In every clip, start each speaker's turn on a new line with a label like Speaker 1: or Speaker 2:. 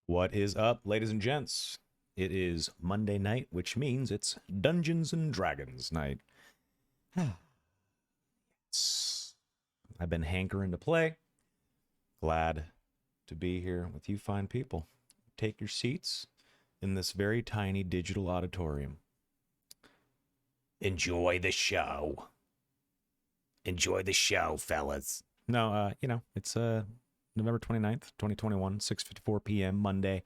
Speaker 1: What is up, ladies and gents? It is Monday night, which means it's Dungeons and Dragons night. I've been hankering to play. Glad to be here with you fine people. Take your seats in this very tiny digital auditorium. Enjoy the show. Enjoy the show, fellas. No, it's November 29th, 2021, 6:54 p.m. Monday,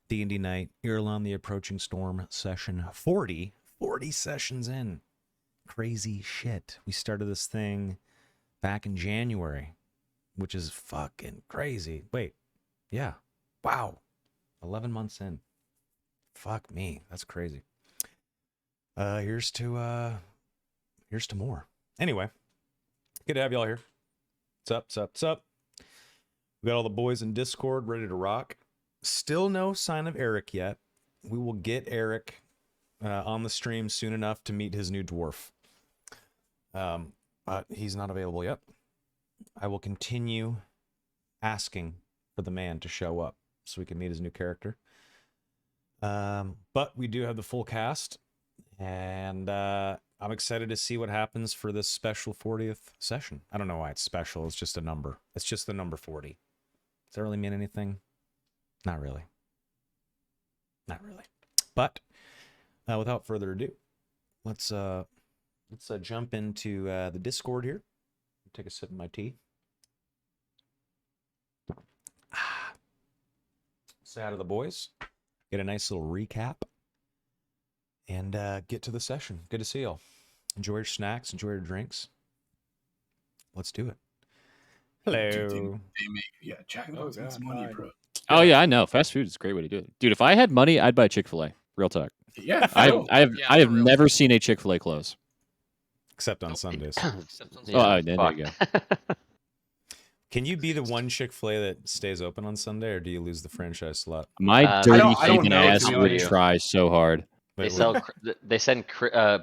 Speaker 1: D&D night. Irilon, the Approaching Storm session 40 sessions in. Crazy shit. We started this thing back in January, which is fucking crazy. Wait, yeah. Wow. 11 months in. Fuck me. That's crazy. Here's to more. Anyway, good to have y'all here. What's up? We got all the boys in Discord ready to rock. Still no sign of Eric yet. We will get Eric on the stream soon enough to meet his new dwarf. But he's not available yet. I will continue asking for the man to show up so we can meet his new character. But we do have the full cast, and I'm excited to see what happens for this special 40th session. I don't know why it's special. It's just a number. It's just the number 40. Does that really mean anything? Not really. Not really. But without further ado, let's jump into the Discord here. Take a sip of my tea. Say hi to the boys. Get a nice little recap. And get to the session. Good to see y'all. Enjoy your snacks. Enjoy your drinks. Let's do it. Hello.
Speaker 2: Yeah, Jack in the Box needs money, bro.
Speaker 3: Oh yeah, I know. Fast food is a great way to do it, dude. If I had money, I'd buy Chick-fil-A. Real talk.
Speaker 2: Yeah,
Speaker 3: I have never seen a Chick-fil-A close.
Speaker 1: Except on Sundays.
Speaker 3: There you go.
Speaker 1: Can you be the one Chick-fil-A that stays open on Sunday, or do you lose the franchise slot?
Speaker 3: My dirty
Speaker 2: I don't
Speaker 3: fucking
Speaker 2: know,
Speaker 3: ass
Speaker 2: to be
Speaker 3: would
Speaker 2: honest.
Speaker 3: try so hard.
Speaker 4: They send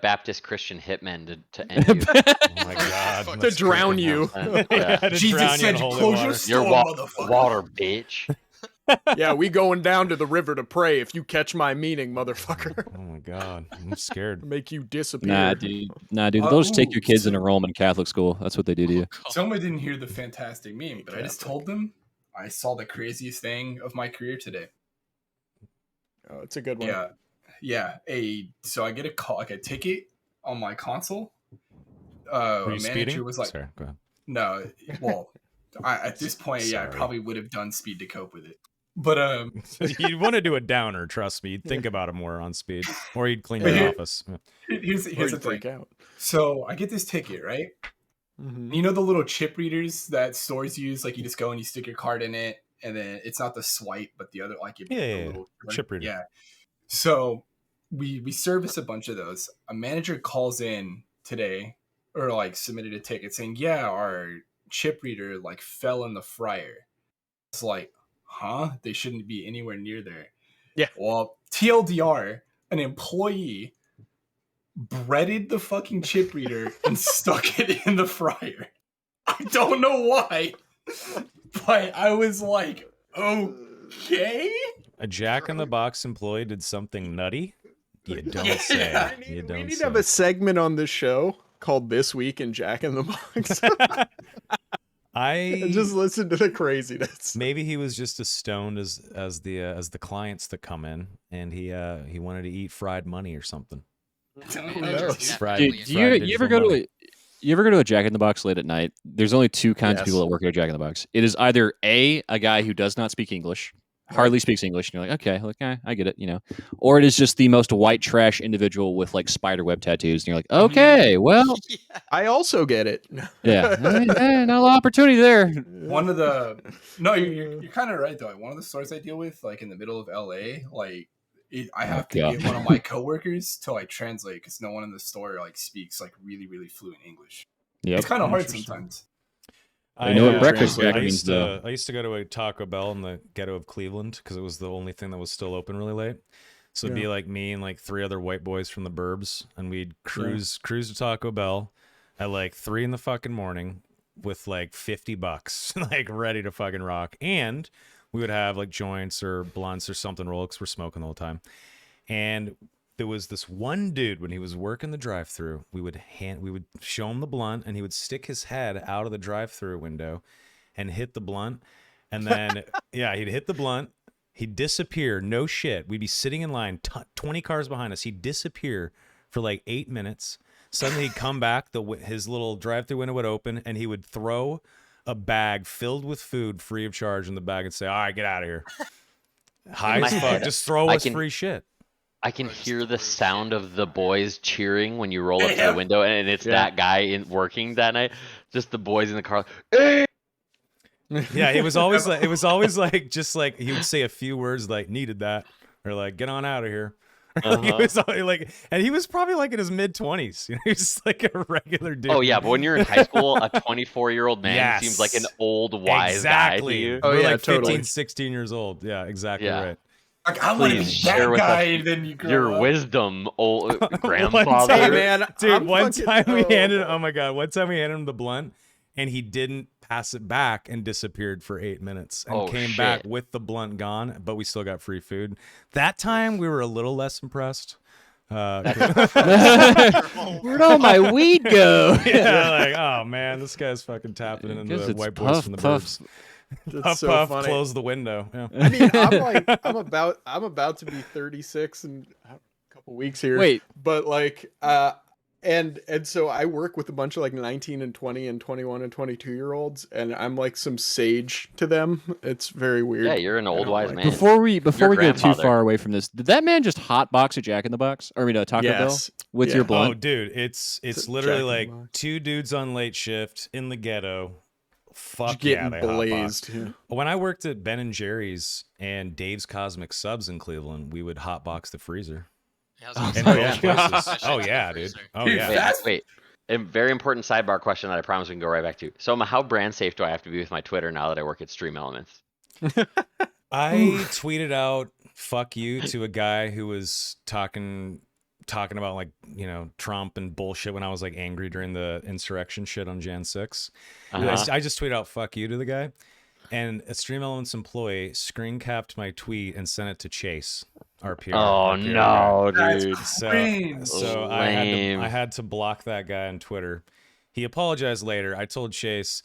Speaker 4: Baptist Christian hitmen to end you.
Speaker 1: Oh my god.
Speaker 5: To drown you.
Speaker 4: Yeah.
Speaker 1: To
Speaker 2: Jesus
Speaker 1: drown you
Speaker 2: said,
Speaker 1: in holy
Speaker 2: "Close
Speaker 1: water.
Speaker 2: your store,
Speaker 4: Your
Speaker 2: motherfucker."
Speaker 4: water, bitch.
Speaker 5: Yeah, we going down to the river to pray if you catch my meaning, motherfucker.
Speaker 1: Oh my god. I'm scared.
Speaker 5: Make you disappear.
Speaker 3: Nah, dude. They'll just take your kids
Speaker 2: so-
Speaker 3: and enroll them in Catholic school. That's what they do to you.
Speaker 2: Someone didn't hear the fantastic meme, but I just told them I saw the craziest thing of my career today.
Speaker 5: Oh, it's a good one.
Speaker 2: Yeah. So I get a call, like a ticket on my console.
Speaker 1: Were
Speaker 2: A
Speaker 1: you
Speaker 2: manager
Speaker 1: speeding?
Speaker 2: was like,
Speaker 1: Sorry, go ahead.
Speaker 2: "No, well, at this point, I
Speaker 1: Sorry.
Speaker 2: probably would have done speed to cope with it." But
Speaker 1: You'd want to do a downer, trust me. You'd think about it more on speed. Or you'd clean your office.
Speaker 2: here's
Speaker 5: Or
Speaker 2: the
Speaker 5: you
Speaker 2: thing.
Speaker 5: freak out.
Speaker 2: So I get this ticket, right?
Speaker 5: Mhm.
Speaker 2: You know the little chip readers that stores use? Like you just go and you stick your card in it, and then it's not the swipe, but the other, like
Speaker 1: Yeah,
Speaker 2: the
Speaker 1: yeah,
Speaker 2: little
Speaker 1: chip reader.
Speaker 2: Yeah. So we service a bunch of those. A manager calls in today, or like submitted a ticket saying, "Yeah, our chip reader like fell in the fryer." It's like, huh? They shouldn't be anywhere near there.
Speaker 5: Yeah.
Speaker 2: Well, TLDR, an employee breaded the fucking chip reader and stuck it in the fryer. I don't know why, but I was like, okay.
Speaker 1: A Jack in the Box employee did something nutty? You don't say.
Speaker 2: Yeah.
Speaker 1: You
Speaker 5: We
Speaker 1: don't
Speaker 5: need
Speaker 1: say.
Speaker 5: to have a segment on this show called This Week in Jack in the Box. And just listen to the craziness.
Speaker 1: Maybe he was just as stoned as the clients that come in, and he wanted to eat fried money or something. Fried,
Speaker 3: Dude,
Speaker 1: fried
Speaker 3: you ever
Speaker 1: digital
Speaker 3: go
Speaker 1: money.
Speaker 3: to a Jack in the Box late at night? There's only two kinds of
Speaker 5: Yes.
Speaker 3: people that work at a Jack in the Box. It is either a guy who does not speak English, hardly speaks English, and you're like, okay, I get it, or it is just the most white trash individual with like spider web tattoos, and you're like, okay, well,
Speaker 5: I also get it.
Speaker 3: yeah, not a lot of opportunity there.
Speaker 2: One of the you're kind of right though. One of the stores I deal with, like in the middle of LA, like I have to
Speaker 3: God.
Speaker 2: get one of my coworkers to like translate because no one in the store like speaks like really really fluent English.
Speaker 3: Yep.
Speaker 2: It's kind of hard
Speaker 5: Interesting.
Speaker 2: sometimes.
Speaker 3: I know what breakfast
Speaker 1: I
Speaker 3: Jack
Speaker 1: used
Speaker 3: means,
Speaker 1: to go to a Taco Bell in the ghetto of Cleveland because it was the only thing that was still open really late. So it'd be like me and like three other white boys from the burbs, and we'd cruise to Taco Bell at like 3 in the fucking morning with like $50, like ready to fucking rock. And we would have like joints or blunts or something rolled because we're smoking the whole time. And there was this one dude when he was working the drive-through. We would show him the blunt, and he would stick his head out of the drive-through window and hit the blunt. And then he'd hit the blunt. He'd disappear. No shit. We'd be sitting in line, 20 cars behind us. He'd disappear for like 8 minutes. Suddenly he'd come back. His little drive-through window would open, and he would throw a bag filled with food free of charge in the bag and say, "All right, get out of here." High as fuck. Just throw us free shit.
Speaker 4: I can hear the sound of the boys cheering when you roll up to the window, and it's that guy working that night. Just the boys in the car. Hey!
Speaker 1: Yeah, it was always like just like he would say a few words like "needed that" or like "get on out of here." He was like, and he was probably like in his mid-20s. He was just like a regular dude.
Speaker 4: Oh yeah, but when you're in high school, a 24-year-old man seems like an old wise guy to you.
Speaker 1: Oh, we're like 15, 16 years old. Yeah, exactly right.
Speaker 2: Like, I want to be that guy, and then you grow
Speaker 4: your
Speaker 2: up.
Speaker 4: wisdom, old grandfather.
Speaker 1: Hey,
Speaker 5: man,
Speaker 1: dude, one time we handed him the blunt, and he didn't pass it back and disappeared for 8 minutes and came back with the blunt gone, but we still got free food. That time we were a little less impressed.
Speaker 3: Where'd all my weed go?
Speaker 1: Yeah, like, oh man, this guy's fucking tapping into the white boys from the burbs. Puff,
Speaker 5: so
Speaker 1: puff,
Speaker 5: funny.
Speaker 1: close the window. Yeah.
Speaker 5: I mean, I'm about to be 36 in a couple weeks here.
Speaker 3: Wait,
Speaker 5: but like, and so I work with a bunch of like 19 and 20 and 21 and 22-year-olds, and I'm like some sage to them. It's very weird.
Speaker 4: Yeah, you're an old wise man.
Speaker 3: Before we go too far away from this, did that man just hotbox a Jack in the Box or Taco Bell with your blunt?
Speaker 1: Oh, dude, it's literally like two dudes on late shift in the ghetto. Fuck yeah, they
Speaker 5: blazed.
Speaker 1: Yeah. When I worked at Ben & Jerry's and Dave's Cosmic Subs in Cleveland, we would hotbox the freezer.
Speaker 6: Yeah,
Speaker 1: Oh yeah, dude. Oh
Speaker 2: Dude,
Speaker 1: yeah.
Speaker 4: Wait. A very important sidebar question that I promise we can go right back to. So, how brand safe do I have to be with my Twitter now that I work at Stream Elements?
Speaker 1: I tweeted out "fuck you" to a guy who was talking about like Trump and bullshit when I was like angry during the insurrection shit on Jan 6. I just tweeted out "fuck you" to the guy, and a Stream Elements employee screen capped my tweet and sent it to Chase, our PR.
Speaker 4: Oh no, dude!
Speaker 1: So I had to block that guy on Twitter. He apologized later. I told Chase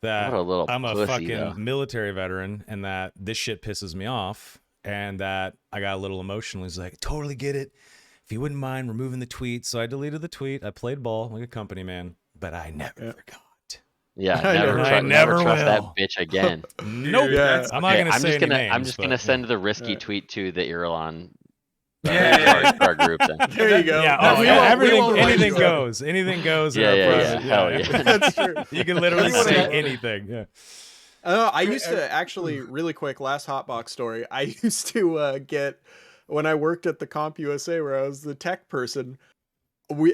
Speaker 1: that I'm a fucking military veteran and that this shit pisses me off and that I got a little emotional. He's like, "Totally get it. If you wouldn't mind removing the tweet." So I deleted the tweet. I played ball like a company man, but I never forgot.
Speaker 4: Yeah,
Speaker 1: I never
Speaker 4: trust
Speaker 1: will.
Speaker 4: that bitch again.
Speaker 1: Nope.
Speaker 5: Yeah.
Speaker 1: I'm not gonna say any names.
Speaker 4: I'm just gonna send the risky tweet to the Irilon
Speaker 2: our
Speaker 4: group. Then.
Speaker 5: There you go.
Speaker 1: Yeah, anything goes. Anything goes.
Speaker 4: Yeah. Hell yeah.
Speaker 5: That's true.
Speaker 1: You can literally say anything. Yeah.
Speaker 5: I used to actually, really quick, last hotbox story. I used to get, when I worked at the Comp USA where I was the tech person,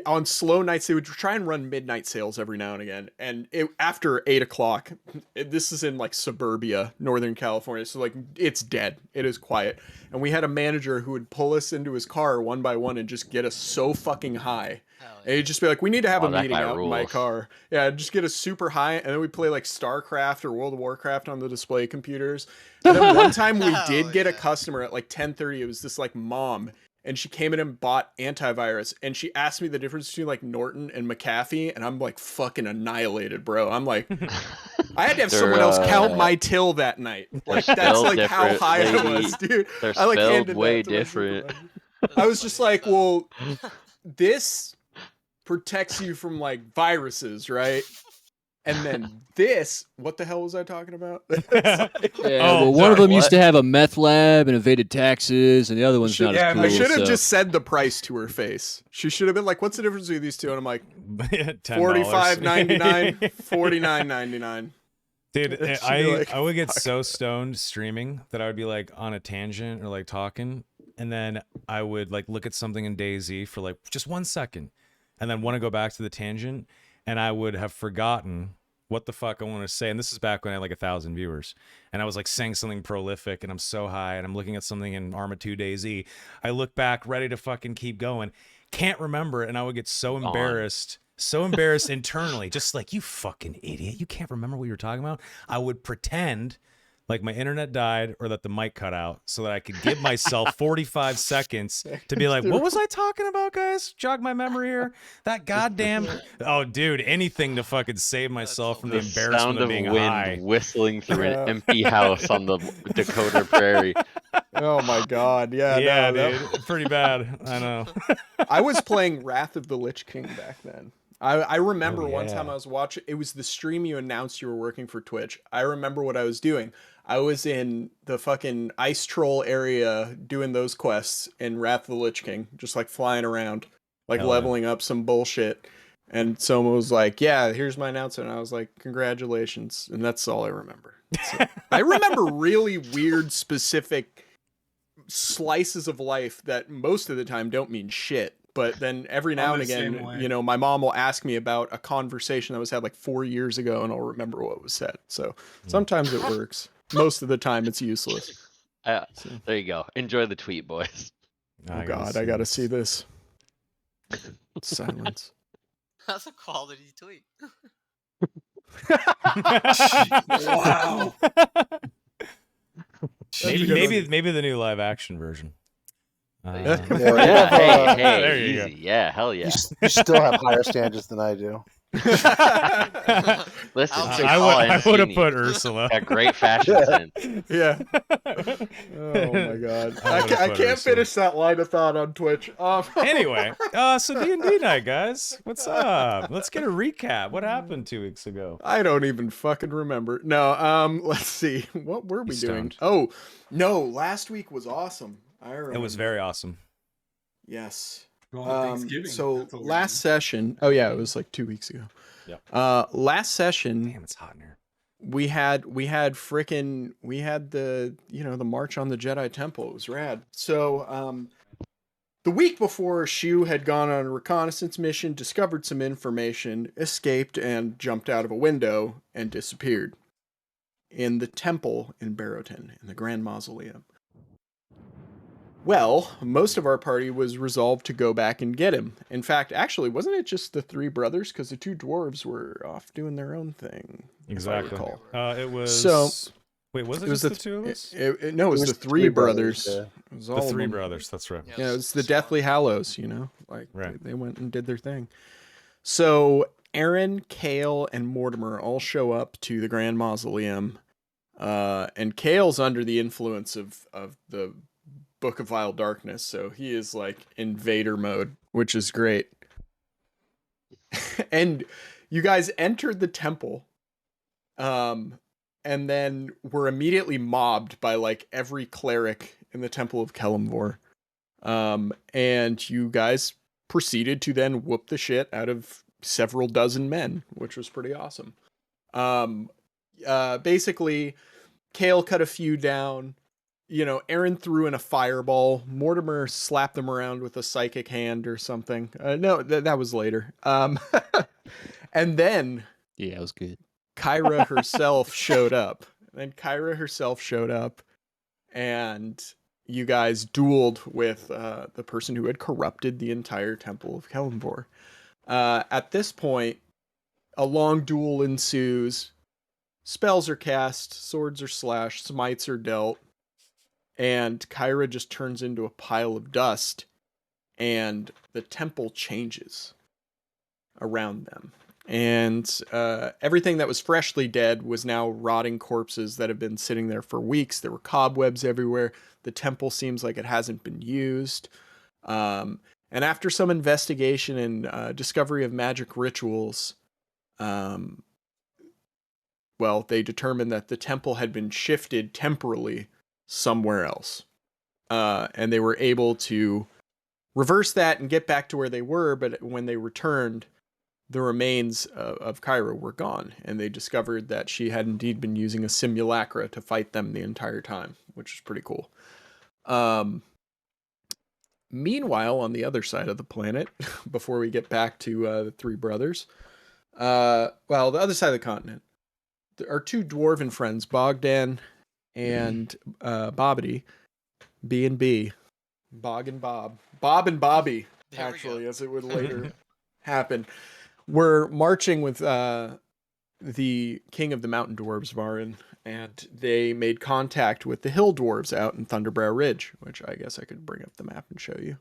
Speaker 5: on slow nights, they would try and run midnight sales every now and again. And after 8 o'clock, this is in like suburbia, Northern California. So like it's dead. It is quiet. And we had a manager who would pull us into his car one by one and just get us so fucking high. And he'd just be like, "We need to have a meeting out in my car." Yeah, just get us super high. And then we'd play like StarCraft or World of Warcraft on the display computers. And then one time we did get a customer at like 10:30. It was this like mom. And she came in and bought antivirus, and she asked me the difference between like Norton and McAfee, and I'm like fucking annihilated, bro. I'm like, I had to have someone else count my till that night. Like that's like how high I was, dude.
Speaker 4: They're
Speaker 5: I like
Speaker 4: spelled way different.
Speaker 5: I was just like, well, this protects you from like viruses, right? And then this, what the hell was I talking about?
Speaker 3: One of them used to have a meth lab and evaded taxes, and the other one's not as cool.
Speaker 5: I should have just said the price to her face. She should have been like, "What's the difference between these two?" And I'm like, $45.99, $49.99.
Speaker 1: Dude, I would get so stoned streaming that I would be like on a tangent or like talking, and then I would like look at something in DayZ for like just 1 second, and then want to go back to the tangent, and I would have forgotten what the fuck I want to say. And this is back when I had like 1,000 viewers, and I was like saying something prolific, and I'm so high, and I'm looking at something in Arma 2 DayZ. I look back, ready to fucking keep going, can't remember it, and I would get so embarrassed. So embarrassed internally, just like, "You fucking idiot, you can't remember what you were talking about." I would pretend like my internet died or that the mic cut out, so that I could give myself 45 seconds to be like, what was I talking about, guys? Jog my memory here. That goddamn, oh, dude, anything to fucking save myself from the embarrassment
Speaker 4: sound
Speaker 1: of
Speaker 4: of
Speaker 1: being
Speaker 4: wind
Speaker 1: high.
Speaker 4: whistling through an empty house on the Dakota prairie.
Speaker 5: Oh my god, yeah,
Speaker 1: Yeah,
Speaker 5: no,
Speaker 1: dude, pretty bad. I know.
Speaker 5: I was playing Wrath of the Lich King back then. I remember
Speaker 1: Oh,
Speaker 5: one time
Speaker 1: yeah.
Speaker 5: I was watching, it was the stream you announced you were working for Twitch. I remember what I was doing. I was in the fucking ice troll area doing those quests in Wrath of the Lich King, just like flying around, like
Speaker 1: Hell yeah.
Speaker 5: leveling up some bullshit. And someone was like, yeah, here's my announcement. And I was like, congratulations. And that's all I remember. So, I remember really weird, specific slices of life that most of the time don't mean shit. But then every now and
Speaker 2: the same
Speaker 5: again,
Speaker 2: way.
Speaker 5: you know, my mom will ask me about a conversation that was had like 4 years ago, and I'll remember what was said. So sometimes it works. Most of the time, it's useless. So,
Speaker 4: There you go. Enjoy the tweet, boys.
Speaker 5: oh God, I gotta see this. Silence.
Speaker 6: That's a quality tweet.
Speaker 2: Wow.
Speaker 1: Maybe the new live action version.
Speaker 4: Yeah,
Speaker 7: Yeah,
Speaker 4: hey,
Speaker 1: there you
Speaker 4: easy. Yeah, hell yeah.
Speaker 7: you still have higher standards than I do.
Speaker 4: Listen,
Speaker 6: I
Speaker 4: she's
Speaker 1: I
Speaker 4: all
Speaker 1: would have
Speaker 4: skinny.
Speaker 1: put Ursula.
Speaker 4: Got great fashion sense.
Speaker 5: Yeah. Oh my God.
Speaker 1: I
Speaker 5: I
Speaker 1: would've
Speaker 5: can't
Speaker 1: put Ursula.
Speaker 5: finish that line of thought on Twitch.
Speaker 1: Anyway, so D&D night, guys. What's up? Let's get a recap. What happened 2 weeks ago?
Speaker 5: I don't even fucking remember. No, let's see. What were we doing?
Speaker 1: Stoned.
Speaker 5: Oh, no, last week was awesome. I remember.
Speaker 1: It was very awesome.
Speaker 5: Yes.
Speaker 2: Going to Thanksgiving.
Speaker 5: So
Speaker 2: That's what we're
Speaker 5: last session, oh yeah, it was like 2 weeks ago.
Speaker 1: Yep.
Speaker 5: Last session
Speaker 1: Damn, it's hot in here.
Speaker 5: we had the, you know, the March on the Jedi Temple. It was rad. So the week before, Shu had gone on a reconnaissance mission, discovered some information, escaped, and jumped out of a window and disappeared in the temple in Barotin, in the Grand Mausoleum. Well, most of our party was resolved to go back and get him. In fact, actually, wasn't it just the three brothers? Because the two dwarves were off doing their own thing.
Speaker 1: Exactly.
Speaker 5: If I recall.
Speaker 1: It was.
Speaker 5: So-
Speaker 1: Wait, was it,
Speaker 5: It was
Speaker 1: just the two of us?
Speaker 5: No, it was the three brothers.
Speaker 7: yeah.
Speaker 5: It was
Speaker 1: The
Speaker 5: all of
Speaker 1: three
Speaker 5: them.
Speaker 1: brothers. That's right.
Speaker 5: Yeah, it was the Deathly Hallows, you know? Like,
Speaker 1: Right.
Speaker 5: they went and did their thing. So, Aaron, Kale, and Mortimer all show up to the Grand Mausoleum. And Kale's under the influence of the Book of Vile Darkness, so he is, like, invader mode, which is great. And you guys entered the temple, and then were immediately mobbed by, like, every cleric in the Temple of Kelemvor. And you guys proceeded to then whoop the shit out of several dozen men, which was pretty awesome. Basically, Kale cut a few down. You know, Aaron threw in a fireball. Mortimer slapped them around with a psychic hand or something. No, that was later. And then
Speaker 3: Yeah, it was good.
Speaker 5: Kyra herself showed up. And you guys dueled with the person who had corrupted the entire Temple of Kelemvor. At this point, a long duel ensues. Spells are cast, swords are slashed, smites are dealt, and Kyra just turns into a pile of dust, and the temple changes around them. And everything that was freshly dead was now rotting corpses that have been sitting there for weeks. There were cobwebs everywhere. The temple seems like it hasn't been used. And after some investigation and discovery of magic rituals, well, they determined that the temple had been shifted temporally somewhere else. And they were able to reverse that and get back to where they were, but when they returned, the remains of Kyra were gone, and they discovered that she had indeed been using a simulacra to fight them the entire time, which is pretty cool. Meanwhile, on the other side of the planet, before we get back to the three brothers, the other side of the continent, our two dwarven friends, Bogdan and Bobbity, B&B, Bog and Bob, Bob and Bobby,
Speaker 6: There we
Speaker 5: actually,
Speaker 6: go.
Speaker 5: as it would later happen. We're marching with the king of the mountain dwarves, Varin, and they made contact with the hill dwarves out in Thunderbrow Ridge, which I guess I could bring up the map and show you.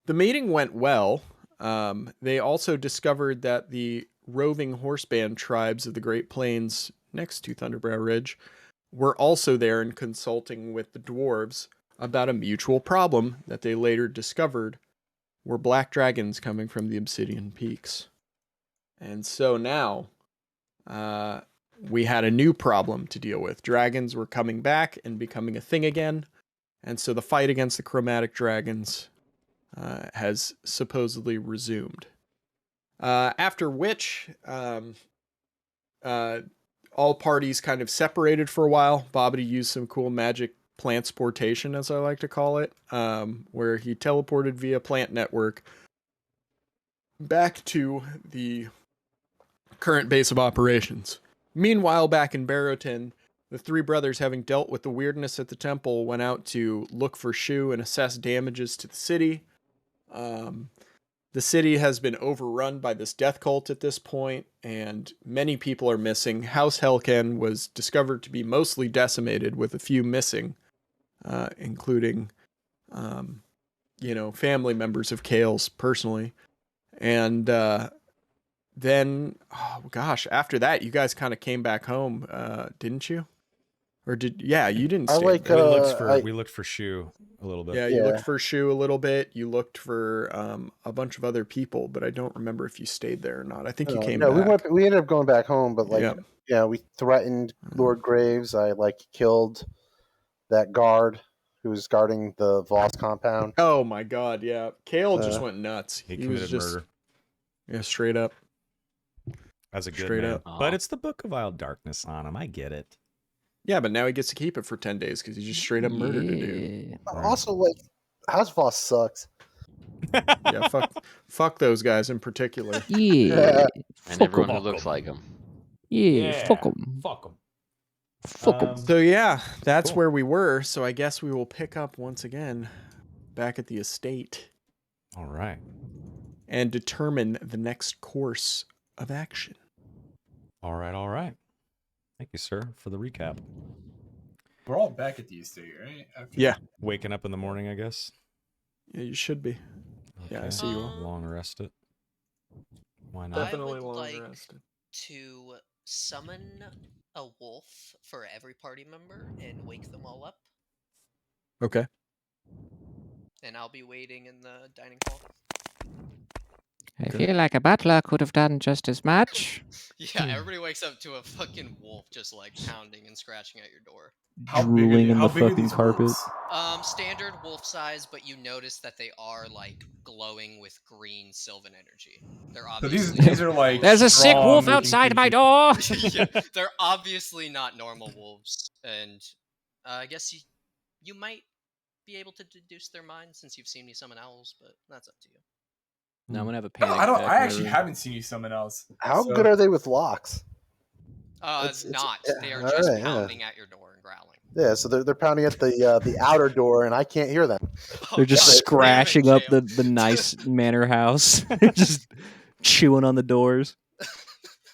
Speaker 5: The meeting went well. They also discovered that the roving horseband tribes of the Great Plains next to Thunderbrow Ridge were also there and consulting with the dwarves about a mutual problem that they later discovered were black dragons coming from the Obsidian Peaks. And so now we had a new problem to deal with. Dragons were coming back and becoming a thing again. And so the fight against the chromatic dragons has supposedly resumed. After which, all parties kind of separated for a while. Bobbity used some cool magic plantsportation, as I like to call it, where he teleported via plant network back to the current base of operations. Meanwhile, back in Barrowton, the three brothers, having dealt with the weirdness at the temple, went out to look for Shu and assess damages to the city. The city has been overrun by this death cult at this point, and many people are missing. House Helken was discovered to be mostly decimated, with a few missing, including, family members of Kale's personally. And then, after that, you guys kind of came back home, didn't you? Or you didn't
Speaker 7: I
Speaker 5: stay.
Speaker 7: like,
Speaker 1: We looked for Shu a little bit.
Speaker 5: Yeah, you looked for Shu a little bit. You looked for a bunch of other people, but I don't remember if you stayed there or not. I think you came back.
Speaker 7: We ended up going back home, but we threatened Lord Graves. I killed that guard who was guarding the Voss compound.
Speaker 5: Oh my god, yeah. Kale just went nuts.
Speaker 1: He committed murder.
Speaker 5: Yeah, straight up.
Speaker 1: As a good
Speaker 5: Straight
Speaker 1: man.
Speaker 5: up.
Speaker 1: But it's the Book of Wild Darkness on him. I get it.
Speaker 5: Yeah, but now he gets to keep it for 10 days because he just straight up murdered a dude.
Speaker 7: Also, House Voss sucks.
Speaker 5: Yeah, fuck those guys in particular.
Speaker 3: Yeah.
Speaker 4: And everyone who looks like him.
Speaker 3: Yeah, fuck them.
Speaker 1: Fuck them.
Speaker 3: Fuck them.
Speaker 5: So yeah, that's
Speaker 1: Cool.
Speaker 5: where we were. So I guess we will pick up once again back at the estate.
Speaker 1: All right.
Speaker 5: And determine the next course of action.
Speaker 1: All right. Thank you, sir, for the recap.
Speaker 2: We're all back at the estate, right? Okay.
Speaker 5: Yeah.
Speaker 1: Waking up in the morning, I guess.
Speaker 5: Yeah, you should be. Yeah, I see you all.
Speaker 1: Long rested. Why not?
Speaker 5: Definitely
Speaker 6: I would
Speaker 5: long
Speaker 6: like
Speaker 5: rested.
Speaker 6: to summon a wolf for every party member and wake them all up.
Speaker 5: Okay.
Speaker 6: And I'll be waiting in the dining hall.
Speaker 3: I feel like a butler could have done just as much.
Speaker 6: Yeah, everybody wakes up to a fucking wolf just like pounding and scratching at your door.
Speaker 3: Drooling in the
Speaker 2: How big are
Speaker 3: fucking
Speaker 2: these
Speaker 3: carpet.
Speaker 2: wolves?
Speaker 6: Standard wolf size, but you notice that they are like glowing with green sylvan energy. They're
Speaker 2: So
Speaker 6: obviously
Speaker 2: these are like
Speaker 3: There's a sick wolf
Speaker 2: strong-looking
Speaker 3: outside my
Speaker 2: creatures.
Speaker 3: door.
Speaker 6: yeah, they're obviously not normal wolves, and I guess you might be able to deduce their minds since you've seen me summon owls, but that's up to you.
Speaker 3: Now I'm gonna have a panic.
Speaker 2: I actually haven't seen you summon else.
Speaker 7: How good are they with locks?
Speaker 6: They are just pounding at your door and growling.
Speaker 7: Yeah, so they're pounding at the outer door, and I can't hear them.
Speaker 3: They're just
Speaker 6: God damn it,
Speaker 3: scratching up
Speaker 6: Cam.
Speaker 3: the nice manor house. They're just chewing on the doors.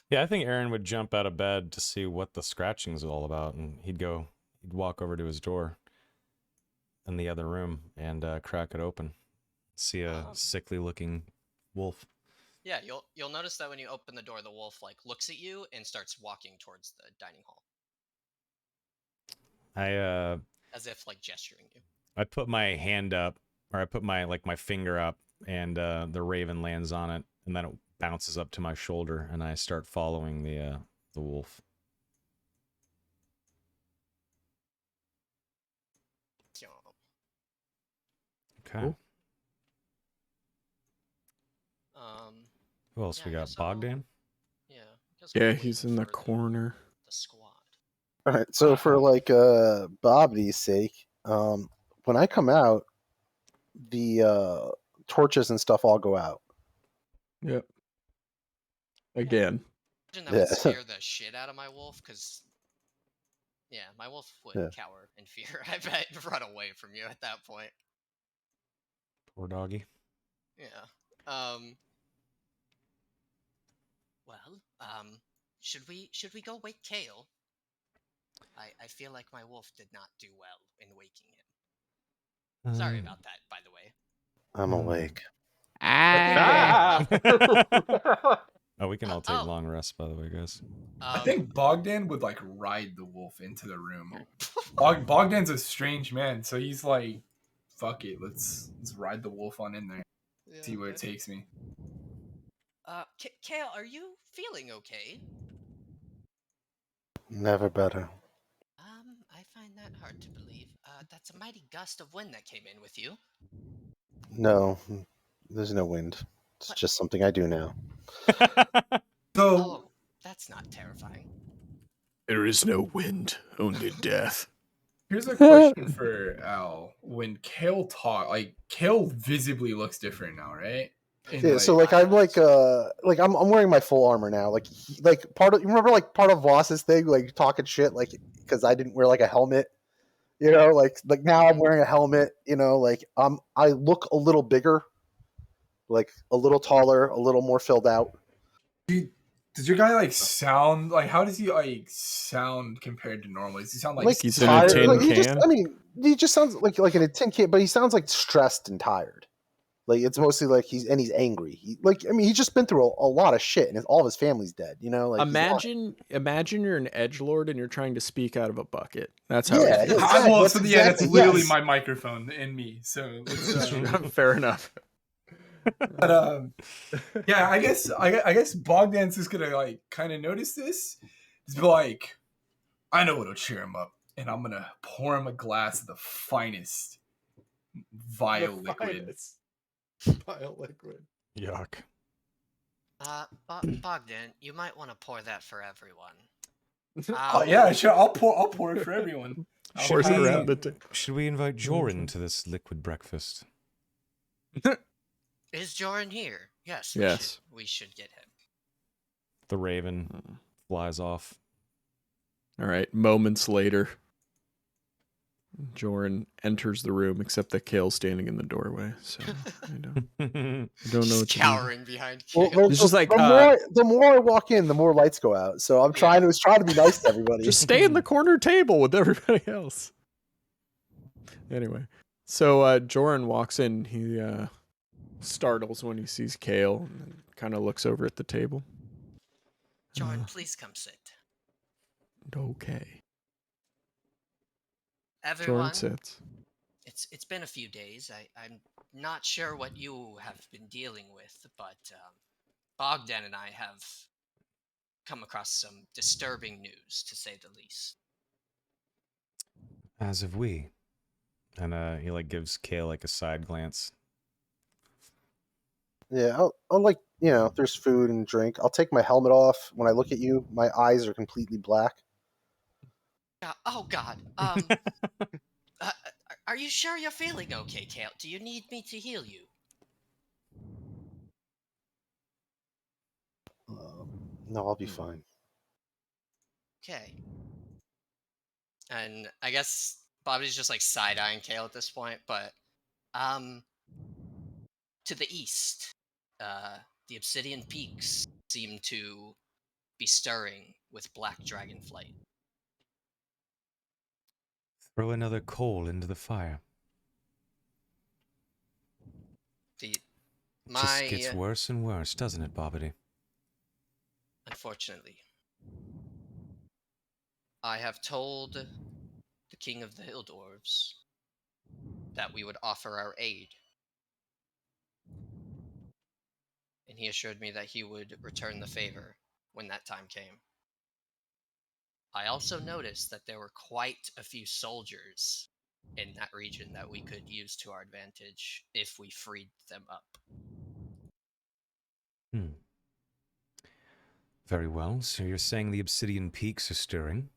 Speaker 1: Yeah, I think Aaron would jump out of bed to see what the scratching is all about, and he'd walk over to his door in the other room and crack it open. See a sickly looking wolf.
Speaker 6: Yeah, you'll notice that when you open the door, the wolf like looks at you and starts walking towards the dining hall. As if like gesturing you.
Speaker 1: I put my hand up, or I put my finger up, and the raven lands on it, and then it bounces up to my shoulder, and I start following the wolf. Okay.
Speaker 5: Cool.
Speaker 1: Who else
Speaker 6: Yeah,
Speaker 1: we
Speaker 6: I
Speaker 1: got?
Speaker 6: guess I'll-
Speaker 1: Bogdan?
Speaker 6: Yeah. I guess we'll
Speaker 5: Yeah,
Speaker 6: wait
Speaker 5: he's in the
Speaker 6: for
Speaker 5: corner.
Speaker 6: The squad.
Speaker 7: All right, so for Bobby's sake, when I come out, the torches and stuff all go out.
Speaker 5: Yep. Again.
Speaker 6: Imagine that would scare the shit out of my wolf, because my wolf would cower in fear. I bet run away from you at that point.
Speaker 1: Poor doggy.
Speaker 6: Yeah. Well, should we go wake Kale? I feel like my wolf did not do well in waking him. Sorry about that, by the way.
Speaker 7: I'm awake.
Speaker 3: Ah.
Speaker 1: Oh, we can all take long rests, by the way, guys.
Speaker 2: I think Bogdan would like ride the wolf into the room. Bogdan's a strange man, so he's like, "Fuck it, let's ride the wolf on in there, see where it takes me."
Speaker 6: Kale, are you feeling okay?
Speaker 7: Never better.
Speaker 6: I find that hard to believe. That's a mighty gust of wind that came in with you.
Speaker 7: No, there's no wind. It's
Speaker 6: What?
Speaker 7: just something I do now.
Speaker 2: So
Speaker 6: Oh, that's not terrifying.
Speaker 5: There is no wind, only death.
Speaker 2: here's a question for Al. When Kale talk, like Kale visibly looks different now, right? And,
Speaker 7: Yeah, so like I'm like I'm wearing my full armor now. Like part of you remember like part of Voss's thing, like talking shit, like because I didn't wear like a helmet. You know, like now I'm wearing a helmet. You know, like I look a little bigger, like a little taller, a little more filled out.
Speaker 2: does your guy like sound like? How does he like sound compared to normal? Does he sound like
Speaker 5: he's in a
Speaker 2: tired?
Speaker 5: tin
Speaker 7: Like,
Speaker 5: can?
Speaker 7: He just sounds like in a tin can, but he sounds like stressed and tired. Like it's mostly like he's angry. He's just been through a lot of shit, and all of his family's dead. You know, like
Speaker 5: Imagine you're an edgelord and you're trying to speak out of a bucket. That's how.
Speaker 7: Yeah,
Speaker 5: it feels.
Speaker 7: exactly.
Speaker 2: That's literally my microphone and me. So
Speaker 5: Fair enough.
Speaker 2: But yeah, I guess Bogdan's just gonna like kind of notice this. Just be like, I know what'll cheer him up, and I'm gonna pour him a glass of the finest vile liquid.
Speaker 5: Vile liquid.
Speaker 1: Yuck.
Speaker 6: Bogdan, you might want to pour that for everyone.
Speaker 2: Oh yeah, sure. I'll pour it for everyone.
Speaker 5: Pours it around the table.
Speaker 1: Should we invite Joran to this liquid breakfast?
Speaker 6: Is Joran here? Yes.
Speaker 5: Yes.
Speaker 6: We should get him.
Speaker 1: The raven flies off.
Speaker 5: All right. Moments later, Joran enters the room, except that Kale's standing in the doorway. So I don't know what to do.
Speaker 6: Cowering behind Kale.
Speaker 5: It's just like
Speaker 7: the more I walk in, the more lights go out. So I'm trying to be nice to everybody.
Speaker 5: just stay in the corner table with everybody else. Anyway, so Joran walks in. He startles when he sees Kale and kind of looks over at the table.
Speaker 6: Joran, please come sit.
Speaker 5: Okay.
Speaker 6: Everyone,
Speaker 5: Joran sits.
Speaker 6: it's been a few days. I'm not sure what you have been dealing with, but Bogdan and I have come across some disturbing news, to say the least.
Speaker 1: As have we. And he like gives Kale like a side glance.
Speaker 7: Yeah, I'll like there's food and drink. I'll take my helmet off. When I look at you, my eyes are completely black.
Speaker 6: Oh God. Are you sure you're feeling okay, Kale? Do you need me to heal you?
Speaker 7: No, I'll be fine.
Speaker 6: Okay. And I guess Bobby's just like side-eyeing Kale at this point, but to the east, the Obsidian Peaks seem to be stirring with black dragon flight.
Speaker 1: Throw another coal into the fire. Just gets worse and worse, doesn't it, Bobbity?
Speaker 6: Unfortunately. I have told the King of the Hill Dwarves that we would offer our aid. And he assured me that he would return the favor when that time came. I also noticed that there were quite a few soldiers in that region that we could use to our advantage if we freed them up.
Speaker 1: Very well, so you're saying the Obsidian Peaks are stirring,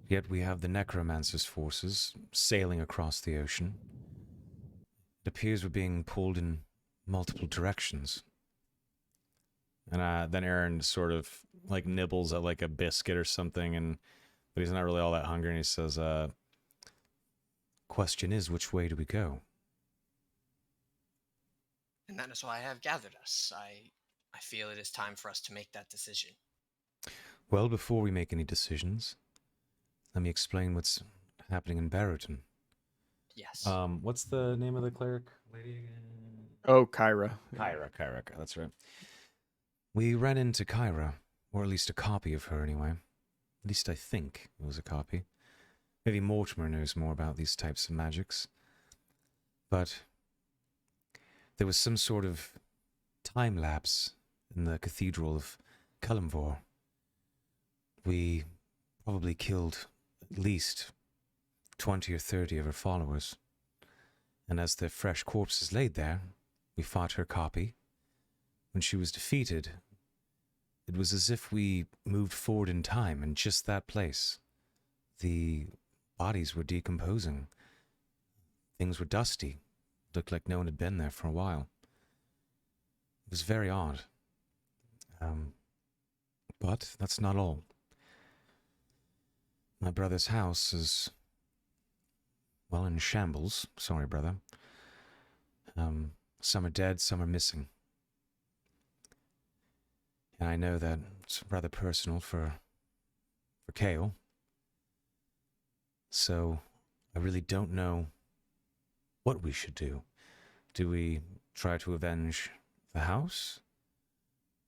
Speaker 1: yet we have the Necromancer's forces sailing across the ocean. It appears we're being pulled in multiple directions. And then Aaron sort of like nibbles at like a biscuit or something, but he's not really all that hungry, and he says, question is, which way do we go?
Speaker 6: And that is why I have gathered us. I feel it is time for us to make that decision.
Speaker 1: Well, before we make any decisions, let me explain what's happening in Barrowton.
Speaker 6: Yes.
Speaker 1: What's the name of the cleric lady again?
Speaker 5: Oh, Kyra.
Speaker 1: Kyra, that's right. We ran into Kyra, or at least a copy of her anyway. At least I think it was a copy. Maybe Mortimer knows more about these types of magics. But there was some sort of time lapse in the Cathedral of Cullenvor. We probably killed at least 20 or 30 of her followers. And as the fresh corpses laid there, we fought her copy. When she was defeated, it was as if we moved forward in time in just that place. The bodies were decomposing. Things were dusty. Looked like no one had been there for a while. It was very odd. But that's not all. My brother's house is, well, in shambles. Sorry, brother. Some are dead, some are missing. And I know that it's rather personal for Kale. So I really don't know what we should do. Do we try to avenge the house?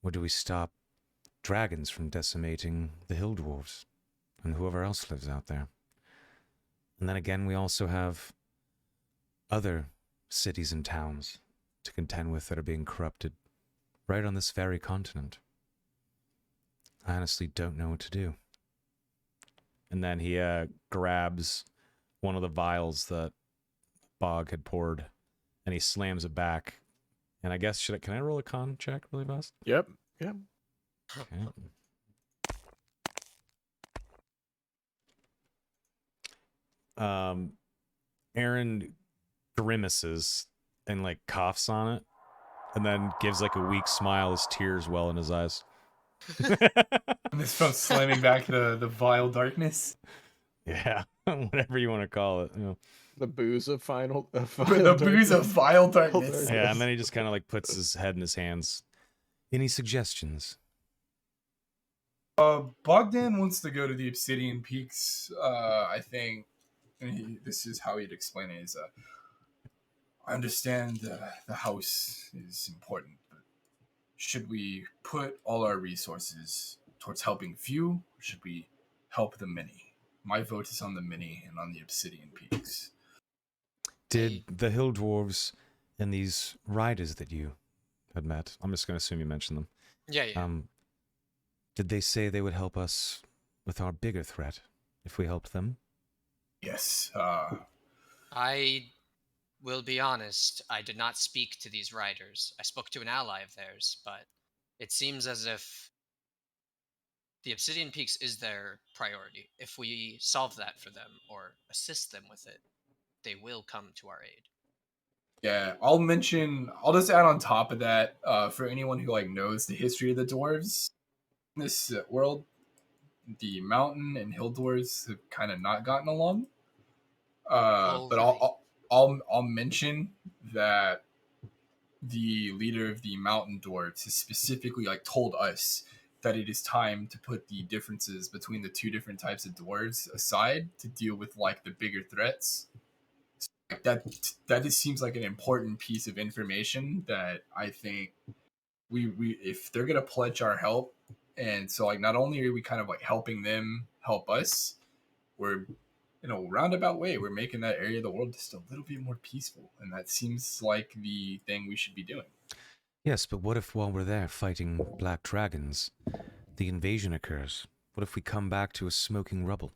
Speaker 1: Or do we stop dragons from decimating the hill dwarves and whoever else lives out there? And then again, we also have other cities and towns to contend with that are being corrupted right on this very continent. I honestly don't know what to do. And then he grabs one of the vials that Bog had poured, and he slams it back. And I guess, can I roll a con check really fast?
Speaker 5: Yep.
Speaker 1: Okay. Aaron grimaces and like coughs on it, and then gives like a weak smile as tears well in his eyes.
Speaker 2: And this from slamming back the vile darkness.
Speaker 1: Yeah, whatever you want to call it.
Speaker 5: The booze of final.
Speaker 2: The booze of vile darkness.
Speaker 1: Yeah, and then he just kind of like puts his head in his hands. Any suggestions?
Speaker 2: Bogdan wants to go to the Obsidian Peaks. I think, and this is how he'd explain it: is I understand the house is important, but should we put all our resources towards helping few, or should we help the many? My vote is on the many and on the Obsidian Peaks.
Speaker 1: Did the hill dwarves and these riders that you had met, I'm just going to assume you mentioned them.
Speaker 6: Yeah.
Speaker 1: Did they say they would help us with our bigger threat if we helped them?
Speaker 2: Yes.
Speaker 6: I will be honest, I did not speak to these riders. I spoke to an ally of theirs, but it seems as if the Obsidian Peaks is their priority. If we solve that for them or assist them with it, they will come to our aid.
Speaker 2: Yeah, I'll just add on top of that, for anyone who like knows the history of the dwarves in this world, the mountain and hill dwarves have kind of not gotten along. But
Speaker 6: right.
Speaker 2: I'll mention that the leader of the mountain dwarves has specifically like told us that it is time to put the differences between the two different types of dwarves aside to deal with like the bigger threats. So, that just seems like an important piece of information that I think we if they're gonna pledge our help, and so like not only are we kind of like helping them help us, we're in a roundabout way we're making that area of the world just a little bit more peaceful, and that seems like the thing we should be doing.
Speaker 1: Yes, but what if while we're there fighting black dragons, the invasion occurs? What if we come back to a smoking rubble?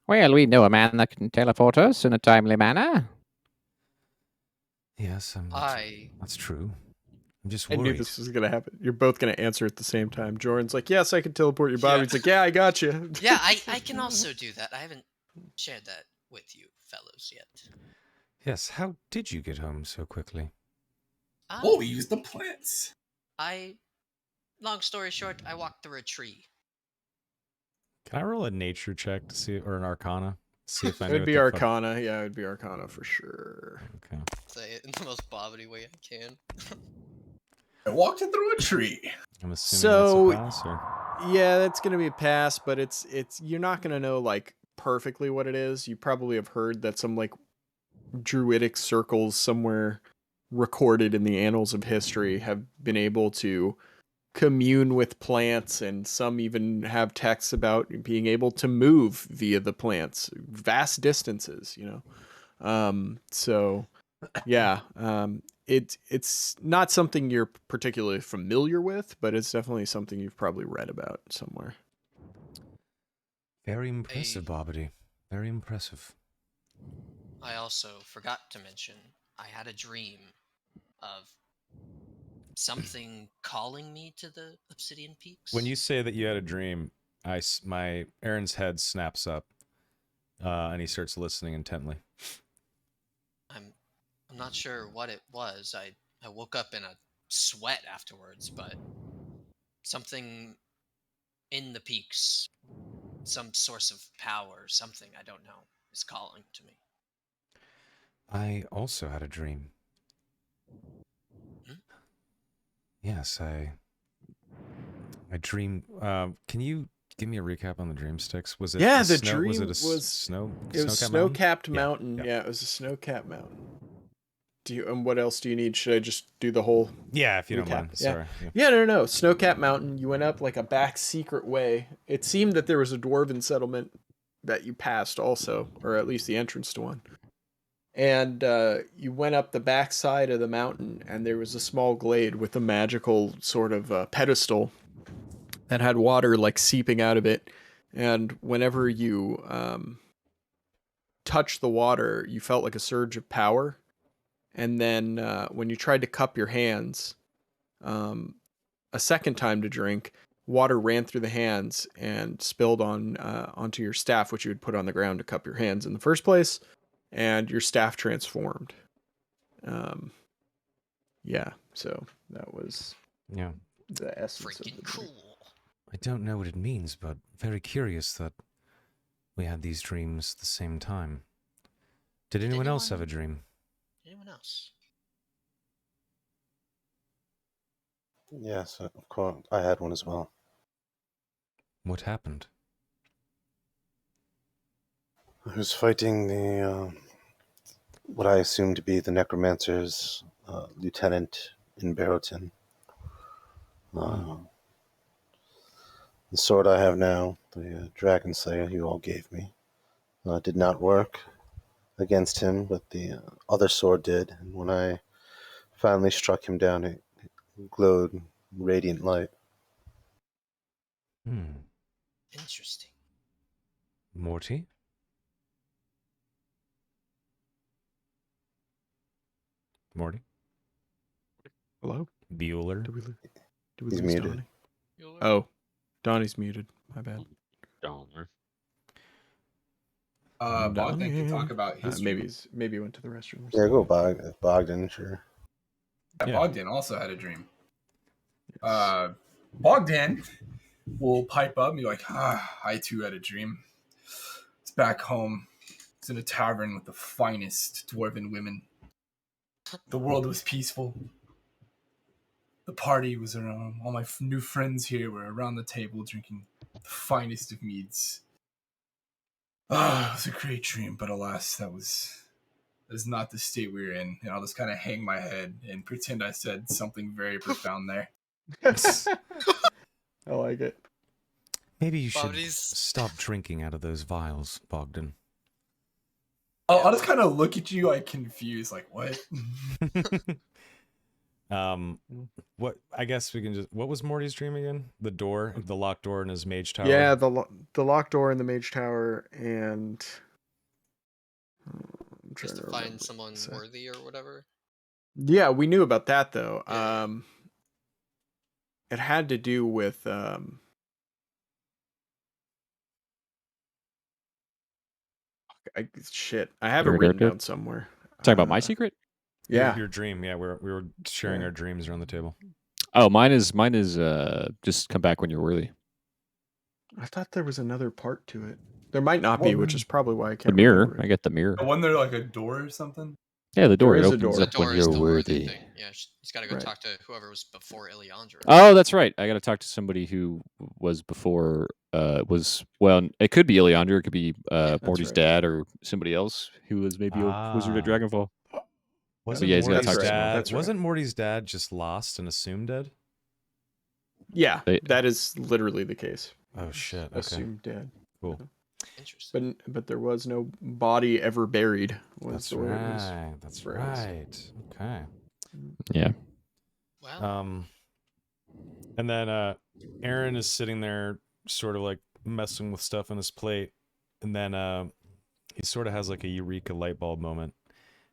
Speaker 3: Well, we know a man that can teleport us in a timely manner.
Speaker 1: Yes, that's true. I'm just
Speaker 5: I
Speaker 1: worried.
Speaker 5: knew this was going to happen. You're both going to answer at the same time. Jordan's like, yes, I can teleport your body.
Speaker 6: Yeah.
Speaker 5: He's like, yeah, I got you.
Speaker 6: Yeah, I can also do that. I haven't shared that with you fellows yet.
Speaker 1: Yes, how did you get home so quickly?
Speaker 2: We used the plants.
Speaker 6: Long story short, I walked through a tree.
Speaker 1: Can I roll a nature check to see, or an arcana? See if I
Speaker 5: It
Speaker 1: know
Speaker 5: would
Speaker 1: what
Speaker 5: be
Speaker 1: the fuck-
Speaker 5: Arcana. Yeah, it would be Arcana for sure.
Speaker 1: Okay.
Speaker 6: Say it in the most bobbity way I can.
Speaker 2: I walked it through a tree.
Speaker 1: I'm assuming
Speaker 5: So-
Speaker 1: that's a pass, or
Speaker 5: Yeah, that's gonna be a pass, but it's you're not gonna know like perfectly what it is. You probably have heard that some like druidic circles somewhere recorded in the annals of history have been able to commune with plants, and some even have texts about being able to move via the plants vast distances, so yeah, it's not something you're particularly familiar with, but it's definitely something you've probably read about somewhere.
Speaker 1: very impressive, Bobbity. Very impressive.
Speaker 6: I also forgot to mention I had a dream of something calling me to the Obsidian Peaks.
Speaker 1: When you say that you had a dream, my Aaron's head snaps up, and he starts listening intently.
Speaker 6: I'm not sure what it was. I woke up in a sweat afterwards, but something in the peaks, some source of power, something I don't know, is calling to me.
Speaker 1: I also had a dream.
Speaker 6: Hmm?
Speaker 1: Yes, I dreamed. Can you give me a recap on the dream sticks? Was it
Speaker 5: Yeah,
Speaker 1: a
Speaker 5: the
Speaker 1: snow,
Speaker 5: dream
Speaker 1: was it a
Speaker 5: was-
Speaker 1: snow?
Speaker 5: It was
Speaker 1: snow-capped
Speaker 5: snow-capped
Speaker 1: Yeah,
Speaker 5: mountain.
Speaker 1: yeah.
Speaker 5: Yeah, it was a snow-capped mountain. And what else do you need? Should I just do the whole
Speaker 1: Yeah, if you don't
Speaker 5: recap?
Speaker 1: mind.
Speaker 5: Yeah.
Speaker 1: Sorry. Yeah.
Speaker 5: Yeah, no. Snow-capped mountain. You went up like a back secret way. It seemed that there was a dwarven settlement that you passed also, or at least the entrance to one. And you went up the back side of the mountain, and there was a small glade with a magical sort of pedestal that had water like seeping out of it. And whenever you touched the water, you felt like a surge of power. And then when you tried to cup your hands a second time to drink, water ran through the hands and spilled onto your staff, which you would put on the ground to cup your hands in the first place, and your staff transformed. Yeah, so that was
Speaker 1: Yeah.
Speaker 5: the essence of
Speaker 6: Freaking
Speaker 5: the dream.
Speaker 6: cool.
Speaker 1: I don't know what it means, but very curious that we had these dreams at the same time. Did anyone else have a dream?
Speaker 6: Anyone else?
Speaker 7: Yes, of course. I had one as well.
Speaker 1: What happened?
Speaker 7: I was fighting the what I assume to be the necromancer's lieutenant in Barrowton. The sword I have now, the Dragon Slayer you all gave me, did not work against him, but the other sword did. And when I finally struck him down, it glowed radiant light.
Speaker 6: Interesting.
Speaker 1: Morty? Morty?
Speaker 5: Hello?
Speaker 1: Bueller?
Speaker 5: Do we
Speaker 7: He's
Speaker 5: lose
Speaker 7: muted.
Speaker 5: Donnie? Oh, Donnie's muted. My bad.
Speaker 4: Donner.
Speaker 2: Bogdan can talk about his dream.
Speaker 5: Maybe he went to the restroom. Or
Speaker 7: Yeah, go
Speaker 5: something.
Speaker 7: Bogdan, sure.
Speaker 2: Yeah,
Speaker 1: Yeah.
Speaker 2: Bogdan also had a dream.
Speaker 5: Yes.
Speaker 2: Bogdan will pipe up and be like, I too had a dream. It's back home. It's in a tavern with the finest dwarven women. The world was peaceful. The party was around. All my new friends here were around the table drinking the finest of meads. It was a great dream, but alas, that is not the state we were in. And I'll just kind of hang my head and pretend I said something very profound there.
Speaker 5: I like it.
Speaker 1: Maybe you should
Speaker 6: Bobbitty's-
Speaker 1: stop drinking out of those vials, Bogdan.
Speaker 2: I'll just kind of look at you like confused, like, what?
Speaker 1: What? I guess we can just. What was Morty's dream again? The door, the locked door in his mage tower.
Speaker 5: Yeah, the locked door in the mage tower, and I'm
Speaker 6: Just
Speaker 5: trying
Speaker 6: to
Speaker 5: remember
Speaker 6: find
Speaker 5: what it
Speaker 6: someone
Speaker 5: said.
Speaker 6: worthy or whatever.
Speaker 5: Yeah, we knew about that though.
Speaker 6: Yeah.
Speaker 5: It had to do with shit. I have it written down somewhere.
Speaker 3: Talking about my secret?
Speaker 5: Yeah.
Speaker 1: Your dream. Yeah, we were sharing
Speaker 5: Yeah.
Speaker 1: our dreams around the table.
Speaker 3: Oh, mine is just come back when you're worthy.
Speaker 5: I thought there was another part to it. There might not be, which is probably why I
Speaker 3: The
Speaker 5: can't
Speaker 3: mirror.
Speaker 5: remember.
Speaker 3: I get the mirror.
Speaker 2: Wasn't there like a door or something?
Speaker 3: Yeah, the door
Speaker 5: There
Speaker 3: it
Speaker 5: is a
Speaker 3: opens
Speaker 5: door.
Speaker 3: up
Speaker 6: The
Speaker 3: when
Speaker 6: door is
Speaker 3: you're
Speaker 6: the worthy
Speaker 3: worthy.
Speaker 6: thing. Yeah, he's got to go
Speaker 5: Right.
Speaker 6: talk to whoever was before Ileandra.
Speaker 3: Oh, that's right. I got to talk to somebody who was before. It could be Ileander, it could be
Speaker 5: That's
Speaker 3: Morty's
Speaker 5: right.
Speaker 3: dad, or somebody else who was maybe a wizard at
Speaker 1: Ah.
Speaker 3: Dragonfall.
Speaker 1: Wasn't
Speaker 3: yeah, he's gotta
Speaker 1: Morty's
Speaker 3: talk to
Speaker 5: someone.
Speaker 1: dad?
Speaker 5: That's right.
Speaker 1: Wasn't Morty's dad just lost and assumed dead?
Speaker 5: Yeah,
Speaker 3: They-
Speaker 5: that is literally the case.
Speaker 1: Oh shit. Okay.
Speaker 5: Assumed dead.
Speaker 1: Cool.
Speaker 6: Interesting.
Speaker 5: But there was no body ever buried. Was
Speaker 1: That's
Speaker 5: the way it was
Speaker 1: right. That's
Speaker 5: phrased.
Speaker 1: right. Okay.
Speaker 3: Yeah.
Speaker 6: Well,
Speaker 1: And then Aaron is sitting there, sort of like messing with stuff on his plate, and then he sort of has like a eureka light bulb moment,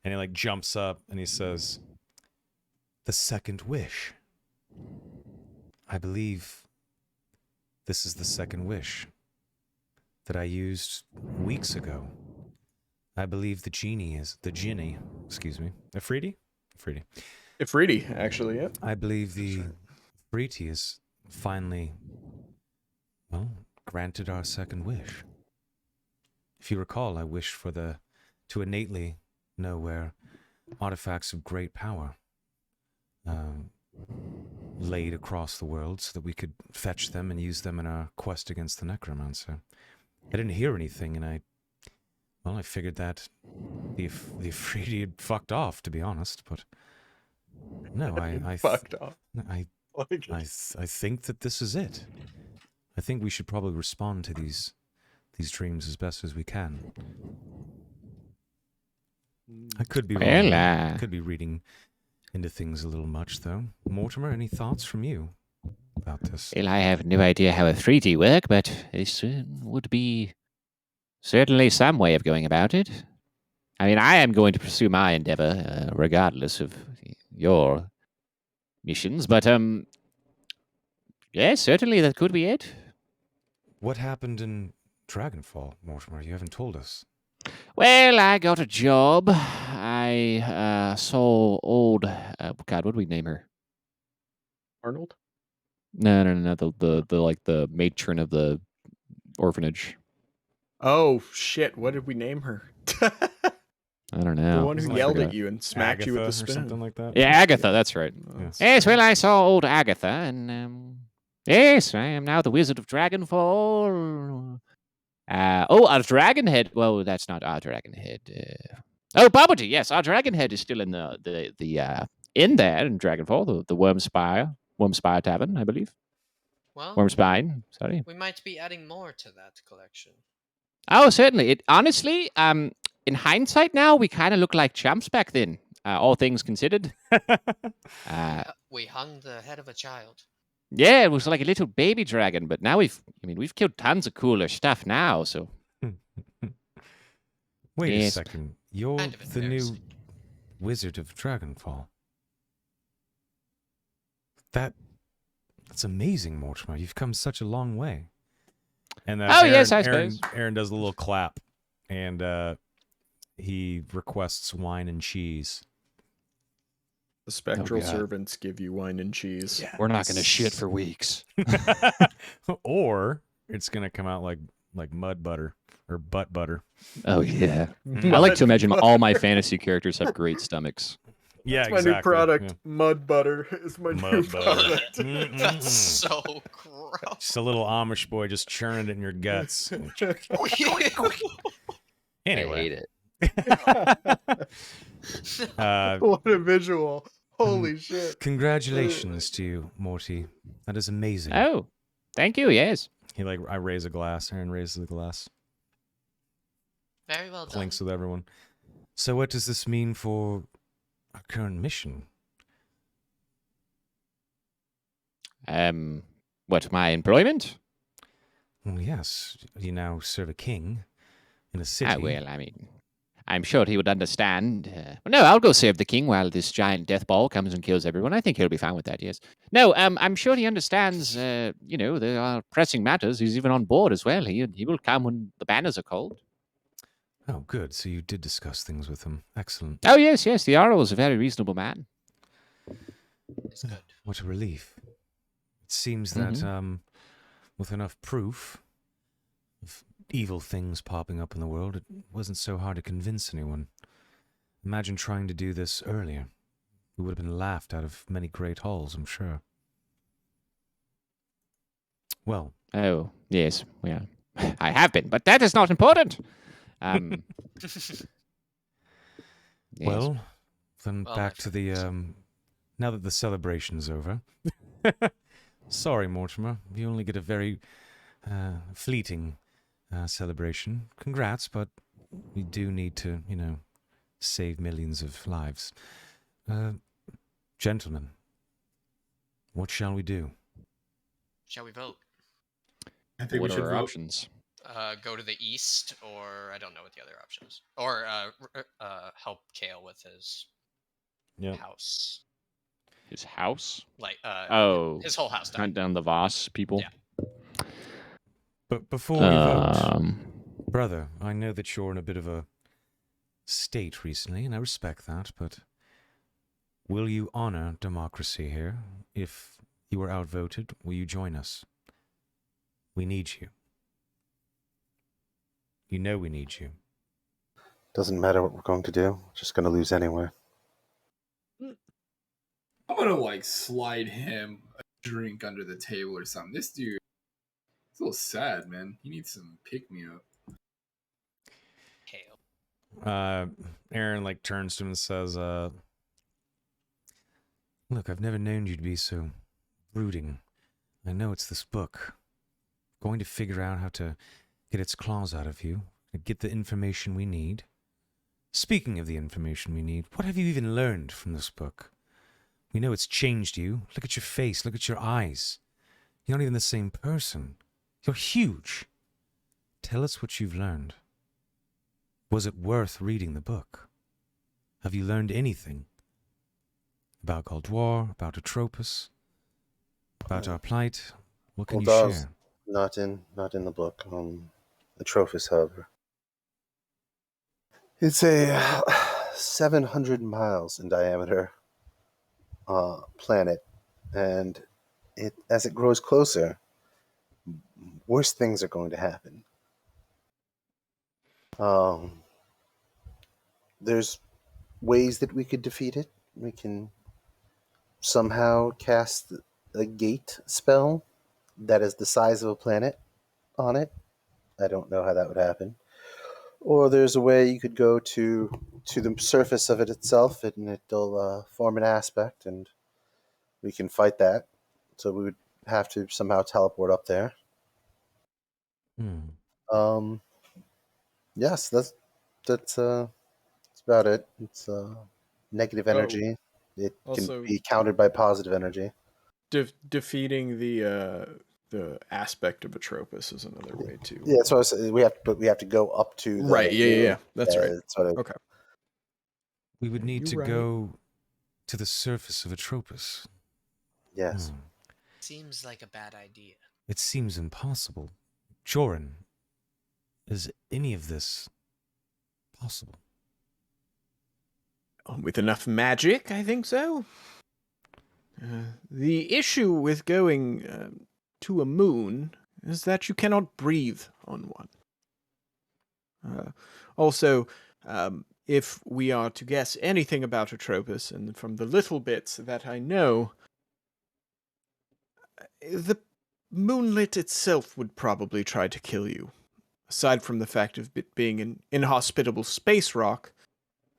Speaker 1: and he like jumps up and he says, "The second wish. I believe this is the second wish that I used weeks ago. I believe the genie, Afridi? Afridi.
Speaker 5: Ifriti, actually, yep.
Speaker 1: I believe the Afridi is finally, well, granted our second wish. If you recall, I wished to innately know where artifacts of great power laid across the world so that we could fetch them and use them in our quest against the necromancer. I didn't hear anything, and I figured that the Afridi had fucked off, to be honest, but no, I
Speaker 5: fucked off.
Speaker 1: I think that this is it. I think we should probably respond to these dreams as best as we can. I could be wrong.
Speaker 3: Well,
Speaker 1: I could be reading into things a little much, though. Mortimer, any thoughts from you about this?
Speaker 3: Well, I have no idea how a 3D work, but this would be certainly some way of going about it. I mean, I am going to pursue my endeavor, regardless of your missions, but yes, certainly that could be it.
Speaker 1: What happened in Dragonfall, Mortimer? You haven't told us.
Speaker 3: Well, I got a job. I saw old. God, what do we name her?
Speaker 5: Arnold?
Speaker 3: No. The matron of the orphanage.
Speaker 5: Oh, shit. What did we name her?
Speaker 3: I don't know.
Speaker 5: The one who
Speaker 1: Wasn't it
Speaker 5: yelled
Speaker 3: forgot.
Speaker 5: at you and smacked you with
Speaker 1: Agatha
Speaker 5: the
Speaker 1: or
Speaker 5: spoon.
Speaker 1: something like that?
Speaker 3: Yeah, Agatha. That's right.
Speaker 1: Yes.
Speaker 3: Yes, well, I saw old Agatha, and yes, I am now the Wizard of Dragonfall. Our Dragonhead. Well, that's not our Dragonhead. Bounty. Yes, our Dragonhead is still in the in there in Dragonfall, the Wormspire Tavern, I believe.
Speaker 6: well,
Speaker 3: Wormspine. Sorry.
Speaker 6: we might be adding more to that collection.
Speaker 3: Oh, certainly. It honestly, in hindsight, now we kind of look like champs back then. All things considered.
Speaker 6: We hung the head of a child.
Speaker 3: Yeah, it was like a little baby dragon, but now we've killed tons of cooler stuff now. So
Speaker 1: Wait a
Speaker 3: Yes.
Speaker 1: second. You're
Speaker 6: Kind of
Speaker 1: the new
Speaker 6: embarrassing.
Speaker 1: Wizard of Dragonfall. That's amazing, Mortimer. You've come such a long way. And
Speaker 3: yes, I suppose.
Speaker 1: Aaron does a little clap, and he requests wine and cheese.
Speaker 5: The spectral
Speaker 3: God.
Speaker 5: servants give you wine and cheese.
Speaker 3: we're not going to shit for weeks.
Speaker 1: Or it's gonna come out like mud butter or butt butter.
Speaker 3: Oh yeah.
Speaker 1: Mm.
Speaker 3: I like to imagine all my fantasy characters have great stomachs.
Speaker 1: Yeah,
Speaker 5: That's my
Speaker 1: exactly.
Speaker 5: new product.
Speaker 1: Yeah.
Speaker 5: Mud butter is my new
Speaker 1: Mud butter.
Speaker 5: product.
Speaker 6: That's
Speaker 1: Mm-mm.
Speaker 6: so gross.
Speaker 1: Just a little Amish boy just churning it in your guts. Anyway,
Speaker 4: I hate it.
Speaker 5: What a visual. Holy shit.
Speaker 1: Congratulations to you, Morty. That is amazing.
Speaker 3: Oh, thank you. Yes.
Speaker 1: I raise a glass. Aaron raises a glass.
Speaker 6: Very well done.
Speaker 1: Clinks with everyone. So what does this mean for our current mission?
Speaker 3: What, my employment?
Speaker 1: Well, yes, you now serve a king in a city.
Speaker 3: Well, I mean, I'm sure he would understand. No, I'll go save the king while this giant death ball comes and kills everyone. I think he'll be fine with that, yes. No, I'm sure he understands, there are pressing matters. He's even on board as well. He will come when the banners are called.
Speaker 1: Oh, good. So you did discuss things with him. Excellent.
Speaker 3: Oh, yes, the Jarl is a very reasonable man.
Speaker 6: It's good.
Speaker 1: What a relief. It seems that with enough proof of evil things popping up in the world, it wasn't so hard to convince anyone. Imagine trying to do this earlier. We would have been laughed out of many great halls, I'm sure. Well,
Speaker 3: Oh, yes. Yeah. I have been, but that is not important. Yes.
Speaker 1: well, then
Speaker 6: Well,
Speaker 1: back
Speaker 6: my
Speaker 1: to the now that the celebration's over. Sorry, Mortimer, you only get a very fleeting celebration. Congrats, but we do need to, save millions of lives. Gentlemen, what shall we do?
Speaker 6: Shall we vote?
Speaker 2: I think
Speaker 3: What
Speaker 2: we should
Speaker 3: are our
Speaker 2: vote.
Speaker 3: options?
Speaker 6: Go to the east, or I don't know what the other options. Or help Kale with his house.
Speaker 3: His house?
Speaker 6: Like
Speaker 3: Oh,
Speaker 6: his whole house died.
Speaker 3: hunt down the Voss people.
Speaker 6: Yeah.
Speaker 1: But before we vote,
Speaker 3: Um,
Speaker 1: brother, I know that you're in a bit of a state recently, and I respect that, but will you honor democracy here? If you are outvoted, will you join us? We need you. You know we need you.
Speaker 7: Doesn't matter what we're going to do. We're just going to lose anyway.
Speaker 2: I'm gonna like slide him a drink under the table or something. This dude, he's a little sad, man. He needs some pick me up.
Speaker 6: Kale.
Speaker 1: Aaron turns to him and says, look, I've never known you to be so brooding. I know it's this book. Going to figure out how to get its claws out of you, get the information we need. Speaking of the information we need, what have you even learned from this book? We know it's changed you. Look at your face, look at your eyes. You're not even the same person. You're huge. Tell us what you've learned. Was it worth reading the book? Have you learned anything? About Galdoir, about Atropos, about our plight? What can you share?
Speaker 7: Not in the book. Atropos, however. It's a 700 miles in diameter planet, and as it grows closer, worse things are going to happen. There's ways that we could defeat it. We can somehow cast a gate spell that is the size of a planet on it. I don't know how that would happen. Or there's a way you could go to the surface of it itself, and it'll form an aspect, and we can fight that. So we would have to somehow teleport up there. Yes, that's about it. It's negative energy. It
Speaker 5: Also-
Speaker 7: can be countered by positive energy.
Speaker 5: Defeating the aspect of Atropos is another way too.
Speaker 7: Yeah, so we have to go up to the
Speaker 5: Right. Yeah. That's right.
Speaker 7: Okay.
Speaker 1: We would need to
Speaker 5: You're right.
Speaker 1: go to the surface of Atropos.
Speaker 7: Yes.
Speaker 6: Seems like a bad idea.
Speaker 1: It seems impossible. Joran, is any of this possible?
Speaker 5: With enough magic, I think so. The issue with going to a moon is that you cannot breathe on one. Also, if we are to guess anything about Atropos, and from the little bits that I know, the moonlit itself would probably try to kill you. Aside from the fact of it being an inhospitable space rock,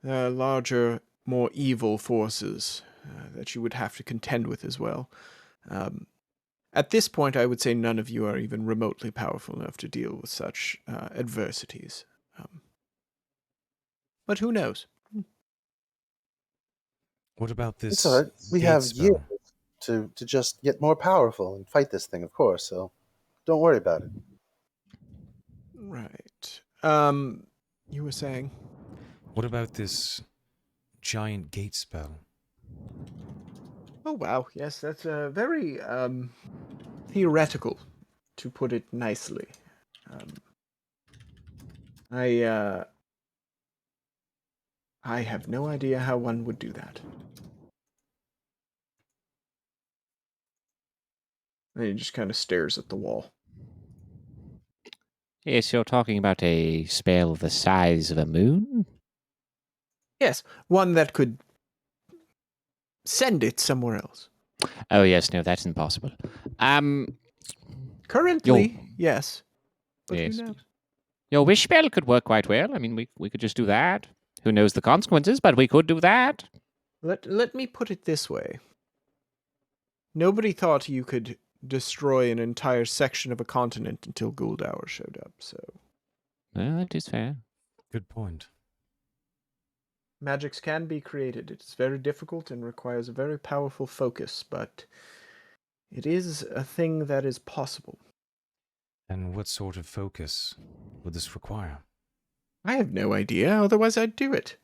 Speaker 5: there are larger, more evil forces that you would have to contend with as well. At this point, I would say none of you are even remotely powerful enough to deal with such adversities. But who knows?
Speaker 1: What about this?
Speaker 7: It's all right. We
Speaker 1: gate
Speaker 7: have
Speaker 1: spell?
Speaker 7: years to just get more powerful and fight this thing, of course. So don't worry about it.
Speaker 5: Right. You were saying?
Speaker 1: What about this giant gate spell?
Speaker 5: Oh, wow. Yes, that's very theoretical, to put it nicely. I have no idea how one would do that. And he just kind of stares at the wall.
Speaker 3: Yes, you're talking about a spell the size of a moon?
Speaker 5: Yes, one that could send it somewhere else.
Speaker 3: Oh yes, no, that's impossible.
Speaker 5: Currently, yes. But
Speaker 3: Yes.
Speaker 5: who knows?
Speaker 3: Your wish spell could work quite well. I mean, we could just do that. Who knows the consequences, but we could do that.
Speaker 5: Let me put it this way. Nobody thought you could destroy an entire section of a continent until Guldour showed up, so
Speaker 3: Well, that is fair.
Speaker 1: Good point.
Speaker 5: magics can be created. It's very difficult and requires a very powerful focus, but it is a thing that is possible.
Speaker 1: And what sort of focus would this require?
Speaker 5: I have no idea, otherwise I'd do it.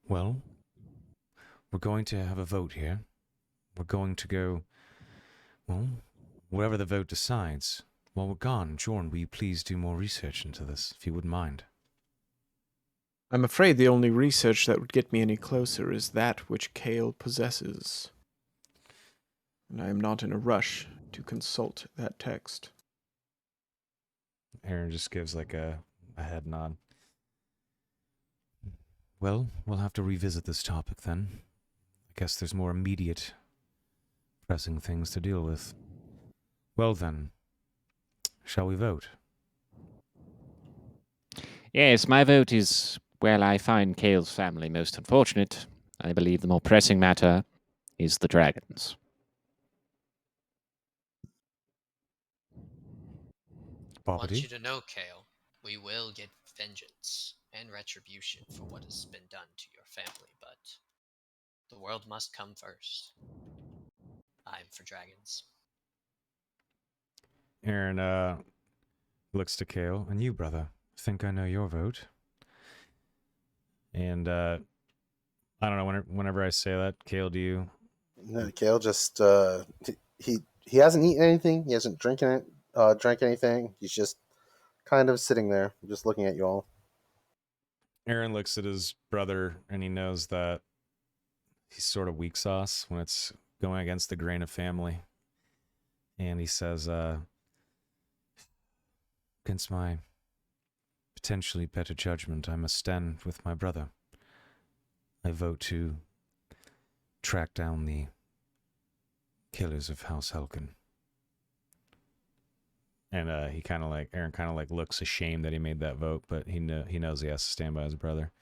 Speaker 1: Well, we're going to have a vote here. We're going to go, well, wherever the vote decides. While we're gone, Jorn, will you please do more research into this, if you wouldn't mind?
Speaker 5: I'm afraid the only research that would get me any closer is that which Kale possesses. And I am not in a rush to consult that text.
Speaker 1: Aaron just gives like a head nod. Well, we'll have to revisit this topic then. I guess there's more immediate, pressing things to deal with. Well then, shall we vote?
Speaker 3: Yes, my vote is, well, I find Kale's family most unfortunate. I believe the more pressing matter is the dragons.
Speaker 6: I want
Speaker 1: Bobbity?
Speaker 6: you to know, Kale, we will get vengeance and retribution for what has been done to your family, but the world must come first. I'm for dragons.
Speaker 1: Aaron looks to Kale, and you, brother. Think I know your vote. And I don't know. Whenever I say that, Kale, do you?
Speaker 7: No, Kale just he hasn't eaten anything. He hasn't drank anything. He's just kind of sitting there, just looking at you all.
Speaker 1: Aaron looks at his brother, and he knows that he's sort of weak sauce when it's going against the grain of family. And he says, against my potentially better judgment, I must stand with my brother. I vote to track down the killers of House Helkin. And Aaron kind of like looks ashamed that he made that vote, but he knows he has to stand by his brother.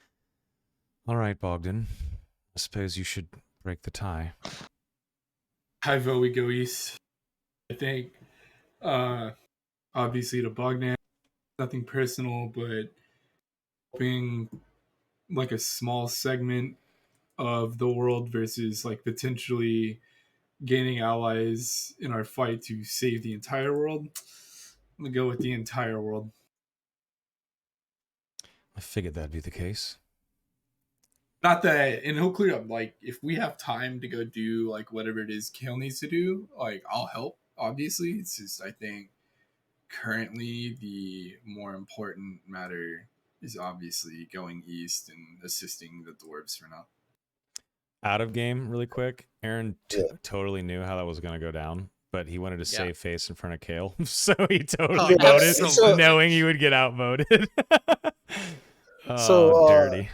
Speaker 1: All right, Bogdan. I suppose you should break the tie.
Speaker 2: I vote we go east. I think, obviously, to Bogdan, nothing personal, but hoping like a small segment of the world versus like potentially gaining allies in our fight to save the entire world. I'm gonna go with the entire world.
Speaker 1: I figured that'd be the case.
Speaker 2: Not that, and he'll clear up. Like, if we have time to go do like whatever it is Kale needs to do, like I'll help. Obviously, it's just I think currently the more important matter is obviously going east and assisting the dwarves for now.
Speaker 1: Out of game, really quick. Aaron totally knew how that was going to go down, but he wanted to save face in front of Kale, so he totally voted, knowing he would get outvoted. Dirty.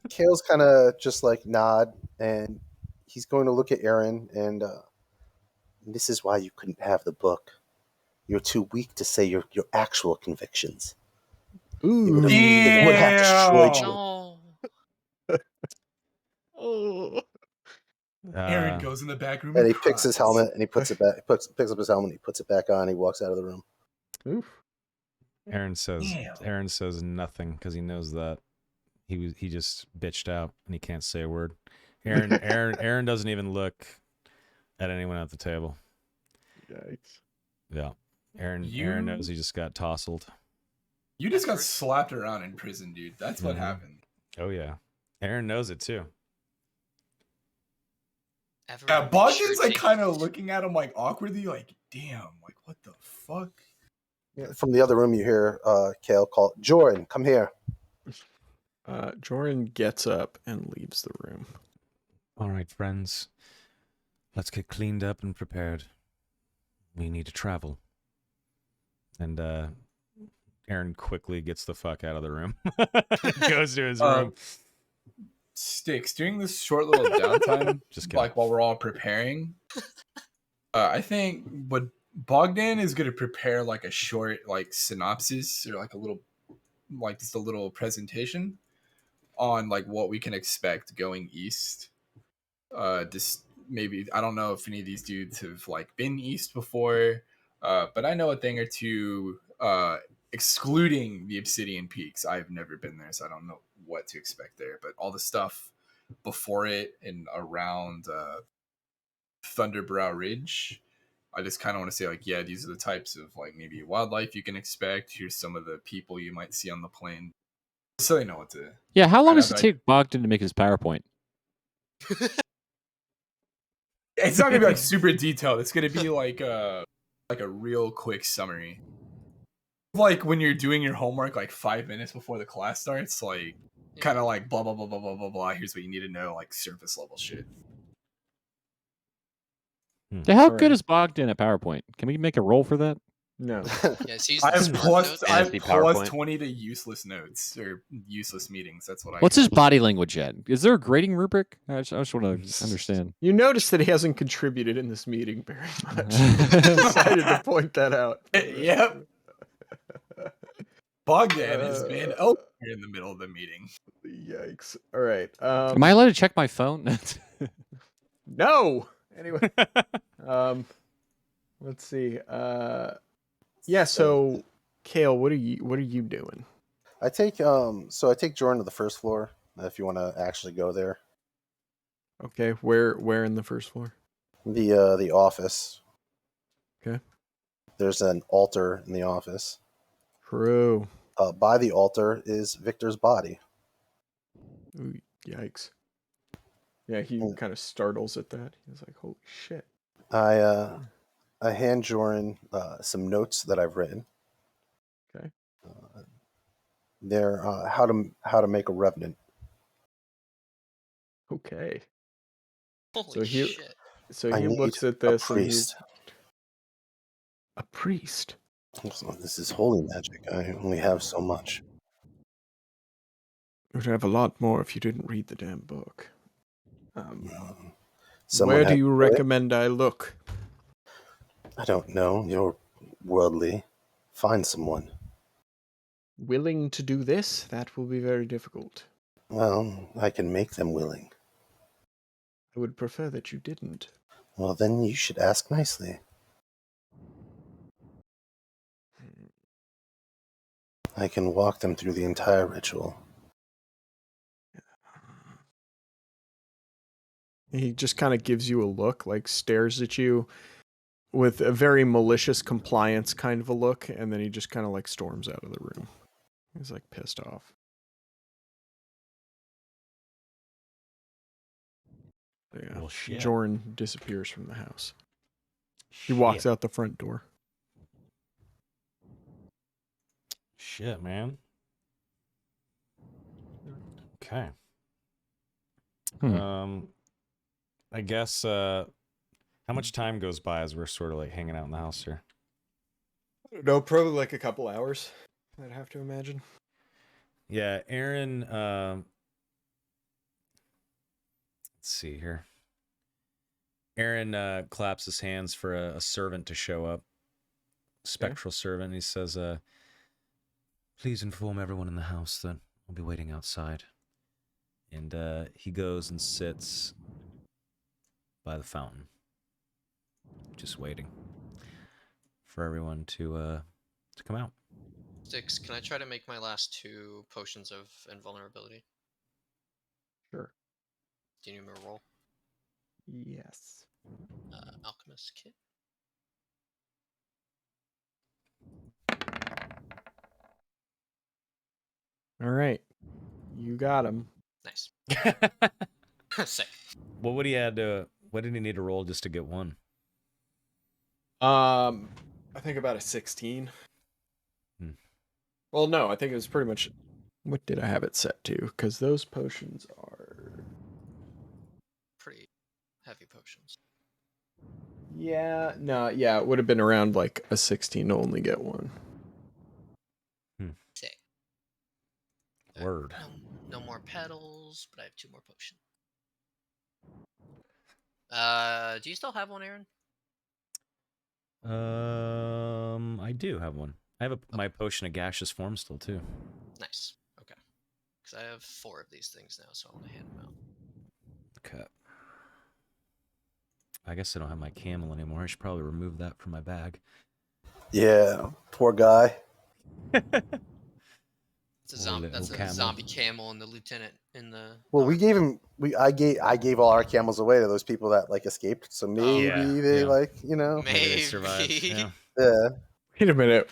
Speaker 7: Kale's kind of just like nod, and he's going to look at Aaron, and this is why you couldn't have the book. You're too weak to say your actual convictions.
Speaker 5: Ooh.
Speaker 7: It would have destroyed you.
Speaker 6: No.
Speaker 5: Oh.
Speaker 2: Aaron goes in the back room
Speaker 7: And he
Speaker 2: cries.
Speaker 7: picks his helmet and he puts it back. Picks up his helmet and he puts it back on. He walks out of the room.
Speaker 5: Oof.
Speaker 1: Aaron says nothing because he knows that he just bitched out and he can't say a word. Aaron doesn't even look at anyone at the table.
Speaker 5: Yikes.
Speaker 1: Yeah. Aaron knows he just got tousled.
Speaker 2: You just got slapped around in prison, dude. That's what happened.
Speaker 1: Oh yeah. Aaron knows it too.
Speaker 2: Yeah, Bogdan's like kind of looking at him like awkwardly, like, damn, like what the fuck?
Speaker 7: Yeah, from the other room, you hear Kale call, Jordan, come here.
Speaker 5: Jordan gets up and leaves the room.
Speaker 1: All right, friends. Let's get cleaned up and prepared. We need to travel. And Aaron quickly gets the fuck out of the room. Goes to his room.
Speaker 2: Sticks, during this short little downtime,
Speaker 1: Just kidding.
Speaker 2: like while we're all preparing, I think what Bogdan is going to prepare like a short like synopsis or like a little, like just a little presentation on like what we can expect going east. Just maybe, I don't know if any of these dudes have like been east before, but I know a thing or two. Excluding the Obsidian Peaks, I've never been there, so I don't know what to expect there. But all the stuff before it and around Thunderbrow Ridge, I just kind of want to say like, yeah, these are the types of like maybe wildlife you can expect. Here's some of the people you might see on the plane, so they know what to.
Speaker 3: Yeah, how long
Speaker 2: I know
Speaker 3: does it
Speaker 2: that-
Speaker 3: take Bogdan to make his PowerPoint?
Speaker 2: It's not gonna be like super detailed. It's gonna be like a real quick summary. Like when you're doing your homework like 5 minutes before the class starts, like kind of like blah blah blah blah blah blah blah. Here's what you need to know, like surface level shit.
Speaker 3: Yeah, how
Speaker 5: All
Speaker 3: good
Speaker 5: right.
Speaker 3: is Bogdan at PowerPoint? Can we make a roll for that?
Speaker 5: No.
Speaker 6: Yes, he's
Speaker 2: I
Speaker 6: the
Speaker 2: have
Speaker 6: smart
Speaker 2: plus
Speaker 6: notes.
Speaker 2: I have
Speaker 4: Fantasy
Speaker 2: plus
Speaker 4: PowerPoint.
Speaker 2: 20 to useless notes or useless meetings. That's what I.
Speaker 3: What's his body language at? Is there a grading rubric? I just want to understand.
Speaker 5: You notice that he hasn't contributed in this meeting very much. Decided to point that out.
Speaker 2: Yep. Bogdan has been in the middle of the meeting.
Speaker 5: Yikes. All right.
Speaker 3: Am I allowed to check my phone?
Speaker 5: No. Anyway. Let's see. Yeah, so Kale, what are you doing?
Speaker 7: I take Jordan to the first floor if you want to actually go there.
Speaker 5: Okay, where in the first floor?
Speaker 7: The office.
Speaker 5: Okay.
Speaker 7: There's an altar in the office.
Speaker 5: True.
Speaker 7: By the altar is Victor's body.
Speaker 5: Ooh, yikes. Yeah, he kind of startles at that. He's like, "Holy shit!"
Speaker 7: I hand Jordan some notes that I've written.
Speaker 5: Okay.
Speaker 7: They're how to make a revenant.
Speaker 5: Okay.
Speaker 6: Holy shit.
Speaker 5: So
Speaker 7: I
Speaker 5: he
Speaker 7: need
Speaker 5: looks at
Speaker 7: a
Speaker 5: this and
Speaker 7: priest.
Speaker 5: a priest.
Speaker 7: This is holy magic. I only have so much.
Speaker 5: You'd have a lot more if you didn't read the damn book.
Speaker 7: Someone
Speaker 5: Where
Speaker 7: had
Speaker 5: do you
Speaker 7: to do it.
Speaker 5: recommend I look?
Speaker 7: I don't know. You're worldly. Find someone.
Speaker 5: Willing to do this? That will be very difficult.
Speaker 7: Well, I can make them willing.
Speaker 5: I would prefer that you didn't.
Speaker 7: Well, then you should ask nicely. I can walk them through the entire ritual.
Speaker 5: He just kind of gives you a look, like stares at you with a very malicious compliance kind of a look, and then he just kind of like storms out of the room. He's like pissed off. Yeah.
Speaker 1: Well, shit.
Speaker 5: Jorn disappears from the house. He walks out the front door.
Speaker 1: Shit, man. Okay. I guess how much time goes by as we're sort of like hanging out in the house here?
Speaker 5: I don't know, probably like a couple hours, I'd have to imagine.
Speaker 1: Yeah, Aaron, let's see here. Aaron claps his hands for a servant to show up. Spectral servant. He says, please inform everyone in the house that I'll be waiting outside. And he goes and sits by the fountain, just waiting for everyone to come out.
Speaker 6: Sticks, can I try to make my last 2 potions of invulnerability?
Speaker 5: Sure.
Speaker 6: Do you need me to roll?
Speaker 5: Yes.
Speaker 6: Alchemist kit.
Speaker 5: All right. You got him.
Speaker 6: Nice. Sick.
Speaker 1: What would he had to? What did he need to roll just to get one?
Speaker 5: I think about a 16. Well, no, I think it was pretty much. What did I have it set to? Because those potions are
Speaker 6: Pretty heavy potions.
Speaker 5: Yeah, no, yeah, it would have been around like a 16 to only get one.
Speaker 6: Sick.
Speaker 1: Word.
Speaker 6: No more petals, but I have 2 more potions. Do you still have one, Aaron?
Speaker 1: I do have one. I have my potion of gaseous form still too.
Speaker 6: Nice. Okay. Because I have 4 of these things now, so I want to hand them out.
Speaker 1: Okay. I guess I don't have my camel anymore. I should probably remove that from my bag.
Speaker 7: Yeah, poor guy.
Speaker 6: It's a zombie. That's a
Speaker 1: camel.
Speaker 6: zombie camel and the lieutenant in the.
Speaker 7: Well, we gave him. I gave all our camels away to those people that like escaped. So maybe they like
Speaker 1: Maybe they survived.
Speaker 6: Maybe.
Speaker 7: Yeah.
Speaker 5: Wait a minute.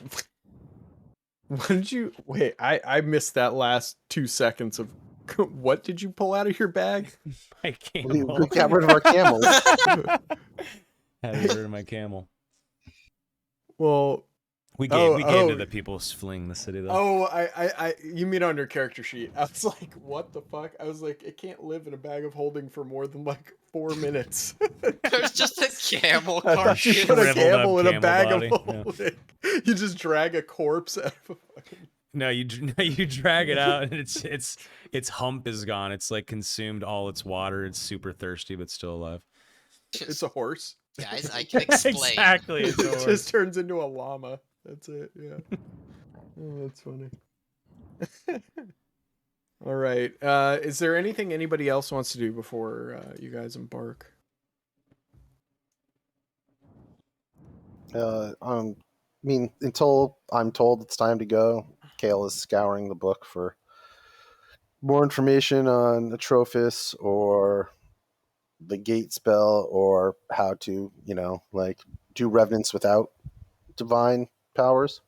Speaker 5: What did you wait? I missed that last 2 seconds of what did you pull out of your bag?
Speaker 1: My camel.
Speaker 7: We got rid of our camels.
Speaker 1: Had to get rid of my camel.
Speaker 5: Well,
Speaker 1: We gave to the people fleeing the city though.
Speaker 5: Oh, I you mean on your character sheet? I was like, what the fuck? I was like, it can't live in a bag of holding for more than like 4 minutes.
Speaker 6: There's just a camel
Speaker 5: I thought you
Speaker 6: carcass.
Speaker 5: put a
Speaker 1: Shriveled
Speaker 5: camel
Speaker 1: up
Speaker 5: in a
Speaker 1: camel
Speaker 5: bag
Speaker 1: body,
Speaker 5: of
Speaker 1: yeah.
Speaker 5: holding. You just drag a corpse out of a fucking.
Speaker 1: No, you drag it out and its hump is gone. It's like consumed all its water. It's super thirsty but still alive.
Speaker 5: It's a horse.
Speaker 6: Guys, I can explain.
Speaker 1: Exactly. It's a
Speaker 5: It
Speaker 1: horse.
Speaker 5: just turns into a llama. That's it. Yeah. Oh, that's funny. All right. Is there anything anybody else wants to do before you guys embark?
Speaker 7: I mean, until I'm told it's time to go, Kale is scouring the book for more information on Atrophis or the gate spell or how to, like do revenants without divine powers.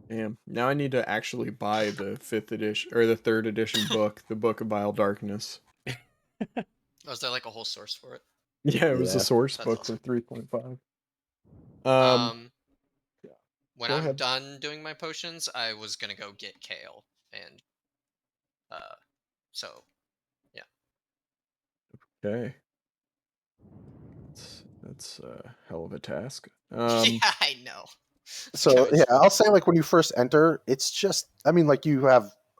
Speaker 5: Damn. Now I need to actually buy the 5th edition or the 3rd edition book, the Book of Vile Darkness.
Speaker 6: Oh, is there like a whole source for it?
Speaker 5: Yeah, it was
Speaker 7: Yeah.
Speaker 5: a source
Speaker 6: That's
Speaker 5: book
Speaker 6: awesome.
Speaker 5: for 3.5.
Speaker 6: When
Speaker 5: go
Speaker 6: I'm
Speaker 5: ahead.
Speaker 6: done doing my potions, I was gonna go get Kale, and so yeah.
Speaker 5: Okay. That's a hell of a task.
Speaker 6: Yeah, I know.
Speaker 7: So yeah, I'll say like when you first enter, it's just like you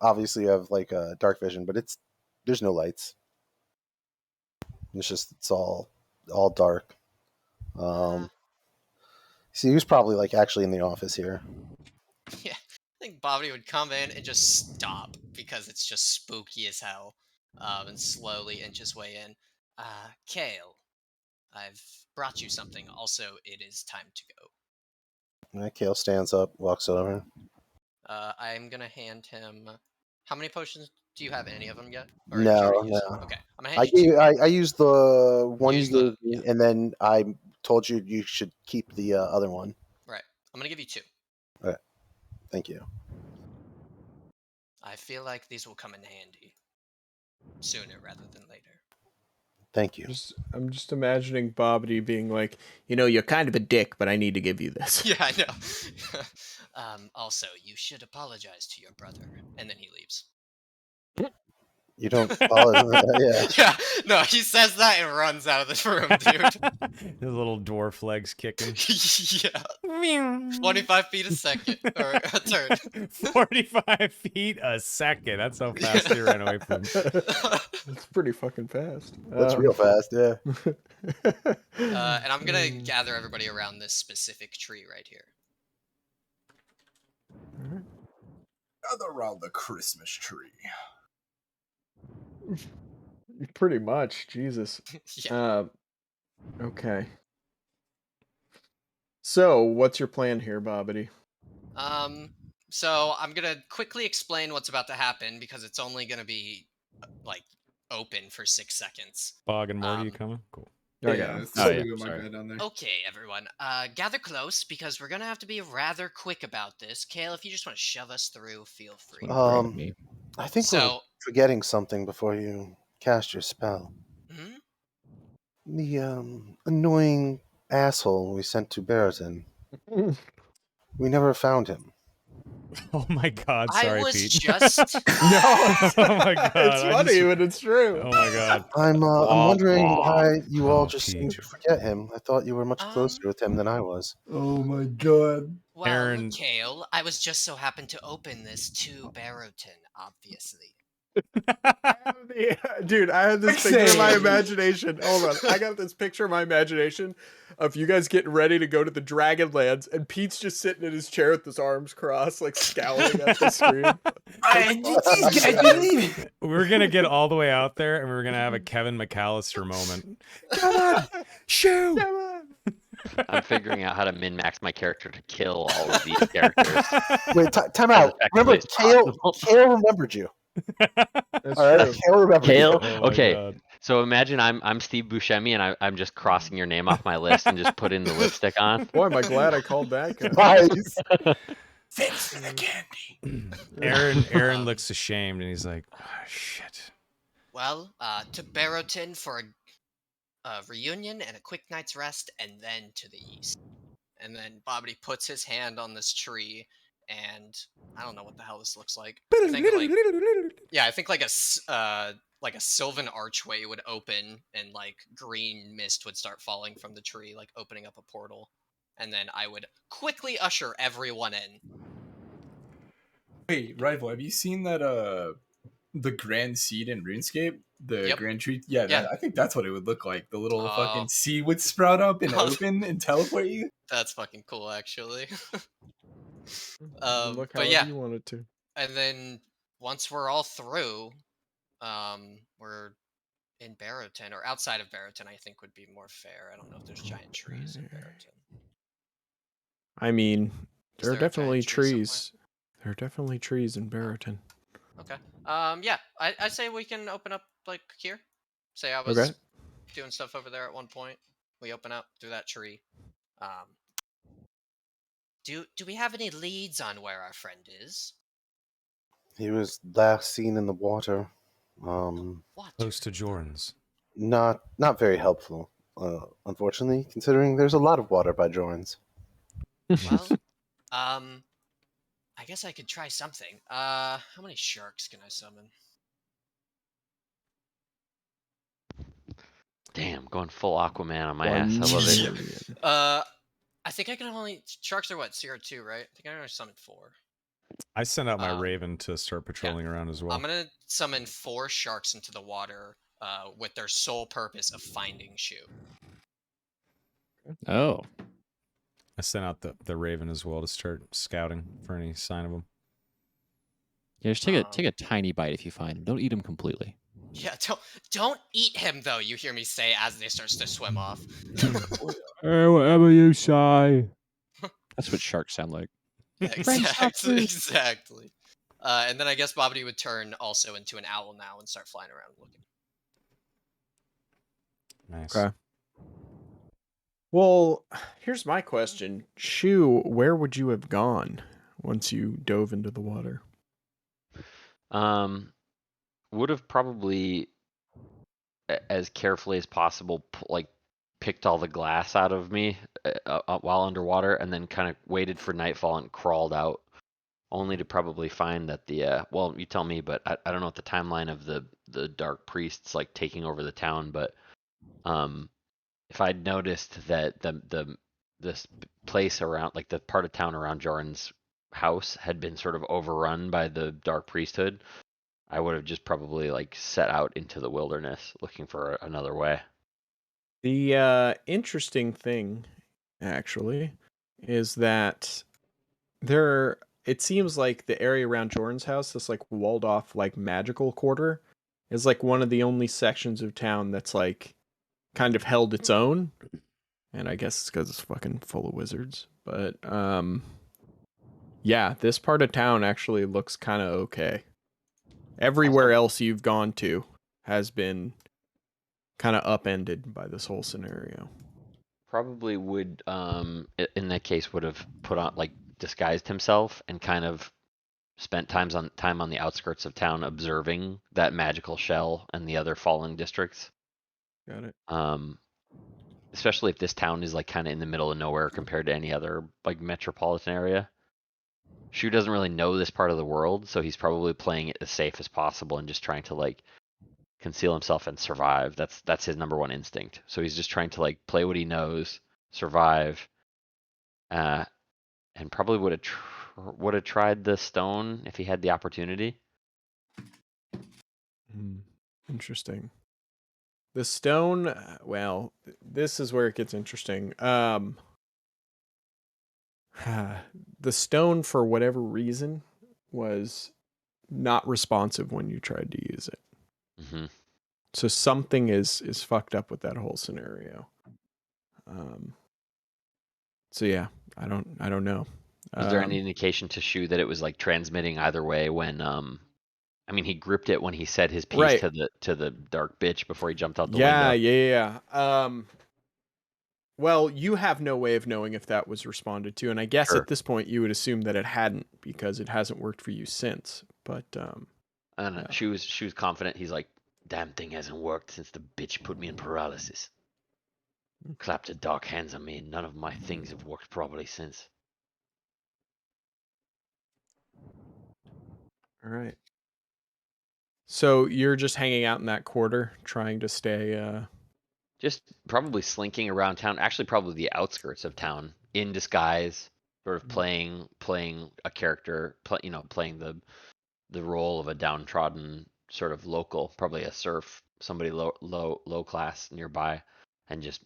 Speaker 7: obviously have like a dark vision, but there's no lights. It's all dark. So he was probably like actually in the office here.
Speaker 6: Yeah, I think Bobby would come in and just stop because it's just spooky as hell, and slowly inch his way in. Kale, I've brought you something. Also, it is time to go.
Speaker 7: Right, Kale stands up, walks over.
Speaker 6: I'm gonna hand him. How many potions do you have? Any of them yet? Or did you
Speaker 7: No,
Speaker 6: already use
Speaker 7: no.
Speaker 6: them? Okay, I'm gonna hand you two.
Speaker 7: I used the one you
Speaker 6: Use
Speaker 7: gave
Speaker 6: the-
Speaker 7: me, and then I told you should keep the other one.
Speaker 6: Right, I'm gonna give you 2.
Speaker 7: Thank you.
Speaker 6: I feel like these will come in handy sooner rather than later.
Speaker 7: Thank you.
Speaker 5: I'm just imagining Bobbity being like, you're kind of a dick, but I need to give you this.
Speaker 6: Yeah, I know. Also, you should apologize to your brother, and then he leaves.
Speaker 7: You don't apologize. Yeah.
Speaker 6: Yeah, no, he says that and runs out of the room, dude.
Speaker 1: His little dwarf legs kicking.
Speaker 6: Yeah. 25 feet a second, or a turn.
Speaker 1: 45 feet a second. That's how fast he ran away from.
Speaker 5: That's pretty fucking fast.
Speaker 7: That's real fast, yeah.
Speaker 6: And I'm gonna gather everybody around this specific tree right here.
Speaker 2: Gather around the Christmas tree.
Speaker 5: Pretty much, Jesus.
Speaker 6: Yeah.
Speaker 5: Okay. So, what's your plan here, Bobbity?
Speaker 6: So I'm gonna quickly explain what's about to happen because it's only gonna be like open for 6 seconds.
Speaker 1: Bog and Morty, you coming? Cool.
Speaker 5: Oh,
Speaker 2: Yeah,
Speaker 5: yeah.
Speaker 2: it's
Speaker 3: Oh,
Speaker 2: totally
Speaker 3: yeah,
Speaker 2: got my
Speaker 3: sorry.
Speaker 2: guy down there.
Speaker 6: Okay, everyone, gather close because we're gonna have to be rather quick about this. Kale, if you just want to shove us through, feel free.
Speaker 7: I think we're forgetting something before you cast your spell.
Speaker 6: Hmm?
Speaker 7: The annoying asshole we sent to Barrington. We never found him.
Speaker 1: Oh my God! Sorry,
Speaker 6: I was
Speaker 1: Pete.
Speaker 6: just.
Speaker 5: No,
Speaker 1: Oh my God!
Speaker 5: it's funny, but it's true.
Speaker 1: Oh my God!
Speaker 7: I'm wondering why you all
Speaker 1: Oh,
Speaker 7: just
Speaker 1: Pete.
Speaker 7: seem to forget him. I thought you were much closer with him than I was.
Speaker 2: Oh my god.
Speaker 6: Well,
Speaker 1: Aaron-
Speaker 6: Kale, I was just so happened to open this to Barrowton, obviously.
Speaker 5: Dude, I had this picture in my imagination. Hold on. I got this picture in my imagination of you guys getting ready to go to the Dragonlands, and Pete's just sitting in his chair with his arms crossed, like scowling at the screen.
Speaker 2: These guys didn't even.
Speaker 1: We're gonna get all the way out there, and we're gonna have a Kevin McAllister moment. Come on, shoot!
Speaker 5: Come on.
Speaker 4: I'm figuring out how to min-max my character to kill all of these characters.
Speaker 7: Wait, time
Speaker 4: As
Speaker 7: out. Remember,
Speaker 4: effectively as possible.
Speaker 7: Kale remembered you.
Speaker 5: That's
Speaker 7: All right,
Speaker 5: true.
Speaker 7: Kale remembered
Speaker 4: Kale?
Speaker 7: you.
Speaker 1: Oh my
Speaker 4: Okay.
Speaker 1: God.
Speaker 4: So imagine I'm Steve Buscemi and I'm just crossing your name off my list and just putting the lipstick on.
Speaker 5: Boy, am I glad I called that guy.
Speaker 7: Nice.
Speaker 2: Thanks for the candy.
Speaker 1: Aaron looks ashamed, and he's like, oh, "Shit."
Speaker 6: Well, to Barrowton for a reunion and a quick night's rest, and then to the east. And then Bobbity puts his hand on this tree, and I don't know what the hell this looks like. I think like a sylvan archway would open, and like green mist would start falling from the tree, like opening up a portal. And then I would quickly usher everyone in.
Speaker 2: Wait, Rival, have you seen that the grand seed in RuneScape? The
Speaker 6: Yep.
Speaker 2: grand tree? Yeah,
Speaker 6: Yeah.
Speaker 2: I think that's what it would look like. The little
Speaker 6: Oh.
Speaker 2: fucking seed would sprout up and
Speaker 6: Oh.
Speaker 2: open and teleport you.
Speaker 6: That's fucking cool, actually.
Speaker 5: Look
Speaker 6: but
Speaker 5: however
Speaker 6: yeah.
Speaker 5: you wanted to.
Speaker 6: And then once we're all through, we're in Barrowton, or outside of Barrowton, I think would be more fair. I don't know if there's giant trees in Barrowton.
Speaker 5: I mean,
Speaker 6: Is
Speaker 5: there are
Speaker 6: there a giant
Speaker 5: definitely
Speaker 6: tree somewhere?
Speaker 5: trees. There are definitely trees in Barrowton.
Speaker 6: Okay. Yeah, I say we can open up like here. Say I was
Speaker 5: Okay.
Speaker 6: doing stuff over there at one point. We open up through that tree. Do we have any leads on where our friend is?
Speaker 7: He was last seen in the water.
Speaker 6: What?
Speaker 1: Close to Jordan's.
Speaker 7: Not very helpful, unfortunately, considering there's a lot of water by Jorns.
Speaker 6: Well, I guess I could try something. How many sharks can I summon?
Speaker 4: Damn, going full Aquaman on my ass. I love it.
Speaker 5: 1 million.
Speaker 6: I think I can only sharks are what, CR2, right? I think I can only summon 4.
Speaker 1: I sent out my Raven to start patrolling around as well.
Speaker 6: I'm gonna summon 4 sharks into the water, with their sole purpose of finding Shu.
Speaker 3: Oh.
Speaker 1: I sent out the Raven as well to start scouting for any sign of him.
Speaker 3: Yeah, just take a tiny bite if you find him. Don't eat him completely.
Speaker 6: Yeah, don't eat him though. You hear me say as they starts to swim off.
Speaker 3: Hey, whatever you say. That's what sharks sound like.
Speaker 6: Yeah, exactly. And then I guess Bobbity would turn also into an owl now and start flying around looking.
Speaker 1: Nice.
Speaker 5: Okay. Well, here's my question. Shu, where would you have gone once you dove into the water?
Speaker 4: Would have probably, as carefully as possible, picked all the glass out of me while underwater, and then kind of waited for nightfall and crawled out, only to probably find that well, you tell me, but I don't know what the timeline of the dark priests like taking over the town, but if I'd noticed that this place around, like the part of town around Jordan's house had been sort of overrun by the dark priesthood, I would have just probably like set out into the wilderness looking for another way.
Speaker 5: The interesting thing, actually, is that it seems like the area around Jordan's house, this like walled off like magical quarter, is like one of the only sections of town that's like kind of held its own. And I guess it's because it's fucking full of wizards. But yeah, this part of town actually looks kind of okay. Everywhere else you've gone to has been kind of upended by this whole scenario.
Speaker 4: Probably would, in that case, would have put on, like, disguised himself and kind of spent time on the outskirts of town observing that magical shell and the other fallen districts.
Speaker 5: Got it.
Speaker 4: Especially if this town is like kind of in the middle of nowhere compared to any other like metropolitan area. Shu doesn't really know this part of the world, so he's probably playing it as safe as possible and just trying to like conceal himself and survive. That's his number one instinct. So he's just trying to like play what he knows, survive, and and probably would have tried the stone if he had the opportunity.
Speaker 5: Interesting. The stone, well, this is where it gets interesting. The stone, for whatever reason, was not responsive when you tried to use it.
Speaker 4: Mm-hmm.
Speaker 5: So something is fucked up with that whole scenario. So yeah, I don't know.
Speaker 4: Was there any indication to Shu that it was like transmitting either way when I mean he gripped it when he said his piece
Speaker 5: Right.
Speaker 4: to the dark bitch before he jumped out the
Speaker 5: Yeah,
Speaker 4: window.
Speaker 5: yeah. Well, you have no way of knowing if that was responded to, and I guess
Speaker 4: Sure.
Speaker 5: at this point you would assume that it hadn't because it hasn't worked for you since. But
Speaker 4: I don't know.
Speaker 5: yeah.
Speaker 4: She was confident. He's like, damn thing hasn't worked since the bitch put me in paralysis. Clapped her dark hands on me, and none of my things have worked properly since.
Speaker 5: All right. So you're just hanging out in that quarter, trying to stay.
Speaker 4: Just probably slinking around town. Actually, probably the outskirts of town in disguise, sort of playing a character, playing the role of a downtrodden sort of local, probably a serf, somebody low class nearby, and just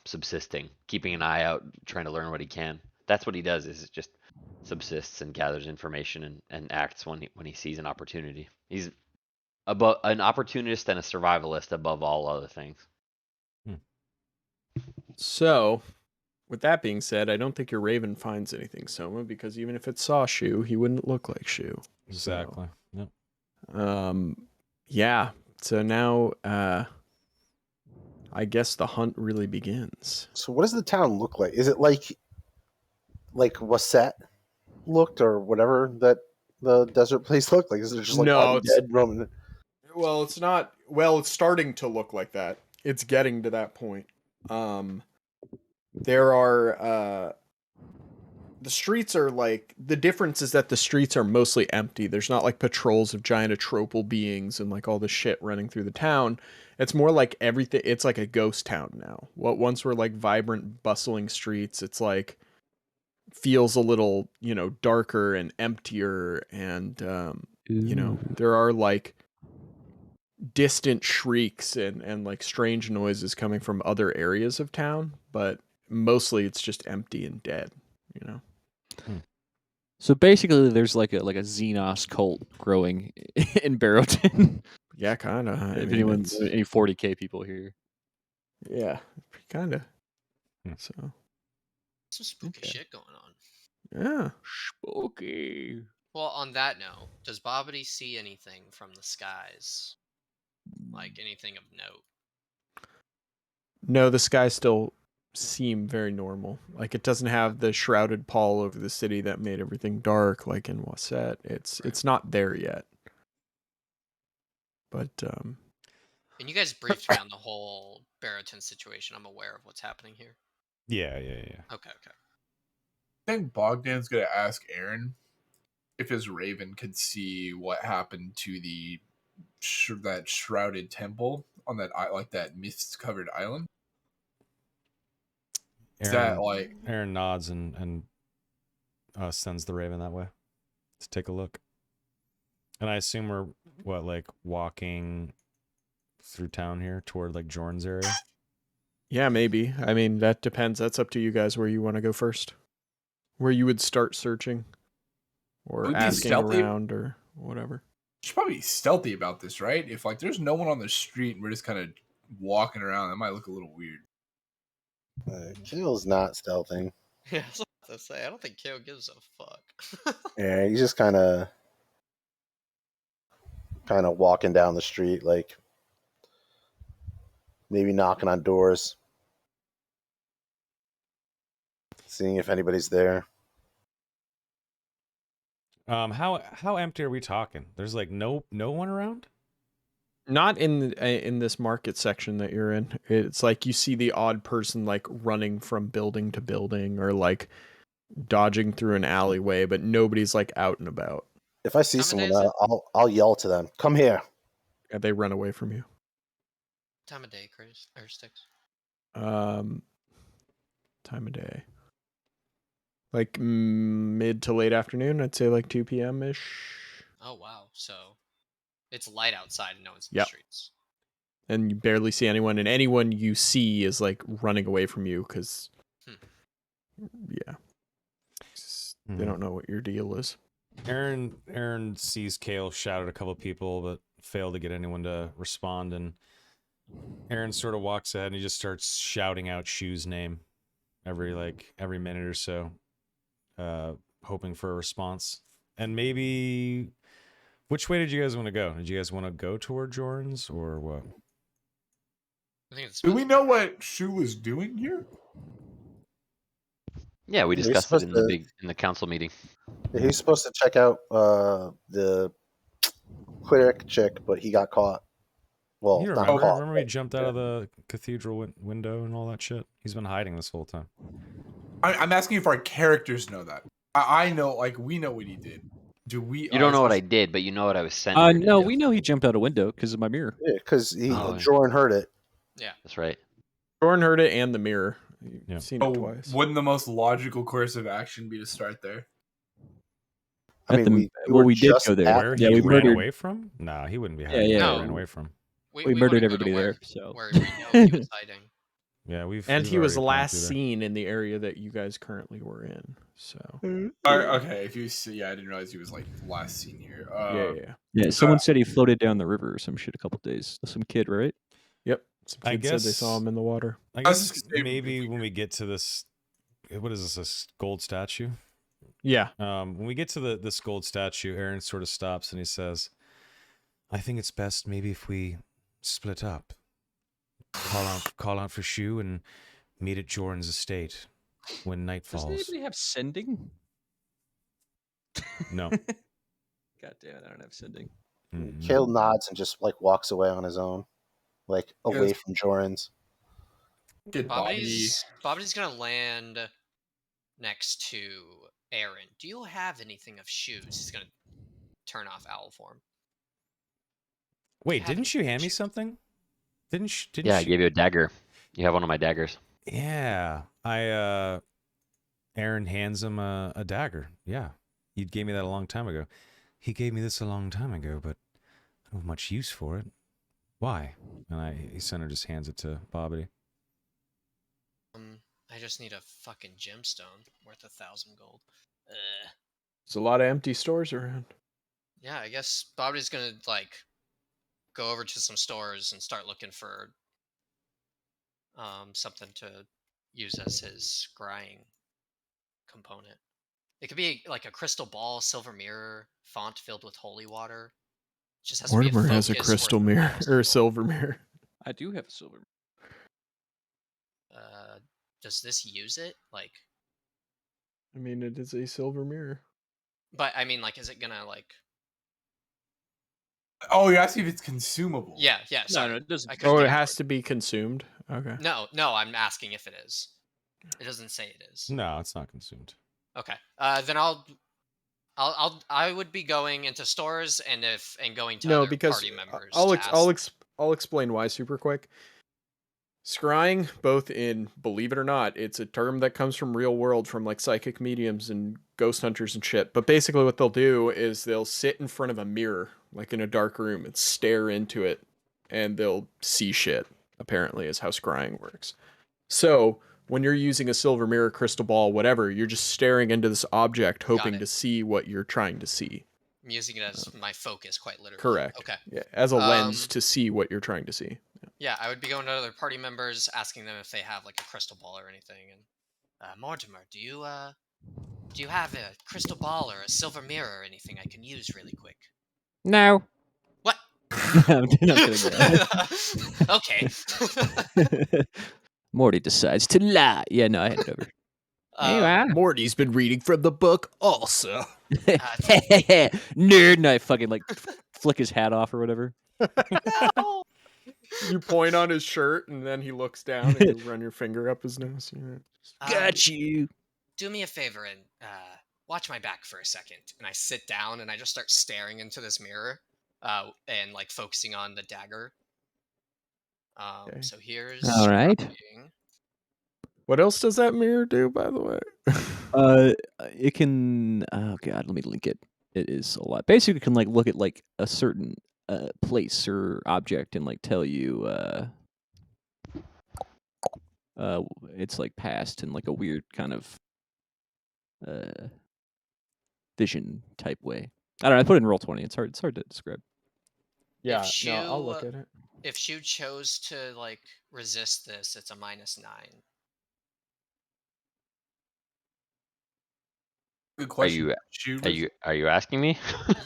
Speaker 4: subsisting, keeping an eye out, trying to learn what he can. That's what he does. Is just subsists and gathers information and acts when he sees an opportunity. He's above an opportunist and a survivalist above all other things.
Speaker 5: So, with that being said, I don't think your raven finds anything, Soma, because even if it saw Shu, he wouldn't look like Shu.
Speaker 1: Exactly. Yep.
Speaker 5: So, yeah. So now, I guess the hunt really begins.
Speaker 7: So what does the town look like? Is it like Wasset looked or whatever that the desert place looked like? Is it just like
Speaker 5: No, it's
Speaker 7: undead roaming?
Speaker 5: well, it's not. Well, it's starting to look like that. It's getting to that point. There are the streets are like the difference is that the streets are mostly empty. There's not like patrols of giant atropal beings and like all the shit running through the town. It's more like everything. It's like a ghost town now. What once were like vibrant, bustling streets, it's like feels a little darker and emptier, and there are like distant shrieks and like strange noises coming from other areas of town, but mostly it's just empty and dead.
Speaker 3: So basically, there's like a Xenos cult growing in Barrowton.
Speaker 5: Yeah, kind of.
Speaker 3: If any 40K people here.
Speaker 5: Yeah, kind of.
Speaker 1: Hmm.
Speaker 5: So,
Speaker 6: Some spooky
Speaker 5: Okay.
Speaker 6: shit going on.
Speaker 5: yeah.
Speaker 3: Spooky.
Speaker 6: Well, on that note, does Bobbity see anything from the skies? Like anything of note?
Speaker 5: No, the skies still seem very normal. Like it doesn't have the shrouded pall over the city that made everything dark like in Wasset. It's not there yet. But
Speaker 6: And you guys briefed me on the whole Barrowton situation. I'm aware of what's happening here.
Speaker 1: Yeah.
Speaker 6: Okay.
Speaker 2: I think Bogdan's gonna ask Aaron if his raven could see what happened to the that shrouded temple on that mist covered island. Is that like
Speaker 1: Aaron nods and sends the raven that way to take a look. And I assume we're like walking through town here toward like Jorn's area.
Speaker 5: yeah, maybe. I mean, that depends. That's up to you guys where you want to go first. Where you would start searching or
Speaker 2: Would be
Speaker 5: asking
Speaker 2: stealthy?
Speaker 5: around or whatever.
Speaker 2: should probably be stealthy about this, right? If like there's no one on the street and we're just kind of walking around, that might look a little weird.
Speaker 7: Kale's not stealthing.
Speaker 6: Yeah, I was about to say, I don't think Kale gives a fuck.
Speaker 7: Yeah, he's just kind of walking down the street, like maybe knocking on doors, seeing if anybody's there.
Speaker 1: How empty are we talking? There's like no one around?
Speaker 5: Not in this market section that you're in. It's like you see the odd person like running from building to building or like dodging through an alleyway, but nobody's like out and about.
Speaker 7: If I see
Speaker 6: How many
Speaker 7: someone,
Speaker 6: days
Speaker 7: I'll yell to them, "Come here!"
Speaker 5: And they run away from you.
Speaker 6: Time of day, Chris, or Sticks.
Speaker 5: Time of day. like mid to late afternoon. I'd say like 2 p.m. ish.
Speaker 6: Oh wow, so it's light outside and no one's in the
Speaker 5: Yep.
Speaker 6: streets.
Speaker 5: And you barely see anyone, and anyone you see is like running away from you because, yeah, they don't know what your deal is.
Speaker 1: Aaron sees Kale shout at a couple of people, but failed to get anyone to respond. And Aaron sort of walks ahead and he just starts shouting out Shu's name every minute or so, hoping for a response. And maybe, which way did you guys want to go? Did you guys want to go toward Jordan's or what?
Speaker 6: I think it's
Speaker 2: Do we know what Shu was doing here?
Speaker 4: Yeah, we
Speaker 7: He's
Speaker 4: discussed it
Speaker 7: supposed
Speaker 4: in the council meeting.
Speaker 7: He's supposed to check out the Quirik chick, but he got caught. Well,
Speaker 1: You
Speaker 7: not
Speaker 1: remember?
Speaker 7: caught.
Speaker 1: Remember he jumped out of the cathedral window and all that shit? He's been hiding this whole time.
Speaker 2: I'm asking if our characters know that. I know, like, we know what he did. Do we?
Speaker 4: You don't know what I did, but you know what I was sent.
Speaker 3: No, we know he jumped out a window because of my mirror.
Speaker 7: Yeah, because
Speaker 4: Oh, yeah.
Speaker 7: Jordan heard it.
Speaker 6: Yeah.
Speaker 4: That's right.
Speaker 5: Jordan heard it and the mirror. You've
Speaker 1: Yeah.
Speaker 5: seen it twice.
Speaker 2: Wouldn't the most logical course of action be to start there?
Speaker 7: I
Speaker 3: At
Speaker 7: mean,
Speaker 3: the-
Speaker 7: were
Speaker 3: we did
Speaker 7: just
Speaker 3: go there.
Speaker 7: at-
Speaker 1: Where
Speaker 3: Yeah,
Speaker 1: he
Speaker 3: we
Speaker 1: ran
Speaker 3: murdered-
Speaker 1: away from? Nah, he wouldn't be hiding.
Speaker 3: yeah.
Speaker 1: Where
Speaker 6: No.
Speaker 1: he ran away from.
Speaker 3: We
Speaker 6: wouldn't
Speaker 3: murdered
Speaker 6: go to
Speaker 3: everybody
Speaker 6: where-
Speaker 3: there. So
Speaker 6: where we know he was hiding.
Speaker 1: Yeah, we've.
Speaker 5: And
Speaker 1: we've
Speaker 5: he was
Speaker 1: already gone
Speaker 5: last
Speaker 1: through there.
Speaker 5: seen in the area that you guys currently were in. So
Speaker 2: Okay, if you see, yeah, I didn't realize he was like last seen here.
Speaker 5: yeah.
Speaker 3: someone said he floated down the river or some shit a couple days. Some kid, right?
Speaker 5: Yep. Some
Speaker 1: I
Speaker 5: kids said they saw
Speaker 1: guess-
Speaker 5: him in the water.
Speaker 1: I
Speaker 2: I was
Speaker 1: guess
Speaker 2: just gonna say,
Speaker 1: maybe
Speaker 2: if we
Speaker 1: when we get to this, what is this gold statue?
Speaker 5: Yeah.
Speaker 1: When we get to this gold statue, Aaron sort of stops and he says, "I think it's best maybe if we split up. Call out for Shu and meet at Jordan's estate when night
Speaker 3: Does
Speaker 1: falls."
Speaker 3: anybody have sending?
Speaker 1: No.
Speaker 3: God damn it, I don't have sending.
Speaker 1: Mm-mm.
Speaker 7: Kale nods and just like walks away on his own, like away
Speaker 2: Yes.
Speaker 7: from Jordan's.
Speaker 2: Get Bobby.
Speaker 6: Bobbie's gonna land next to Aaron. Do you have anything of shoes? He's gonna turn off owl form.
Speaker 1: Wait,
Speaker 6: have
Speaker 1: didn't you
Speaker 6: any
Speaker 1: hand me
Speaker 6: shoes?
Speaker 1: something? Didn't
Speaker 4: Yeah, I
Speaker 1: you?
Speaker 4: gave you a dagger. You have one of my daggers.
Speaker 1: Yeah, Aaron hands him a dagger. Yeah, you gave me that a long time ago. He gave me this a long time ago, but I don't have much use for it. Why? And he center just hands it to Bobby.
Speaker 6: I just need a fucking gemstone worth 1,000 gold.
Speaker 5: There's a lot of empty stores around.
Speaker 6: Yeah, I guess Bobby's gonna like go over to some stores and start looking for something to use as his scrying component. It could be like a crystal ball, silver mirror, font filled with holy water. It just has to be
Speaker 5: Mortimer has a
Speaker 6: focus
Speaker 5: crystal
Speaker 6: or
Speaker 5: mirror or a silver mirror.
Speaker 3: I do have a silver.
Speaker 6: Does this use it? Like,
Speaker 5: I mean, it is a silver mirror.
Speaker 6: but I mean, like, is it gonna like?
Speaker 2: Oh, you're asking if it's consumable?
Speaker 6: Yeah, yeah. Sorry.
Speaker 3: No, it doesn't.
Speaker 6: I couldn't
Speaker 5: Oh,
Speaker 6: get
Speaker 5: it
Speaker 6: it
Speaker 5: has
Speaker 6: right.
Speaker 5: to be consumed. Okay.
Speaker 6: No, I'm asking if it is. It doesn't say it is.
Speaker 1: No, it's not consumed.
Speaker 6: Okay. Then I would be going into stores and going to
Speaker 5: No,
Speaker 6: other
Speaker 5: because
Speaker 6: party members.
Speaker 5: I'll explain why super quick. Scrying, both in, believe it or not, it's a term that comes from real world, from like psychic mediums and ghost hunters and shit. But basically what they'll do is they'll sit in front of a mirror, like in a dark room, and stare into it, and they'll see shit, apparently, is how scrying works. So when you're using a silver mirror, crystal ball, whatever, you're just staring into this object, hoping
Speaker 6: it.
Speaker 5: to see what you're trying to see.
Speaker 6: I'm using it as my focus, quite literally.
Speaker 5: Correct.
Speaker 6: Okay.
Speaker 5: Yeah, as a lens
Speaker 6: Um,
Speaker 5: to see what you're trying to see.
Speaker 6: Yeah, I would be going to other party members, asking them if they have like a crystal ball or anything. And Mortimer, do you have a crystal ball or a silver mirror or anything I can use really quick?
Speaker 3: No.
Speaker 6: What?
Speaker 3: I'm kidding.
Speaker 6: Okay.
Speaker 3: Morty decides to lie. Yeah, no, I hand it over. Here you are.
Speaker 5: Morty's been reading from the book also.
Speaker 3: Nerd, and I fucking like flick his hat off or whatever.
Speaker 6: No.
Speaker 5: You point on his shirt, and then he looks down, and you run your finger up his nose.
Speaker 3: Got you.
Speaker 6: Do me a favor and watch my back for a second. And I sit down and I just start staring into this mirror, and like focusing on the dagger.
Speaker 5: Okay.
Speaker 6: So here's
Speaker 3: All right.
Speaker 6: scrying.
Speaker 5: What else does that mirror do, by the way?
Speaker 3: It can. Oh god, let me link it. It is a lot. Basically, it can like look at like a certain place or object and like tell you it's like past in like a weird kind of vision type way. I don't know. I put it in Roll20. It's hard to describe.
Speaker 5: Yeah,
Speaker 6: If
Speaker 5: no, I'll
Speaker 6: Shu
Speaker 5: look at it.
Speaker 6: if Shu chose to like resist this, it's a -9.
Speaker 2: Good
Speaker 4: Are
Speaker 2: question.
Speaker 4: you
Speaker 2: Shoot.
Speaker 4: are you asking me?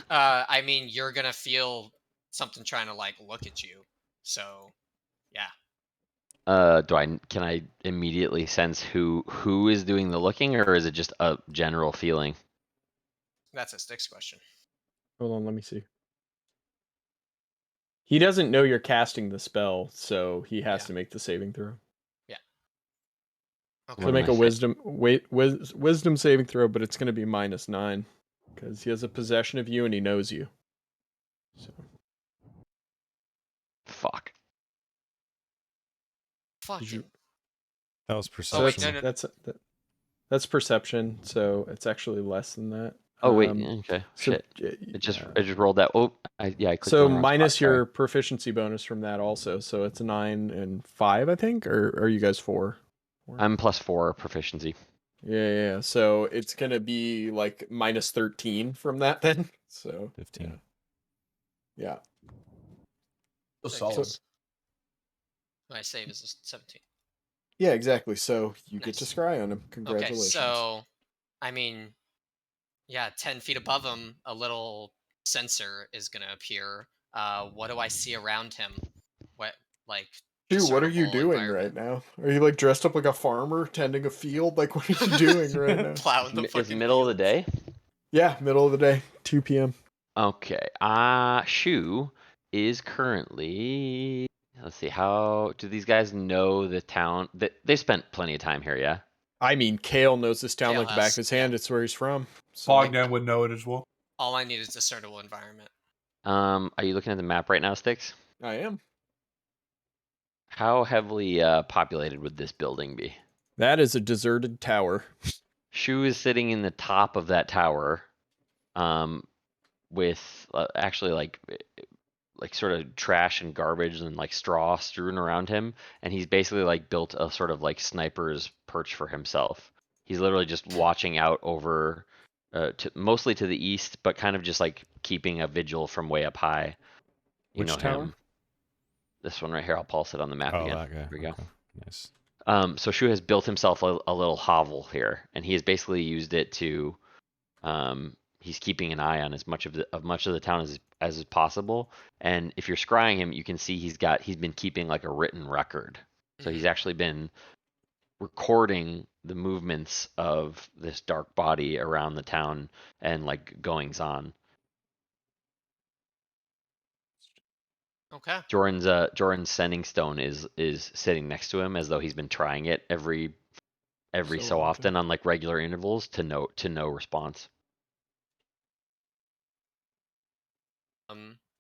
Speaker 6: I mean, you're gonna feel something trying to like look at you. So, yeah.
Speaker 4: Can I immediately sense who is doing the looking, or is it just a general feeling?
Speaker 6: That's a Sticks question.
Speaker 5: Hold on, let me see. He doesn't know you're casting the spell, so he has
Speaker 6: Yeah.
Speaker 5: to make the saving throw.
Speaker 6: Okay.
Speaker 5: So
Speaker 4: What am
Speaker 5: make
Speaker 4: I
Speaker 5: a
Speaker 4: saying?
Speaker 5: wisdom saving throw, but it's going to be -9 because he has a possession of you and he knows you. So
Speaker 4: Fuck.
Speaker 6: Fucking.
Speaker 1: That was
Speaker 6: Oh wait,
Speaker 1: perception.
Speaker 5: that's perception. So it's actually less than that.
Speaker 4: Oh wait, okay.
Speaker 5: So,
Speaker 4: Shit.
Speaker 5: yeah,
Speaker 4: It just rolled that. Oh, I clicked
Speaker 5: so
Speaker 4: on the wrong spot,
Speaker 5: minus
Speaker 4: sorry.
Speaker 5: your proficiency bonus from that also. So it's a 9 and 5, I think, or are you guys 4?
Speaker 4: I'm +4 proficiency.
Speaker 5: Yeah. So it's gonna be like -13 from that then. So
Speaker 1: 15.
Speaker 5: yeah.
Speaker 2: So
Speaker 6: Save
Speaker 2: solid.
Speaker 6: is- My save is a 17.
Speaker 5: Yeah, exactly. So you get to
Speaker 6: Nice.
Speaker 5: scry on him.
Speaker 6: Okay,
Speaker 5: Congratulations.
Speaker 6: so I mean, yeah, 10 feet above him, a little sensor is gonna appear. What do I see around him? What like
Speaker 5: Dude, what are you
Speaker 6: discernible
Speaker 5: doing right
Speaker 6: environment?
Speaker 5: now? Are you like dressed up like a farmer tending a field? Like, what are you doing right now?
Speaker 6: Plowing the
Speaker 4: It's
Speaker 6: fucking
Speaker 4: middle of the
Speaker 6: fields.
Speaker 4: day.
Speaker 5: Yeah, middle of the day, 2 p.m.
Speaker 4: Okay. Shu is currently. Let's see. How do these guys know the town? They spent plenty of time here, yeah.
Speaker 5: I mean, Kale knows this town
Speaker 6: Kale
Speaker 5: like the back of
Speaker 6: has,
Speaker 5: his
Speaker 6: yeah.
Speaker 5: hand. It's where he's from. So,
Speaker 2: Bogdan would know it as well.
Speaker 6: All I need is discernible environment.
Speaker 4: Are you looking at the map right now, Sticks?
Speaker 5: I am.
Speaker 4: How heavily populated would this building be?
Speaker 5: That is a deserted tower.
Speaker 4: Shu is sitting in the top of that tower, with actually like sort of trash and garbage and like straw strewn around him, and he's basically like built a sort of like sniper's perch for himself. He's literally just watching out over, mostly to the east, but kind of just like keeping a vigil from way up high. You
Speaker 1: Which
Speaker 4: know
Speaker 1: tower?
Speaker 4: him. This one right here. I'll pulse it on the map
Speaker 1: Oh,
Speaker 4: again.
Speaker 1: that guy.
Speaker 4: Here we go.
Speaker 1: Okay. Nice.
Speaker 4: So Shu has built himself a little hovel here, and he has basically used it to. He's keeping an eye on as much of the town as is possible. And if you're scrying him, you can see he's been keeping like a written record. So he's actually been recording the movements of this dark body around the town and like goings on.
Speaker 6: Okay.
Speaker 4: Jordan's sending stone is sitting next to him as though he's been trying it every so often on like regular intervals to no response.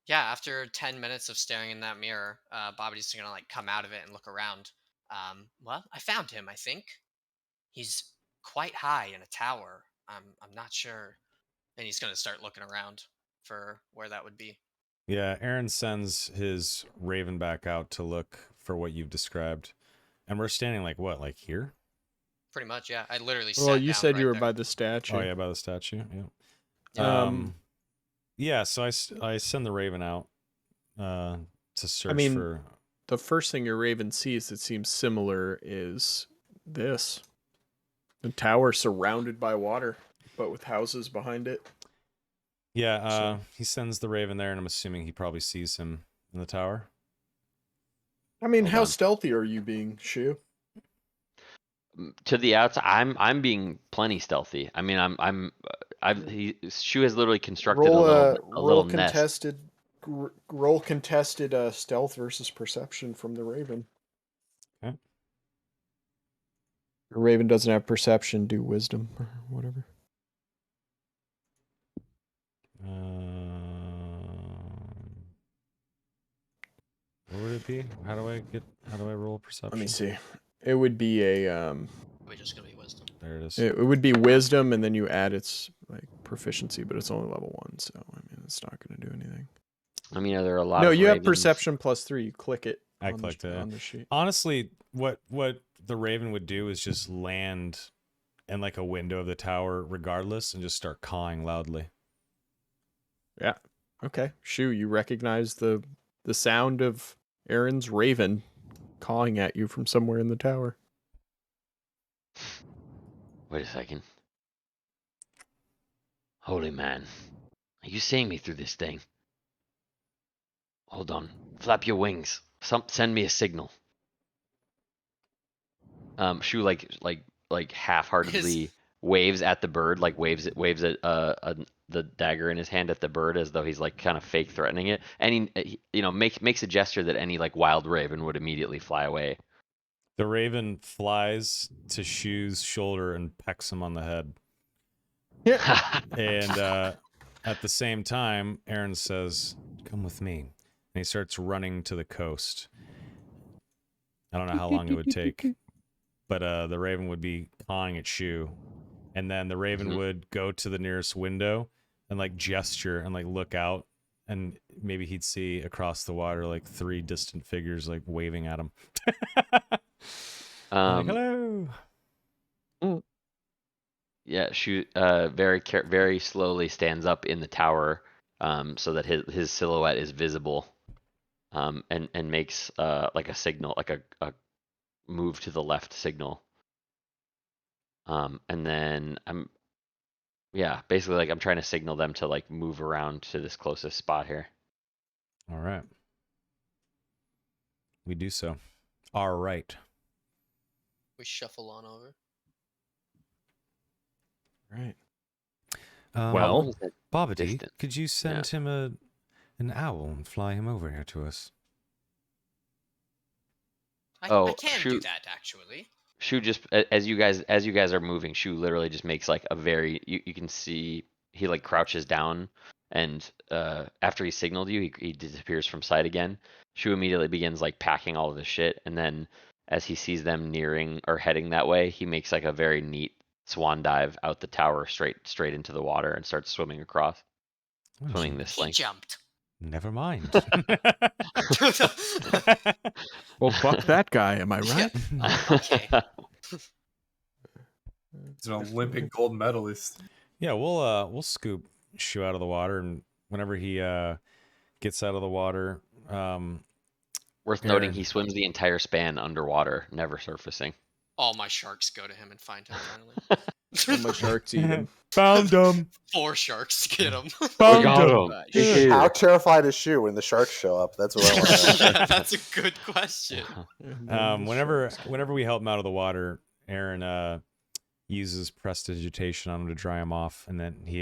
Speaker 6: Yeah, after 10 minutes of staring in that mirror, Bobby's just gonna like come out of it and look around. Well, I found him, I think. He's quite high in a tower. I'm not sure. And he's gonna start looking around for where that would be.
Speaker 1: Yeah, Aaron sends his raven back out to look for what you've described. And we're standing like what, like here?
Speaker 6: Pretty much, yeah. I literally
Speaker 5: Well,
Speaker 6: sat
Speaker 5: you
Speaker 6: down
Speaker 5: said
Speaker 6: right
Speaker 5: you were
Speaker 6: there.
Speaker 5: by the statue.
Speaker 1: Oh yeah, by the statue. Yeah.
Speaker 5: Um,
Speaker 1: Yeah, so I send the raven out to search
Speaker 5: mean,
Speaker 1: for.
Speaker 5: The first thing your raven sees that seems similar is this. The tower surrounded by water, but with houses behind it.
Speaker 1: Yeah, he sends the raven there, and I'm assuming he probably sees him in the tower.
Speaker 5: I mean,
Speaker 4: Hold
Speaker 5: how
Speaker 4: on.
Speaker 5: stealthy are you being, Shu?
Speaker 4: To the outside, I'm being plenty stealthy. I mean, Shu has literally constructed a little nest.
Speaker 5: contested, roll contested stealth versus perception from the raven.
Speaker 1: Okay.
Speaker 5: The raven doesn't have perception. Do wisdom or whatever.
Speaker 1: What would it be? How do I roll perception?
Speaker 5: Let me see. It would be a
Speaker 6: We're just gonna be wisdom.
Speaker 1: There it is.
Speaker 5: it would be wisdom, and then you add its like proficiency, but it's only level 1, so I mean it's not going to do anything.
Speaker 4: I mean, are there a lot
Speaker 5: No,
Speaker 4: of
Speaker 5: you have
Speaker 4: ravens?
Speaker 5: perception +3. You click it.
Speaker 1: I
Speaker 5: on
Speaker 1: clicked
Speaker 5: the,
Speaker 1: it.
Speaker 5: on the sheet.
Speaker 1: Honestly, what the Raven would do is just land in like a window of the tower regardless and just start cawing loudly.
Speaker 5: Yeah. Okay. Shu, you recognize the sound of Aaron's raven cawing at you from somewhere in the tower.
Speaker 4: Wait a second. Holy man. Are you seeing me through this thing? Hold on. Flap your wings. Send me a signal. Shu like half-heartedly waves at the bird, like waves at the dagger in his hand at the bird as though he's like kind of fake threatening it, and he makes a gesture that any like wild raven would immediately fly away.
Speaker 1: The Raven flies to Shu's shoulder and pecks him on the head. And at the same time, Aaron says, "Come with me." And he starts running to the coast. I don't know how long it would take, but the Raven would be cawing at Shu. And then the Raven would go to the nearest window and like gesture and like look out, and maybe he'd see across the water like 3 distant figures like waving at him. Like, hello.
Speaker 4: Yeah, Shu very slowly stands up in the tower, so that his silhouette is visible, and makes like a signal, like a move to the left signal. And then basically like I'm trying to signal them to like move around to this closest spot here.
Speaker 1: All right. We do so. All right.
Speaker 6: We shuffle on over.
Speaker 5: Right.
Speaker 4: How
Speaker 5: Well,
Speaker 4: long is that
Speaker 1: Bobbity,
Speaker 4: distance?
Speaker 1: could you send him an owl and fly him over here to us?
Speaker 6: I
Speaker 4: Oh,
Speaker 6: can do
Speaker 4: shoot.
Speaker 6: that actually.
Speaker 4: Shu just as you guys are moving, Shu literally just makes like a very you can see he like crouches down, and after he signaled you, he disappears from sight again. Shu immediately begins like packing all of his shit, and then as he sees them nearing or heading that way, he makes like a very neat swan dive out the tower straight into the water and starts swimming across,
Speaker 1: Oh,
Speaker 4: swimming this
Speaker 6: He
Speaker 4: length.
Speaker 6: jumped.
Speaker 1: Never mind.
Speaker 5: well, fuck that guy. Am I right?
Speaker 6: Okay.
Speaker 2: He's an Olympic gold medalist.
Speaker 1: Yeah, we'll scoop Shu out of the water, and whenever he gets out of the water,
Speaker 4: Worth
Speaker 1: Aaron.
Speaker 4: noting, he swims the entire span underwater, never surfacing.
Speaker 6: All my sharks go to him and find him finally.
Speaker 5: All my sharks eat him.
Speaker 1: Found him.
Speaker 6: 4 sharks get him.
Speaker 1: Found him.
Speaker 7: How terrified is Shu when the sharks show up? That's what I want to know.
Speaker 6: Yeah, that's a good question.
Speaker 1: Whenever we help him out of the water, Aaron uses prestidigitation on him to dry him off, and then he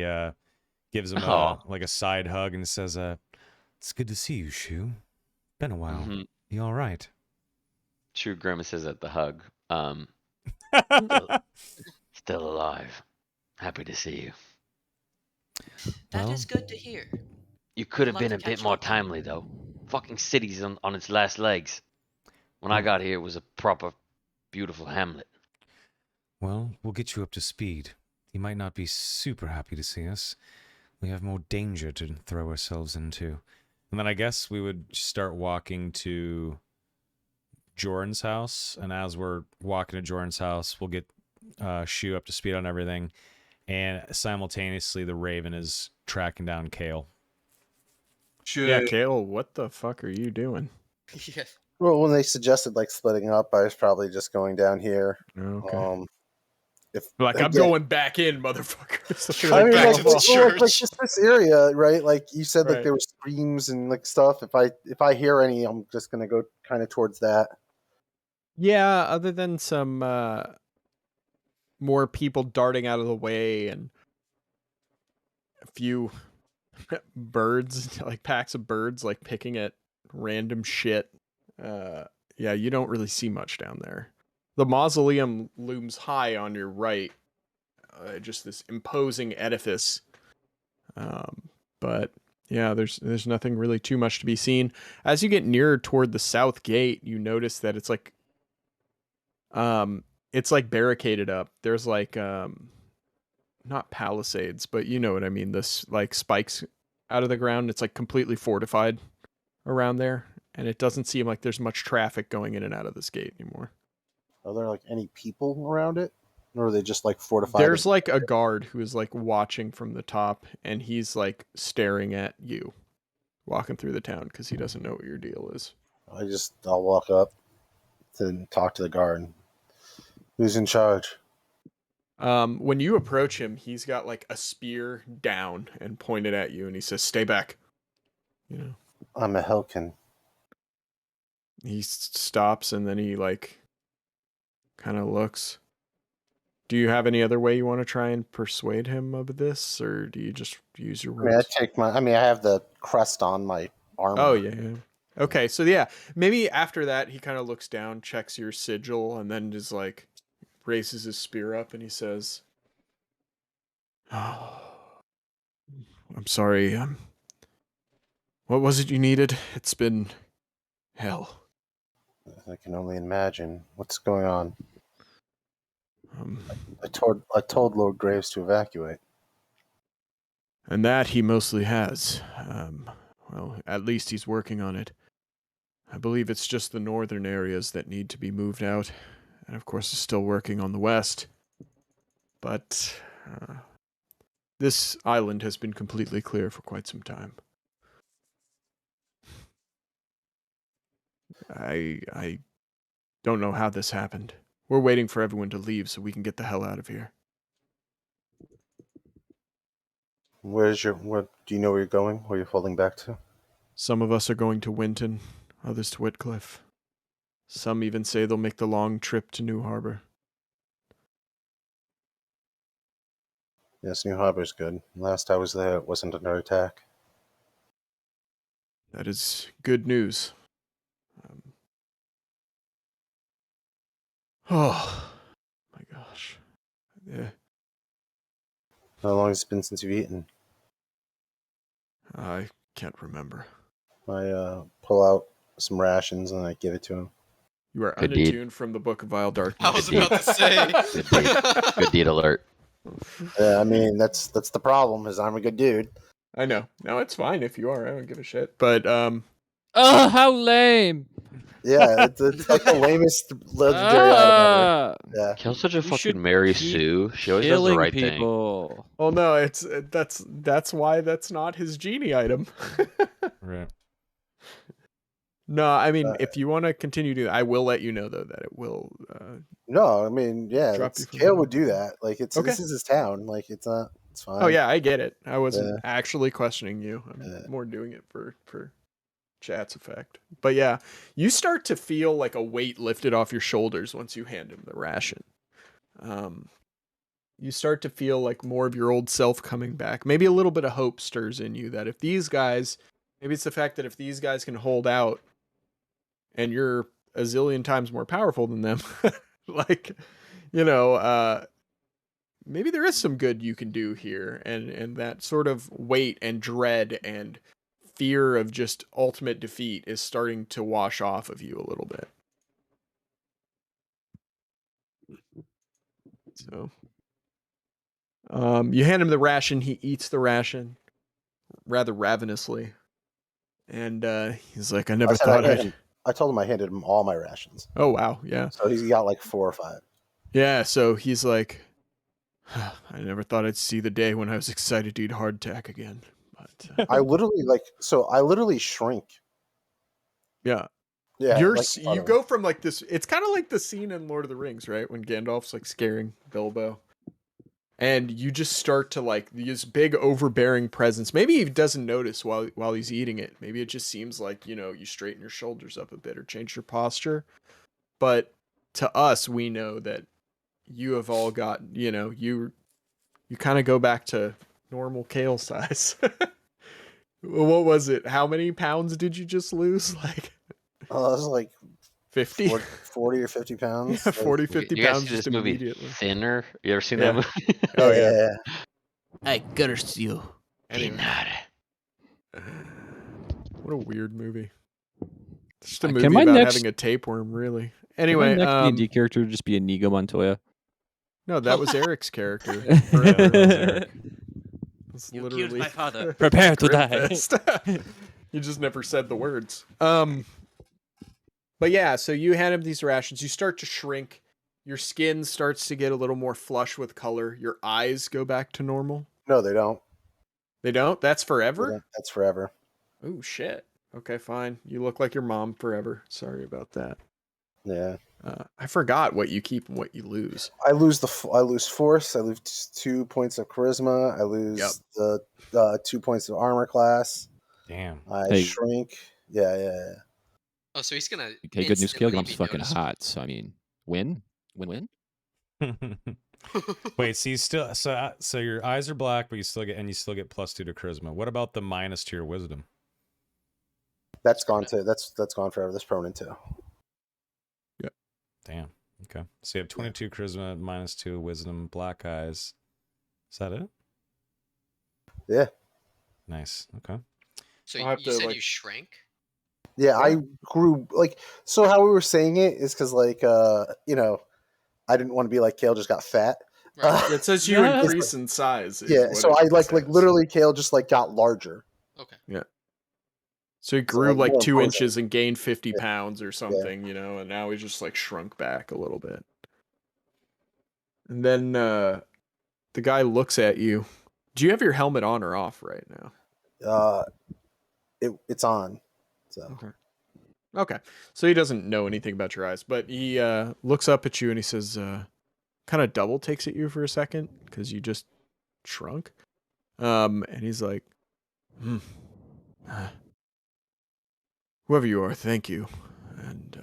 Speaker 1: gives him like a side hug and says, "It's good to see you, Shu. Been a while.
Speaker 4: Mm-hmm.
Speaker 1: You all right?"
Speaker 4: Shu grimaces at the hug. Still alive. Happy to see you.
Speaker 6: That
Speaker 1: Well,
Speaker 6: is good to hear.
Speaker 4: You could have
Speaker 6: I'd like
Speaker 4: been
Speaker 6: to
Speaker 4: a bit
Speaker 6: catch
Speaker 4: more
Speaker 6: up.
Speaker 4: timely, though. Fucking city's on its last legs. When I got here, it was a proper, beautiful hamlet.
Speaker 1: Well, we'll get you up to speed. He might not be super happy to see us. We have more danger to throw ourselves into. And then I guess we would start walking to Jordan's house. And as we're walking to Jordan's house, we'll get Shu up to speed on everything. And simultaneously, the Raven is tracking down Kale.
Speaker 5: Yeah, Kale, what the fuck are you doing?
Speaker 6: Yeah.
Speaker 7: Well, when they suggested like splitting up, I was probably just going down here.
Speaker 5: Okay.
Speaker 7: If
Speaker 5: Like, I'm
Speaker 7: again-
Speaker 5: going back in, motherfucker.
Speaker 7: I mean,
Speaker 6: back
Speaker 7: like,
Speaker 6: to the
Speaker 7: like
Speaker 6: church.
Speaker 7: just this area, right? Like you said, like
Speaker 5: Right.
Speaker 7: there were screams and like stuff. If I hear any, I'm just gonna go kind of towards that.
Speaker 5: Yeah, other than some more people darting out of the way and a few birds, like packs of birds, like picking at random shit. Yeah, you don't really see much down there. The mausoleum looms high on your right, just this imposing edifice. But yeah, there's nothing really too much to be seen. As you get nearer toward the south gate, you notice that it's like It's like barricaded up. There's like not palisades, but you know what I mean. This like spikes out of the ground. It's like completely fortified around there, and it doesn't seem like there's much traffic going in and out of this gate anymore.
Speaker 7: Are there like any people around it, or are they just like fortified?
Speaker 5: There's like a guard who is like watching from the top, and he's like staring at you walking through the town because he doesn't know what your deal is.
Speaker 7: I'll walk up to talk to the guard. Who's in charge?
Speaker 5: When you approach him, he's got like a spear down and pointed at you, and he says, "Stay back." You know.
Speaker 7: I'm a Helkin.
Speaker 5: He stops, and then he like kind of looks. Do you have any other way you want to try and persuade him of this, or do you just use your words?
Speaker 7: I have the crest on my armor.
Speaker 5: Oh yeah. Okay, so yeah, maybe after that he kind of looks down, checks your sigil, and then just like raises his spear up, and he says, "Oh, I'm sorry. What was it you needed? It's been hell."
Speaker 7: I can only imagine what's going on.
Speaker 5: Um,
Speaker 7: I told Lord Graves to evacuate.
Speaker 5: and that he mostly has. Well, at least he's working on it. I believe it's just the northern areas that need to be moved out, and of course, is still working on the west. But this island has been completely clear for quite some time. I don't know how this happened. We're waiting for everyone to leave so we can get the hell out of here.
Speaker 7: Do you know where you're going? Where you're falling back to?
Speaker 5: Some of us are going to Winton, others to Whitcliffe. Some even say they'll make the long trip to New Harbor.
Speaker 7: Yes, New Harbor's good. Last I was there, it wasn't under attack.
Speaker 5: That is good news. Oh, my gosh. Yeah,
Speaker 7: How long has it been since you've eaten?
Speaker 5: I can't remember.
Speaker 7: I pull out some rations and I give it to him.
Speaker 5: You are
Speaker 4: Good deed.
Speaker 5: unattuned from the Book of Vile Darkness.
Speaker 6: I was about to say.
Speaker 4: Good deed. Good deed alert.
Speaker 7: Yeah, I mean that's the problem. Is I'm a good dude.
Speaker 5: I know. No, it's fine if you are. I don't give a shit. But
Speaker 3: Oh, how lame!
Speaker 7: Yeah, it's like the lamest legendary item ever. Yeah.
Speaker 4: Kill's such a
Speaker 3: You should
Speaker 4: fucking Mary
Speaker 3: keep
Speaker 4: Sue. She always does the
Speaker 3: Killing
Speaker 4: right thing.
Speaker 3: people.
Speaker 5: well, no, it's that's why that's not his genie item.
Speaker 1: Right.
Speaker 5: No, I mean, if you want to continue to, I will let you know though that it will.
Speaker 7: No, I mean, yeah,
Speaker 5: Drop you from
Speaker 7: Kale
Speaker 5: the-
Speaker 7: would do that. Like
Speaker 5: Okay.
Speaker 7: this is his town. Like it's not. It's fine.
Speaker 5: Oh yeah, I get it. I wasn't
Speaker 7: Yeah.
Speaker 5: actually questioning you. I'm
Speaker 7: Yeah.
Speaker 5: more doing it for chat's effect. But yeah, you start to feel like a weight lifted off your shoulders once you hand him the ration. You start to feel like more of your old self coming back. Maybe a little bit of hope stirs in you that if these guys, maybe it's the fact that if these guys can hold out and you're a zillion times more powerful than them, like, maybe there is some good you can do here. And that sort of weight and dread and fear of just ultimate defeat is starting to wash off of you a little bit. So, you hand him the ration. He eats the ration rather ravenously. And he's like, I never thought I'd...
Speaker 7: I told him I handed him all my rations.
Speaker 5: Oh, wow. Yeah.
Speaker 7: So he's got like 4 or 5.
Speaker 5: Yeah. So he's like, I never thought I'd see the day when I was excited to eat hardtack again. But
Speaker 7: I literally shrink.
Speaker 5: yeah.
Speaker 7: Yeah.
Speaker 5: You go from like this. It's kind of like the scene in Lord of the Rings, right? When Gandalf's like scaring Bilbo. And you just start to like this big overbearing presence. Maybe he doesn't notice while he's eating it. Maybe it just seems like, you straighten your shoulders up a bit or change your posture. But to us, we know that you have all got, you kind of go back to normal Kale size. What was it? How many pounds did you just lose? Like,
Speaker 7: oh, it was like
Speaker 5: 50?
Speaker 7: 40 or 50 pounds.
Speaker 5: Yeah, 40, 50
Speaker 4: You guys
Speaker 5: pounds
Speaker 4: see this
Speaker 5: just
Speaker 4: movie
Speaker 5: immediately.
Speaker 4: Thinner? You ever seen
Speaker 5: Yeah.
Speaker 4: that movie?
Speaker 5: Oh, yeah.
Speaker 3: I curse you.
Speaker 5: Anyway.
Speaker 4: Thinner.
Speaker 5: What a weird movie. It's just a
Speaker 3: Can
Speaker 5: movie
Speaker 3: my
Speaker 5: about
Speaker 3: next-
Speaker 5: having a tapeworm, really. Anyway,
Speaker 3: next D&D character would just be Inigo Montoya.
Speaker 5: no, that was Eric's character.
Speaker 1: Yeah, that was Eric.
Speaker 5: It's
Speaker 3: You killed
Speaker 5: literally
Speaker 3: my father. Prepare to die.
Speaker 5: Grimfist. You just never said the words. But yeah, so you hand him these rations. You start to shrink. Your skin starts to get a little more flush with color. Your eyes go back to normal.
Speaker 7: No, they don't.
Speaker 5: They don't? That's
Speaker 7: They
Speaker 5: forever?
Speaker 7: don't. That's forever.
Speaker 5: Oh, shit. Okay, fine. You look like your mom forever. Sorry about that.
Speaker 7: Yeah.
Speaker 5: I forgot what you keep and what you lose.
Speaker 7: I lose force. I lose 2 points of charisma. I lose the 2 points of armor class.
Speaker 1: Damn.
Speaker 7: I
Speaker 3: Hey.
Speaker 7: shrink. Yeah.
Speaker 6: Oh, so he's gonna.
Speaker 3: Okay, good news, Kale. Your
Speaker 6: instantly
Speaker 3: mom's
Speaker 6: be
Speaker 3: fucking
Speaker 6: noticeable.
Speaker 3: hot. So, I mean, win? Win-win?
Speaker 1: Wait, so you still so your eyes are black, but you still get +2 to charisma. What about the minus to your wisdom?
Speaker 7: That's gone too. That's gone forever. That's permanent too.
Speaker 1: Damn. Okay. So you have 22 charisma, -2 wisdom, black eyes. Is that it?
Speaker 7: Yeah.
Speaker 1: Nice. Okay.
Speaker 6: So
Speaker 5: I'll have
Speaker 6: you
Speaker 5: to,
Speaker 6: said
Speaker 5: like-
Speaker 6: you shrank?
Speaker 7: Yeah,
Speaker 5: Yeah.
Speaker 7: I grew so how we were saying it is because I didn't want to be like Kale just got fat.
Speaker 6: Right.
Speaker 5: It says you
Speaker 3: Yeah.
Speaker 5: increase in size. is
Speaker 7: Yeah,
Speaker 5: what
Speaker 7: so
Speaker 5: it
Speaker 7: I
Speaker 5: says.
Speaker 7: literally Kale just got larger.
Speaker 6: Okay.
Speaker 5: So he grew
Speaker 7: like,
Speaker 5: like
Speaker 7: more
Speaker 5: 2
Speaker 7: imposing.
Speaker 5: inches and gained 50
Speaker 7: Yeah.
Speaker 5: pounds or something, and now he's just like shrunk back a little bit. And then the guy looks at you. Do you have your helmet on or off right now?
Speaker 7: It's on. So
Speaker 5: Okay. So he doesn't know anything about your eyes, but he looks up at you and he says, kind of double takes at you for a second because you just shrunk. And he's like, whoever you are, thank you. And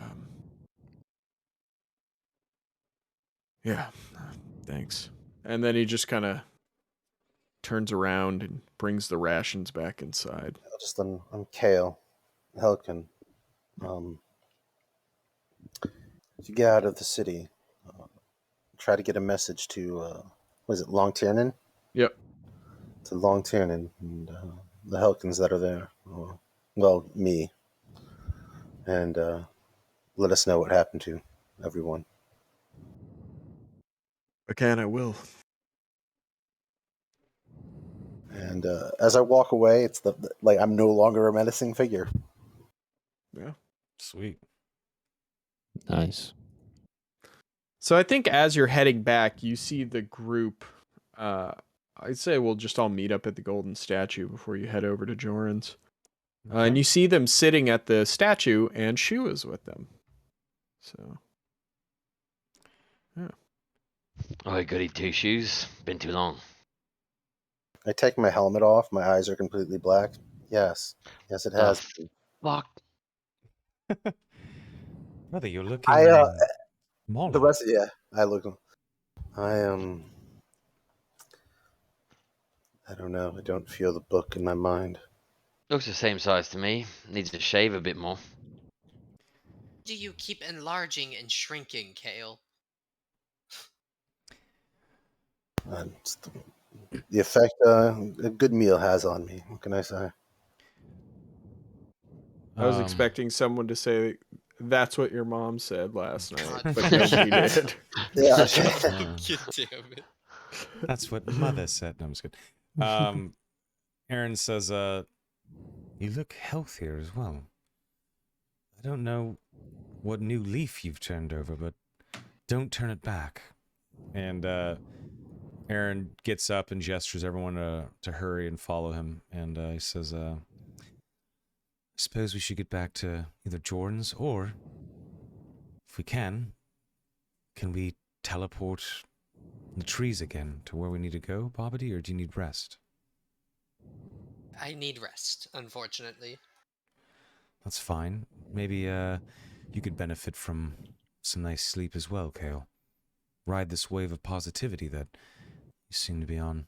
Speaker 5: yeah, thanks. And then he just kind of turns around and brings the rations back inside.
Speaker 7: I'm Kale Helkin. If you get out of the city, try to get a message to was it Long Tiernan?
Speaker 5: Yep.
Speaker 7: To Long Tiernan and the Helkins that are there. Well, me. And let us know what happened to everyone.
Speaker 5: I will.
Speaker 7: And as I walk away, it's I'm no longer a menacing figure.
Speaker 5: Yeah.
Speaker 1: Sweet.
Speaker 3: Nice.
Speaker 5: So I think as you're heading back, you see the group. I'd say we'll just all meet up at the Golden Statue before you head over to Joran's. And you see them sitting at the statue, and Shu is with them. So, yeah.
Speaker 4: Oh, goody two shoes. Been too long.
Speaker 7: I take my helmet off. My eyes are completely black. Yes, it
Speaker 4: The
Speaker 7: has.
Speaker 4: fuck.
Speaker 1: Brother, you're looking
Speaker 7: I
Speaker 1: smaller.
Speaker 7: the rest. Yeah, I look. I I don't know. I don't feel the book in my mind.
Speaker 4: Looks the same size to me. Needs to shave a bit more.
Speaker 6: Do you keep enlarging and shrinking, Kale?
Speaker 7: It's the effect a good meal has on me. What can I say?
Speaker 5: I was expecting someone to say, "That's what your mom said last night,"
Speaker 6: God.
Speaker 5: but nobody did.
Speaker 7: Yeah.
Speaker 6: God damn it.
Speaker 1: That's what mother said. No, I'm just kidding. Aaron says, you look healthier as well. I don't know what new leaf you've turned over, but don't turn it back. And Aaron gets up and gestures everyone to hurry and follow him. And he says, I suppose we should get back to either Jordan's or, if we can we teleport the trees again to where we need to go, Bobbity, or do you need rest?
Speaker 6: I need rest, unfortunately.
Speaker 1: That's fine. Maybe you could benefit from some nice sleep as well, Kale. Ride this wave of positivity that you seem to be on.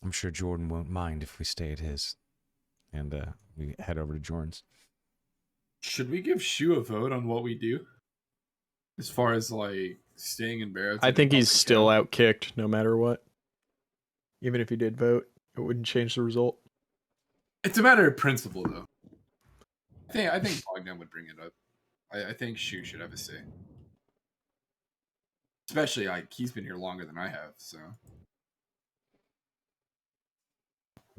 Speaker 1: I'm sure Jordan won't mind if we stay at his. And we head over to Jordan's.
Speaker 2: Should we give Shu a vote on what we do? As far as like staying in Barrett's.
Speaker 5: I think he's still outkicked no matter what. Even if he did vote, it wouldn't change the result.
Speaker 2: It's a matter of principle, though. I think Bogdan would bring it up. I think Shu should have a say. Especially like he's been here longer than I have, so.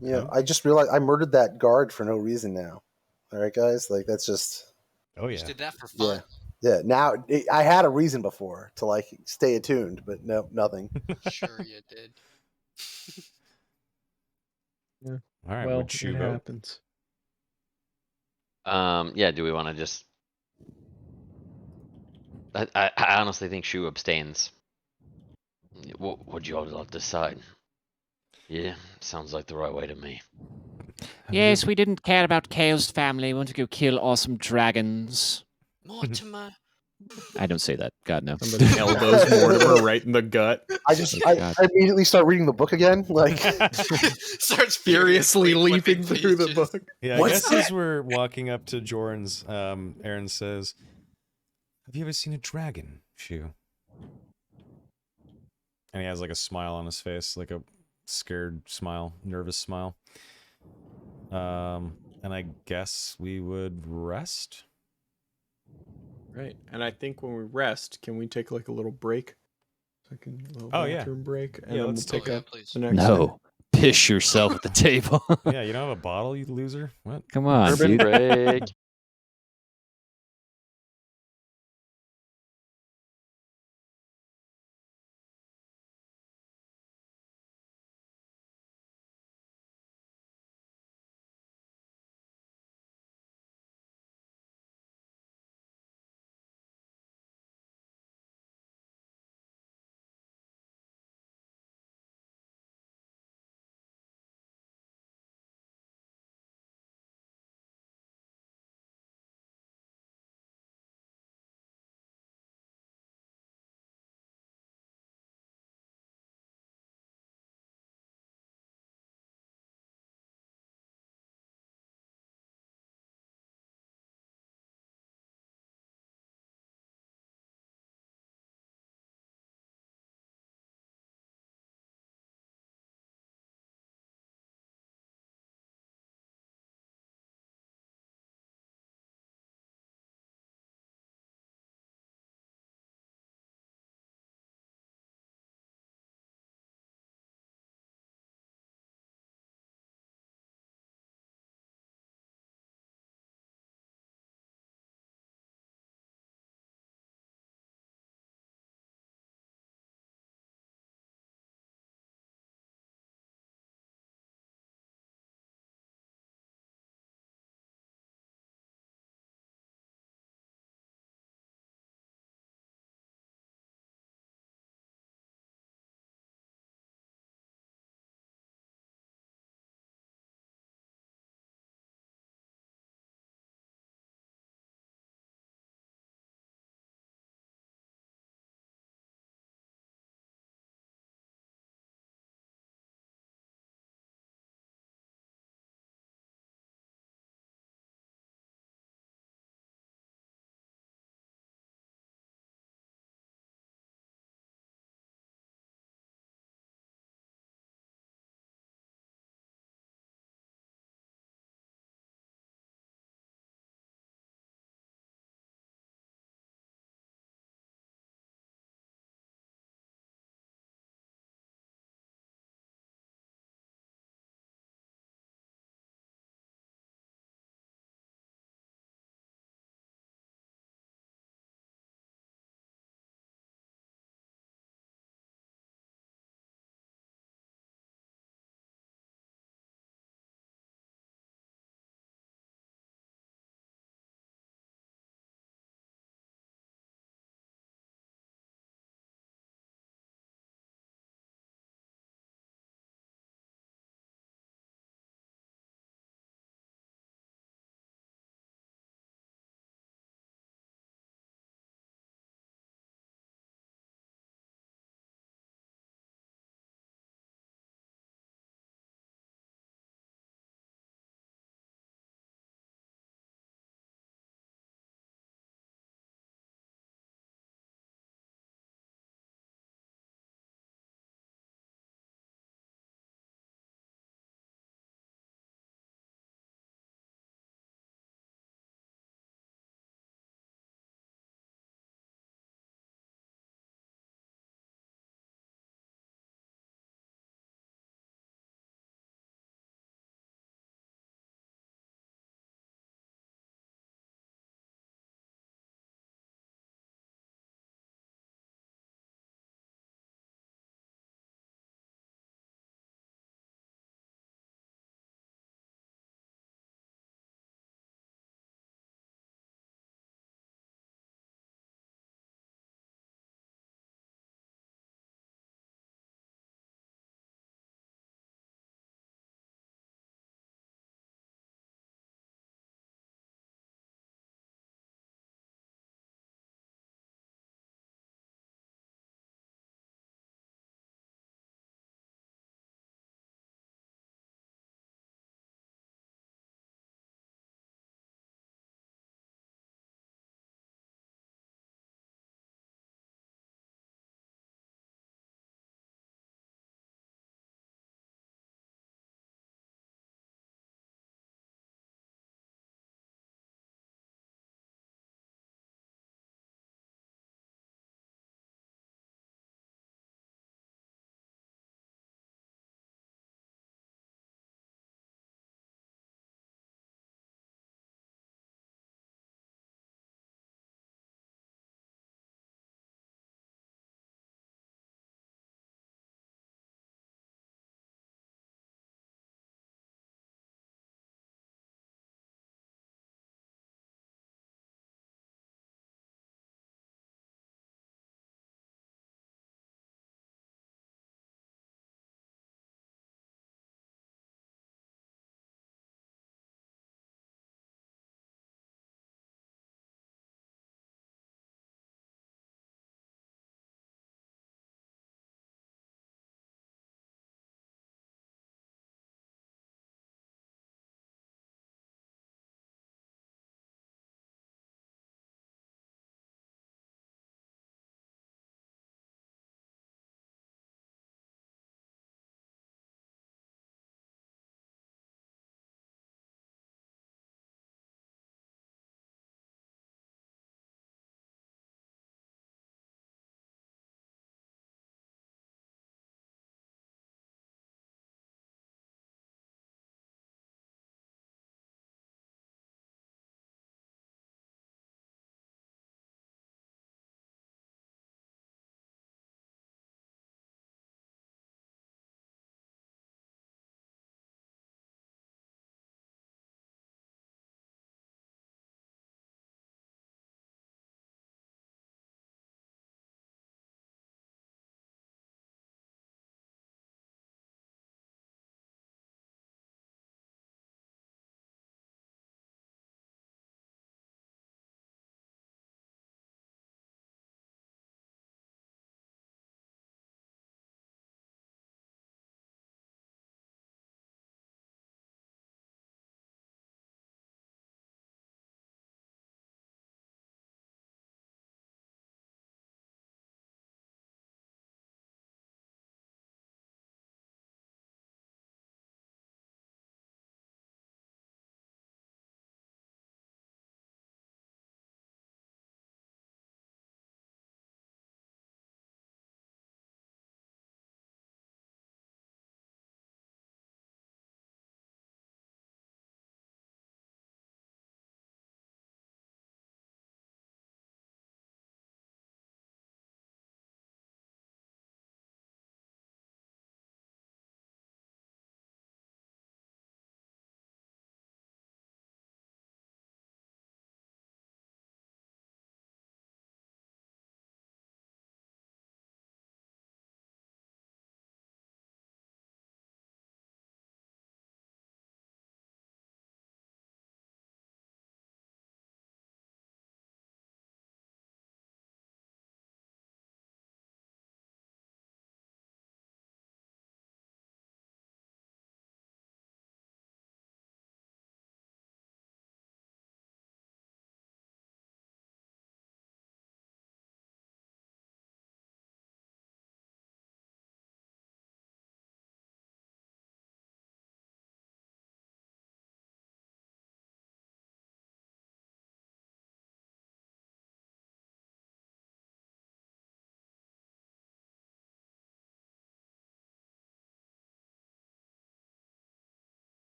Speaker 7: Yeah,
Speaker 1: Okay.
Speaker 7: I just realized I murdered that guard for no reason now. All right, guys, like that's just
Speaker 1: Oh
Speaker 6: Just
Speaker 1: yeah.
Speaker 6: did that for
Speaker 7: yeah,
Speaker 6: fun.
Speaker 7: yeah. Now I had a reason before to like stay attuned, but no, nothing.
Speaker 6: Sure you did.
Speaker 1: All right.
Speaker 5: Well,
Speaker 1: Would you
Speaker 5: it
Speaker 1: vote?
Speaker 5: happens.
Speaker 4: Yeah. Do we want to just? I honestly think Shu abstains. What would you all like to decide? Yeah, sounds like the right way to me.
Speaker 3: Yes, we didn't care about Kale's family. We want to go kill awesome dragons.
Speaker 6: Mortimer.
Speaker 3: I don't say that. God, no.
Speaker 5: Somebody elbows Mortimer right in the gut.
Speaker 7: I just
Speaker 3: Oh,
Speaker 7: I,
Speaker 3: God.
Speaker 7: I immediately start reading the book again. Like
Speaker 6: Starts
Speaker 5: Furiously leaping
Speaker 6: flipping
Speaker 5: through the
Speaker 6: pages.
Speaker 5: book.
Speaker 1: Yeah, I guess as we're walking up to Jordan's, Aaron says, "Have you ever seen a dragon, Shu?" And he has like a smile on his face, like a scared smile, nervous smile. And I guess we would rest.
Speaker 5: Right. And I think when we rest, can we take like a little break? Little
Speaker 1: Oh, yeah.
Speaker 5: bathroom break, and
Speaker 1: Yeah,
Speaker 5: then
Speaker 1: let's
Speaker 5: we'll
Speaker 1: take
Speaker 5: pick
Speaker 6: yeah,
Speaker 5: up
Speaker 6: please.
Speaker 5: the next day.
Speaker 3: No. Piss yourself at the table.
Speaker 1: Yeah, you don't have a bottle, you loser. What?
Speaker 3: Come on,
Speaker 7: Urban
Speaker 3: dude.
Speaker 4: Break.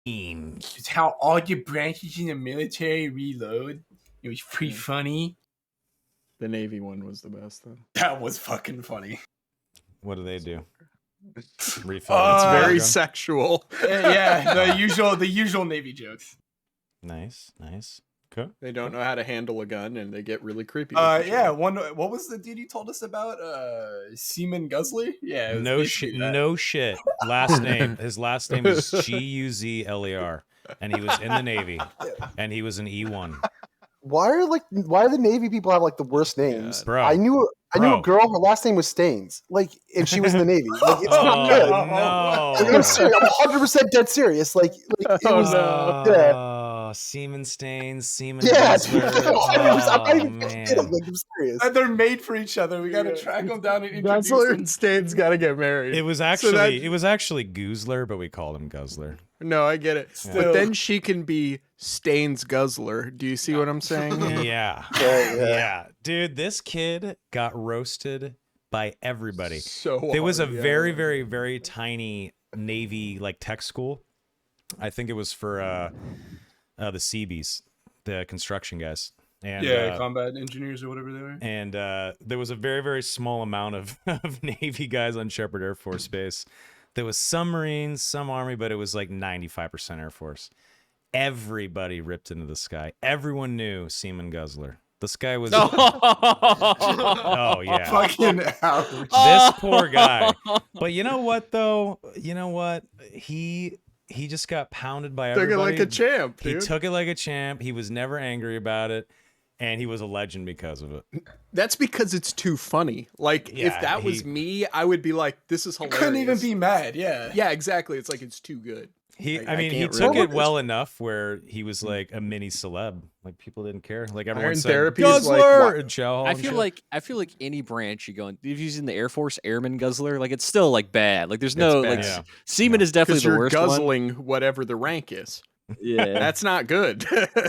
Speaker 2: It's how all your branches in the military reload. It was pretty funny.
Speaker 5: The Navy one was the best though.
Speaker 2: That was fucking funny.
Speaker 1: What do they do? Refill.
Speaker 5: It's
Speaker 2: Uh,
Speaker 5: very
Speaker 1: gun?
Speaker 5: sexual.
Speaker 2: Yeah, the usual Navy jokes.
Speaker 1: Nice. Cool.
Speaker 5: They don't know how to handle a gun, and they get really creepy. with each
Speaker 2: Yeah.
Speaker 5: other.
Speaker 2: What was the dude you told us about? Seaman Guzzler. Yeah. it was
Speaker 1: No
Speaker 2: basically
Speaker 1: shit.
Speaker 2: that.
Speaker 1: No shit. Last name. His last name is Guzler, and he was in the Navy, and he was an E1.
Speaker 7: Why do the Navy people have like the worst names?
Speaker 1: Bro.
Speaker 7: I knew
Speaker 1: Bro.
Speaker 7: a girl. Her last name was Staines. Like, and she was in the Navy. Like, it's not good. Like, I'm serious. I'm 100% dead serious. Like it was.
Speaker 1: Seaman Stains, Seaman
Speaker 7: Yeah,
Speaker 1: Guzzler.
Speaker 7: I'm not even
Speaker 1: man.
Speaker 7: kidding. Like, I'm serious.
Speaker 2: And they're made for each other. We gotta
Speaker 5: Yeah.
Speaker 2: track them down and introduce
Speaker 5: Guzzler
Speaker 2: them.
Speaker 5: and Stains got to get married.
Speaker 1: It was
Speaker 5: So
Speaker 1: actually
Speaker 5: that-
Speaker 1: Goozler, but we called him Guzzler.
Speaker 5: No, I get it.
Speaker 1: Yeah.
Speaker 5: But then she can be Stains Guzzler. Do you see what I'm saying?
Speaker 1: Yeah.
Speaker 7: Yeah.
Speaker 1: Yeah. Dude, this kid got roasted by everybody.
Speaker 5: So
Speaker 1: There was a
Speaker 5: hard, yeah.
Speaker 1: very, very, very tiny Navy like tech school. I think it was for the Seabees, the construction guys. And
Speaker 2: combat engineers or whatever they were.
Speaker 1: and there was a very, very small amount of Navy guys on Shepherd Air Force Base. There was some Marines, some Army, but it was like 95% Air Force. Everybody ripped into the sky. Everyone knew Seaman Guzzler. This guy was oh yeah.
Speaker 2: Fucking ouch.
Speaker 1: This poor guy. But you know what though? You know what? He just got pounded by
Speaker 5: Took
Speaker 1: everybody.
Speaker 5: it like a champ,
Speaker 1: He
Speaker 5: dude.
Speaker 1: took it like a champ. He was never angry about it. And he was a legend because of it.
Speaker 5: That's because it's too funny. Like, if
Speaker 1: Yeah,
Speaker 5: that was
Speaker 1: he-
Speaker 5: me, I would be like, this is hilarious.
Speaker 2: Couldn't even be mad. Yeah.
Speaker 5: Yeah, exactly. It's like, it's too good.
Speaker 1: I mean, he
Speaker 5: can't
Speaker 1: took
Speaker 5: really-
Speaker 1: it well enough where he was like a mini celeb. Like people didn't care. Like everyone
Speaker 5: Iron
Speaker 1: said,
Speaker 5: Therapy is like,
Speaker 1: Guzzler!
Speaker 5: what-
Speaker 1: and chow hall
Speaker 3: I
Speaker 1: and
Speaker 3: feel
Speaker 1: shit.
Speaker 3: like any branch you go in, if he's in the Air Force, Airman Guzzler, like it's still like bad. Like there's no
Speaker 5: bad.
Speaker 3: like
Speaker 1: Yeah.
Speaker 3: Seaman is definitely
Speaker 5: Because
Speaker 3: the
Speaker 5: you're
Speaker 3: worst one.
Speaker 5: guzzling whatever the rank is.
Speaker 3: Yeah,
Speaker 5: That's not good.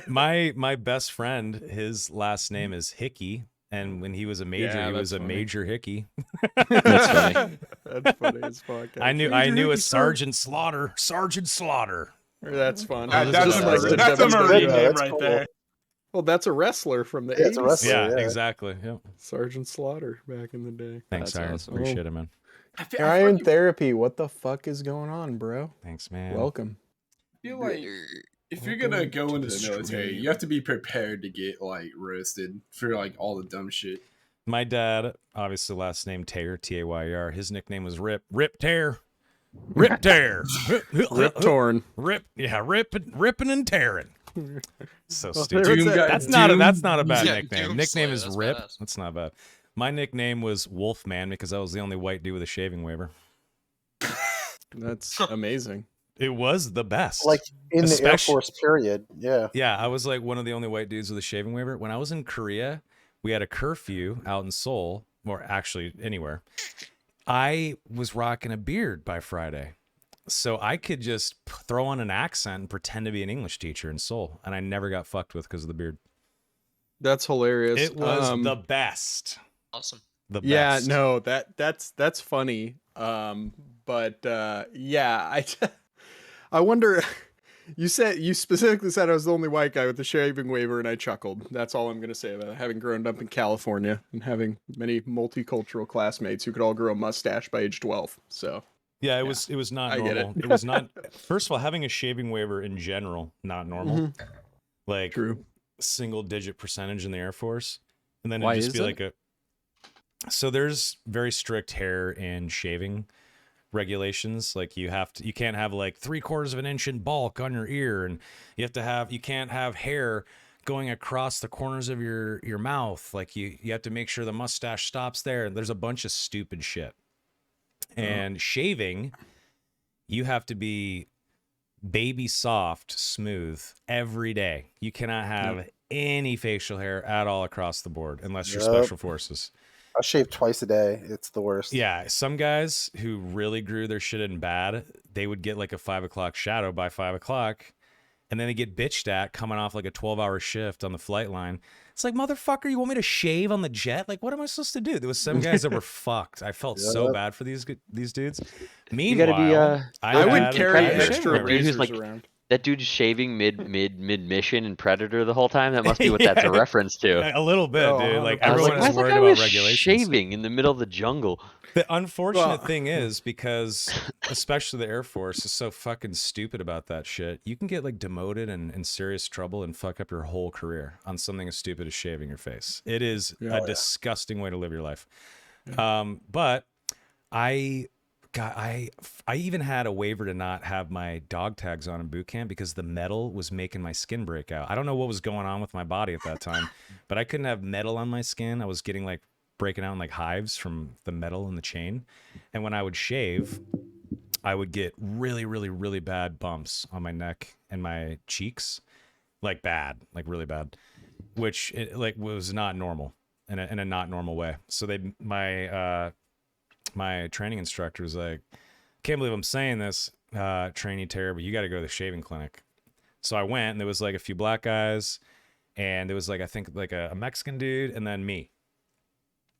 Speaker 1: my best friend, his last name is Hickey, and when he was a major,
Speaker 5: Yeah,
Speaker 1: he was
Speaker 5: that's
Speaker 1: a
Speaker 5: funny.
Speaker 1: Major Hickey.
Speaker 3: that's funny.
Speaker 5: That's funny as fuck.
Speaker 1: I knew
Speaker 5: actually.
Speaker 1: a Sergeant Slaughter. Sergeant Slaughter.
Speaker 5: That's fun.
Speaker 2: That's,
Speaker 5: Just
Speaker 2: a,
Speaker 5: like the
Speaker 2: that's a
Speaker 5: WWE.
Speaker 2: Marine
Speaker 7: Yeah,
Speaker 2: name
Speaker 7: that's
Speaker 2: right
Speaker 7: cool.
Speaker 2: there.
Speaker 5: Well, that's a wrestler from the
Speaker 7: Yeah, it's a
Speaker 5: 80s.
Speaker 7: wrestler.
Speaker 1: Yeah,
Speaker 7: yeah.
Speaker 1: exactly. Yep.
Speaker 5: Sergeant Slaughter back in the day.
Speaker 1: Thanks,
Speaker 3: That's
Speaker 1: Iron.
Speaker 3: awesome.
Speaker 1: Appreciate it, man.
Speaker 2: I feel
Speaker 5: Iron
Speaker 2: like-
Speaker 5: Therapy, what the fuck is going on, bro?
Speaker 1: Thanks, man.
Speaker 5: Welcome.
Speaker 2: I feel like if you're
Speaker 1: Welcome
Speaker 2: gonna go
Speaker 1: to
Speaker 2: into
Speaker 1: the
Speaker 2: the military,
Speaker 1: stream.
Speaker 2: you have to be prepared to get like roasted for like all the dumb shit.
Speaker 1: My dad, obviously last name Tayer, T-A-Y-E-R. His nickname was Rip. Rip Tear. Rip Tear.
Speaker 5: Rip torn.
Speaker 1: Rip. Yeah, ripping and tearing. So
Speaker 5: Well,
Speaker 1: stupid.
Speaker 5: there was
Speaker 2: Doom
Speaker 5: that-
Speaker 2: guy-
Speaker 1: That's not a bad
Speaker 6: Yeah,
Speaker 1: nickname.
Speaker 6: Doom
Speaker 1: Nickname
Speaker 6: Slayer,
Speaker 1: is
Speaker 6: that's
Speaker 1: Rip.
Speaker 6: badass.
Speaker 1: That's not bad. My nickname was Wolfman because I was the only white dude with a shaving waiver.
Speaker 5: That's amazing.
Speaker 1: It was the best.
Speaker 7: Like in the Air
Speaker 1: Especially-
Speaker 7: Force period. Yeah.
Speaker 1: Yeah, I was like one of the only white dudes with a shaving waiver. When I was in Korea, we had a curfew out in Seoul, or actually anywhere. I was rocking a beard by Friday. So I could just throw on an accent and pretend to be an English teacher in Seoul. And I never got fucked with because of the beard.
Speaker 5: That's hilarious.
Speaker 1: It was the best.
Speaker 6: Awesome.
Speaker 1: The
Speaker 5: Yeah,
Speaker 1: best.
Speaker 5: no, that's funny. But yeah, I wonder. You specifically said I was the only white guy with the shaving waiver, and I chuckled. That's all I'm gonna say about it. Having grown up in California and having many multicultural classmates who could all grow a mustache by age 12. So
Speaker 1: Yeah, it was not
Speaker 5: I get
Speaker 1: normal.
Speaker 5: it.
Speaker 1: It was not first of all, having a shaving waiver in general, not normal. Like
Speaker 5: true.
Speaker 1: single digit percentage in the Air Force. And then
Speaker 3: Why
Speaker 1: it'd just
Speaker 3: is
Speaker 1: be
Speaker 3: that?
Speaker 1: like so there's very strict hair and shaving regulations. Like you can't have like 3/4 of an inch in bulk on your ear, and you can't have hair going across the corners of your mouth. Like you have to make sure the mustache stops there. And there's a bunch of stupid shit. And shaving, you have to be baby soft, smooth every day. You cannot have any facial hair at all across the board unless you're
Speaker 7: Yep.
Speaker 1: special forces.
Speaker 7: I shave twice a day. It's the worst.
Speaker 1: Yeah, some guys who really grew their shit in bad, they would get like a 5 o'clock shadow by 5 o'clock, and then they get bitched at coming off like a 12-hour shift on the flight line. It's like, motherfucker, you want me to shave on the jet? Like, what am I supposed to do? There was some guys that were fucked. I felt so
Speaker 7: Yep.
Speaker 1: bad for these dudes.
Speaker 4: You
Speaker 1: Meanwhile,
Speaker 4: gotta be
Speaker 5: I would
Speaker 1: had
Speaker 5: carry
Speaker 1: a shaving
Speaker 5: extra
Speaker 1: waiver.
Speaker 4: Dude who's
Speaker 5: razors
Speaker 4: like-
Speaker 5: around.
Speaker 4: That dude's shaving mid mission in Predator the whole time. That must be what that's a reference to.
Speaker 1: A little bit,
Speaker 5: Oh,
Speaker 1: dude. Like
Speaker 5: 100%.
Speaker 4: I was like,
Speaker 1: everyone
Speaker 4: why
Speaker 1: is
Speaker 4: is that
Speaker 1: worried
Speaker 4: guy
Speaker 1: about
Speaker 4: was
Speaker 1: regulations.
Speaker 4: shaving in the middle of the jungle?
Speaker 1: The unfortunate
Speaker 5: Well-
Speaker 1: thing is because, especially the Air Force is so fucking stupid about that shit. You can get like demoted and in serious trouble and fuck up your whole career on something as stupid as shaving your face. It is a disgusting way to live your life. But I even had a waiver to not have my dog tags on in boot camp because the metal was making my skin break out. I don't know what was going on with my body at that time, but I couldn't have metal on my skin. I was getting like breaking out in like hives from the metal in the chain. And when I would shave, I would get really, really, really bad bumps on my neck and my cheeks, like bad, like really bad, which like was not normal in a not normal way. So my training instructor was like, can't believe I'm saying this, trainee Terry, but you got to go to the shaving clinic. So I went, and there was like a few black guys, and there was like, I think like a Mexican dude, and then me.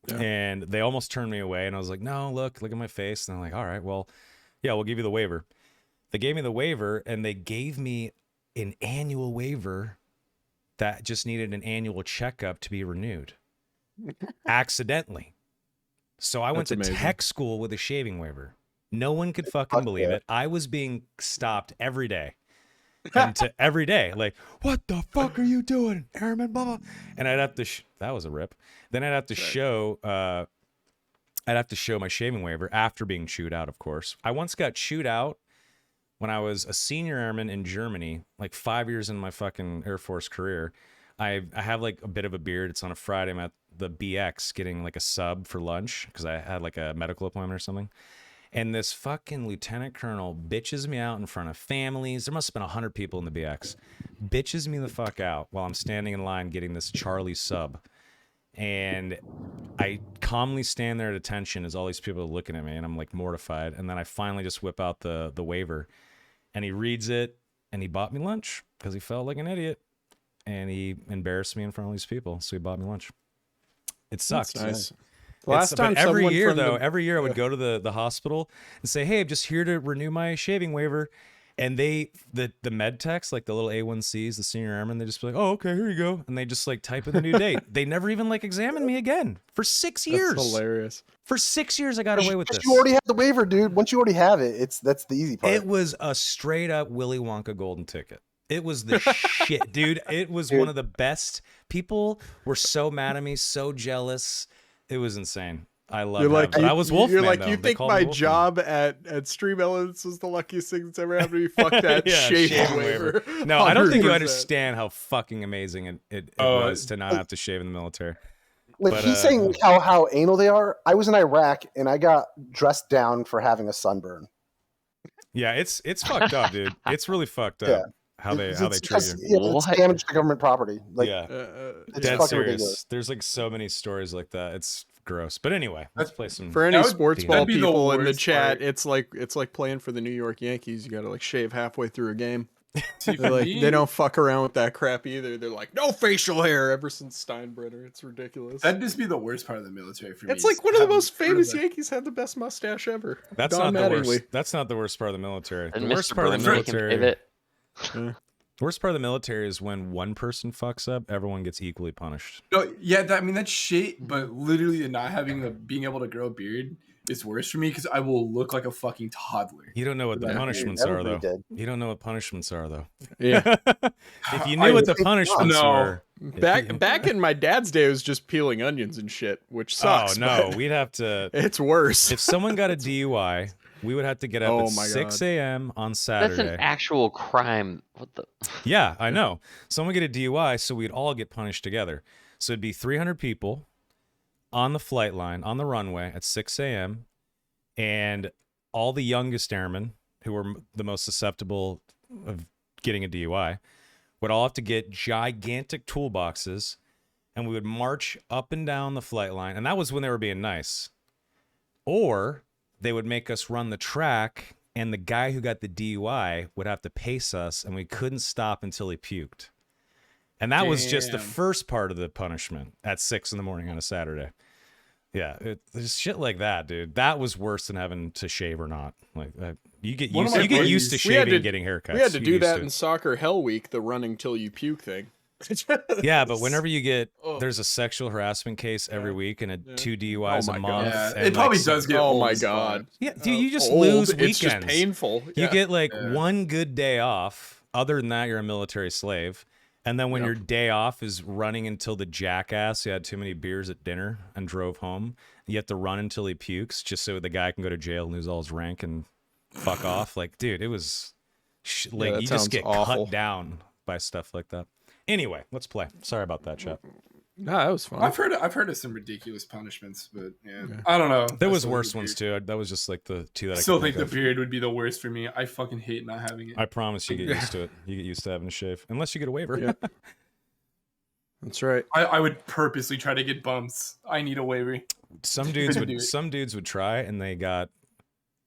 Speaker 1: Yeah. And they almost turned me away, and I was like, no, look at my face. And they're like, all right, well, yeah, we'll give you the waiver. They gave me the waiver, and they gave me an annual waiver that just needed an annual checkup to be renewed. Accidentally. So I went to tech school with a shaving waiver. No one could fucking believe it. I was being stopped every day. And every day, like, what the fuck are you doing, Airman? Blah, blah. And I'd have to, that was a rip. Then I'd have to show, my shaving waiver after being chewed out, of course. I once got chewed out when I was a senior airman in Germany, like 5 years in my fucking Air Force career. I have like a bit of a beard. It's on a Friday. I'm at the BX getting like a sub for lunch because I had like a medical appointment or something. And this fucking lieutenant colonel bitches me out in front of families. There must have been 100 people in the BX. Bitches me the fuck out while I'm standing in line getting this Charlie sub. And I calmly stand there at attention as all these people are looking at me, and I'm like mortified. And then I finally just whip out the waiver, and he reads it, and he bought me lunch because he felt like an idiot. And he embarrassed me in front of these people, so he bought me lunch. It sucked.
Speaker 5: That's nice. Last time,
Speaker 1: every year I would go to the hospital and say, "Hey, I'm just here to renew my shaving waiver," and the med techs, like the little A1Cs, the senior airmen, they just be like, "Oh, okay, here you go," and they just like type in the new date. They never even like examined me again for 6 years.
Speaker 5: That's hilarious.
Speaker 1: For 6 years, I got away with this.
Speaker 7: You already have the waiver, dude. Once you already have it, that's the easy part.
Speaker 1: It was a straight up Willy Wonka golden ticket. It was the shit, dude. It was one of the best. People were so mad at me, so jealous. It was insane. I love it. But I was Wolfman.
Speaker 5: You're like,
Speaker 1: though.
Speaker 5: you think my job at Stream Elements was the luckiest thing that's ever happened to me? Fuck that shaving waiver.
Speaker 1: No, I don't think you understand how fucking amazing it was to not have to shave in the military.
Speaker 7: Like but, he's saying like how anal they are. I was in Iraq and I got dressed down for having a sunburn.
Speaker 1: Yeah, it's fucked up, dude. It's really fucked up. Yeah. How they treat you.
Speaker 7: Yeah, it's damage to government property. Like,
Speaker 1: yeah,
Speaker 7: it's
Speaker 1: dead
Speaker 7: fucking
Speaker 1: serious.
Speaker 7: ridiculous.
Speaker 1: There's like so many stories like that. It's gross. But anyway, let's play some.
Speaker 5: For any sports ball people in the chat, it's like playing for the New York Yankees. You got to like shave halfway through a game. They don't fuck around with that crap either. They're like, no facial hair ever since Steinbrenner. It's ridiculous.
Speaker 2: That'd just be the worst part of the military for me.
Speaker 5: It's like one of the most famous Yankees had the best mustache ever.
Speaker 1: That's not the worst. That's not the worst part of the military. The worst part of the military. Worst part of the military is when one person fucks up, everyone gets equally punished.
Speaker 2: No, yeah, that's shit. But literally, not being able to grow a beard is worse for me because I will look like a fucking toddler.
Speaker 1: You don't know what the punishments are, though. You don't know what punishments are, though.
Speaker 5: Yeah.
Speaker 1: If you knew what the punishments were.
Speaker 5: Back in my dad's day, it was just peeling onions and shit, which sucks.
Speaker 1: Oh no, we'd have to.
Speaker 5: It's worse.
Speaker 1: If someone got a DUI. We would have to get up at 6 a.m. on Saturday.
Speaker 4: That's an actual crime. What the?
Speaker 1: Yeah, I know. Someone get a DUI, so we'd all get punished together. So it'd be 300 people on the flight line, on the runway at 6 a.m. And all the youngest airmen, who were the most susceptible of getting a DUI, would all have to get gigantic toolboxes, and we would march up and down the flight line. And that was when they were being nice. Or they would make us run the track, and the guy who got the DUI would have to pace us, and we couldn't stop until he puked. And that was just the first part of the punishment at 6 a.m. on a Saturday. Yeah, there's shit like that, dude. That was worse than having to shave or not. Like, You get
Speaker 2: One of
Speaker 1: used.
Speaker 2: my
Speaker 1: You get used to
Speaker 2: buddies-
Speaker 5: We had
Speaker 1: shaving
Speaker 5: to-
Speaker 1: and getting haircuts.
Speaker 5: We had to
Speaker 1: You
Speaker 5: do
Speaker 1: used
Speaker 5: that
Speaker 1: to
Speaker 5: in
Speaker 1: it.
Speaker 5: Soccer Hell Week, the running till you puke thing.
Speaker 1: Yeah, but whenever you get
Speaker 5: Oh.
Speaker 1: there's a sexual harassment case every
Speaker 5: Yeah.
Speaker 1: week and
Speaker 5: Yeah.
Speaker 1: 2 DUIs
Speaker 5: Oh
Speaker 1: a
Speaker 5: my
Speaker 1: month.
Speaker 5: God.
Speaker 2: Yeah,
Speaker 1: and
Speaker 2: it probably
Speaker 1: like,
Speaker 2: does get
Speaker 5: Oh
Speaker 2: old
Speaker 5: my
Speaker 2: as fuck.
Speaker 5: God.
Speaker 1: Yeah, dude, you just
Speaker 5: Old,
Speaker 1: lose
Speaker 5: It's
Speaker 1: weekends.
Speaker 5: just painful.
Speaker 1: You
Speaker 5: Yeah.
Speaker 1: get like
Speaker 2: Yeah.
Speaker 1: one good day off. Other than that, you're a military slave. And then when
Speaker 5: Yep.
Speaker 1: your day off is running until the jackass who had too many beers at dinner and drove home, you have to run until he pukes just so the guy can go to jail and lose all his rank and fuck off. Like, dude, it was like
Speaker 5: that
Speaker 1: you
Speaker 5: sounds
Speaker 1: just get
Speaker 5: awful.
Speaker 1: cut down by stuff like that. Anyway, let's play. Sorry about that, chat.
Speaker 5: No, that was fun.
Speaker 2: I've heard of some ridiculous punishments, but yeah,
Speaker 5: Yeah.
Speaker 2: I don't know.
Speaker 1: There
Speaker 2: I
Speaker 1: was
Speaker 2: still think
Speaker 1: worse
Speaker 2: the
Speaker 1: ones
Speaker 2: beard-
Speaker 1: too. That was just like the two that
Speaker 2: I
Speaker 1: I
Speaker 2: still
Speaker 1: could
Speaker 2: think the
Speaker 1: of.
Speaker 2: beard would be the worst for me. I fucking hate not having it.
Speaker 1: I promise you get used to it. You get used to having to shave, unless you get a waiver.
Speaker 5: Yeah. That's right.
Speaker 2: I would purposely try to get bumps. I need a waiver.
Speaker 1: Some dudes
Speaker 2: Couldn't do
Speaker 1: would.
Speaker 2: it.
Speaker 1: Some dudes would try, and they got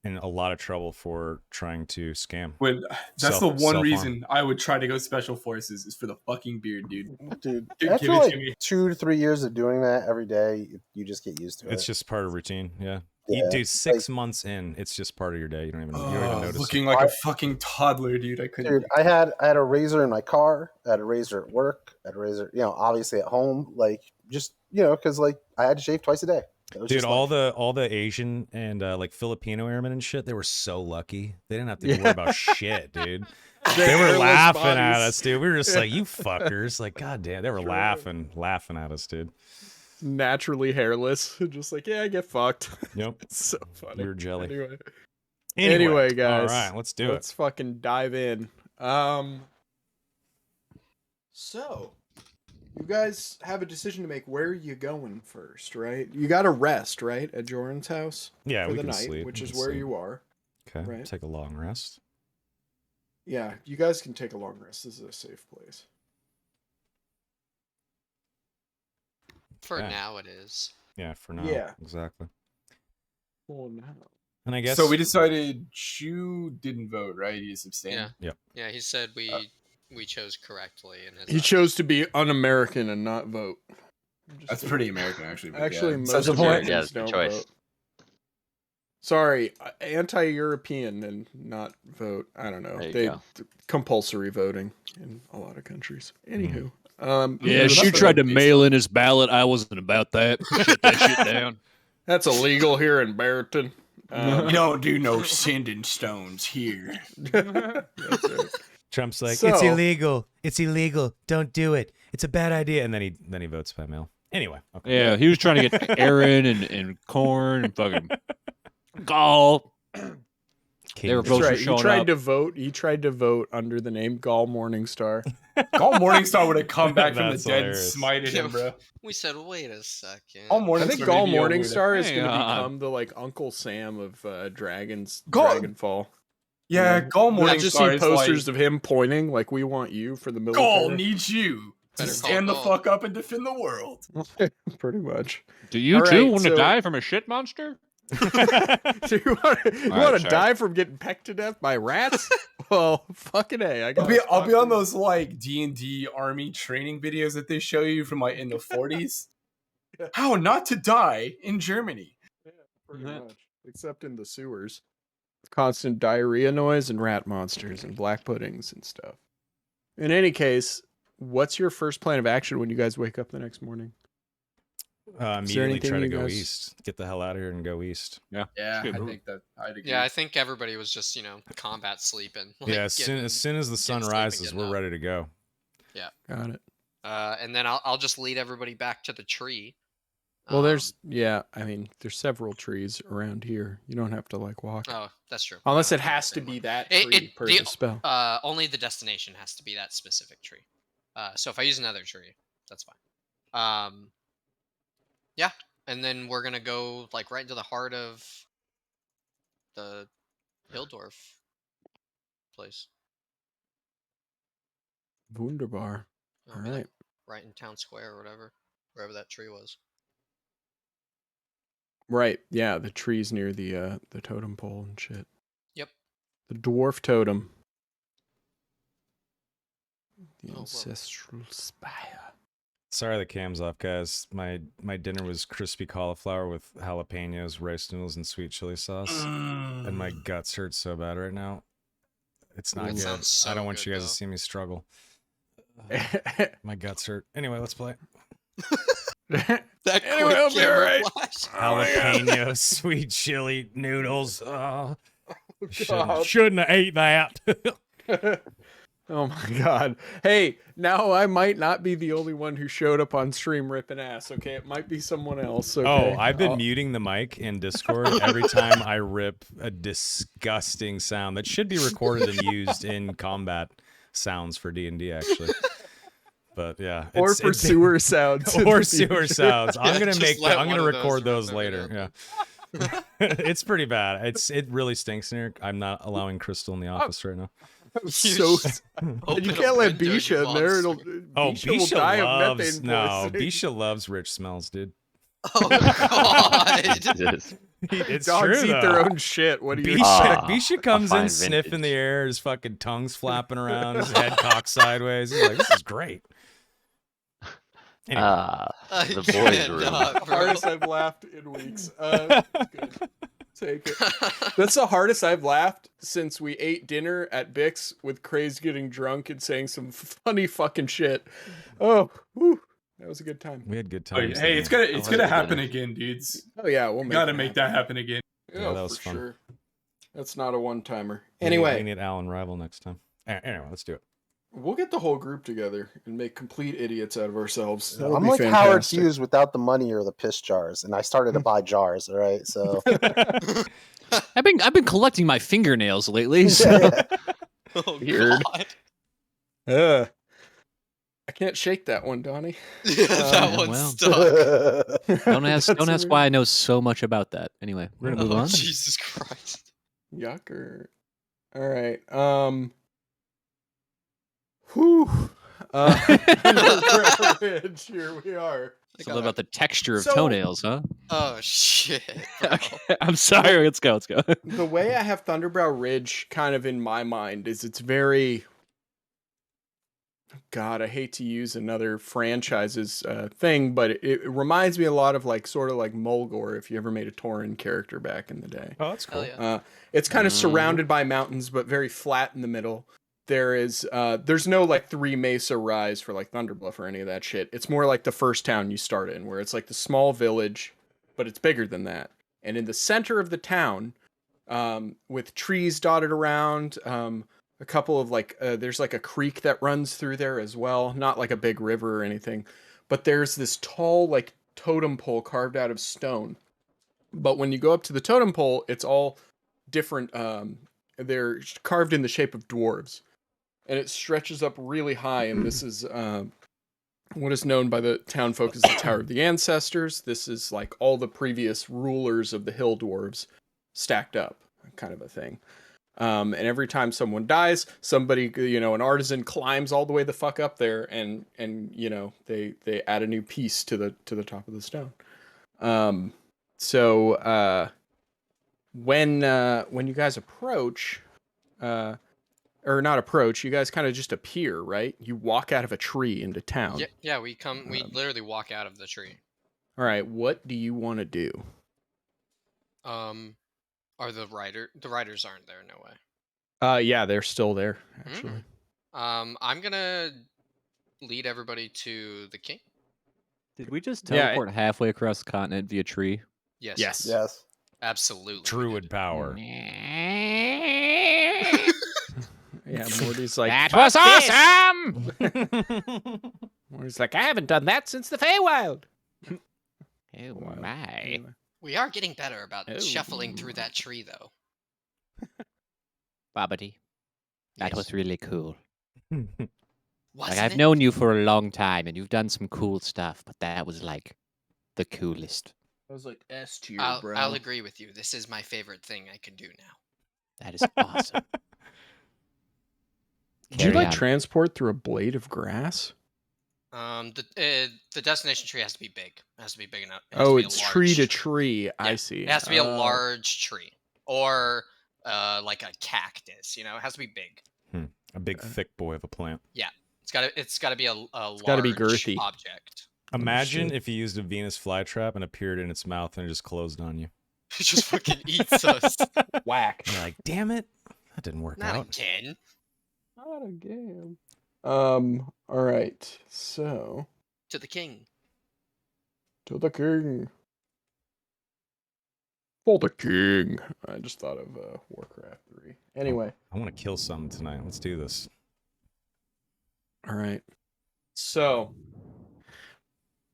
Speaker 1: in a lot of trouble for trying to scam.
Speaker 2: But that's the one
Speaker 1: Self-harm.
Speaker 2: reason I would try to go special forces is for the fucking beard, dude.
Speaker 7: Dude,
Speaker 2: Give
Speaker 7: after
Speaker 2: it to
Speaker 7: like
Speaker 2: me.
Speaker 7: 2 to 3 years of doing that every day, you just get used to it.
Speaker 1: It's just part of routine. Yeah.
Speaker 7: Yeah,
Speaker 1: Dude, 6 months in, it's just part of your day. You don't even notice.
Speaker 2: Looking like a fucking toddler, dude. I couldn't.
Speaker 7: Dude, I had a razor in my car, I had a razor at work, I had a razor, obviously at home, like just because like I had to shave twice a day. It was
Speaker 1: Dude,
Speaker 7: just
Speaker 1: all
Speaker 7: like,
Speaker 1: the Asian and like Filipino airmen and shit, they were so lucky. They didn't have to worry about shit, dude. They were
Speaker 5: hairless
Speaker 1: laughing at
Speaker 5: bodies.
Speaker 1: us, dude. We were just like, you fuckers. Like, goddamn, they were
Speaker 5: Sure.
Speaker 1: laughing at us, dude.
Speaker 5: Naturally hairless. Just like, yeah, I get fucked.
Speaker 1: Yep.
Speaker 5: It's so funny.
Speaker 1: We were jelly.
Speaker 5: Anyway, guys.
Speaker 1: All right, let's do it.
Speaker 5: Let's fucking dive in. So you guys have a decision to make. Where are you going first, right? You got to rest, right, at Joran's house
Speaker 1: Yeah,
Speaker 5: for
Speaker 1: we
Speaker 5: the
Speaker 1: can
Speaker 5: night,
Speaker 1: sleep.
Speaker 5: which
Speaker 1: We
Speaker 5: is
Speaker 1: can
Speaker 5: where
Speaker 1: sleep.
Speaker 5: you are.
Speaker 1: Okay,
Speaker 5: right?
Speaker 1: take a long rest.
Speaker 5: Yeah, you guys can take a long rest. This is a safe place.
Speaker 6: For
Speaker 1: Yeah.
Speaker 6: now, it is.
Speaker 1: Yeah, for now.
Speaker 5: Yeah.
Speaker 1: Exactly.
Speaker 5: Oh no.
Speaker 1: And I guess
Speaker 2: So we decided Chu didn't vote, right? He just abstained.
Speaker 6: Yeah. Yeah, he said we chose correctly, and
Speaker 5: He chose to be un-American and not vote.
Speaker 2: That's pretty American, actually. but
Speaker 5: Actually,
Speaker 2: yeah.
Speaker 5: most
Speaker 2: Such a point.
Speaker 5: Americans
Speaker 4: Yeah, it's a good
Speaker 5: don't
Speaker 4: choice.
Speaker 5: vote. Sorry, anti-European and not vote. I don't know.
Speaker 4: There you
Speaker 5: They
Speaker 4: go.
Speaker 5: compulsory voting in a lot of countries. Anywho,
Speaker 3: Yeah,
Speaker 2: that's
Speaker 3: Shu
Speaker 2: the
Speaker 3: tried to
Speaker 2: base
Speaker 3: mail in his ballot. I wasn't about that. Shut that shit down.
Speaker 5: that's illegal here in Barrington.
Speaker 2: You don't do no sending stones here.
Speaker 5: That's right.
Speaker 1: Trump's like,
Speaker 5: So-
Speaker 1: it's illegal. It's illegal. Don't do it. It's a bad idea. And then he votes by mail. Anyway. Okay.
Speaker 3: Yeah, he was trying to get Aaron and corn and fucking Gall. They were
Speaker 1: King-
Speaker 5: That's
Speaker 3: both
Speaker 5: right. He
Speaker 3: showing
Speaker 5: tried
Speaker 3: up.
Speaker 5: to vote. He tried to vote under the name Gall Morningstar.
Speaker 2: Gall Morningstar would have come back from the
Speaker 1: That's
Speaker 2: dead
Speaker 1: hilarious.
Speaker 2: and smited him, bro.
Speaker 6: We said, wait a second.
Speaker 2: Gall
Speaker 5: I
Speaker 2: Morningstar.
Speaker 5: think Gall
Speaker 2: may be over there.
Speaker 5: Morningstar is
Speaker 3: Hang
Speaker 5: going to
Speaker 3: on.
Speaker 5: become the like Uncle Sam of Dragon's
Speaker 2: Gall-
Speaker 5: Dragonfall.
Speaker 2: Yeah, Gall
Speaker 5: I just see
Speaker 2: Morningstar is
Speaker 5: posters
Speaker 2: like,
Speaker 5: of him pointing like we want you for the military.
Speaker 2: Gall needs you to
Speaker 6: Better call
Speaker 2: stand the
Speaker 6: Gall.
Speaker 2: fuck up and defend the world.
Speaker 5: Pretty much.
Speaker 3: Do you
Speaker 5: All
Speaker 3: too
Speaker 5: right,
Speaker 3: want to
Speaker 5: so-
Speaker 3: die from a shit monster?
Speaker 5: So you want to
Speaker 3: sorry.
Speaker 5: die from getting pecked to death by rats? Well, fucking A. I got
Speaker 2: I'll be on those like D&D army training videos that they show you from like in the 40s. How not to die in Germany.
Speaker 5: Pretty much. Except in the sewers. Constant diarrhea noise and rat monsters and black puddings and stuff. In any case, what's your first plan of action when you guys wake up the next morning?
Speaker 1: Immediately
Speaker 5: anything
Speaker 1: try to
Speaker 5: you
Speaker 1: go
Speaker 5: guys-
Speaker 1: east. Get the hell out of here and go east.
Speaker 2: Yeah,
Speaker 3: Good
Speaker 2: I
Speaker 3: move.
Speaker 2: think that I'd agree.
Speaker 6: Yeah, I think everybody was just, combat sleeping. like,
Speaker 1: Yeah, as soon
Speaker 6: getting-
Speaker 1: as the
Speaker 6: getting
Speaker 1: sun
Speaker 6: sleep and
Speaker 1: rises,
Speaker 6: getting
Speaker 1: we're
Speaker 6: up.
Speaker 1: ready to go.
Speaker 5: Got it.
Speaker 6: And then I'll just lead everybody back to the tree.
Speaker 5: Well, there's several trees around here. You don't have to like walk.
Speaker 6: Oh, that's true.
Speaker 5: Unless
Speaker 6: No,
Speaker 5: it has to
Speaker 6: same
Speaker 5: be
Speaker 6: one.
Speaker 5: that
Speaker 6: It-
Speaker 5: tree
Speaker 6: it-
Speaker 5: per
Speaker 6: the-
Speaker 5: the spell.
Speaker 6: Only the destination has to be that specific tree. So if I use another tree, that's fine. Yeah, and then we're gonna go like right into the heart of the Hildorf place.
Speaker 5: Wunderbar.
Speaker 6: It'll
Speaker 5: All
Speaker 6: be, like,
Speaker 5: right.
Speaker 6: right in town square or whatever, wherever that tree was.
Speaker 5: Right. Yeah, the trees near the totem pole and shit.
Speaker 6: Yep.
Speaker 5: The dwarf totem. The
Speaker 6: Oh, whoa.
Speaker 5: ancestral spire.
Speaker 1: Sorry the cam's off, guys. My dinner was crispy cauliflower with jalapenos, rice noodles, and sweet chili sauce. And my guts hurt so bad right now. It's not
Speaker 6: That
Speaker 1: good.
Speaker 6: sounds so
Speaker 1: I don't want
Speaker 6: good,
Speaker 1: you guys
Speaker 6: though.
Speaker 1: to see me struggle. My guts hurt. Anyway, let's play.
Speaker 6: That
Speaker 5: Anyway,
Speaker 6: quick
Speaker 5: I'll be
Speaker 6: camera
Speaker 5: alright.
Speaker 6: flash.
Speaker 1: Jalapeno, sweet chili noodles. Oh,
Speaker 5: God.
Speaker 1: shouldn't have ate that.
Speaker 5: Oh my god. Hey, now I might not be the only one who showed up on stream ripping ass, okay? It might be someone else, okay?
Speaker 1: Oh, I've been
Speaker 5: I'll-
Speaker 1: muting the mic in Discord every time I rip a disgusting sound that should be recorded and used in combat sounds for D&D, actually. But yeah,
Speaker 5: or for sewer sounds. in
Speaker 1: or
Speaker 5: the
Speaker 1: sewer
Speaker 5: future.
Speaker 1: sounds. I'm
Speaker 6: Yeah,
Speaker 1: gonna
Speaker 6: just
Speaker 1: make.
Speaker 6: let
Speaker 1: I'm
Speaker 6: one
Speaker 1: gonna
Speaker 6: of those
Speaker 1: record
Speaker 6: rip
Speaker 1: those
Speaker 6: every
Speaker 1: later.
Speaker 6: now
Speaker 1: Yeah, it's pretty bad. It really stinks in here. I'm not allowing Crystal in the office right now.
Speaker 5: So
Speaker 6: Open
Speaker 5: you
Speaker 6: a
Speaker 5: can't let
Speaker 6: window, you
Speaker 5: Bisha in there. It'll,
Speaker 6: monster.
Speaker 1: Oh,
Speaker 5: Bisha will
Speaker 1: Bisha
Speaker 5: die of
Speaker 1: loves
Speaker 5: methane
Speaker 1: no.
Speaker 5: poisoning.
Speaker 1: Bisha loves rich smells, dude.
Speaker 6: Oh god.
Speaker 4: Jesus.
Speaker 1: It's
Speaker 5: Dogs
Speaker 1: true
Speaker 5: eat
Speaker 1: though.
Speaker 5: their own shit. What do you
Speaker 1: Bisha,
Speaker 4: Ah,
Speaker 1: Bisha
Speaker 4: a
Speaker 1: comes in
Speaker 4: fine
Speaker 1: sniffing the
Speaker 4: vintage.
Speaker 1: air, his fucking tongue's flapping around, his head cocked sideways. He's like, "This is great." Anyway.
Speaker 4: The boys' room.
Speaker 5: hardest I've laughed in weeks. Good. Take it. That's the hardest I've laughed since we ate dinner at Bix with Craze getting drunk and saying some funny fucking shit. Oh, whew, that was a good time.
Speaker 1: We had good
Speaker 2: Oh,
Speaker 1: times.
Speaker 2: hey,
Speaker 1: that
Speaker 2: it's
Speaker 1: night.
Speaker 2: gonna
Speaker 4: was
Speaker 2: gonna
Speaker 4: good
Speaker 2: happen
Speaker 4: dinner.
Speaker 2: again, dudes.
Speaker 5: Oh yeah, we'll
Speaker 2: We
Speaker 5: make
Speaker 2: gotta
Speaker 5: it
Speaker 2: make
Speaker 5: happen.
Speaker 2: that happen again.
Speaker 1: Yeah,
Speaker 5: Oh,
Speaker 1: that was
Speaker 5: for
Speaker 1: fun.
Speaker 5: sure. That's not a one-timer.
Speaker 1: We
Speaker 5: Anyway,
Speaker 1: need Alan Rival next time. Anyway, let's do it.
Speaker 5: we'll get the whole group together and make complete idiots out of ourselves. That'll
Speaker 7: I'm
Speaker 5: be
Speaker 7: like Howard
Speaker 5: fantastic.
Speaker 7: Hughes without the money or the piss jars, and I started to buy jars. All right, so
Speaker 3: I've been collecting my fingernails lately. So.
Speaker 7: yeah.
Speaker 6: Oh
Speaker 3: Weird.
Speaker 6: god.
Speaker 5: I can't shake that one, Donnie.
Speaker 6: That
Speaker 3: Yeah,
Speaker 6: one's
Speaker 3: well.
Speaker 6: stuck.
Speaker 3: Don't
Speaker 5: That's
Speaker 3: ask
Speaker 5: weird.
Speaker 3: why I know so much about that. Anyway, we're gonna move
Speaker 6: Oh
Speaker 3: on.
Speaker 6: Jesus Christ.
Speaker 5: Yucker. All right. Whew. Underground Ridge, here we are.
Speaker 3: It's all about the texture of
Speaker 5: So-
Speaker 3: toenails, huh?
Speaker 6: Oh shit. Bro.
Speaker 3: Okay, I'm sorry. Let's go.
Speaker 5: The way I have Thunderbrow Ridge kind of in my mind is it's very. God, I hate to use another franchise's thing, but it reminds me a lot of like sort of like Mulgore if you ever made a Tauren character back in the day.
Speaker 1: Oh, that's
Speaker 6: Hell
Speaker 1: cool.
Speaker 6: yeah.
Speaker 5: It's kind of
Speaker 4: Mhm.
Speaker 5: surrounded by mountains, but very flat in the middle. There's no like 3 Mesa rise for like Thunderbluff or any of that shit. It's more like the first town you start in, where it's like the small village, but it's bigger than that. And in the center of the town, with trees dotted around, a couple of like there's like a creek that runs through there as well, not like a big river or anything, but there's this tall like totem pole carved out of stone. But when you go up to the totem pole, it's all different. They're carved in the shape of dwarves, and it stretches up really high. And this is what is known by the town folk as the Tower of the Ancestors. This is like all the previous rulers of the hill dwarves stacked up, kind of a thing. And every time someone dies, somebody, an artisan climbs all the way the fuck up there, and they add a new piece to the top of the stone. So when you guys approach, or not approach, you guys kind of just appear, right? You walk out of a tree into town.
Speaker 6: Yeah, we literally walk out of the tree.
Speaker 5: All right, what do you want to do?
Speaker 6: Are the riders aren't there, no way.
Speaker 5: Yeah, they're still there, actually.
Speaker 6: I'm gonna lead everybody to the king.
Speaker 3: Did we just
Speaker 5: Yeah,
Speaker 3: teleport halfway across the continent via tree?
Speaker 6: Yes.
Speaker 5: Yes.
Speaker 7: Yes.
Speaker 6: Absolutely. we
Speaker 1: Druid
Speaker 6: did.
Speaker 1: power.
Speaker 5: Yeah, Morty's like,
Speaker 3: That
Speaker 5: "Fuck
Speaker 3: was
Speaker 5: this!"
Speaker 3: awesome.
Speaker 5: Morty's like, I haven't done that since the Feywild.
Speaker 3: Oh
Speaker 5: Wow.
Speaker 3: my!
Speaker 5: Anyway.
Speaker 6: We are getting better about
Speaker 5: Oh.
Speaker 6: shuffling through that tree, though.
Speaker 3: Bobbity, that
Speaker 6: Yes.
Speaker 3: was really cool.
Speaker 6: Wasn't
Speaker 3: Like I've
Speaker 6: it?
Speaker 3: known you for a long time, and you've done some cool stuff, but that was like the coolest.
Speaker 5: I was like, S tier, bro.
Speaker 6: I'll agree with you. This is my favorite thing I can do now.
Speaker 3: That is awesome.
Speaker 5: Did you
Speaker 3: Carry
Speaker 5: like
Speaker 3: on.
Speaker 5: transport through a blade of grass?
Speaker 6: The destination tree has to be big. It has to be big enough. It has to
Speaker 5: Oh,
Speaker 6: be a
Speaker 5: it's
Speaker 6: large
Speaker 5: tree to tree. I
Speaker 6: Yeah,
Speaker 5: see.
Speaker 6: It has to be a
Speaker 5: Oh.
Speaker 6: large tree, or like a cactus. It has to be big.
Speaker 1: A big thick boy of a plant.
Speaker 6: It's gotta be a
Speaker 5: It's gotta be
Speaker 6: large
Speaker 5: girthy.
Speaker 6: object.
Speaker 1: Imagine
Speaker 5: Understood.
Speaker 1: if you used a Venus flytrap and appeared in its mouth and it just closed on you.
Speaker 6: It just fucking eats us.
Speaker 5: Whack.
Speaker 1: You're like, damn it, that didn't work
Speaker 6: Not
Speaker 1: out.
Speaker 6: again.
Speaker 5: Not again. All right. So
Speaker 6: To the king.
Speaker 5: to the king. For the king. I just thought of Warcraft 3. Anyway.
Speaker 1: I want to kill something tonight. Let's do this.
Speaker 5: All right. So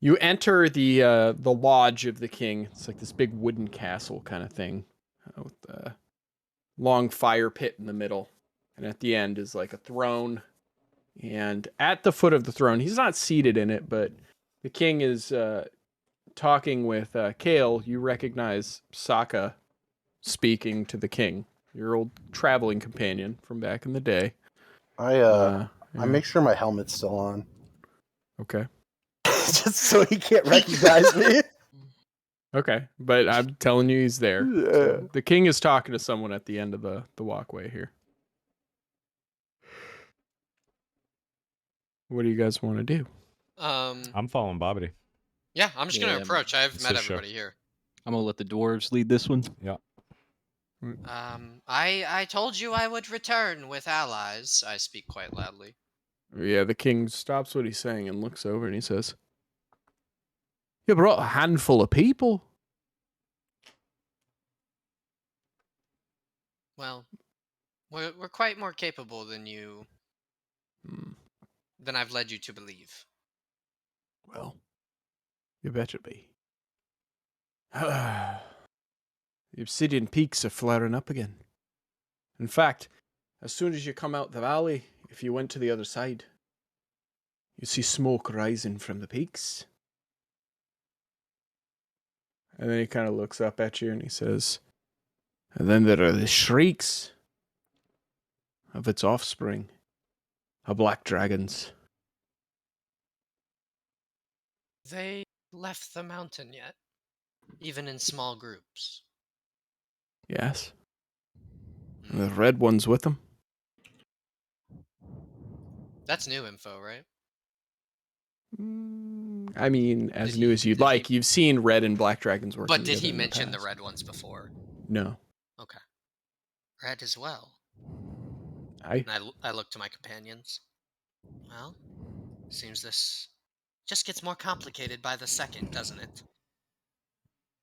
Speaker 5: you enter the lodge of the king. It's like this big wooden castle kind of thing with a long fire pit in the middle, and at the end is like a throne. And at the foot of the throne, he's not seated in it, but the king is talking with Kale. You recognize Sokka speaking to the king, your old traveling companion from back in the day.
Speaker 7: I
Speaker 5: Yeah.
Speaker 7: make sure my helmet's still on,
Speaker 5: Okay.
Speaker 7: just so he can't recognize me.
Speaker 5: Okay, but I'm telling you, he's there.
Speaker 7: Yeah.
Speaker 5: So the king is talking to someone at the end of the walkway here. What do you guys want to do?
Speaker 1: I'm following Bobbity.
Speaker 6: Yeah, I'm just gonna
Speaker 3: Yeah,
Speaker 6: approach. I've
Speaker 1: it's
Speaker 6: met
Speaker 1: his show.
Speaker 6: everybody here.
Speaker 3: I'm gonna let the dwarves lead this one.
Speaker 1: Yeah.
Speaker 6: I told you I would return with allies. I speak quite loudly.
Speaker 5: Yeah, the king stops what he's saying and looks over and he says, "You brought a handful of people."
Speaker 6: Well, we're quite more capable than than I've led you to believe.
Speaker 5: Well, you better be. The obsidian peaks are flaring up again. In fact, as soon as you come out the valley, if you went to the other side, you see smoke rising from the peaks. And then he kind of looks up at you and he says, and then there are the shrieks of its offspring, a black dragons.
Speaker 6: They left the mountain yet, even in small groups.
Speaker 5: Yes. And the red ones with them.
Speaker 6: That's new info, right?
Speaker 5: I mean, as
Speaker 6: Did
Speaker 5: new
Speaker 6: he-
Speaker 5: as you'd
Speaker 6: did he-
Speaker 5: like. You've seen red and black dragons working
Speaker 6: But did
Speaker 5: together
Speaker 6: he
Speaker 5: in
Speaker 6: mention the
Speaker 5: past.
Speaker 6: red ones before?
Speaker 5: No.
Speaker 6: Okay. Red as well.
Speaker 5: I
Speaker 6: And I look to my companions. Well, seems this just gets more complicated by the second, doesn't it?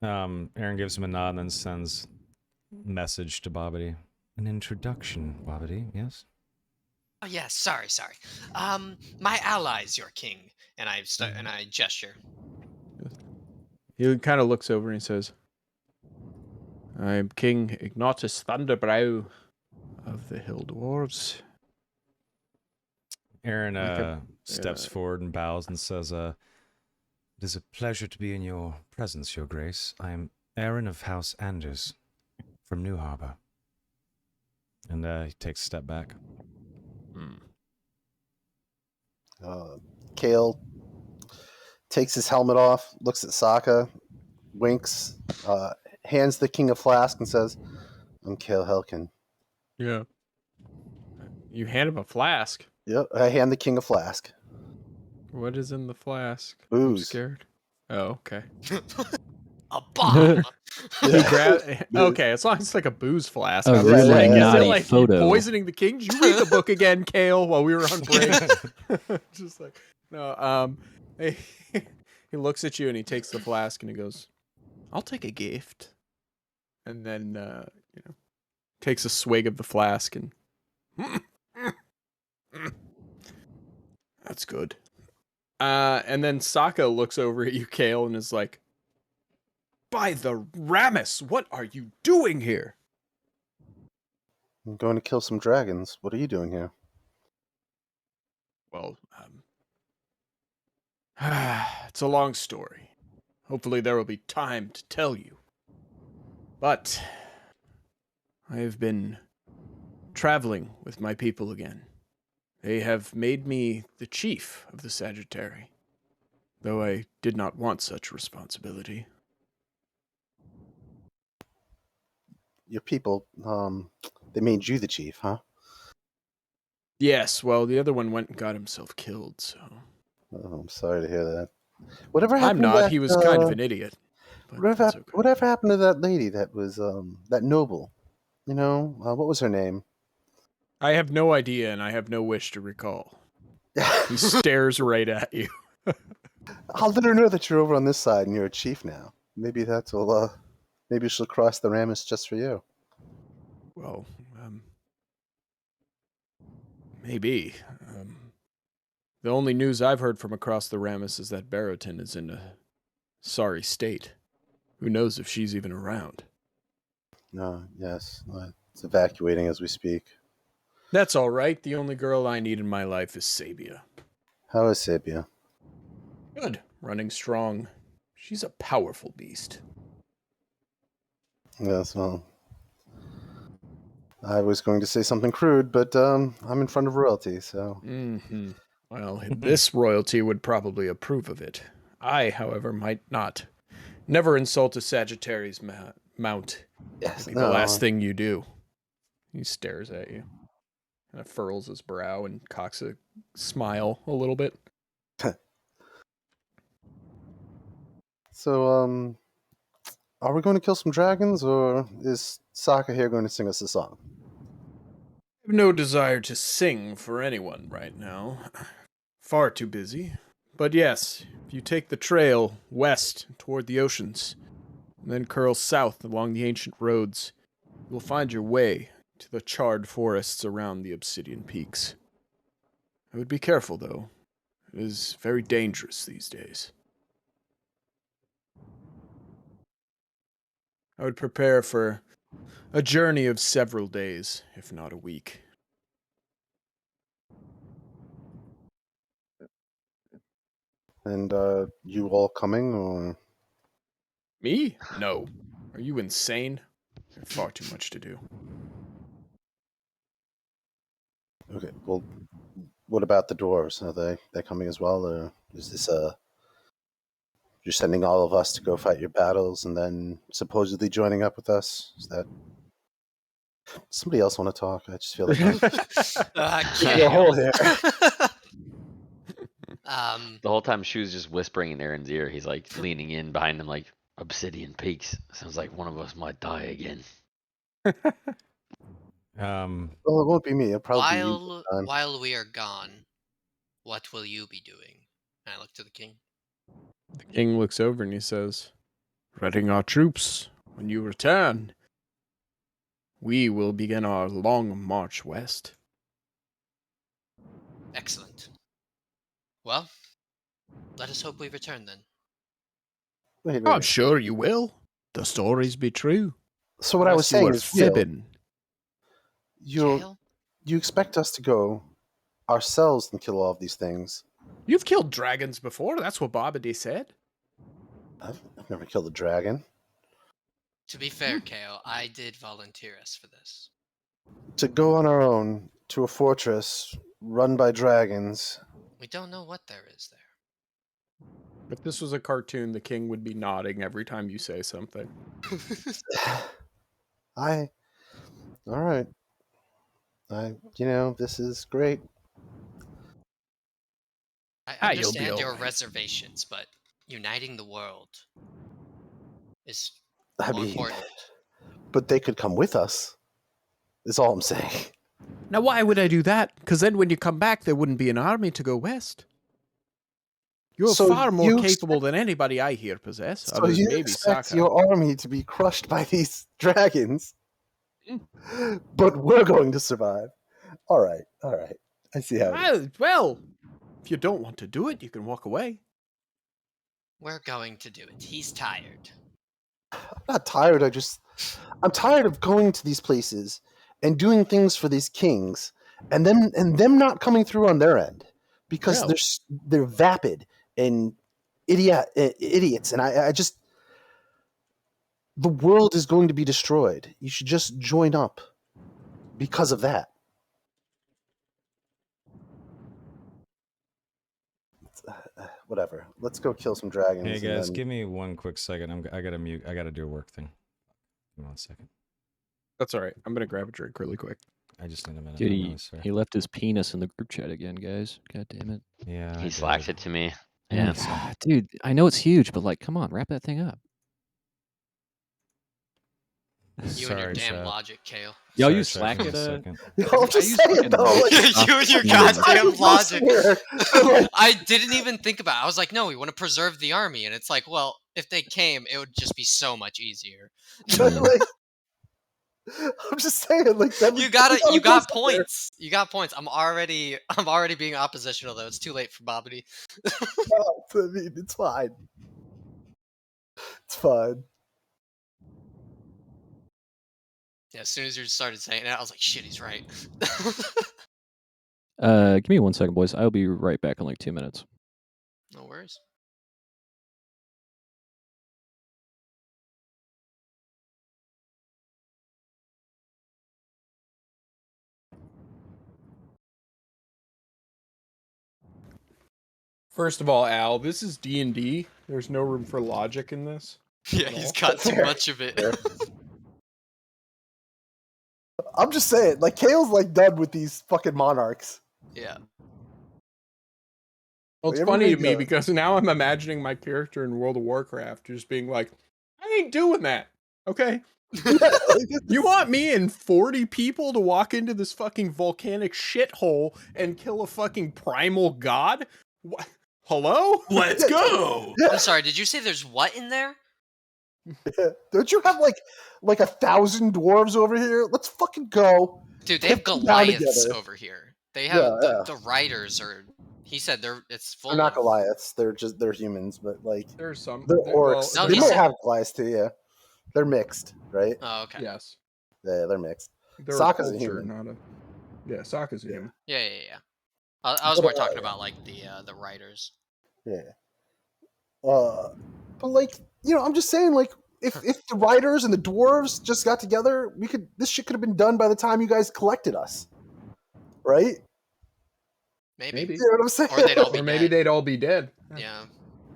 Speaker 1: Aaron gives him a nod and then sends message to Bobbity. An introduction, Bobbity, yes?
Speaker 6: Oh yes, sorry. My allies, your king, and and I gesture.
Speaker 5: He kind of looks over and he says, I'm King Ignatus Thunderbrow of the Hill Dwarves.
Speaker 1: Aaron steps forward and bows and says, it is a pleasure to be in your presence, Your Grace. I am Aaron of House Anders from New Harbor. And he takes a step back.
Speaker 7: Kale takes his helmet off, looks at Sokka, winks, hands the King a flask, and says, "I'm Kale Helkin."
Speaker 5: Yeah. You hand him a flask.
Speaker 7: Yep, I hand the King a flask.
Speaker 5: What is in the flask? I'm
Speaker 7: Booze.
Speaker 5: scared. Oh, okay.
Speaker 6: A bomb.
Speaker 5: He okay, as long as it's like a booze flask.
Speaker 3: A
Speaker 5: I was
Speaker 7: really
Speaker 5: like, is it
Speaker 3: naughty
Speaker 5: like
Speaker 3: photo.
Speaker 5: poisoning the king? Did you read the book again, Kale, while we were on break? Just like, no. He looks at you and he takes the flask and he goes, "I'll take a gift." And then, takes a swig of the flask and that's good. And then Sokka looks over at you, Kale, and is like, "By the Ramus, what are you doing here?"
Speaker 7: I'm going to kill some dragons. What are you doing here?
Speaker 5: Well, it's a long story. Hopefully there will be time to tell you. But I have been traveling with my people again. They have made me the chief of the Sagittary, though I did not want such responsibility.
Speaker 7: Your people, they made you the chief, huh?
Speaker 5: Yes, well, the other one went and got himself killed, so.
Speaker 7: Oh, I'm sorry to hear that. Whatever happened
Speaker 5: I'm
Speaker 7: to
Speaker 5: not.
Speaker 7: that,
Speaker 5: He was kind of an idiot. But that's okay.
Speaker 7: whatever happened to that lady that was that noble? You know, what was her name?
Speaker 5: I have no idea, and I have no wish to recall. He stares right at you.
Speaker 7: I'll let her know that you're over on this side and you're a chief now. Maybe that'll maybe she'll cross the Ramus just for you.
Speaker 5: Well, maybe. The only news I've heard from across the Ramus is that Barotin is in a sorry state. Who knows if she's even around?
Speaker 7: No, yes, it's evacuating as we speak.
Speaker 5: That's all right. The only girl I need in my life is Sabia.
Speaker 7: How is Sabia?
Speaker 5: Good. Running strong. She's a powerful beast.
Speaker 7: Yes, well, I was going to say something crude, but I'm in front of royalty, so.
Speaker 5: Mm-hmm. Well, this royalty would probably approve of it. I, however, might not. Never insult a Sagittarius mount.
Speaker 7: Yes,
Speaker 5: It'd be the last thing you do. He stares at you. Kind of furrows his brow and cocks a smile a little bit.
Speaker 7: So, are we going to kill some dragons, or is Sokka here going to sing us a song?
Speaker 5: I have no desire to sing for anyone right now. Far too busy. But yes, if you take the trail west toward the oceans, and then curl south along the ancient roads, you will find your way to the charred forests around the Obsidian Peaks. I would be careful, though. It is very dangerous these days. I would prepare for a journey of several days, if not a week.
Speaker 7: And you all coming, or?
Speaker 5: Me? No. Are you insane? I have far too much to do.
Speaker 7: Okay, well, what about the dwarves? Are they coming as well, or is this you're sending all of us to go fight your battles and then supposedly joining up with us? Is that somebody else want to talk? I just feel like I'm a hole here.
Speaker 4: The whole time Shu's just whispering in Aaron's ear. He's like leaning in behind him like, Obsidian Peaks. Sounds like one of us might die again.
Speaker 7: Well, it won't be me. It'll probably be you this time.
Speaker 6: While we are gone, what will you be doing? I look to the king.
Speaker 5: The king looks over and he says, "Readying our troops. When you return, we will begin our long march west."
Speaker 6: Excellent. Well, let us hope we return then.
Speaker 7: Wait.
Speaker 5: I'm sure you will. The stories be true.
Speaker 7: So what I was saying is,
Speaker 5: fibbing.
Speaker 7: You expect us to go ourselves and kill all of these things?
Speaker 5: You've killed dragons before. That's what Babadi said.
Speaker 7: I've never killed a dragon.
Speaker 6: To be fair, Kao, I did volunteer us for this.
Speaker 7: To go on our own to a fortress run by dragons.
Speaker 6: We don't know what there is there.
Speaker 5: If this was a cartoon, the king would be nodding every time you say something.
Speaker 7: All right. This is great.
Speaker 6: I understand your reservations, but uniting the world is more important.
Speaker 7: But they could come with us, is all I'm saying.
Speaker 5: Now, why would I do that? Because then when you come back, there wouldn't be an army to go west. You're far more capable than anybody I hear possess.
Speaker 7: So you expect your army to be crushed by these dragons, but we're going to survive. All right. I see how it is.
Speaker 5: Well, if you don't want to do it, you can walk away.
Speaker 6: We're going to do it. He's tired.
Speaker 7: I'm not tired. I'm tired of going to these places and doing things for these kings, and them not coming through on their end because they're vapid and idiots, and I just, the world is going to be destroyed. You should just join up because of that. Whatever. Let's go kill some dragons.
Speaker 1: Hey guys, give me one quick second. I gotta mute. I gotta do a work thing. Give me 1 second.
Speaker 5: That's all right. I'm gonna grab a drink really quick.
Speaker 1: I just need a minute.
Speaker 3: Dude,
Speaker 1: I'm
Speaker 3: he,
Speaker 1: really sorry.
Speaker 3: he left his penis in the group chat again, guys. God damn it.
Speaker 1: Yeah,
Speaker 4: He
Speaker 1: I
Speaker 4: slacked
Speaker 1: did.
Speaker 4: it to me.
Speaker 1: Yeah.
Speaker 4: Yeah.
Speaker 3: Dude, I know it's huge, but like, come on, wrap that thing up.
Speaker 6: You and your
Speaker 1: Sorry,
Speaker 6: damn
Speaker 1: chat.
Speaker 6: logic, Kale.
Speaker 3: Yo,
Speaker 1: Sorry,
Speaker 3: you
Speaker 1: chat,
Speaker 3: slack
Speaker 1: give me
Speaker 3: at
Speaker 1: a
Speaker 3: a.
Speaker 1: second.
Speaker 7: I'm just saying though. Like,
Speaker 6: You and your
Speaker 7: every
Speaker 6: goddamn
Speaker 7: time you go
Speaker 6: logic.
Speaker 7: somewhere, like,
Speaker 6: I didn't even think about it. I was like, no, we want to preserve the army. And it's like, well, if they came, it would just be so much easier.
Speaker 7: like, I'm just saying, like, that,
Speaker 6: You
Speaker 7: every
Speaker 6: got
Speaker 7: time
Speaker 6: You
Speaker 7: we go
Speaker 6: got
Speaker 7: somewhere-
Speaker 6: points. You got points. I'm already being oppositional though. It's too late for Bobbity.
Speaker 7: I mean, it's fine. It's fine.
Speaker 6: Yeah, as soon as you started saying that, I was like, shit, he's right.
Speaker 3: Give me 1 second, boys. I'll be right back in like 2 minutes.
Speaker 6: No worries.
Speaker 5: First of all, Al, this is D&D. There's no room for logic in this.
Speaker 6: Yeah,
Speaker 5: At
Speaker 6: he's
Speaker 5: all.
Speaker 6: got too
Speaker 7: Fair.
Speaker 6: much of it.
Speaker 7: Fair. I'm just saying, like, Kale's like done with these fucking monarchs.
Speaker 6: Yeah.
Speaker 5: Well, it's
Speaker 7: Like,
Speaker 5: funny to
Speaker 7: everybody
Speaker 5: me
Speaker 7: does.
Speaker 5: because now I'm imagining my character in World of Warcraft just being like, I ain't doing that. Okay?
Speaker 7: Yeah, like,
Speaker 5: You want me and 40 people to walk into this fucking volcanic shithole and kill a fucking primal god? What? Hello?
Speaker 2: Let's go.
Speaker 7: yeah,
Speaker 6: I'm sorry, did you say there's what in there?
Speaker 7: yeah. Don't you have like 1,000 dwarves over here? Let's fucking go.
Speaker 6: Dude, they have
Speaker 7: Take them down
Speaker 6: Goliaths
Speaker 7: together.
Speaker 6: over here. They have
Speaker 7: Yeah.
Speaker 6: the riders are. He said it's full.
Speaker 7: They're not
Speaker 6: of,
Speaker 7: Goliaths. They're humans, but like
Speaker 5: There's some.
Speaker 7: they're
Speaker 5: well,
Speaker 7: orcs.
Speaker 6: No,
Speaker 7: they
Speaker 6: he
Speaker 7: might
Speaker 6: said-
Speaker 7: have Goliaths too. Yeah, they're mixed, right?
Speaker 6: Oh, okay.
Speaker 5: yes.
Speaker 7: Yeah, they're mixed.
Speaker 5: They're
Speaker 7: Sokka's
Speaker 5: a
Speaker 7: a
Speaker 5: culture,
Speaker 7: human.
Speaker 5: not a. Yeah, Sokka's a
Speaker 7: Yeah.
Speaker 5: human.
Speaker 6: Yeah. I was
Speaker 7: But,
Speaker 6: more talking about like the riders.
Speaker 7: Yeah. But like, I'm just saying, like, if the riders and the dwarves just got together, this shit could have been done by the time you guys collected us, right?
Speaker 6: Maybe.
Speaker 5: Maybe.
Speaker 7: You know what I'm saying?
Speaker 6: Or they'd all be
Speaker 5: Or maybe
Speaker 6: dead.
Speaker 5: they'd all be dead.
Speaker 6: Yeah.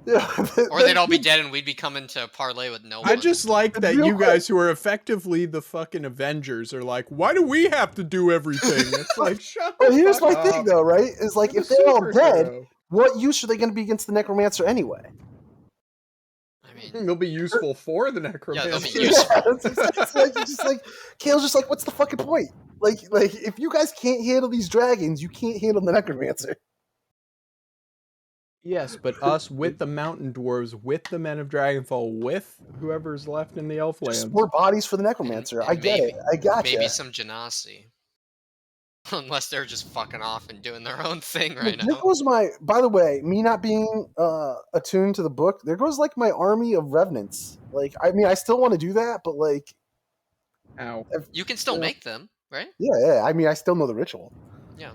Speaker 7: Yeah.
Speaker 6: Or they'd all be dead and we'd be coming to parlay with no one.
Speaker 5: I just like that
Speaker 7: Real
Speaker 5: you
Speaker 7: quick-
Speaker 5: guys who are effectively the fucking Avengers are like, why do we have to do everything? It's like, shut
Speaker 7: But
Speaker 5: the
Speaker 7: here's
Speaker 5: fuck
Speaker 7: my thing,
Speaker 5: up.
Speaker 7: though, right? Is like,
Speaker 5: You're
Speaker 7: if
Speaker 5: the
Speaker 7: they're all dead,
Speaker 5: superhero.
Speaker 7: what use are they going to be against the necromancer anyway?
Speaker 6: I mean,
Speaker 5: They'll be useful for the necromancer.
Speaker 6: they'll be useful.
Speaker 7: Yeah, it's just like Kale's just like, what's the fucking point? Like if you guys can't handle these dragons, you can't handle the necromancer.
Speaker 5: Yes, but us with the mountain dwarves, with the men of Dragonfall, with whoever's left in the
Speaker 7: Just
Speaker 5: Elflands.
Speaker 7: more bodies for the necromancer.
Speaker 6: And
Speaker 7: I get it. I gotcha.
Speaker 6: maybe some genasi. Unless they're just fucking off and doing their own thing right
Speaker 7: There
Speaker 6: now.
Speaker 7: goes my. By the way, me not being attuned to the book, there goes like my army of revenants. Like, I mean, I still want to do that, but like,
Speaker 5: Ow.
Speaker 6: You can still
Speaker 7: Yeah.
Speaker 6: make them, right?
Speaker 7: yeah. I mean, I still know the ritual.
Speaker 6: Yeah.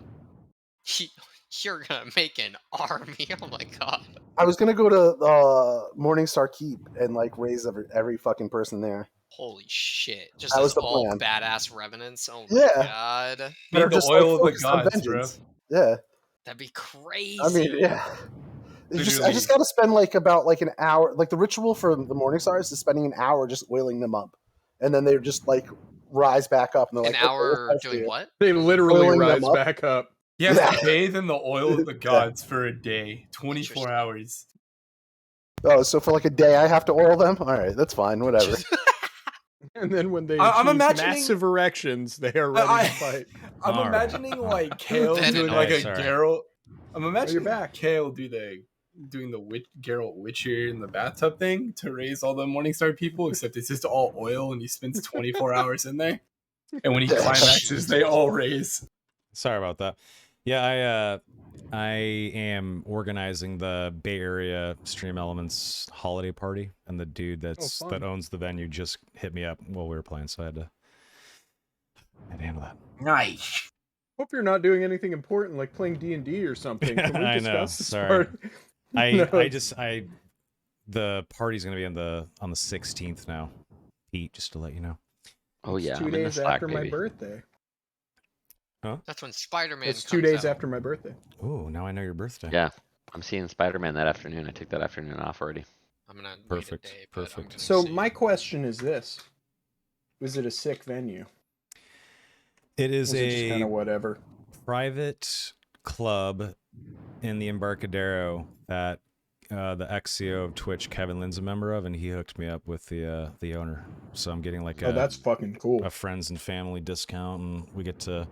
Speaker 6: You're gonna make an army. Oh my god.
Speaker 7: I was gonna go to Morningstar Keep and like raise every fucking person there.
Speaker 6: Holy shit. Just
Speaker 7: That
Speaker 6: as
Speaker 7: was the
Speaker 6: all
Speaker 7: plan.
Speaker 6: badass revenants. Oh my
Speaker 7: Yeah.
Speaker 6: god.
Speaker 7: That
Speaker 2: Need
Speaker 7: are
Speaker 2: the
Speaker 7: just,
Speaker 2: oil of the
Speaker 7: focused on
Speaker 2: gods, bro.
Speaker 7: vengeance. Yeah.
Speaker 6: That'd be crazy.
Speaker 7: I mean, yeah. I just
Speaker 2: Literally.
Speaker 7: got to spend like about like an hour. Like the ritual for the Morning Stars is spending an hour just oiling them up, and then they just like rise back up. And they're
Speaker 6: An
Speaker 7: like, "Okay,
Speaker 6: hour
Speaker 7: what's
Speaker 6: doing
Speaker 7: here?"
Speaker 6: what?
Speaker 5: They literally
Speaker 7: Oiling them
Speaker 5: rise
Speaker 7: up.
Speaker 5: back up.
Speaker 2: You have
Speaker 7: Yeah.
Speaker 2: to bathe in the oil of the
Speaker 7: Yeah.
Speaker 2: gods for a day, 24
Speaker 6: Interesting.
Speaker 2: hours.
Speaker 7: Oh, so for like a day, I have to oil them. All right, that's fine. Whatever.
Speaker 5: And then when they
Speaker 2: I'm
Speaker 5: achieve
Speaker 2: imagining-
Speaker 5: massive erections, they are ready to fight.
Speaker 2: I'm
Speaker 1: All right.
Speaker 2: imagining like Kale
Speaker 6: Then
Speaker 2: doing
Speaker 6: and
Speaker 2: like
Speaker 1: all.
Speaker 2: a
Speaker 1: Sorry.
Speaker 2: Geralt. I'm imagining
Speaker 5: back.
Speaker 2: Kale doing the Geralt Witcher in the bathtub thing to raise all the Morningstar people, except it's just all oil and he spends 24 hours in there. And when he
Speaker 7: Yeah.
Speaker 2: climaxes, they all raise.
Speaker 1: Sorry about that. Yeah, I am organizing the Bay Area Stream Elements holiday party, and the dude
Speaker 5: fun.
Speaker 1: that owns the venue just hit me up while we were playing, so I had to handle that.
Speaker 2: Nice.
Speaker 5: Hope you're not doing anything important like playing D&D or something. Can we
Speaker 1: I know,
Speaker 5: discuss this
Speaker 1: sorry.
Speaker 5: part?
Speaker 1: I the party's gonna be on the 16th now, Pete. Just to let you know.
Speaker 4: Oh yeah,
Speaker 5: It's 2
Speaker 4: I'm in the
Speaker 5: days
Speaker 4: Slack,
Speaker 5: after my
Speaker 4: baby.
Speaker 5: birthday.
Speaker 6: That's when Spider-Man
Speaker 5: It's
Speaker 6: comes
Speaker 5: 2 days
Speaker 6: out.
Speaker 5: after my birthday.
Speaker 1: Oh, now I know your birthday.
Speaker 4: Yeah, I'm seeing Spider-Man that afternoon. I took that afternoon off already.
Speaker 6: I'm gonna
Speaker 1: Perfect,
Speaker 6: wait a day, but I'm
Speaker 1: perfect.
Speaker 6: gonna
Speaker 5: So
Speaker 6: see.
Speaker 5: my question is this. Was it a sick venue?
Speaker 1: It is
Speaker 5: Was it just kind
Speaker 1: a
Speaker 5: of whatever?
Speaker 1: private club in the Embarcadero that the ex-CEO of Twitch, Kevin Lynn's a member of, and he hooked me up with the owner. So I'm getting like
Speaker 5: Oh, that's fucking cool.
Speaker 1: a friends and family discount, and we get to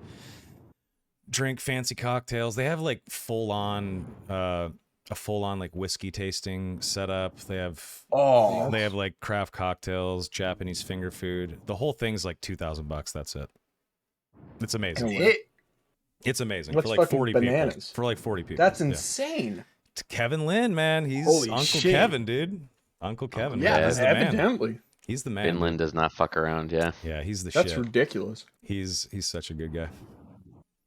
Speaker 1: drink fancy cocktails. They have like a full-on like whiskey tasting setup. They have like craft cocktails, Japanese finger food. The whole thing's like $2,000. That's it. It's amazing. It's amazing
Speaker 5: That's
Speaker 1: for like
Speaker 5: fucking
Speaker 1: 40
Speaker 5: bananas.
Speaker 1: people. For like 40 people.
Speaker 5: That's
Speaker 1: Yeah.
Speaker 5: insane.
Speaker 1: It's Kevin Lynn, man. He's
Speaker 2: Holy
Speaker 1: Uncle
Speaker 2: shit.
Speaker 1: Kevin, dude. Uncle Kevin.
Speaker 4: Yeah,
Speaker 1: man. He's the man.
Speaker 5: evidently.
Speaker 1: He's the man.
Speaker 4: Finland does not fuck around. Yeah.
Speaker 1: Yeah, he's the
Speaker 5: That's
Speaker 1: shit.
Speaker 5: ridiculous.
Speaker 1: He's such a good guy.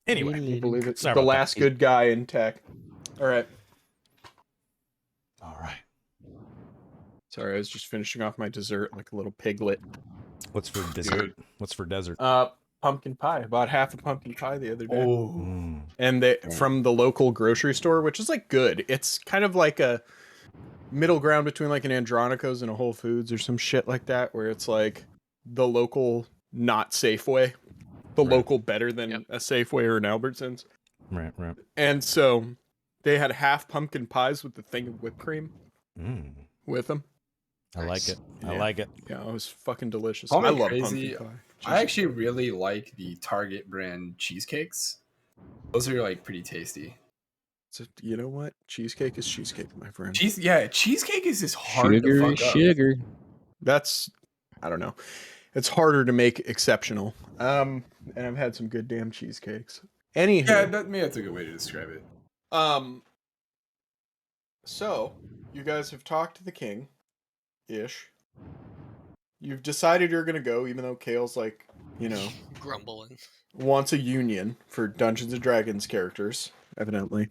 Speaker 1: Anyway,
Speaker 5: Can you believe it?
Speaker 1: sorry
Speaker 5: The
Speaker 1: about that.
Speaker 5: last good guy in tech. All right.
Speaker 1: All right.
Speaker 5: Sorry, I was just finishing off my dessert like a little piglet.
Speaker 1: What's for dessert? What's for dessert?
Speaker 5: Pumpkin pie. I bought half a pumpkin pie the other day.
Speaker 1: Mm.
Speaker 5: And from the local grocery store, which is like good. It's kind of like a middle ground between like an Andronico's and a Whole Foods or some shit like that, where it's like the local not Safeway, the
Speaker 1: Right.
Speaker 5: local better than a Safeway or an Albertsons.
Speaker 1: Right.
Speaker 5: And so they had half pumpkin pies with the thing of whipped cream
Speaker 1: Mm.
Speaker 5: with them.
Speaker 1: I like it. I
Speaker 5: Yeah.
Speaker 1: like it.
Speaker 5: Yeah, it was fucking delicious.
Speaker 2: Call me
Speaker 5: I love
Speaker 2: crazy.
Speaker 5: pumpkin pie.
Speaker 2: I actually really like the Target brand cheesecakes. Those are like pretty tasty.
Speaker 5: So, you know what? Cheesecake is cheesecake, my friend.
Speaker 2: Cheesecake is just hard to fuck up.
Speaker 3: Sugar.
Speaker 5: That's, I don't know. It's harder to make exceptional. And I've had some good damn cheesecakes. Anywho,
Speaker 2: Yeah, maybe that's a good way to describe it.
Speaker 5: So you guys have talked to the king, ish. You've decided you're gonna go, even though Kale's like,
Speaker 6: Grumbling.
Speaker 5: wants a union for Dungeons and Dragons characters, evidently.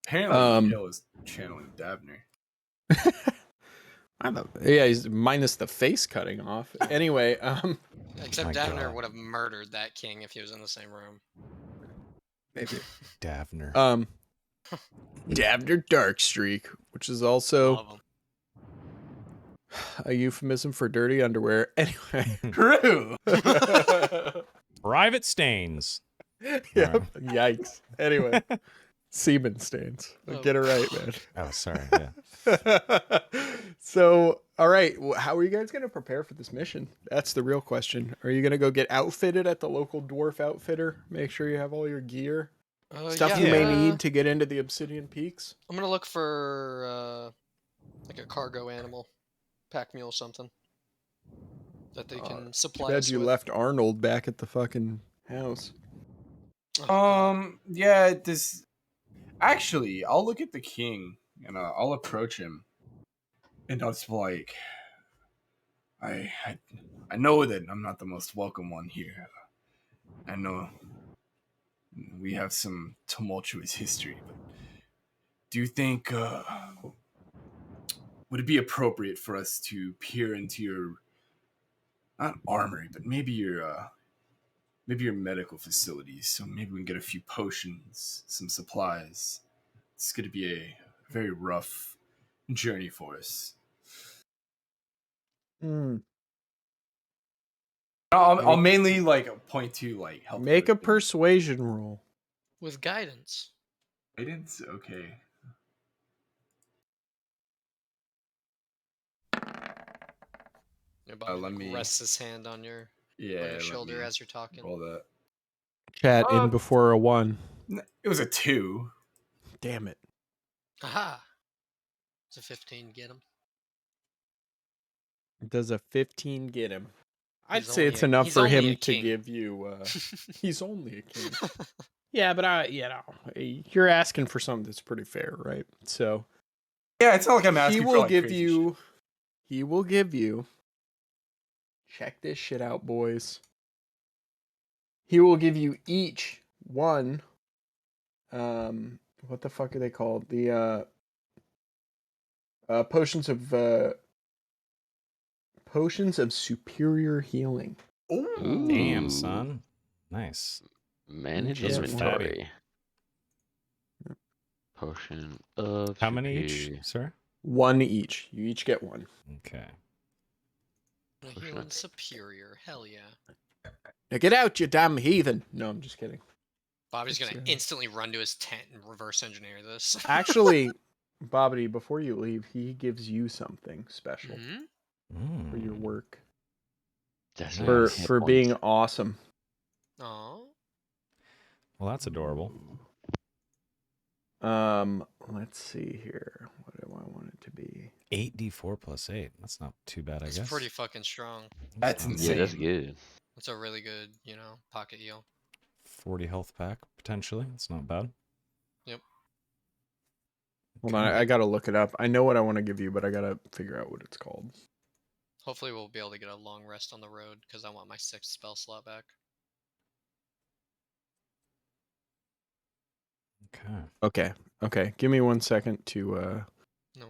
Speaker 2: Apparently, Hill is channeling Davner.
Speaker 5: Yeah, he's minus the face cutting off. Anyway,
Speaker 6: Except
Speaker 1: My
Speaker 6: Davner
Speaker 1: God.
Speaker 6: would have murdered that king if he was in the same room.
Speaker 5: maybe.
Speaker 1: Davner.
Speaker 5: Davner Darkstreak, which is also
Speaker 6: Love him.
Speaker 5: a euphemism for dirty underwear. Anyway.
Speaker 2: True.
Speaker 1: Private stains.
Speaker 5: Yep. Yikes. Anyway. Semen stains. Get it right, man.
Speaker 1: Oh, sorry. Yeah.
Speaker 5: So, all right. How are you guys going to prepare for this mission? That's the real question. Are you going to go get outfitted at the local dwarf outfitter? Make sure you have all your gear. Stuff you may need to get into the Obsidian Peaks.
Speaker 6: I'm gonna look for like a cargo animal, pack mule, something that they can supply
Speaker 5: Bet
Speaker 6: us
Speaker 5: you
Speaker 6: with.
Speaker 5: left Arnold back at the fucking house.
Speaker 6: Oh, God.
Speaker 2: Yeah, this. Actually, I'll look at the king and I'll approach him, and I'll just be like, I know that I'm not the most welcome one here. I know we have some tumultuous history, but do you think would it be appropriate for us to peer into your not armory, but maybe your medical facilities? So maybe we can get a few potions, some supplies. It's going to be a very rough journey for us. I'll mainly like point to like help.
Speaker 5: Make a persuasion roll.
Speaker 6: With guidance.
Speaker 2: Guidance, okay.
Speaker 6: Your buddy
Speaker 2: let me-
Speaker 6: rests his hand on your shoulder as you're talking.
Speaker 2: Roll that.
Speaker 5: Chat in before a 1.
Speaker 2: It was a 2.
Speaker 5: Damn it.
Speaker 6: Aha! It's a 15. Get him.
Speaker 5: Does a 15 get him? I'd
Speaker 6: He's
Speaker 5: say
Speaker 6: only
Speaker 5: it's
Speaker 6: a-
Speaker 5: enough
Speaker 6: he's
Speaker 5: for
Speaker 6: only
Speaker 5: him
Speaker 6: a
Speaker 5: to
Speaker 6: king.
Speaker 5: give you. He's only a king. Yeah, but you're asking for something that's pretty fair, right? So
Speaker 2: Yeah, it's not like I'm asking
Speaker 5: he
Speaker 2: for
Speaker 5: will
Speaker 2: like
Speaker 5: give
Speaker 2: crazy
Speaker 5: you.
Speaker 2: shit.
Speaker 5: He will give you. Check this shit out, boys. He will give you each one. What the fuck are they called? The potions of superior healing.
Speaker 2: Ooh.
Speaker 1: Damn, son. Nice.
Speaker 4: Manage
Speaker 5: Those are
Speaker 4: inventory. Potion of
Speaker 1: How many
Speaker 4: superior-
Speaker 1: each, sir?
Speaker 5: 1 each. You each get 1.
Speaker 1: Okay.
Speaker 6: Healing superior. Hell yeah.
Speaker 5: Now get out, you damn heathen. No, I'm just kidding.
Speaker 6: Bobby's
Speaker 5: Let's
Speaker 6: gonna
Speaker 5: see.
Speaker 6: instantly run to his tent and reverse engineer this.
Speaker 5: Actually, Bobbity, before you leave, he gives you something special
Speaker 6: Mhm.
Speaker 5: for your work.
Speaker 4: That's
Speaker 1: Nice.
Speaker 5: For
Speaker 4: hit
Speaker 5: for
Speaker 4: points.
Speaker 5: being awesome.
Speaker 6: Aw.
Speaker 1: Well, that's adorable.
Speaker 5: Let's see here. What do I want it to be?
Speaker 1: 8d4 plus 8. That's not too bad, I
Speaker 6: It's
Speaker 1: guess.
Speaker 6: pretty fucking strong.
Speaker 2: That's
Speaker 1: not bad.
Speaker 4: Yeah, that's
Speaker 2: insane.
Speaker 4: good.
Speaker 6: It's a really good, pocket heal.
Speaker 1: 40 health pack, potentially. It's not bad.
Speaker 5: Hold on, I gotta look it up. I know what I want to give you, but I gotta figure out what it's called.
Speaker 6: Hopefully we'll be able to get a long rest on the road, because I want my 6th spell slot back.
Speaker 5: Okay. Give me 1 second to
Speaker 6: No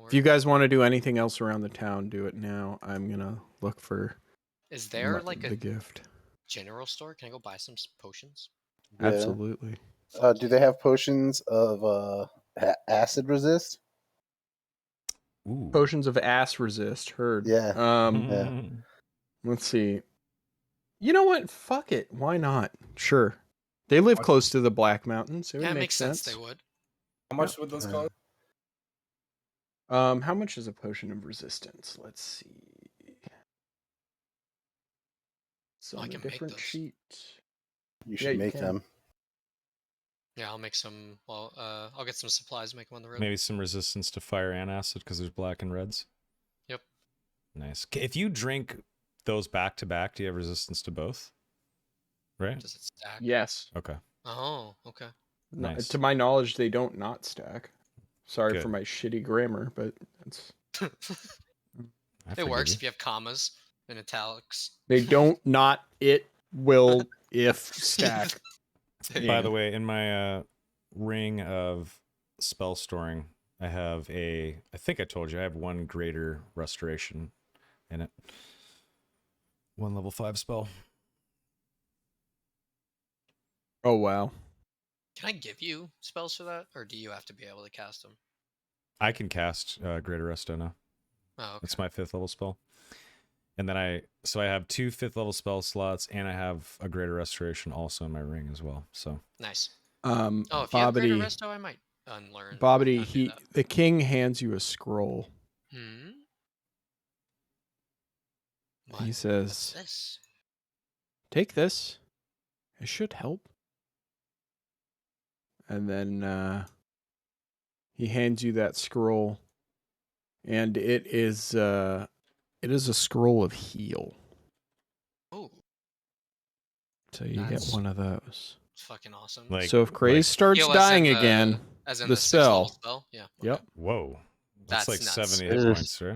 Speaker 5: if you
Speaker 6: worries.
Speaker 5: guys want to do anything else around the town, do it now. I'm gonna look for
Speaker 6: Is there like
Speaker 5: the
Speaker 6: a
Speaker 5: gift.
Speaker 6: general store? Can I go buy some potions?
Speaker 7: Yeah.
Speaker 5: Absolutely.
Speaker 7: Do they have potions of acid resist?
Speaker 1: Ooh.
Speaker 5: Potions of ass resist. Heard.
Speaker 7: Yeah. Yeah.
Speaker 5: Let's see. You know what? Fuck it. Why not? Sure. They live close to the Black Mountains. It would
Speaker 6: Yeah, it
Speaker 5: make
Speaker 6: makes sense they would.
Speaker 2: How much would those cost?
Speaker 5: How much is a potion of resistance? Let's see. It's
Speaker 6: Oh, I
Speaker 5: on a
Speaker 6: can make
Speaker 5: different
Speaker 6: those.
Speaker 5: sheet.
Speaker 7: You
Speaker 5: Yeah,
Speaker 7: should
Speaker 5: you
Speaker 7: make
Speaker 5: can.
Speaker 7: them.
Speaker 6: Yeah, I'll make some. Well, I'll get some supplies, make them on the road.
Speaker 1: Maybe some resistance to fire and acid because there's black and reds.
Speaker 6: Yep.
Speaker 1: Nice. If you drink those back to back, do you have resistance to both? Right?
Speaker 6: Does it stack?
Speaker 5: Yes.
Speaker 1: Okay.
Speaker 6: Oh, okay.
Speaker 1: Nice.
Speaker 5: To my knowledge, they don't not stack. Sorry
Speaker 1: Good.
Speaker 5: for my shitty grammar, but it's
Speaker 1: I
Speaker 6: It
Speaker 1: forgive
Speaker 6: works
Speaker 1: you.
Speaker 6: if you have commas and italics.
Speaker 5: they don't not it will if stack.
Speaker 1: By the way, in my ring of spell storing, I have I think I told you, I have 1 greater restoration in it. 1 level 5 spell.
Speaker 5: Oh wow.
Speaker 6: Can I give you spells for that, or do you have to be able to cast them?
Speaker 1: I can cast Greater Resto now.
Speaker 6: Oh, okay.
Speaker 1: It's my 5th level spell. And then I have 2 5th level spell slots, and I have a Greater Restoration also in my ring as well. So
Speaker 6: Nice. Oh, if you have Greater Resto, I might unlearn.
Speaker 5: Bobbity, the king hands you a scroll.
Speaker 6: What?
Speaker 5: He says,
Speaker 6: What's this?
Speaker 5: "Take this. It should help." And then he hands you that scroll, and it is a scroll of heal.
Speaker 6: Oh,
Speaker 5: So you
Speaker 6: That's-
Speaker 5: get one of those.
Speaker 6: fucking awesome.
Speaker 1: like,
Speaker 5: So if Craze starts
Speaker 6: Heal
Speaker 5: dying
Speaker 6: as in
Speaker 5: again,
Speaker 6: as in
Speaker 5: the
Speaker 6: 6th level
Speaker 5: spell.
Speaker 6: spell? Yeah.
Speaker 5: Yep.
Speaker 1: whoa. That's like
Speaker 6: That's nuts.
Speaker 1: 70
Speaker 4: What is
Speaker 1: hit
Speaker 4: this?
Speaker 1: points, right?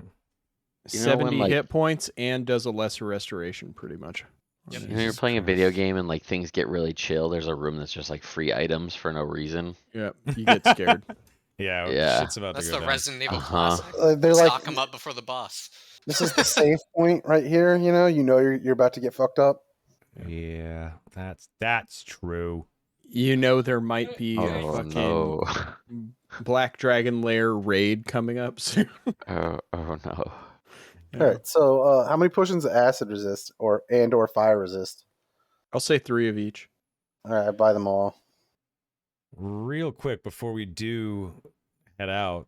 Speaker 4: You know when,
Speaker 5: 70
Speaker 4: like-
Speaker 5: hit points and does a lesser restoration, pretty much.
Speaker 6: Yep.
Speaker 4: You know, you're
Speaker 1: Jesus
Speaker 4: playing a
Speaker 1: Christ.
Speaker 4: video game and like things get really chill. There's a room that's just like free items for no reason.
Speaker 5: Yep, you get scared.
Speaker 1: Yeah,
Speaker 4: Yeah.
Speaker 1: shit's about
Speaker 6: That's
Speaker 1: to
Speaker 6: the
Speaker 1: go down.
Speaker 6: Resident Evil
Speaker 4: Uh-huh.
Speaker 6: classic.
Speaker 7: They're like,
Speaker 6: Stock them up before the boss.
Speaker 7: this is the safe point right here. You know you're about to get fucked up.
Speaker 1: Yeah, that's true.
Speaker 5: You know there might be a
Speaker 4: Oh
Speaker 5: fucking
Speaker 4: no.
Speaker 5: Black Dragon Lair raid coming up soon.
Speaker 4: Oh no.
Speaker 5: Yeah.
Speaker 7: All right. So, how many potions of acid resist or fire resist?
Speaker 5: I'll say 3 of each.
Speaker 7: All right, I buy them all.
Speaker 1: Real quick before we do head out,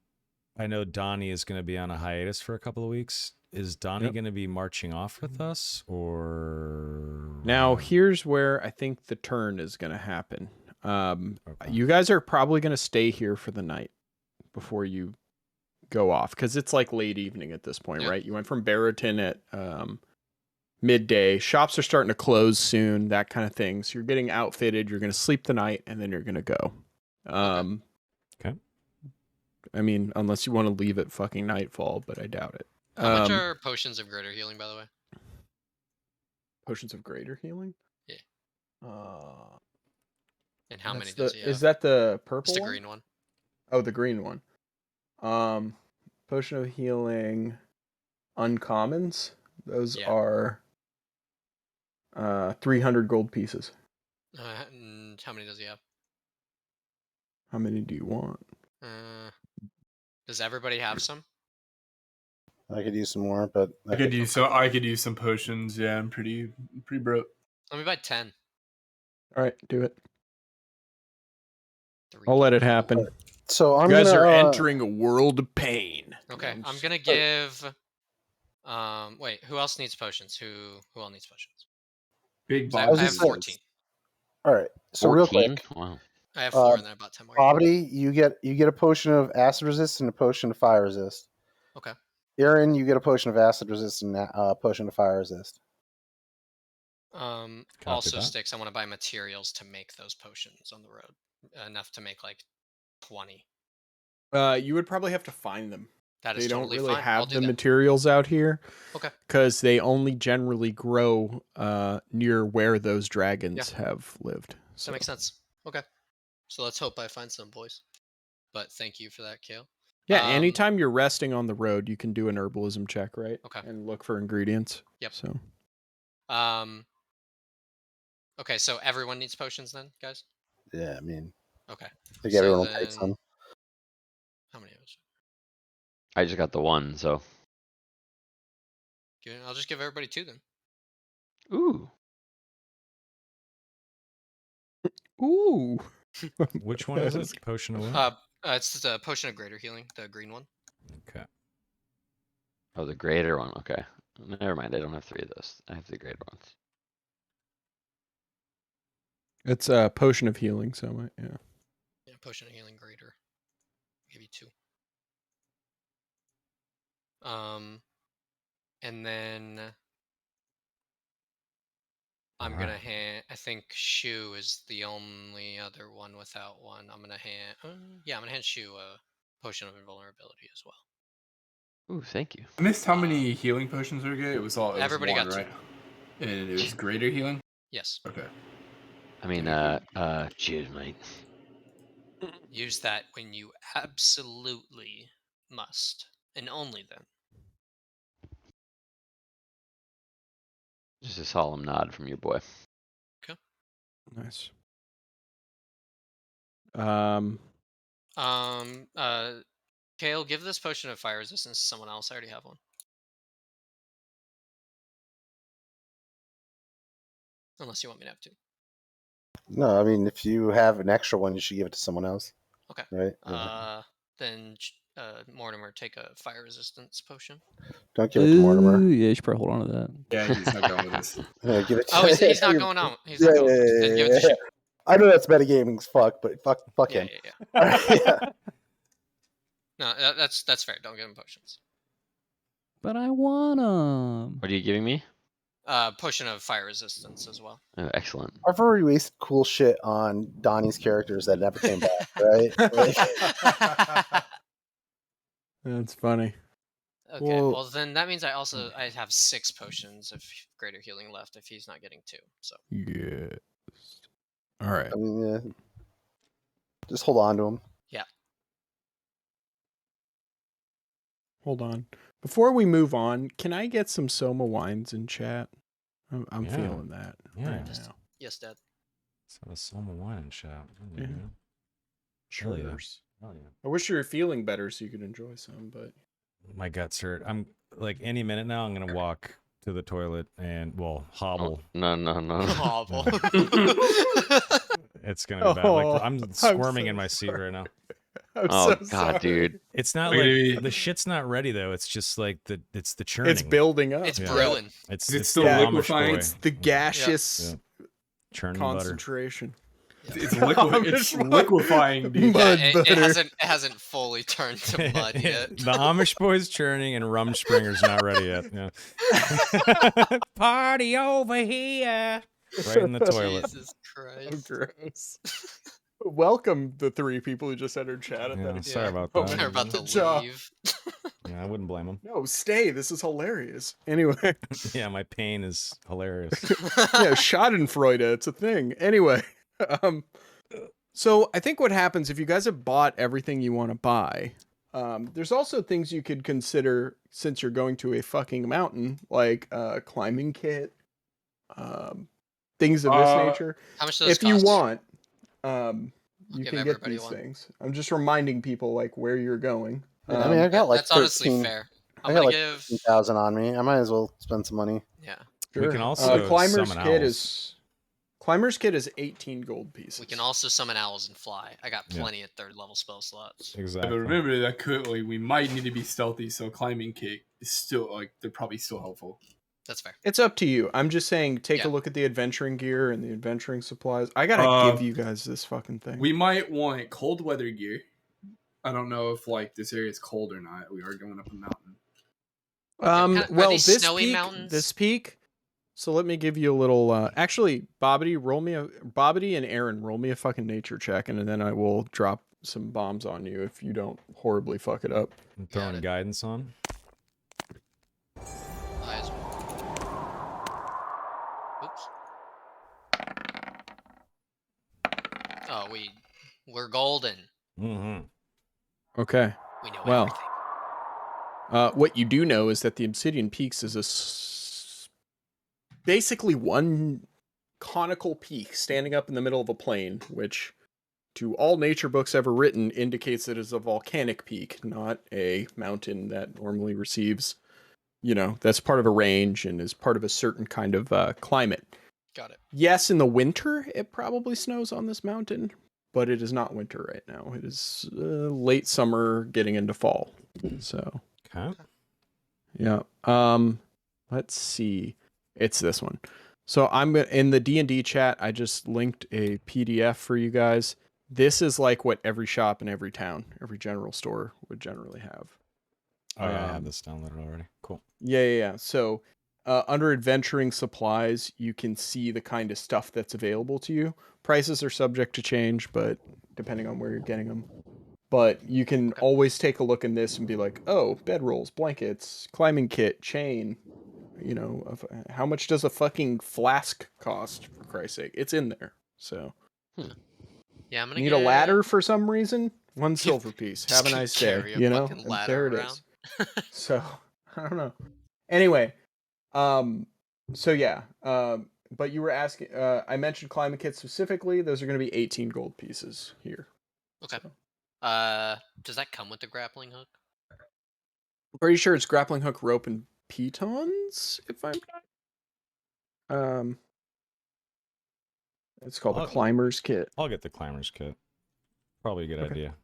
Speaker 1: I know Donnie is going to be on a hiatus for a couple of weeks. Is Donnie
Speaker 5: Yep.
Speaker 1: going to be marching off with us, or
Speaker 5: Now, here's where I think the turn is going to happen.
Speaker 1: Okay.
Speaker 5: You guys are probably going to stay here for the night before you go off, because it's like late evening at this point,
Speaker 6: Yep.
Speaker 5: right? You went from Barrington at midday. Shops are starting to close soon, that kind of thing. So you're getting outfitted. You're going to sleep the night, and then you're going to go.
Speaker 1: Okay.
Speaker 5: I mean, unless you want to leave at fucking nightfall, but I doubt it.
Speaker 6: How much are potions of greater healing, by the way?
Speaker 5: Potions of greater healing?
Speaker 6: Yeah. And how
Speaker 5: That's
Speaker 6: many does he have?
Speaker 5: Is that the purple
Speaker 6: Just the
Speaker 5: one?
Speaker 6: green one.
Speaker 5: Oh, the green one. Potion of healing uncommons. Those
Speaker 6: Yeah.
Speaker 5: are 300 gold pieces.
Speaker 6: And how many does he have?
Speaker 5: How many do you want?
Speaker 6: Does everybody have some?
Speaker 7: I could use some more, but
Speaker 2: I could use some potions. Yeah, I'm pretty broke.
Speaker 6: Let me buy 10.
Speaker 5: All right, do it.
Speaker 6: 3.
Speaker 5: I'll let it happen.
Speaker 7: So I'm
Speaker 5: You guys
Speaker 7: gonna,
Speaker 5: are entering a world of pain.
Speaker 6: Okay,
Speaker 5: And
Speaker 6: I'm gonna give. Wait, who else needs potions? Who all needs potions?
Speaker 2: Big
Speaker 6: I
Speaker 7: was
Speaker 6: have
Speaker 7: just saying-
Speaker 6: 14.
Speaker 7: all right. So real
Speaker 4: 14?
Speaker 7: quick,
Speaker 4: Wow.
Speaker 6: I have 4, and then I bought 10 more.
Speaker 7: Poverty, you get a potion of acid resist and a potion of fire resist.
Speaker 6: Okay.
Speaker 7: Aaron, you get a potion of acid resist and a potion of fire resist.
Speaker 6: Also
Speaker 1: that.
Speaker 6: sticks. I want to buy materials to make those potions on the road. Enough to make like 20.
Speaker 5: You would probably have to find them.
Speaker 6: That is
Speaker 5: They don't
Speaker 6: totally
Speaker 5: really
Speaker 6: fine. I'll
Speaker 5: have
Speaker 6: do
Speaker 5: the
Speaker 6: that.
Speaker 5: materials out here.
Speaker 6: Okay.
Speaker 5: Because they only generally grow near where those dragons have lived. So.
Speaker 6: That makes sense. Okay. So let's hope I find some, boys. But thank you for that, Kale.
Speaker 5: Yeah, anytime you're resting on the road, you can do an herbalism check, right?
Speaker 6: Okay.
Speaker 5: And look for ingredients.
Speaker 6: Yep.
Speaker 5: So.
Speaker 6: Okay, so everyone needs potions then, guys?
Speaker 7: Yeah, I mean,
Speaker 6: Okay.
Speaker 7: I think
Speaker 6: So
Speaker 7: everyone will take
Speaker 6: then-
Speaker 7: some.
Speaker 6: How many of us?
Speaker 4: I just got the 1, so.
Speaker 6: I'll just give everybody 2 then.
Speaker 4: Ooh.
Speaker 5: Ooh.
Speaker 1: Which one is it? Potion of what?
Speaker 6: It's the potion of greater healing, the green one.
Speaker 1: Okay.
Speaker 4: Oh, the greater one. Okay. Never mind. I don't have 3 of those. I have the greater ones.
Speaker 5: It's a potion of healing, so yeah.
Speaker 6: Yeah, potion of healing greater. I'll give you 2. And then I'm gonna hand. I think Shu is the only other one without one. I'm gonna hand. I'm gonna hand Shu a potion of invulnerability as well.
Speaker 4: Ooh, thank you.
Speaker 2: I missed how many healing potions we get. It was all.
Speaker 6: Everybody
Speaker 2: one,
Speaker 6: got 2.
Speaker 2: right? And it was greater healing.
Speaker 6: Yes.
Speaker 2: Okay.
Speaker 4: I mean, cheers, mate.
Speaker 6: Use that when you absolutely must, and only then.
Speaker 4: Just a solemn nod from your boy.
Speaker 5: Nice.
Speaker 6: Kale, give this potion of fire resistance to someone else. I already have one. Unless you want me to have 2.
Speaker 7: No, I mean, if you have an extra one, you should give it to someone else.
Speaker 6: Okay.
Speaker 7: Right?
Speaker 6: Then Mortimer, take a fire resistance potion.
Speaker 7: Don't give it to Mortimer.
Speaker 3: Yeah, you should probably hold on to that.
Speaker 2: Yeah, he's not going with this.
Speaker 7: Yeah, give it to
Speaker 6: Oh, he's not going on. He's
Speaker 7: Yeah,
Speaker 6: not going.
Speaker 7: yeah,
Speaker 6: Then
Speaker 7: yeah,
Speaker 6: give it to
Speaker 7: yeah.
Speaker 6: Shu.
Speaker 7: I know that's metagaming's fuck, but fuck
Speaker 6: Yeah,
Speaker 7: him.
Speaker 6: yeah.
Speaker 7: All right, yeah.
Speaker 6: No, that's fair. Don't give him potions.
Speaker 3: But I want them.
Speaker 4: What are you giving me?
Speaker 6: Potion of fire resistance as well.
Speaker 4: Oh, excellent.
Speaker 7: I've already wasted cool shit on Donnie's characters that never came back, right? Like,
Speaker 5: That's funny.
Speaker 6: Okay, well then that means I have 6 potions of greater healing left if he's not getting 2. So
Speaker 5: Yes. All right.
Speaker 7: I mean, yeah. Just hold on to him.
Speaker 6: yeah.
Speaker 5: Hold on. Before we move on, can I get some Soma wines in chat? I'm
Speaker 1: Yeah.
Speaker 5: feeling that
Speaker 1: Yeah.
Speaker 5: right now.
Speaker 6: Yes, Dad.
Speaker 1: Let's have a Soma wine shop.
Speaker 5: Yeah.
Speaker 1: Hell yeah.
Speaker 5: Sure. I wish you were feeling better so you could enjoy some, but
Speaker 1: My guts hurt. I'm like any minute now. I'm gonna walk to the toilet and hobble.
Speaker 4: No.
Speaker 6: Hobble.
Speaker 1: It's gonna be bad. Like I'm
Speaker 5: I'm
Speaker 1: squirming
Speaker 5: so
Speaker 1: in my seat right now.
Speaker 5: I'm
Speaker 4: Oh,
Speaker 5: so
Speaker 4: God,
Speaker 5: sorry.
Speaker 4: dude.
Speaker 1: It's not
Speaker 2: Wait,
Speaker 1: like
Speaker 2: wait.
Speaker 1: the shit's not ready though. It's just like it's the churning.
Speaker 5: It's building up.
Speaker 6: It's
Speaker 1: Yeah.
Speaker 6: brewing.
Speaker 1: It's
Speaker 2: It's still
Speaker 1: the Amish
Speaker 2: liquefying.
Speaker 1: boy.
Speaker 5: It's the gaseous
Speaker 1: churning butter.
Speaker 5: concentration.
Speaker 2: It's liquefying, dude.
Speaker 6: Yeah,
Speaker 5: Mud
Speaker 6: it
Speaker 5: butter.
Speaker 6: hasn't fully turned to mud yet.
Speaker 1: The Amish boy's churning and Rumspringer's not ready yet. Yeah. Party over here. Right in the toilet.
Speaker 6: Jesus
Speaker 5: Oh,
Speaker 6: Christ.
Speaker 5: gross. Welcome the 3 people who just entered chat at
Speaker 1: Yeah,
Speaker 5: that.
Speaker 1: sorry about
Speaker 5: Oh,
Speaker 1: that.
Speaker 6: They're about to
Speaker 5: Good job.
Speaker 6: leave.
Speaker 1: Yeah, I wouldn't blame him.
Speaker 5: No, stay. This is hilarious. Anyway,
Speaker 1: Yeah, my pain is hilarious.
Speaker 5: yeah, Schadenfreude. It's a thing. Anyway, so I think what happens if you guys have bought everything you want to buy, there's also things you could consider since you're going to a fucking mountain, like a climbing kit, things of this nature.
Speaker 6: How much does this
Speaker 5: If you
Speaker 6: cost?
Speaker 5: want, you
Speaker 6: give
Speaker 5: can get
Speaker 6: everybody
Speaker 5: these
Speaker 6: one.
Speaker 5: things. I'm just reminding people like where you're going.
Speaker 7: I mean, I got like
Speaker 6: That's honestly
Speaker 7: 13
Speaker 6: fair.
Speaker 7: I
Speaker 6: I'm
Speaker 7: got
Speaker 6: gonna
Speaker 7: like
Speaker 6: give.
Speaker 7: 15,000 on me. I might as well spend some money.
Speaker 6: Yeah.
Speaker 1: We can also
Speaker 5: climber's
Speaker 1: summon
Speaker 5: kit
Speaker 1: owls.
Speaker 5: is Climber's kit is 18 gold pieces.
Speaker 6: We can also summon owls and fly. I got
Speaker 1: Yeah.
Speaker 6: plenty of 3rd level spell slots.
Speaker 1: Exactly.
Speaker 2: But remember that we might need to be stealthy, so climbing kit is still like they're probably still helpful.
Speaker 6: That's fair.
Speaker 5: It's up to you. I'm just saying, take
Speaker 6: Yeah.
Speaker 5: a look at the adventuring gear and the adventuring supplies. I gotta give you guys this fucking thing.
Speaker 2: We might want cold weather gear. I don't know if like this area is cold or not. We are going up a mountain.
Speaker 6: Are
Speaker 5: Well,
Speaker 6: these
Speaker 5: this
Speaker 6: snowy
Speaker 5: peak,
Speaker 6: mountains?
Speaker 5: this peak. So let me give you a little. Actually, Bobbity and Aaron, roll me a fucking nature check, and then I will drop some bombs on you if you don't horribly fuck it up.
Speaker 1: I'm throwing guidance on.
Speaker 6: Eyes. Oops. Oh, we're golden.
Speaker 1: Mm-hmm.
Speaker 5: Okay.
Speaker 6: We know
Speaker 5: Well,
Speaker 6: everything.
Speaker 5: what you do know is that the Obsidian Peaks is basically one conical peak standing up in the middle of a plain, which, to all nature books ever written, indicates it is a volcanic peak, not a mountain that normally receives, that's part of a range and is part of a certain kind of climate.
Speaker 6: Got it.
Speaker 5: Yes, in the winter, it probably snows on this mountain, but it is not winter right now. It is late summer getting into fall. So,
Speaker 1: Okay.
Speaker 5: yeah. Let's see. It's this one. So I'm in the D&D chat. I just linked a PDF for you guys. This is like what every shop in every town, every general store would generally have.
Speaker 1: Oh, yeah, I have this downloaded already. Cool.
Speaker 5: Yeah. So under adventuring supplies, you can see the kind of stuff that's available to you. Prices are subject to change, but depending on where you're getting them. But you can always take a look in this and be like, oh, bedrolls, blankets, climbing kit, chain. How much does a fucking flask cost, for Christ's sake? It's in there. So
Speaker 6: Yeah, I'm gonna
Speaker 5: need a ladder for some reason? 1 silver piece. Have a nice day.
Speaker 6: carry a fucking
Speaker 5: And
Speaker 6: ladder
Speaker 5: there it
Speaker 6: around.
Speaker 5: is. So I don't know. Anyway, so yeah. But you were asking. I mentioned climate kits specifically. Those are going to be 18 gold pieces here.
Speaker 6: Okay.
Speaker 5: So.
Speaker 6: Does that come with the grappling hook?
Speaker 5: I'm pretty sure it's grappling hook, rope, and pitons. If I'm not. It's called the climber's kit.
Speaker 1: I'll get the climber's kit. Probably a good idea.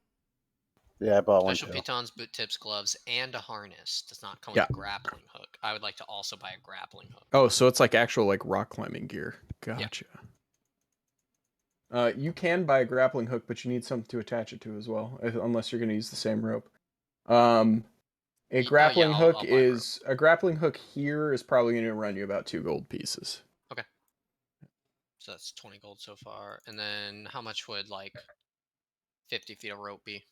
Speaker 7: Yeah, I bought one
Speaker 6: Special
Speaker 7: too.
Speaker 6: pitons, boot tips, gloves, and a harness. Does not come with a grappling hook. I would like to also buy a grappling hook.
Speaker 5: Oh, so it's like actual like rock climbing gear. Gotcha. You can buy a grappling hook, but you need something to attach it to as well, unless you're going to use the same rope. A grappling hook a grappling hook here is probably going to run you about 2 gold pieces.
Speaker 6: Okay. So that's 20 gold so far. And then how much would like 50 feet of rope be?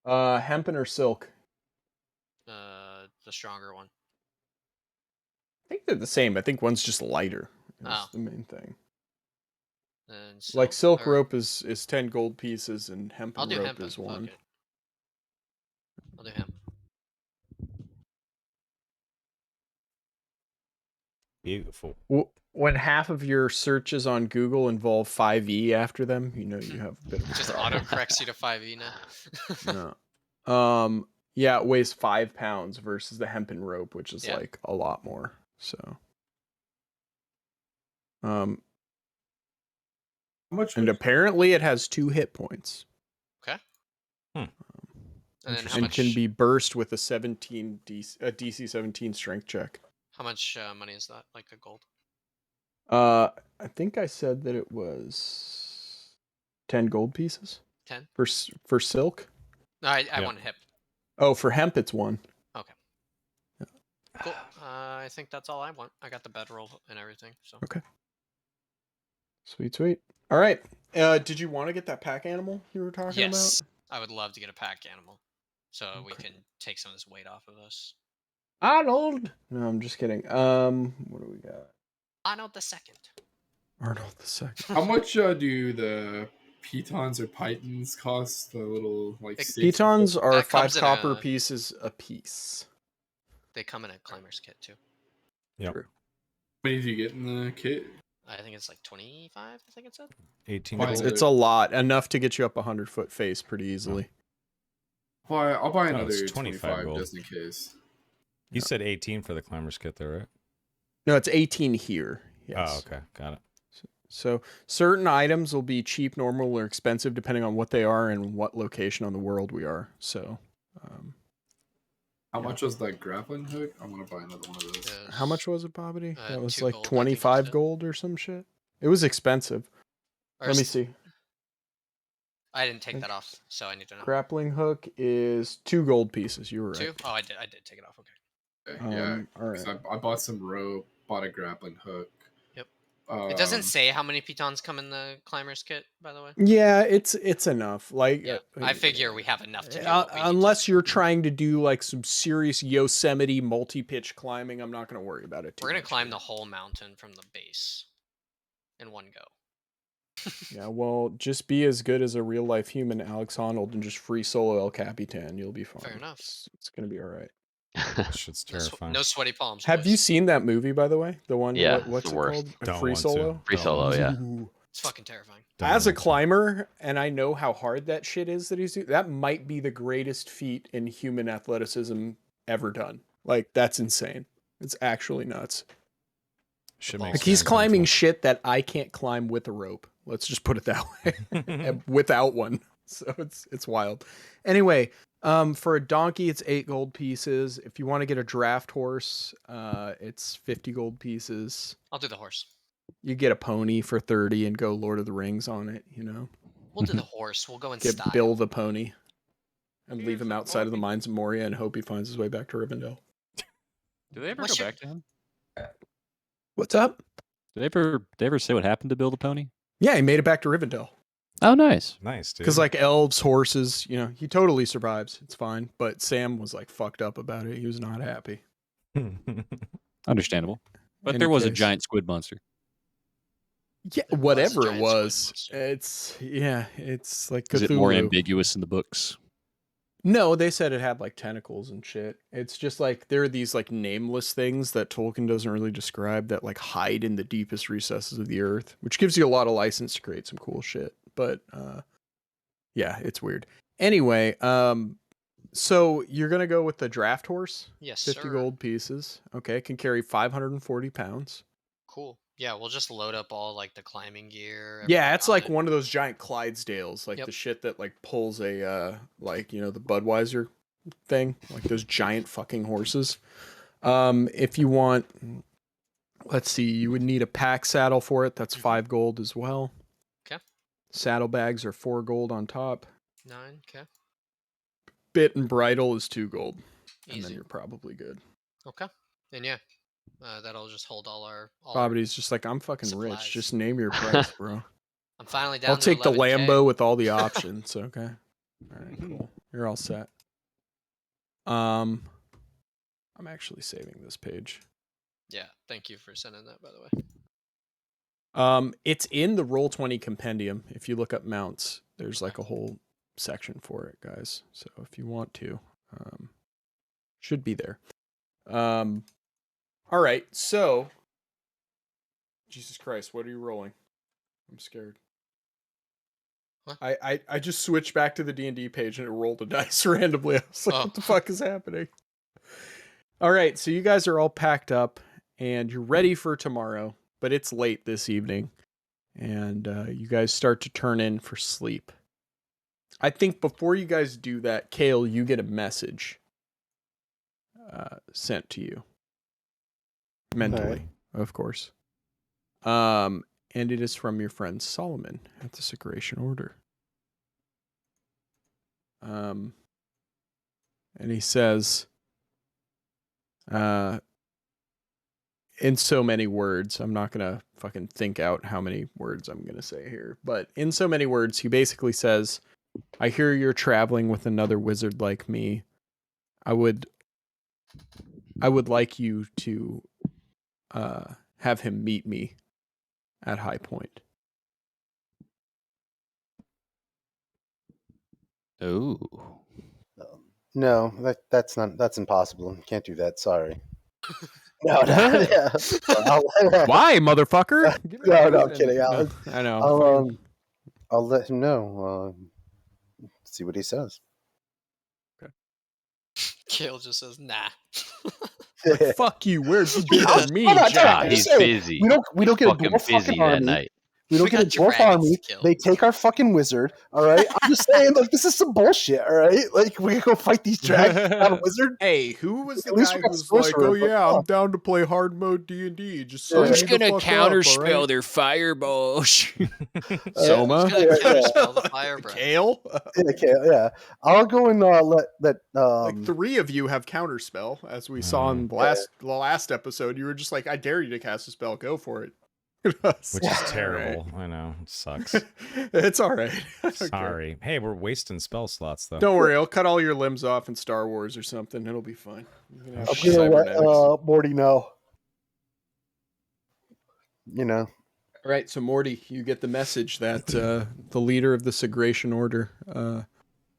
Speaker 5: Hempen or silk?
Speaker 6: The stronger one.
Speaker 5: I think they're the same. I think one's just lighter. That's the main thing.
Speaker 6: And
Speaker 5: silk rope is 10 gold pieces and hempen rope is 1.
Speaker 6: Okay. I'll do hemp.
Speaker 1: Beautiful.
Speaker 5: When half of your searches on Google involve 5e after them, you have a bit of a
Speaker 6: just
Speaker 5: problem.
Speaker 6: auto corrects you to 5e now.
Speaker 5: No. Yeah, it weighs 5 pounds versus the hempen rope, which is like a lot more. So how much? And apparently it has 2 hit points.
Speaker 6: Okay.
Speaker 5: And
Speaker 6: then
Speaker 5: and can be burst with a DC 17 strength check.
Speaker 6: How much money is that? Like a gold?
Speaker 5: I think I said that it was 10 gold pieces.
Speaker 6: 10
Speaker 5: for silk.
Speaker 6: No, I want hemp.
Speaker 5: Oh, for hemp it's 1.
Speaker 6: Okay. Yeah. Cool. I think that's all I want. I got the bedroll and everything. So.
Speaker 5: Okay. Sweet. All right. Did you want to get that pack animal you were talking about?
Speaker 6: Yes, I would love to get a pack animal, so we can take some of this weight off of us.
Speaker 5: Arnold. No, I'm just kidding. What do we got?
Speaker 6: Arnold the Second.
Speaker 5: Arnold the Second.
Speaker 2: How much do the pitons or pythons cost? The little like
Speaker 5: pitons are 5 copper pieces a piece.
Speaker 6: They come in a climber's kit too.
Speaker 1: Yep.
Speaker 5: True.
Speaker 2: What did you get in the kit?
Speaker 6: I think it's like 25. I think it said
Speaker 1: 18.
Speaker 5: It's a lot, enough to get you up 100-foot face pretty easily.
Speaker 2: I'll buy another
Speaker 1: 25 gold.
Speaker 2: just in case.
Speaker 1: You said 18 for the climber's kit, though, right?
Speaker 5: No, it's 18 here. Yes.
Speaker 1: Oh, okay, got it.
Speaker 5: So certain items will be cheap, normal, or expensive depending on what they are and what location on the world we are. So,
Speaker 2: How much was that grappling hook? I want to buy another one of those.
Speaker 5: how much was it, Bobbity? That was
Speaker 6: 2
Speaker 5: like
Speaker 6: gold, I think you
Speaker 5: 25
Speaker 6: said.
Speaker 5: gold or some shit. It was expensive.
Speaker 6: Or
Speaker 5: Let me
Speaker 6: s-
Speaker 5: see.
Speaker 6: I didn't take that off, so I need to know.
Speaker 5: Grappling hook is 2 gold pieces. You were right.
Speaker 6: 2? Oh, I did take it off. Okay.
Speaker 2: Okay, yeah,
Speaker 5: All right.
Speaker 2: 'cause I bought some rope, bought a grappling hook.
Speaker 6: Yep. It doesn't
Speaker 2: Um,
Speaker 6: say how many pitons come in the climber's kit, by the way.
Speaker 5: Yeah, it's enough. Like,
Speaker 6: Yeah, I figure we have enough to do what we need
Speaker 5: unless
Speaker 6: to.
Speaker 5: you're trying to do like some serious Yosemite multi-pitch climbing, I'm not going to worry about it.
Speaker 6: We're gonna climb the whole mountain from the base in one go.
Speaker 5: Yeah, well, just be as good as a real life human, Alex Honnold, and just free solo El Capitan. You'll be fine.
Speaker 6: Fair enough.
Speaker 5: It's going to be all right.
Speaker 1: Shit's
Speaker 6: No,
Speaker 1: terrifying.
Speaker 6: no sweaty palms.
Speaker 5: Have
Speaker 6: boys.
Speaker 5: you seen that movie, by the way? The one,
Speaker 4: Yeah, it's
Speaker 5: what's
Speaker 4: the
Speaker 5: it
Speaker 4: worst.
Speaker 5: called?
Speaker 1: Don't
Speaker 5: Free
Speaker 1: want to.
Speaker 5: Solo?
Speaker 4: Free
Speaker 1: Don't
Speaker 4: Solo,
Speaker 1: want to.
Speaker 4: yeah.
Speaker 5: Ooh.
Speaker 6: It's fucking terrifying.
Speaker 1: Don't
Speaker 5: As a
Speaker 1: want to.
Speaker 5: climber, and I know how hard that shit is that he's doing, that might be the greatest feat in human athleticism ever done. Like, that's insane. It's actually nuts.
Speaker 1: Shit
Speaker 6: Like,
Speaker 1: makes
Speaker 5: Like, he's
Speaker 1: me
Speaker 5: climbing
Speaker 1: uncomfortable.
Speaker 5: shit that I can't climb with a rope. Let's just put it that way. And without one. So it's wild. Anyway, for a donkey, it's 8 gold pieces. If you want to get a draft horse, it's 50 gold pieces.
Speaker 6: I'll do the horse.
Speaker 5: You get a pony for 30 and go Lord of the Rings on it, you know?
Speaker 6: We'll do the horse. We'll go in
Speaker 5: Get
Speaker 6: style.
Speaker 5: Bill the pony and leave him outside of the mines of Moria and hope he finds his way back to Rivendell.
Speaker 3: Do they ever
Speaker 6: What's
Speaker 3: go
Speaker 6: your-
Speaker 3: back to him?
Speaker 5: What's up?
Speaker 3: Did they ever say what happened to Bill the Pony?
Speaker 5: Yeah, he made it back to Rivendell.
Speaker 3: Oh, nice.
Speaker 1: Nice, dude.
Speaker 5: Because, like, elves, horses, you know, he totally survives. It's fine. But Sam was, like, fucked up about it. He was not happy.
Speaker 3: Understandable. But
Speaker 5: Any
Speaker 3: there was a
Speaker 5: case.
Speaker 3: giant squid monster.
Speaker 5: Yeah,
Speaker 6: There was a
Speaker 5: whatever it
Speaker 6: giant squid
Speaker 5: was.
Speaker 6: monster.
Speaker 5: It's like
Speaker 3: Is it more
Speaker 5: Cthulhu.
Speaker 3: ambiguous in the books?
Speaker 5: No, they said it had like tentacles and shit. It's just like there are these like nameless things that Tolkien doesn't really describe that like hide in the deepest recesses of the earth, which gives you a lot of license to create some cool shit. But yeah, it's weird. Anyway, so you're gonna go with the draft horse?
Speaker 6: Yes,
Speaker 5: 50
Speaker 6: sir.
Speaker 5: gold pieces. Okay, can carry 540 pounds.
Speaker 6: Cool. Yeah, we'll just load up all like the climbing gear.
Speaker 5: Yeah,
Speaker 6: everything
Speaker 5: it's
Speaker 6: on
Speaker 5: like
Speaker 6: it.
Speaker 5: one of those giant Clydesdales, like
Speaker 6: Yep.
Speaker 5: the shit that like pulls a like, you know, the Budweiser thing, like those giant fucking horses. If you want, let's see, you would need a pack saddle for it. That's 5 gold as well.
Speaker 6: Okay.
Speaker 5: Saddlebags are 4 gold on top.
Speaker 6: 9. Okay.
Speaker 5: Bit and bridle is 2 gold. And then
Speaker 6: Easy.
Speaker 5: you're probably good.
Speaker 6: Okay. And yeah, that'll just hold all our.
Speaker 5: Bobbity's just like, I'm fucking
Speaker 6: supplies.
Speaker 5: rich. Just name your price, bro.
Speaker 6: I'm finally down.
Speaker 5: I'll
Speaker 6: to
Speaker 5: take the
Speaker 6: 11K.
Speaker 5: Lambo with all the options. Okay. All right, cool. You're all set. I'm actually saving this page.
Speaker 6: Yeah. Thank you for sending that, by the way.
Speaker 5: It's in the Roll20 compendium. If you look up mounts, there's like a whole section for it, guys. So if you want to, should be there. All right. So, Jesus Christ, what are you rolling? I'm scared.
Speaker 6: What?
Speaker 5: I just switched back to the D&D page and it rolled a dice randomly. I was like,
Speaker 6: Oh.
Speaker 5: what the fuck is happening? All right, so you guys are all packed up and you're ready for tomorrow, but it's late this evening and you guys start to turn in for sleep. I think before you guys do that, Kale, you get a message sent to you. Mentally, of course. And it is from your friend Solomon at the Secretion Order. And he says, in so many words, I'm not going to fucking think out how many words I'm going to say here, but in so many words, he basically says, I hear you're traveling with another wizard like me. I would like you to have him meet me at High Point.
Speaker 3: Oh.
Speaker 7: No, that's impossible. Can't do that. Sorry. No, yeah.
Speaker 5: Why, motherfucker? Give me
Speaker 7: No,
Speaker 5: a
Speaker 7: no,
Speaker 5: reason.
Speaker 7: kidding.
Speaker 5: I know.
Speaker 7: I'll let him know. See what he says.
Speaker 6: Kale just says, "Nah."
Speaker 5: Fuck you. Where'd you be
Speaker 7: Hold
Speaker 5: for me,
Speaker 7: on,
Speaker 5: Jack?
Speaker 7: I'm
Speaker 4: He's
Speaker 7: saying,
Speaker 4: busy.
Speaker 7: We don't get a
Speaker 4: Fucking
Speaker 7: dwarf
Speaker 4: busy
Speaker 7: fucking
Speaker 4: that
Speaker 7: army.
Speaker 4: night.
Speaker 7: We don't
Speaker 6: We
Speaker 7: get a
Speaker 6: got
Speaker 7: dwarf
Speaker 6: dragons
Speaker 7: army.
Speaker 6: to kill.
Speaker 7: They take our fucking wizard. All right. I'm just saying, like, this is some bullshit. All right. Like, we go fight these dragons, not a wizard.
Speaker 5: Hey, who was the
Speaker 7: At least
Speaker 5: guy
Speaker 7: we got
Speaker 5: who's
Speaker 7: sorcerer,
Speaker 5: like, oh
Speaker 7: but
Speaker 5: yeah, I'm
Speaker 7: fuck.
Speaker 5: down to play hard mode D&D. Just
Speaker 7: Yeah.
Speaker 5: sign
Speaker 7: Who's
Speaker 5: me the fuck up, all right?
Speaker 3: their fireballs?
Speaker 5: Soma?
Speaker 6: Who's gonna counterspell the fire breath?
Speaker 5: Kale?
Speaker 7: Yeah. I'll go and let that.
Speaker 5: Like 3 of you have counterspell, as we saw in the last episode. You were just like, I dare you to cast a spell. Go for it.
Speaker 1: Which is terrible. I know. It sucks.
Speaker 5: It's all right. Okay.
Speaker 1: Sorry. Hey, we're wasting spell slots, though.
Speaker 5: Don't worry. I'll cut all your limbs off in Star Wars or something. It'll be fine. You can have
Speaker 7: I'm gonna let
Speaker 5: cybernetics.
Speaker 7: Morty know. You know.
Speaker 5: All right, so Morty, you get the message that the leader of the Segration Order,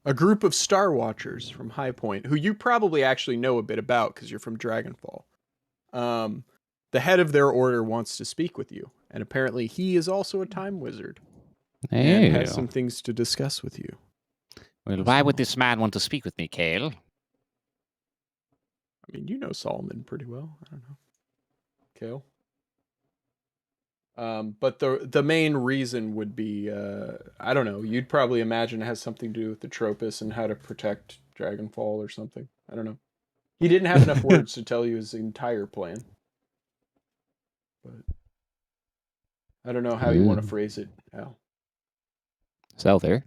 Speaker 5: a group of Star Watchers from High Point, who you probably actually know a bit about because you're from Dragonfall, the head of their order wants to speak with you, and apparently he is also a time wizard and has some things to discuss with you.
Speaker 3: Well, why would this man want to speak with me, Kale?
Speaker 5: I mean, you know Solomon pretty well. I don't know. Kale? But the main reason would be, I don't know, you'd probably imagine it has something to do with the Tropus and how to protect Dragonfall or something. I don't know. He didn't have enough words to tell you his entire plan. But I don't know how you want to phrase it, Al.
Speaker 3: Is Al there?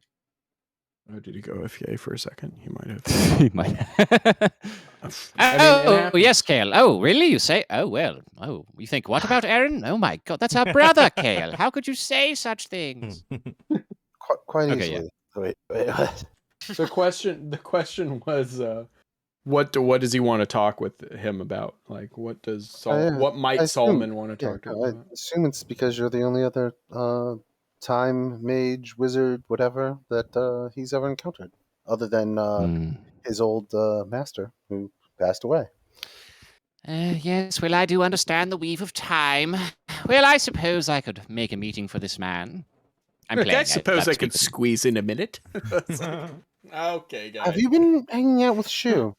Speaker 5: Oh, did he go FA for a second? He might have.
Speaker 3: He might.
Speaker 5: I mean,
Speaker 3: Yes, Kale. Oh, really? You say? Oh, well. Oh, you think what about Aaron? Oh my God, that's our brother, Kale. How could you say such things?
Speaker 7: Quite
Speaker 3: Okay,
Speaker 7: easily. Wait.
Speaker 5: The question was, what does he want to talk with him about? Like, what does what might Solomon want to talk to him
Speaker 7: I
Speaker 5: about?
Speaker 7: assume it's because you're the only other time mage, wizard, whatever that he's ever encountered, other than his old master who passed away.
Speaker 3: Yes, well, I do understand the weave of time. Well, I suppose I could make a meeting for this man.
Speaker 5: I suppose I could squeeze in a minute. Okay, guys.
Speaker 7: Have you been hanging out with Shu?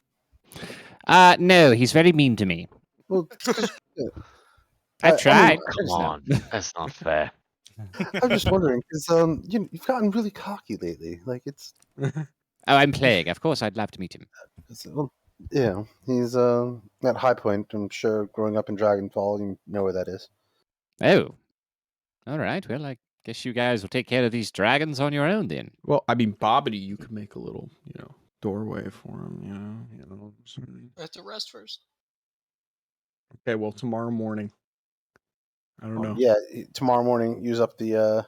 Speaker 3: No, he's very mean to me.
Speaker 7: Well,
Speaker 3: I tried.
Speaker 4: Come on, that's not fair.
Speaker 7: I'm just wondering because you've gotten really cocky lately. Like it's.
Speaker 3: Oh, I'm playing. Of course, I'd love to meet him.
Speaker 7: Well, yeah, he's at High Point. I'm sure growing up in Dragonfall, you know where that is.
Speaker 3: Oh, all right. Well, I guess you guys will take care of these dragons on your own then.
Speaker 5: Well, I mean, Bobbity, you could make a little, doorway for him.
Speaker 6: I have to rest first.
Speaker 5: Okay, well, tomorrow morning. I don't know.
Speaker 7: Yeah, tomorrow morning. Use up.
Speaker 5: So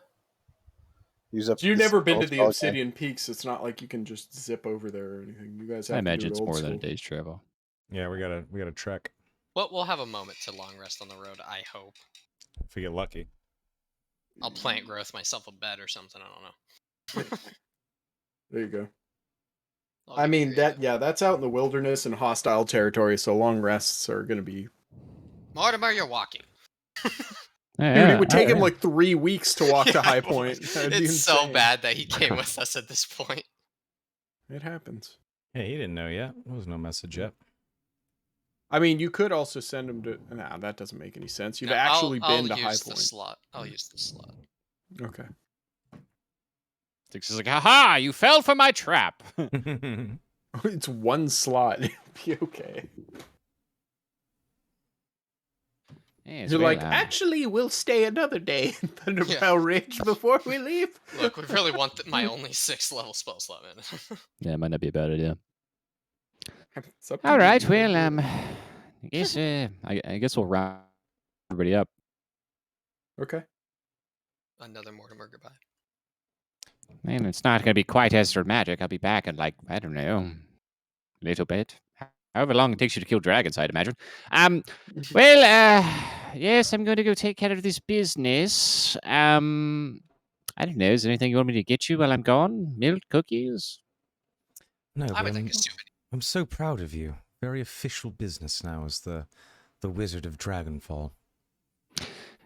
Speaker 5: you've never been to the
Speaker 7: spell
Speaker 5: Obsidian Peaks. It's not like you can just zip over there or anything. You guys have
Speaker 3: I
Speaker 5: to do
Speaker 3: imagine
Speaker 5: it
Speaker 3: it's
Speaker 5: old
Speaker 3: more than a
Speaker 5: school.
Speaker 3: day's travel.
Speaker 1: Yeah, we gotta trek
Speaker 6: Well, we'll have a moment to long rest on the road, I hope.
Speaker 1: if we get lucky.
Speaker 6: I'll plant growth myself a bed or something, I don't know.
Speaker 5: There you go.
Speaker 6: I'll
Speaker 5: I
Speaker 6: get
Speaker 5: mean,
Speaker 6: creative.
Speaker 5: that's out in the wilderness and hostile territory, so long rests are going to be...
Speaker 6: Mortimer, you're walking.
Speaker 5: Dude, it would take him like 3 weeks to walk to High Point. That'd be
Speaker 6: It's so
Speaker 5: insane.
Speaker 6: bad that he came with us at this point.
Speaker 5: It happens.
Speaker 1: Yeah, he didn't know yet. There was no message yet.
Speaker 5: I mean, you could also send him to... Nah, that doesn't make any sense. You've
Speaker 6: No,
Speaker 5: actually
Speaker 6: I'll
Speaker 5: been to High
Speaker 6: use the
Speaker 5: Point.
Speaker 6: slot. I'll use the slot.
Speaker 5: Okay.
Speaker 3: Six is like, haha, you fell for my trap.
Speaker 5: It's one slot. It'll be okay.
Speaker 3: Yes,
Speaker 5: You're
Speaker 3: well,
Speaker 5: like, actually, we'll stay another day in Thunderbell
Speaker 6: Yeah.
Speaker 5: Ridge before we leave.
Speaker 6: Look, we really want my only 6th level spell slot, man.
Speaker 3: Yeah, it might not be a bad idea.
Speaker 5: It's up to
Speaker 3: All
Speaker 5: you.
Speaker 3: right,
Speaker 5: You
Speaker 3: well,
Speaker 5: can do
Speaker 3: I guess I guess we'll round everybody up.
Speaker 5: it. Okay.
Speaker 6: Another Mortimer goodbye.
Speaker 3: Man, it's not going to be quite as dramatic. I'll be back in like, I don't know, a little bit. However long it takes you to kill dragons, I'd imagine. Well, yes, I'm going to go take care of this business. I don't know. Is there anything you want me to get you while I'm gone? Milk, cookies?
Speaker 1: No,
Speaker 6: I
Speaker 1: but
Speaker 6: would like a souvenir.
Speaker 1: I'm so proud of you. Very official business now as the Wizard of Dragonfall.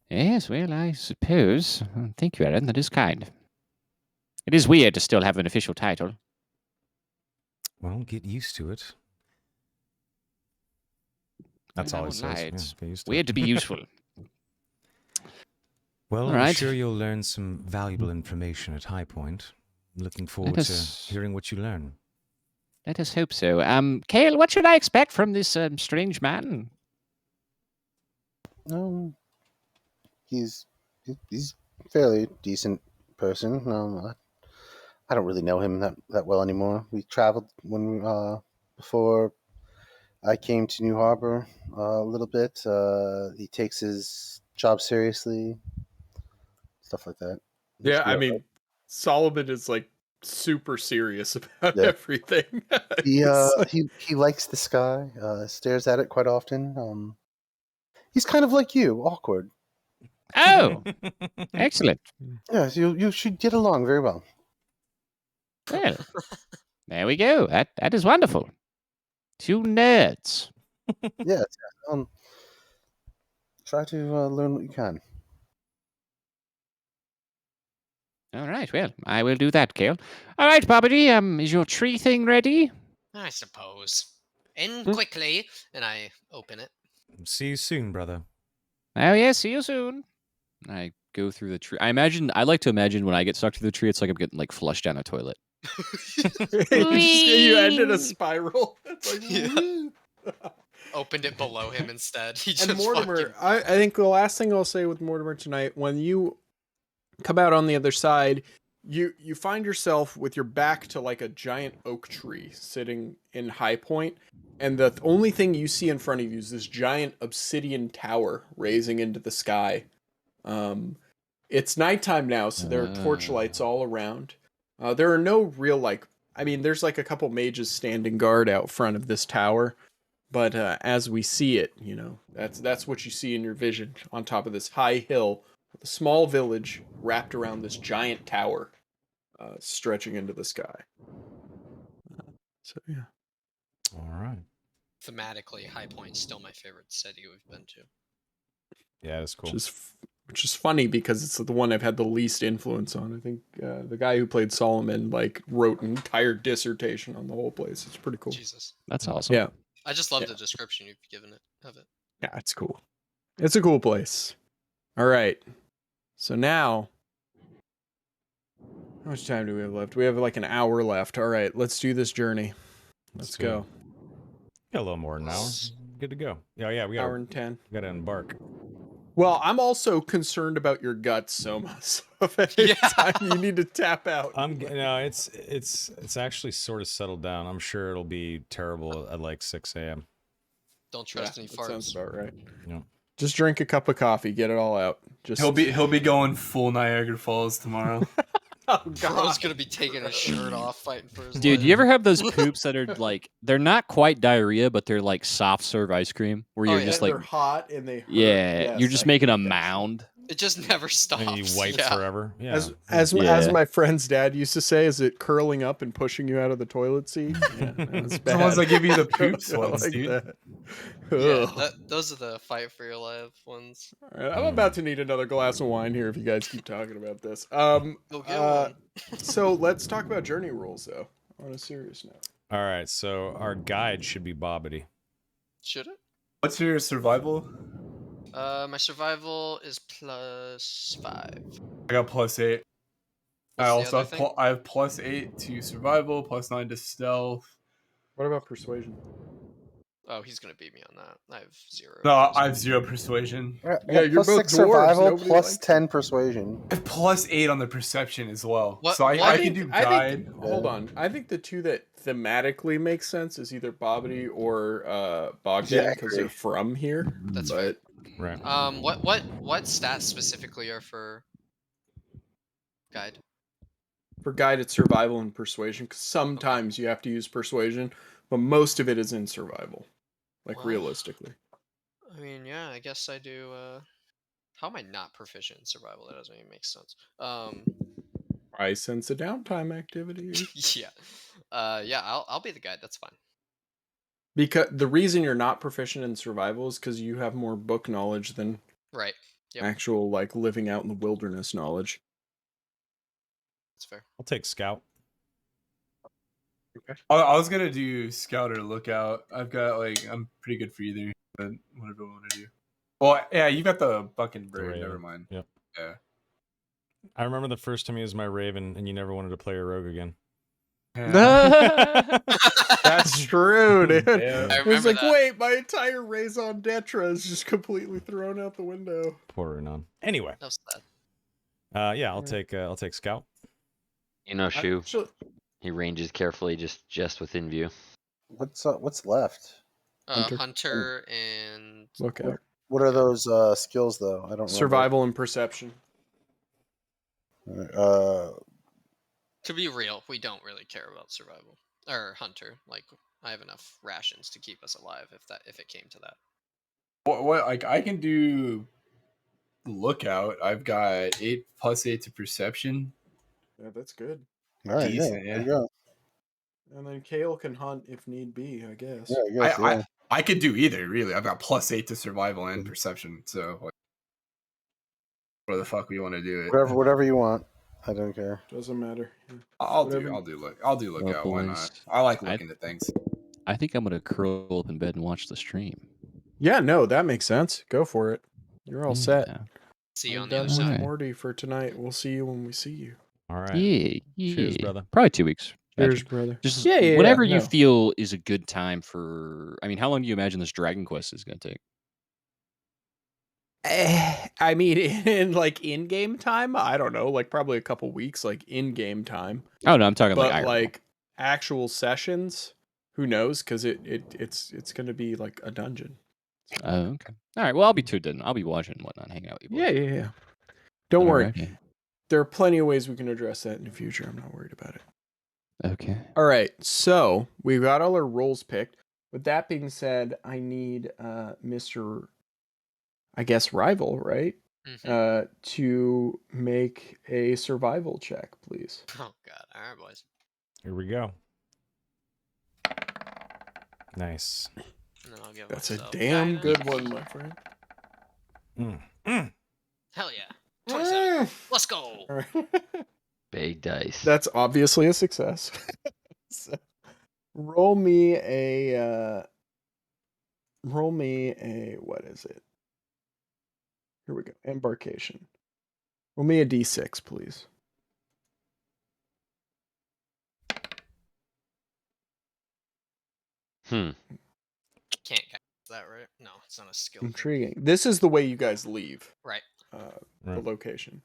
Speaker 3: Yes, well, I suppose. Thank you, Aaron. That is kind. It is weird to still have an official title.
Speaker 1: Well, get used to it. That's
Speaker 3: I
Speaker 1: all he
Speaker 3: won't
Speaker 1: says.
Speaker 3: lie,
Speaker 1: Yeah,
Speaker 3: it's
Speaker 1: get used to
Speaker 3: weird
Speaker 1: it.
Speaker 3: to be useful.
Speaker 1: Well,
Speaker 3: All
Speaker 1: I'm
Speaker 3: right.
Speaker 1: sure you'll learn some valuable information at High Point. Looking forward to hearing what you learn.
Speaker 3: Let us hope so. Kale, what should I expect from this strange man?
Speaker 7: He's fairly decent person. I don't really know him that well anymore. We traveled before I came to New Harbor a little bit. He takes his job seriously, stuff like that.
Speaker 5: Yeah, I mean, Solomon is like super serious about
Speaker 7: Yeah.
Speaker 5: everything.
Speaker 7: He
Speaker 5: Like,
Speaker 7: he likes the sky. Stares at it quite often. He's kind of like you, awkward.
Speaker 3: Oh, excellent.
Speaker 7: Yes, you should get along very well.
Speaker 3: Well, there we go. That is wonderful. Two nerds.
Speaker 7: Yes. Try to learn what you can.
Speaker 3: All right. Well, I will do that, Kale. All right, Bobbity. Is your tree thing ready?
Speaker 6: I suppose. In
Speaker 5: Hmm?
Speaker 6: quickly, and I open it.
Speaker 1: See you soon, brother.
Speaker 3: Oh yeah. See you soon. I go through the tree. I like to imagine when I get stuck to the tree, it's like I'm getting like flushed down a toilet.
Speaker 5: you end in a spiral. It's like,
Speaker 6: Yeah. Opened it below him instead. He just
Speaker 5: and Mortimer,
Speaker 6: fucking...
Speaker 5: I think the last thing I'll say with Mortimer tonight, when you come out on the other side, you find yourself with your back to like a giant oak tree sitting in High Point, and the only thing you see in front of you is this giant obsidian tower raising into the sky. It's nighttime now, so there are torchlights all around. There are no real there's like a couple mages standing guard out front of this tower. But as we see it, that's what you see in your vision on top of this high hill with a small village wrapped around this giant tower stretching into the sky. So, yeah.
Speaker 1: All right.
Speaker 6: Thematically, High Point's still my favorite city we've been to.
Speaker 1: Yeah, that's cool.
Speaker 5: Which is funny because it's the one I've had the least influence on. I think the guy who played Solomon wrote an entire dissertation on the whole place. It's pretty cool.
Speaker 6: Jesus.
Speaker 3: That's awesome.
Speaker 5: Yeah.
Speaker 6: I just love the description you've given it of it.
Speaker 5: Yeah, it's cool. It's a cool place. All right. So now, how much time do we have left? We have like an hour left. All right, let's do this journey. Let's go.
Speaker 1: Got a little more than an hour. Good to go. Yeah, we
Speaker 5: Hour and 10.
Speaker 1: We gotta embark.
Speaker 5: Well, I'm also concerned about your guts, Soma. So if any time you need to tap out.
Speaker 1: It's actually sort of settled down. I'm sure it'll be terrible at like 6 a.m.
Speaker 6: Don't trust any farts.
Speaker 5: Sounds about right.
Speaker 1: Yeah.
Speaker 5: Just drink a cup of coffee, get it all out.
Speaker 2: He'll be going full Niagara Falls tomorrow.
Speaker 5: Oh
Speaker 6: Bro's gonna be taking his shirt off, fighting for his
Speaker 3: Dude,
Speaker 6: life.
Speaker 3: you ever have those poops that are like they're not quite diarrhea, but they're like soft serve ice cream where you're just like
Speaker 5: they're hot and they hurt.
Speaker 3: yeah,
Speaker 5: Yes,
Speaker 3: you're just
Speaker 5: I
Speaker 3: making a
Speaker 5: hate that
Speaker 3: mound.
Speaker 6: It just never stops.
Speaker 1: And you wipe forever. Yeah.
Speaker 5: As
Speaker 3: Yeah.
Speaker 5: my friend's dad used to say, is it curling up and pushing you out of the toilet seat? Yeah, that's
Speaker 2: The ones
Speaker 5: bad.
Speaker 2: that give you the poops
Speaker 5: I
Speaker 2: ones,
Speaker 5: like
Speaker 2: dude.
Speaker 5: that.
Speaker 6: Yeah,
Speaker 5: Ugh.
Speaker 6: those are the fight for your life ones.
Speaker 5: All right, I'm about to need another glass of wine here if you guys keep talking about this.
Speaker 6: Go get one.
Speaker 5: So let's talk about journey rules though. On a serious note.
Speaker 1: All right, so our guide should be Bobbity.
Speaker 6: Should it?
Speaker 2: What's your survival?
Speaker 6: My survival is +5.
Speaker 2: I got +8. I
Speaker 6: What's the
Speaker 2: also
Speaker 6: other thing?
Speaker 2: I have +8 to survival, +9 to stealth.
Speaker 5: What about persuasion?
Speaker 6: Oh, he's gonna beat me on that. I have 0.
Speaker 2: No, I have 0 persuasion.
Speaker 5: Yeah, you're
Speaker 7: plus
Speaker 5: both
Speaker 7: 6
Speaker 5: dwarves,
Speaker 7: survival,
Speaker 5: nobody
Speaker 7: plus
Speaker 5: likes
Speaker 7: 10 persuasion.
Speaker 2: I have +8 on the perception as well.
Speaker 6: What-
Speaker 2: So
Speaker 6: what?
Speaker 2: I can do guide.
Speaker 5: Hold on. I think the two that thematically make sense is either Bobbity or Bogdan
Speaker 7: Yeah, I
Speaker 5: because
Speaker 7: agree.
Speaker 5: they're from here.
Speaker 6: That's
Speaker 5: but
Speaker 1: Right.
Speaker 6: What stats specifically are for guide?
Speaker 5: for guided survival and persuasion, because sometimes you have to use persuasion, but most of it is in survival. Like
Speaker 6: Wow.
Speaker 5: realistically.
Speaker 6: I mean, yeah, I guess I do. How am I not proficient in survival? That doesn't even make sense.
Speaker 5: I sense a downtime activity.
Speaker 6: Yeah. Yeah, I'll be the guide. That's fine.
Speaker 5: Because the reason you're not proficient in survival is because you have more book knowledge than
Speaker 6: Right. Yep.
Speaker 5: actual like living out in the wilderness knowledge.
Speaker 6: That's fair.
Speaker 1: I'll take Scout.
Speaker 2: I was gonna do scout or lookout. I'm pretty good for either, but whatever I want to do. Well, yeah, you got the buck and bird.
Speaker 1: Raven.
Speaker 2: Never mind.
Speaker 1: Yep.
Speaker 2: Yeah.
Speaker 1: I remember the first time you used my Raven, and you never wanted to play a rogue again.
Speaker 5: That's true, dude.
Speaker 2: Yeah.
Speaker 6: I
Speaker 5: It was
Speaker 6: remember
Speaker 5: like,
Speaker 6: that.
Speaker 5: wait, my entire raison d'etre is just completely thrown out the window.
Speaker 1: Poor Renan. Anyway,
Speaker 6: That was sad.
Speaker 1: yeah, I'll
Speaker 5: Alright.
Speaker 1: take Scout.
Speaker 4: Shu.
Speaker 5: Actually,
Speaker 4: He ranges carefully, just within view.
Speaker 7: What's left?
Speaker 5: Hunter.
Speaker 6: Hunter and
Speaker 5: look out.
Speaker 7: What are those skills though? I don't remember.
Speaker 5: Survival and perception.
Speaker 6: to be real, we don't really care about survival or Hunter. Like I have enough rations to keep us alive if it came to that.
Speaker 2: What like I can do lookout. I've got 8 + 8 to perception.
Speaker 5: Yeah, that's good.
Speaker 7: All right,
Speaker 2: Decent,
Speaker 7: yeah. There you
Speaker 2: yeah.
Speaker 7: go.
Speaker 5: And then Kale can hunt if need be, I guess.
Speaker 7: Yeah, I guess, yeah.
Speaker 2: I could do either, really. I've got +8 to survival and perception. So like, where the fuck we want to do it?
Speaker 7: Whatever you want. I don't care.
Speaker 5: Doesn't matter. Yeah.
Speaker 2: I'll
Speaker 5: Whatever.
Speaker 2: do lookout. Why
Speaker 3: boys.
Speaker 2: not? I like looking at things.
Speaker 3: I think I'm gonna curl up in bed and watch the stream.
Speaker 5: Yeah, no, that makes sense. Go for it. You're all set.
Speaker 3: Yeah.
Speaker 6: See you
Speaker 5: I'm
Speaker 6: on the
Speaker 5: done
Speaker 6: other
Speaker 5: with
Speaker 6: side.
Speaker 3: Alright.
Speaker 5: Morty for tonight. We'll see you when we see you.
Speaker 1: All right.
Speaker 3: Yeah.
Speaker 1: Cheers, brother.
Speaker 3: Probably 2 weeks.
Speaker 5: Cheers,
Speaker 3: Magic.
Speaker 5: brother.
Speaker 3: Just
Speaker 5: Yeah,
Speaker 3: whatever you
Speaker 5: no.
Speaker 3: feel is a good time for. I mean, how long do you imagine this Dragon Quest is gonna take?
Speaker 5: I mean, in-game time, I don't know, like probably a couple weeks, like in-game time.
Speaker 3: Oh no, I'm talking
Speaker 5: But
Speaker 3: like IRL.
Speaker 5: like actual sessions, who knows? Because it's gonna be like a dungeon.
Speaker 3: Oh, okay. All right. Well, I'll be tuned in. I'll be watching and whatnot, hanging out with you.
Speaker 5: Yeah. Don't worry.
Speaker 3: Alrighty.
Speaker 5: There are plenty of ways we can address that in the future. I'm not worried about it.
Speaker 3: Okay.
Speaker 5: All right, so we've got all our roles picked. With that being said, I need Mr. I guess rival, right?
Speaker 6: Mhm.
Speaker 5: To make a survival check, please.
Speaker 6: Oh god. All right, boys.
Speaker 1: Here we go. Nice.
Speaker 6: And then I'll give
Speaker 5: That's a
Speaker 6: myself
Speaker 5: damn
Speaker 6: guidance.
Speaker 5: good one, my friend.
Speaker 6: Hell yeah. 27. Let's go.
Speaker 5: All right.
Speaker 4: Big dice.
Speaker 5: That's obviously a success. So, roll me a what is it? Here we go. Embarkation. Roll me a d6, please.
Speaker 6: Can't guess that, right? No, it's not a skill. thing.
Speaker 5: Intriguing. This is the way you guys leave
Speaker 6: Right.
Speaker 5: the
Speaker 1: Right.
Speaker 5: location.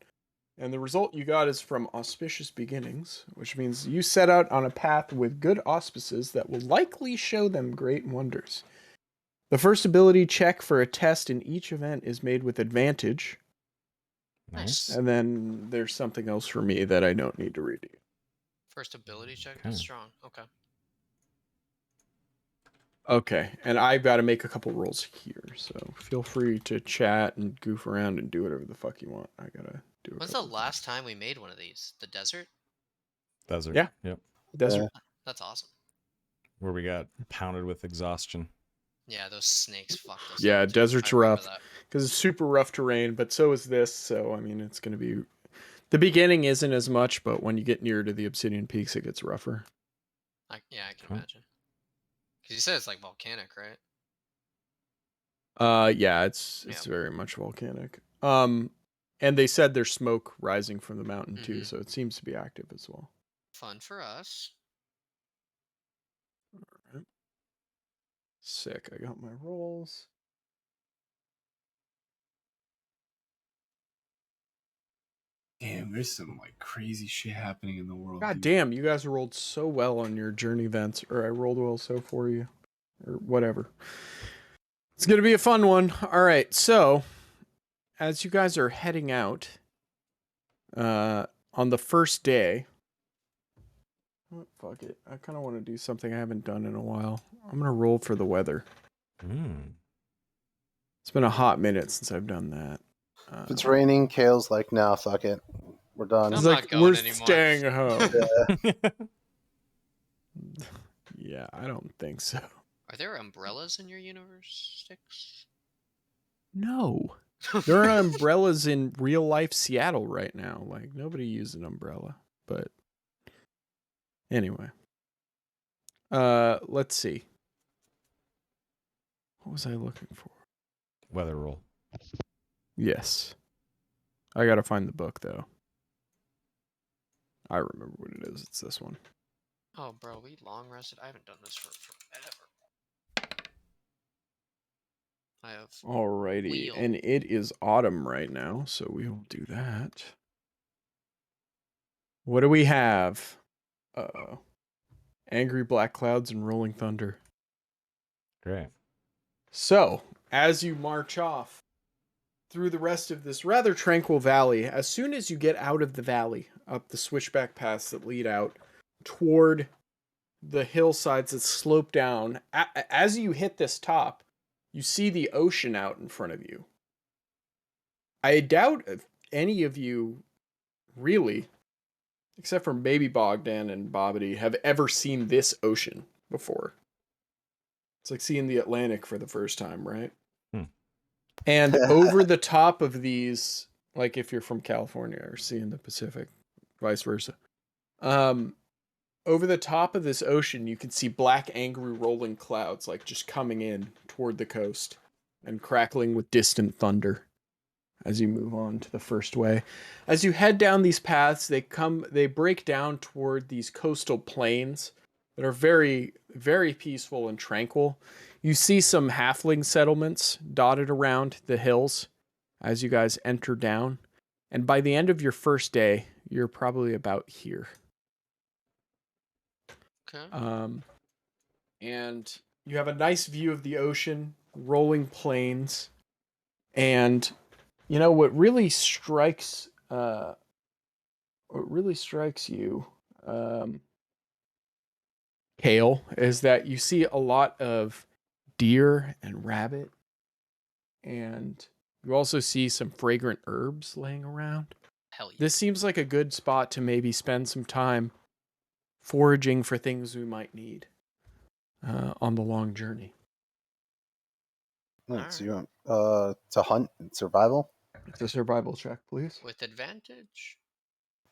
Speaker 5: And the result you got is from auspicious beginnings, which means you set out on a path with good auspices that will likely show them great wonders. The first ability check for a test in each event is made with advantage.
Speaker 1: Nice.
Speaker 5: And then there's something else for me that I don't need to read to you.
Speaker 6: First ability check
Speaker 1: Okay.
Speaker 6: is strong. Okay.
Speaker 5: Okay, and I've got to make a couple rolls here, so feel free to chat and goof around and do whatever the fuck you want. I gotta do it.
Speaker 6: When's the last time we made one of these? The desert?
Speaker 1: Desert.
Speaker 5: Yeah.
Speaker 1: Yep.
Speaker 5: Desert.
Speaker 6: That's awesome.
Speaker 1: Where we got pounded with exhaustion.
Speaker 6: Yeah, those snakes fucked us.
Speaker 5: Yeah,
Speaker 6: up, too.
Speaker 5: desert's
Speaker 6: I remember
Speaker 5: rough.
Speaker 6: that.
Speaker 5: Because it's super rough terrain, but so is this. So, I mean, it's going to be. The beginning isn't as much, but when you get near to the Obsidian Peaks, it gets rougher.
Speaker 6: I can
Speaker 1: Cool.
Speaker 6: imagine. Because you said it's like volcanic, right?
Speaker 5: Yeah, it's very much volcanic. And they said there's smoke rising from the mountain too,
Speaker 6: Mhm.
Speaker 5: so it seems to be active as well.
Speaker 6: Fun for us.
Speaker 5: Alright. Sick. I got my rolls.
Speaker 2: Damn, there's some like crazy shit happening in the world.
Speaker 5: God
Speaker 2: dude.
Speaker 5: damn, you guys rolled so well on your journey events, or I rolled well so for you, or whatever. It's gonna be a fun one. All right, so as you guys are heading out, on the first day, oh, fuck it, I kind of want to do something I haven't done in a while. I'm gonna roll for the weather. It's been a hot minute since I've done that.
Speaker 7: If it's raining, Kale's like, nah, fuck it. We're done.
Speaker 5: He's
Speaker 6: I'm
Speaker 5: like,
Speaker 6: not going
Speaker 5: we're
Speaker 6: anymore."
Speaker 5: staying home.
Speaker 7: Yeah.
Speaker 5: Yeah, I don't think so.
Speaker 6: Are there umbrellas in your universe, Sticks?
Speaker 5: No. There are umbrellas in real life Seattle right now. Like, nobody uses an umbrella. But anyway. Let's see. What was I looking for?
Speaker 1: Weather roll.
Speaker 5: Yes. I gotta find the book though. I remember what it is. It's this one.
Speaker 6: Oh, bro, we long rested. I haven't done this for forever. I have.
Speaker 5: Alrighty,
Speaker 6: Wheel.
Speaker 5: and it is autumn right now, so we will do that. What do we have? Angry black clouds and rolling thunder.
Speaker 1: Great.
Speaker 5: So, as you march off through the rest of this rather tranquil valley, as soon as you get out of the valley, up the switchback paths that lead out toward the hillsides that slope down, as you hit this top, you see the ocean out in front of you. I doubt if any of you really, except for maybe Bogdan and Bobbity, have ever seen this ocean before. It's like seeing the Atlantic for the first time, right? And over the top of these, like if you're from California or seeing the Pacific, vice versa, over the top of this ocean, you can see black, angry, rolling clouds, like just coming in toward the coast and crackling with distant thunder as you move on to the first way. As you head down these paths, they break down toward these coastal plains that are very, very peaceful and tranquil. You see some halfling settlements dotted around the hills as you guys enter down. And by the end of your first day, you're probably about here.
Speaker 6: Okay.
Speaker 5: And you have a nice view of the ocean, rolling plains, and you know what really strikes you, Kale, is that you see a lot of deer and rabbit, and you also see some fragrant herbs laying around.
Speaker 6: Hell yeah.
Speaker 5: This seems like a good spot to maybe spend some time foraging for things we might need on the long journey.
Speaker 7: Right, so you want to hunt and survival?
Speaker 5: It's a survival check, please.
Speaker 6: With advantage?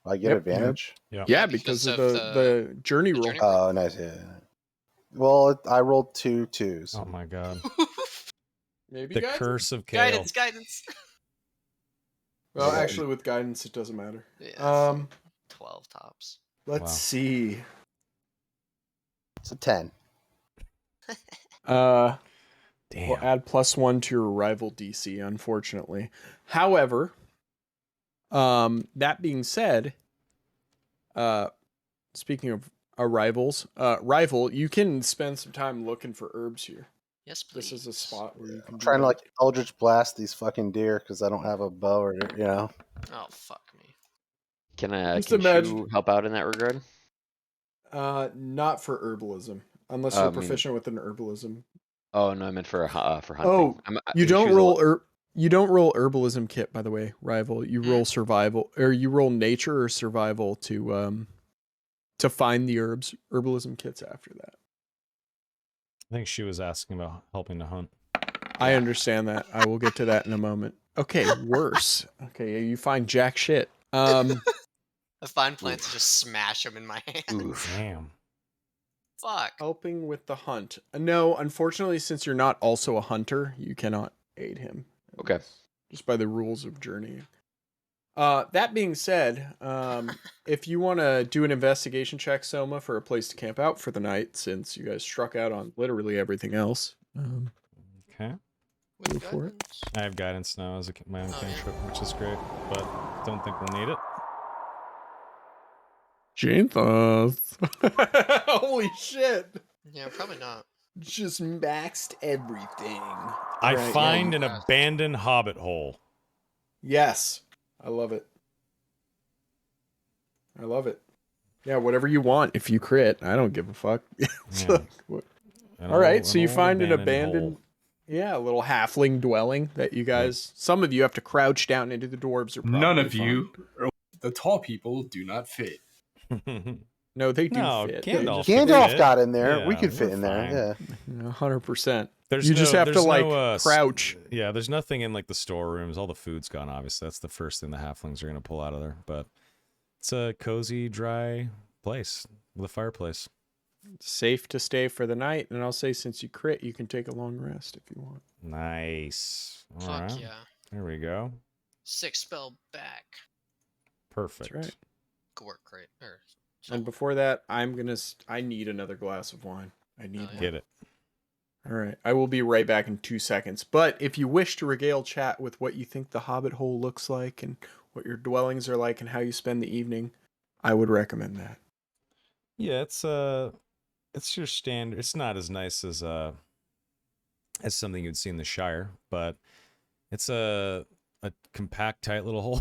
Speaker 7: I get
Speaker 5: Yep.
Speaker 7: advantage?
Speaker 5: Yeah, because of the journey roll.
Speaker 6: journey roll.
Speaker 7: Oh, nice. Yeah. Well, I rolled 2 2s.
Speaker 1: Oh my god.
Speaker 5: Maybe
Speaker 1: The
Speaker 5: guidance?
Speaker 1: curse of Kale.
Speaker 6: Guidance.
Speaker 5: Well,
Speaker 7: Yeah.
Speaker 5: actually, with guidance, it doesn't matter.
Speaker 6: Yeah, 12 tops.
Speaker 5: Let's
Speaker 1: Wow.
Speaker 5: see.
Speaker 7: It's a 10.
Speaker 1: Damn.
Speaker 5: We'll add +1 to your arrival DC, unfortunately. However, that being said, speaking of arrivals, Rival, you can spend some time looking for herbs here.
Speaker 6: Yes, please.
Speaker 5: This is a spot where you can
Speaker 7: I'm
Speaker 5: do
Speaker 7: trying to
Speaker 5: that.
Speaker 7: like Eldritch Blast these fucking deer because I don't have a bow or, you know.
Speaker 6: Oh, fuck me.
Speaker 4: Can
Speaker 5: Just
Speaker 4: can
Speaker 5: imagine-
Speaker 4: you help out in that regard?
Speaker 5: Not for herbalism, unless
Speaker 4: I
Speaker 5: you're
Speaker 4: mean-
Speaker 5: proficient with an herbalism.
Speaker 4: Oh no, I meant for hunting.
Speaker 5: Oh, you
Speaker 4: she
Speaker 5: don't
Speaker 4: was a
Speaker 5: roll
Speaker 4: lot-
Speaker 5: you don't roll herbalism kit, by the way, Rival. You roll survival, or you roll nature or survival to find the herbalism kits after that.
Speaker 1: I think she was asking about helping to hunt.
Speaker 5: I understand that. I will get to that in a moment. Okay, worse. Okay, you find jack shit.
Speaker 6: I find plants to just smash them in my hand.
Speaker 1: Damn.
Speaker 6: Fuck.
Speaker 5: Helping with the hunt. No, unfortunately, since you're not also a hunter, you cannot aid him.
Speaker 4: Okay.
Speaker 5: Just by the rules of journeying. That being said, if you want to do an investigation check, Soma, for a place to camp out for the night, since you guys struck out on literally everything else.
Speaker 1: Okay.
Speaker 6: With
Speaker 5: Go for it.
Speaker 6: guidance.
Speaker 1: I have guidance now as my own
Speaker 6: Oh, yeah.
Speaker 1: cantrip, which is great, but don't think we'll need it.
Speaker 5: Janthos. Holy shit.
Speaker 6: Yeah, probably not.
Speaker 5: Just maxed everything.
Speaker 1: I
Speaker 5: Right, yeah,
Speaker 1: find
Speaker 5: you-
Speaker 1: an abandoned hobbit hole.
Speaker 5: Yes. I love it. I love it. Yeah, whatever you want. If you crit, I don't give a fuck. It's
Speaker 1: Yeah.
Speaker 5: like, what-
Speaker 1: An
Speaker 5: All right,
Speaker 1: old-
Speaker 5: so you
Speaker 1: old
Speaker 5: find an abandoned,
Speaker 1: hole.
Speaker 5: yeah, a little halfling dwelling that you guys. Some of you have to crouch down into the dwarves. Are
Speaker 2: None
Speaker 5: probably
Speaker 2: of you, or the tall people, do not fit.
Speaker 5: No, they do
Speaker 1: No,
Speaker 5: fit.
Speaker 1: Gandalf
Speaker 5: They
Speaker 1: could
Speaker 7: Gandalf
Speaker 1: fit.
Speaker 7: got in there. We
Speaker 1: Yeah,
Speaker 7: could fit
Speaker 1: we're
Speaker 7: in there.
Speaker 1: fine.
Speaker 7: Yeah.
Speaker 5: 100%.
Speaker 1: There's
Speaker 5: You just have to
Speaker 1: there's
Speaker 5: like
Speaker 1: no,
Speaker 5: crouch.
Speaker 1: Yeah, there's nothing in like the storerooms. All the food's gone, obviously. That's the first thing the halflings are going to pull out of there. But it's a cozy, dry place with a fireplace.
Speaker 5: Safe to stay for the night, and I'll say since you crit, you can take a long rest if you want.
Speaker 1: Nice. All
Speaker 6: Fuck
Speaker 1: right.
Speaker 6: yeah.
Speaker 1: There we go.
Speaker 6: 6 spell back.
Speaker 1: Perfect.
Speaker 5: That's right.
Speaker 6: Good work, great.
Speaker 5: And before that, I need another glass of wine. I need
Speaker 6: yeah.
Speaker 5: one.
Speaker 1: Get it.
Speaker 5: All right. I will be right back in 2 seconds. But if you wish to regale chat with what you think the Hobbit Hole looks like and what your dwellings are like and how you spend the evening, I would recommend that.
Speaker 1: Yeah, it's your standard. It's not as nice as something you'd see in the Shire, but it's a compact, tight little hole.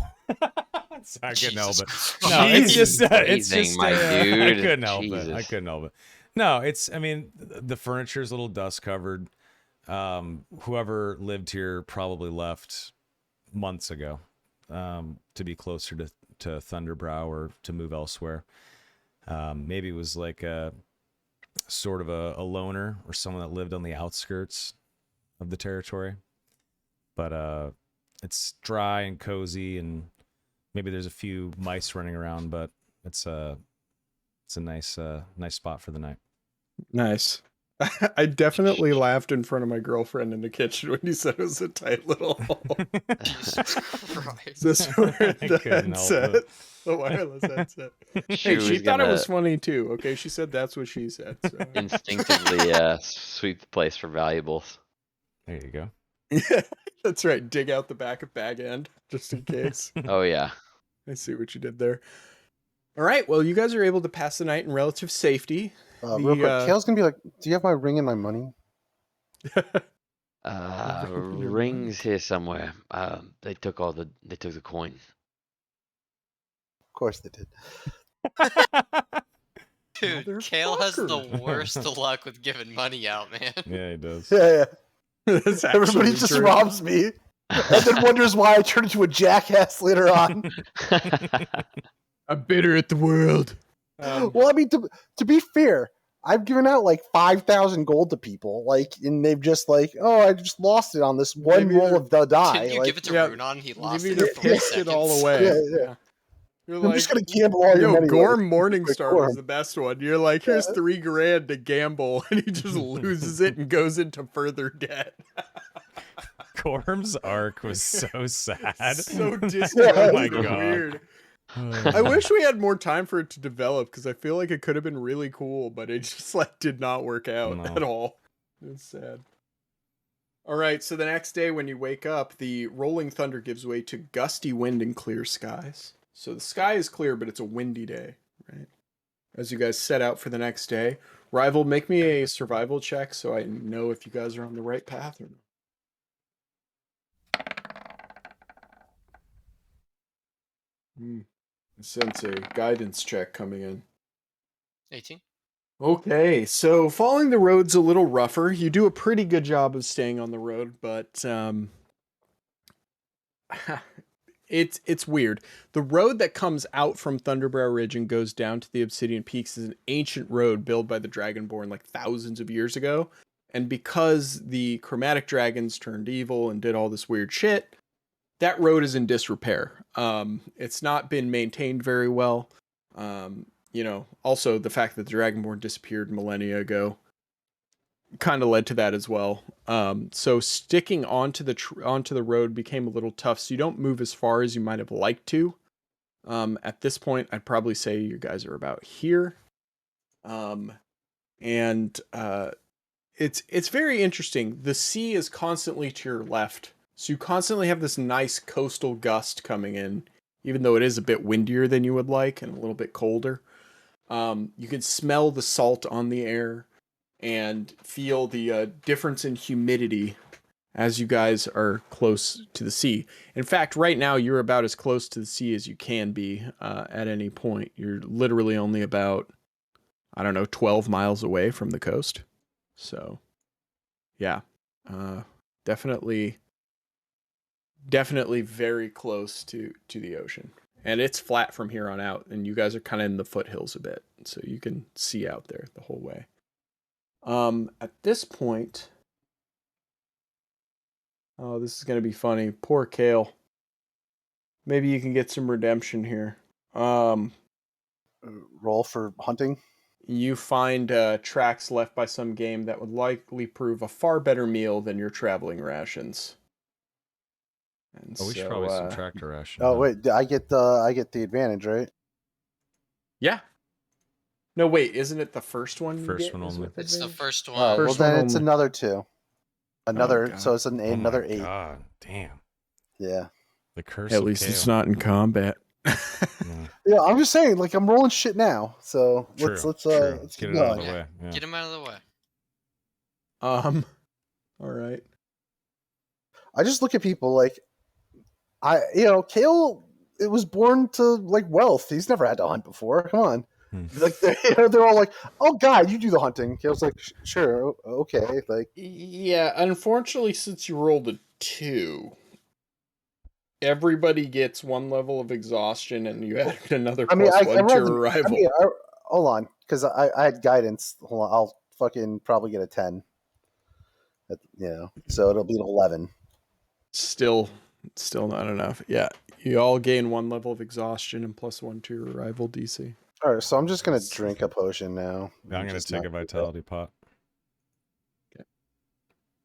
Speaker 1: I couldn't help
Speaker 6: Jesus
Speaker 1: it.
Speaker 6: Christ.
Speaker 1: No, it's just it's
Speaker 4: Phrasing,
Speaker 1: just
Speaker 4: my
Speaker 1: I
Speaker 4: dude.
Speaker 1: couldn't help it. I
Speaker 4: Jesus.
Speaker 1: couldn't help it. No, it's I mean the furniture's a little dust covered. Whoever lived here probably left months ago to be closer to Thunderbrow or to move elsewhere. Maybe it was like a sort of a loner or someone that lived on the outskirts of the territory. But it's dry and cozy, and maybe there's a few mice running around, but it's a nice spot for the night.
Speaker 5: Nice. I definitely laughed in front of my girlfriend in the kitchen when you said it was a tight little hole.
Speaker 6: Jesus Christ.
Speaker 5: This where
Speaker 1: I
Speaker 5: the
Speaker 1: couldn't help
Speaker 5: headset,
Speaker 1: it.
Speaker 5: the wireless headset. Hey, she
Speaker 4: was
Speaker 5: thought it
Speaker 4: gonna
Speaker 5: was funny too. Okay, she said that's what she said. So.
Speaker 4: instinctively sweep the place for valuables.
Speaker 1: There you go.
Speaker 5: Yeah, that's right. Dig out the back of bag end just in case.
Speaker 4: Oh yeah.
Speaker 5: I see what you did there. All right. Well, you guys are able to pass the night in relative safety.
Speaker 7: Real quick, Kale's gonna be like, "Do you have my ring and my money?"
Speaker 4: Rings here somewhere. They took the coin.
Speaker 7: Of course they did.
Speaker 6: Dude, Kale has the
Speaker 5: Motherfucker.
Speaker 6: worst luck with giving money out, man.
Speaker 1: Yeah, he does.
Speaker 7: Yeah.
Speaker 5: That's
Speaker 7: Everybody
Speaker 5: actually
Speaker 7: just
Speaker 5: true.
Speaker 7: robs me, and then wonders why I turn into a jackass later on.
Speaker 5: I'm bitter at the world.
Speaker 7: Well, I mean, to be fair, I've given out like 5,000 gold to people, like, and they've just like, oh, I just lost it on this one
Speaker 5: Maybe
Speaker 7: roll
Speaker 5: they're-
Speaker 7: of the die.
Speaker 6: Didn't you
Speaker 7: like,
Speaker 6: give it to
Speaker 5: yeah,
Speaker 6: Runon? He lost
Speaker 5: Maybe
Speaker 6: it
Speaker 5: they
Speaker 6: in 3
Speaker 5: pissed
Speaker 6: seconds.
Speaker 5: it all away.
Speaker 7: Yeah.
Speaker 5: You're
Speaker 7: I'm just gonna gamble all your
Speaker 5: yo,
Speaker 7: money.
Speaker 5: Gorm
Speaker 7: like,
Speaker 5: Morningstar
Speaker 7: Gorm.
Speaker 5: was the best one. You're like, here's $3,000 to gamble, and he just loses it and goes into further debt.
Speaker 1: Gorm's arc was so sad.
Speaker 5: So
Speaker 1: Oh
Speaker 5: disjointed
Speaker 1: my
Speaker 5: and
Speaker 1: god.
Speaker 5: weird. I wish we had more time for it to develop because I feel like it could have been really cool, but it just like did not work out
Speaker 1: No.
Speaker 5: at all. It's sad. All right, so the next day when you wake up, the rolling thunder gives way to gusty wind and clear skies. So the sky is clear, but it's a windy day, right? As you guys set out for the next day, Rival, make me a survival check so I know if you guys are on the right path or not. I sense a guidance check coming in.
Speaker 6: 18.
Speaker 5: Okay, so following the road's a little rougher. You do a pretty good job of staying on the road, but it's weird. The road that comes out from Thunderbrow Ridge and goes down to the Obsidian Peaks is an ancient road built by the Dragonborn like thousands of years ago. And because the chromatic dragons turned evil and did all this weird shit, that road is in disrepair. It's not been maintained very well. Also the fact that the Dragonborn disappeared millennia ago kind of led to that as well. So sticking onto the road became a little tough. So you don't move as far as you might have liked to. At this point, I'd probably say you guys are about here. It's very interesting. The sea is constantly to your left. So you constantly have this nice coastal gust coming in, even though it is a bit windier than you would like and a little bit colder. You can smell the salt on the air and feel the difference in humidity as you guys are close to the sea. In fact, right now you're about as close to the sea as you can be at any point. You're literally only about, 12 miles away from the coast. So, yeah, definitely very close to the ocean. And it's flat from here on out, and you guys are kind of in the foothills a bit, so you can see out there the whole way. At this point, oh, this is going to be funny. Poor Kale. Maybe you can get some redemption here.
Speaker 7: Roll for hunting.
Speaker 5: You find tracks left by some game that would likely prove a far better meal than your traveling rations. And
Speaker 1: Oh, we should probably subtract a ration.
Speaker 7: Oh
Speaker 1: huh?
Speaker 7: wait, I get the advantage, right?
Speaker 5: Yeah. No, wait, isn't it the first one?
Speaker 1: First
Speaker 5: you get
Speaker 1: one
Speaker 5: is
Speaker 1: only.
Speaker 5: with
Speaker 6: It's the
Speaker 5: advantage?
Speaker 6: first
Speaker 7: Oh,
Speaker 6: one.
Speaker 7: well
Speaker 5: First one
Speaker 7: then it's
Speaker 5: only.
Speaker 7: another 2. Another,
Speaker 5: God.
Speaker 7: so it's
Speaker 1: Oh
Speaker 7: another
Speaker 1: my
Speaker 7: 8.
Speaker 1: god, damn.
Speaker 7: Yeah.
Speaker 1: The curse
Speaker 5: At
Speaker 1: of
Speaker 5: least it's
Speaker 1: Kale.
Speaker 5: not in combat.
Speaker 1: Yeah,
Speaker 7: Yeah, I'm just saying, like I'm rolling shit now, so
Speaker 1: true.
Speaker 7: let's
Speaker 1: True.
Speaker 7: let's
Speaker 1: Get
Speaker 7: keep
Speaker 1: it out of the
Speaker 7: going.
Speaker 1: way. Yeah.
Speaker 6: Get him out of the way.
Speaker 5: All right.
Speaker 7: I just look at people like Kale. It was born to like wealth. He's never had to hunt before. Come on,
Speaker 1: Hmm.
Speaker 7: like they're all like, "Oh God, you do the hunting." Kale's like, "Sure, okay." Like,
Speaker 5: Yeah, unfortunately, since you rolled a 2, everybody gets 1 level of exhaustion, and you added another
Speaker 7: I mean,
Speaker 5: +1 to your arrival.
Speaker 7: Hold on, because I had guidance. Hold on, I'll fucking probably get a 10. So it'll be an 11.
Speaker 5: Still not enough. Yeah, you all gain 1 level of exhaustion and +1 to your arrival DC.
Speaker 7: All right, so I'm just gonna drink a potion now.
Speaker 1: I'm gonna
Speaker 7: Just
Speaker 1: take a
Speaker 7: not do that.
Speaker 1: vitality pot.
Speaker 5: Okay.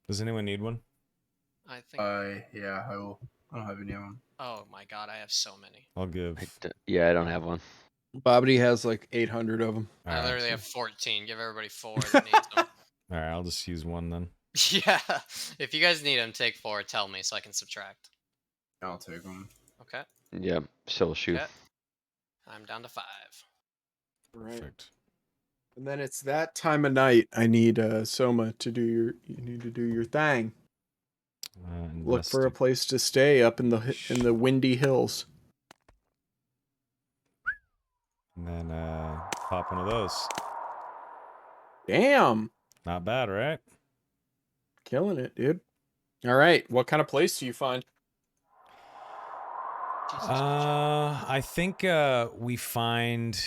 Speaker 1: Does anyone need one?
Speaker 6: I think.
Speaker 2: Yeah, I will. I don't have any of them.
Speaker 6: Oh my god, I have so many.
Speaker 1: I'll give.
Speaker 4: Yeah, I don't have one.
Speaker 5: Bobbity has like 800 of them.
Speaker 6: I
Speaker 1: Alright.
Speaker 6: literally have 14. Give everybody 4 that needs them.
Speaker 1: All right, I'll just use one then.
Speaker 6: Yeah. If you guys need them, take 4. Tell me so I can subtract.
Speaker 2: I'll take them.
Speaker 6: Okay.
Speaker 4: Yeah, so shoot.
Speaker 6: Okay. I'm down to 5.
Speaker 5: Right.
Speaker 1: Perfect.
Speaker 5: And then it's that time of night. I need Soma to do your thing. Look for a place to stay up in the windy hills.
Speaker 1: And then pop one of those.
Speaker 5: Damn,
Speaker 1: Not bad, right?
Speaker 5: killing it, dude. All right, what kind of place do you find?
Speaker 6: Jesus,
Speaker 1: I think we find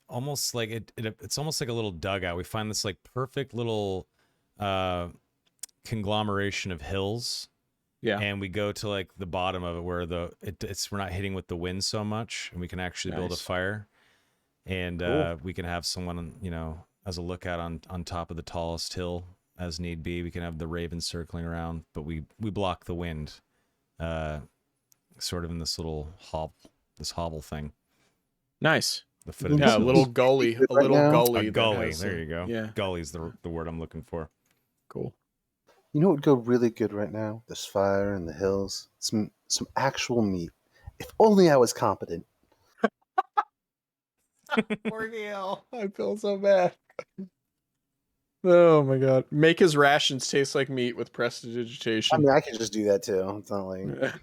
Speaker 1: almost like it's almost like a little dugout. We find this like perfect little conglomeration of hills.
Speaker 5: Yeah.
Speaker 1: And we go to like the bottom of it where we're not hitting with the wind so much, and we can actually build a
Speaker 5: Nice.
Speaker 1: fire, and
Speaker 5: Cool.
Speaker 1: we can have someone as a lookout on top of the tallest hill as need be. We can have the ravens circling around, but we block the wind, sort of in this little hobble thing.
Speaker 5: Nice.
Speaker 1: The foot of
Speaker 5: Yeah,
Speaker 1: these
Speaker 5: a
Speaker 1: hills.
Speaker 5: little gully.
Speaker 7: Right
Speaker 5: A little
Speaker 7: now?
Speaker 5: gully.
Speaker 1: A
Speaker 5: that
Speaker 1: gully.
Speaker 5: has
Speaker 1: There you go.
Speaker 5: Yeah.
Speaker 1: Gully's the word I'm looking for.
Speaker 5: Cool.
Speaker 7: You know what would go really good right now? This fire in the hills. Some actual meat. If only I was competent.
Speaker 5: Poor Gale. I feel so bad. Oh my god. Make his rations taste like meat with
Speaker 7: I
Speaker 5: prestidigitation.
Speaker 7: mean, I could just do that too. It's not like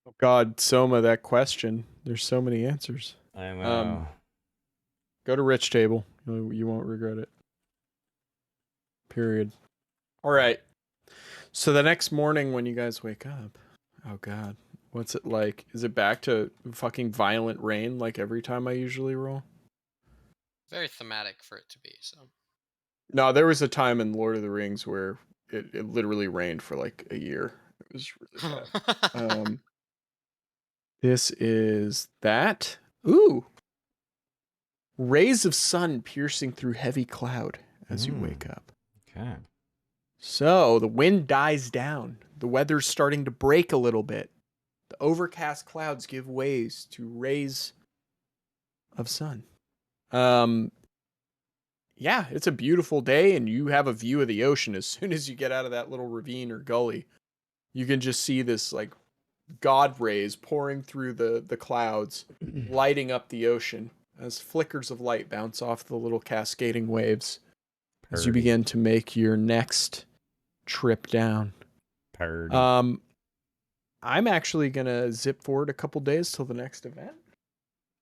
Speaker 5: Oh god, Soma, that question. There's so many answers.
Speaker 1: I know.
Speaker 5: Go to Rich Table. You won't regret it. Period. All right. So the next morning when you guys wake up, oh god, what's it like? Is it back to fucking violent rain like every time I usually roll?
Speaker 6: very thematic for it to be. So
Speaker 5: No, there was a time in Lord of the Rings where it literally rained for like a year. It was really bad. This is that. Ooh. Rays of sun piercing through heavy cloud as you wake up.
Speaker 1: Okay.
Speaker 5: So the wind dies down. The weather's starting to break a little bit. The overcast clouds give ways to rays of sun. Yeah, it's a beautiful day, and you have a view of the ocean. As soon as you get out of that little ravine or gully, you can just see this like god rays pouring through the clouds, lighting up the ocean as flickers of light bounce off the little cascading waves as you
Speaker 1: Purdy.
Speaker 5: begin to make your next trip down.
Speaker 1: Purdy.
Speaker 5: I'm actually gonna zip forward a couple days till the next event.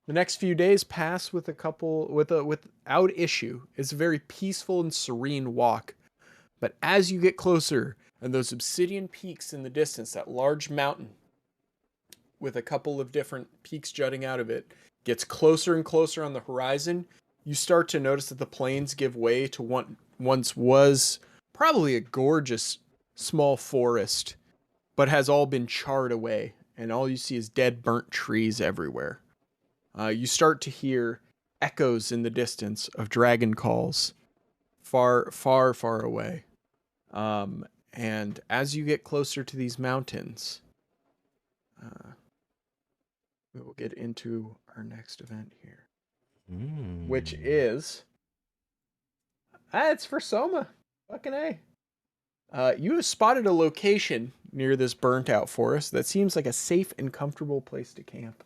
Speaker 5: The next few days pass without issue. It's a very peaceful and serene walk. But as you get closer, and those obsidian peaks in the distance, that large mountain with a couple of different peaks jutting out of it, gets closer and closer on the horizon, you start to notice that the plains give way to what once was probably a gorgeous small forest, but has all been charred away, and all you see is dead, burnt trees everywhere. You start to hear echoes in the distance of dragon calls far, far, far away. And as you get closer to these mountains, we will get into our next event here, which is it's for Soma. Fucking A. You have spotted a location near this burnt out forest that seems like a safe and comfortable place to camp.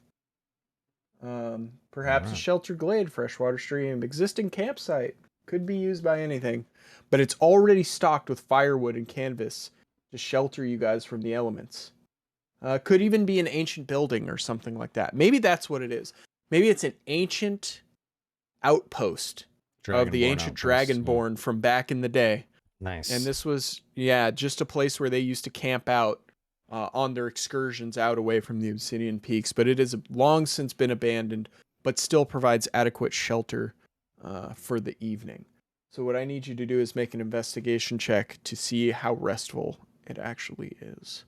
Speaker 5: Perhaps a
Speaker 1: Alright.
Speaker 5: sheltered glade, freshwater stream, existing campsite. Could be used by anything, but it's already stocked with firewood and canvas to shelter you guys from the elements. Could even be an ancient building or something like that. Maybe that's what it is. Maybe it's an ancient outpost of the
Speaker 1: Dragonborn
Speaker 5: ancient
Speaker 1: outpost, yeah.
Speaker 5: Dragonborn from back in the day.
Speaker 1: Nice.
Speaker 5: And this was, just a place where they used to camp out on their excursions out away from the Obsidian Peaks. But it has long since been abandoned, but still provides adequate shelter for the evening. So what I need you to do is make an investigation check to see how restful it actually is.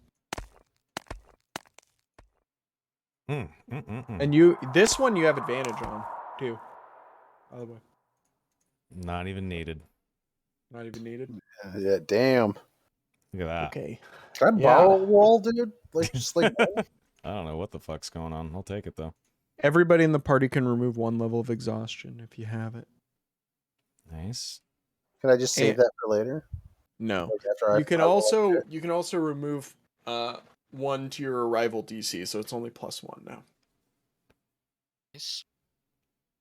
Speaker 5: And this one you have advantage on, too. By the way.
Speaker 1: Not even needed.
Speaker 5: Not even needed?
Speaker 7: Yeah, damn.
Speaker 1: Look at that.
Speaker 5: Okay.
Speaker 7: Can I borrow a wall, dude? Like, just like one?
Speaker 1: I don't know what the fuck's going on. I'll take it though.
Speaker 5: Everybody in the party can remove 1 level of exhaustion if you have it.
Speaker 1: Nice.
Speaker 7: Can I just save that for later?
Speaker 5: No.
Speaker 7: Like after
Speaker 5: You can also remove 1 to your arrival DC, so it's only +1 now.
Speaker 6: Nice.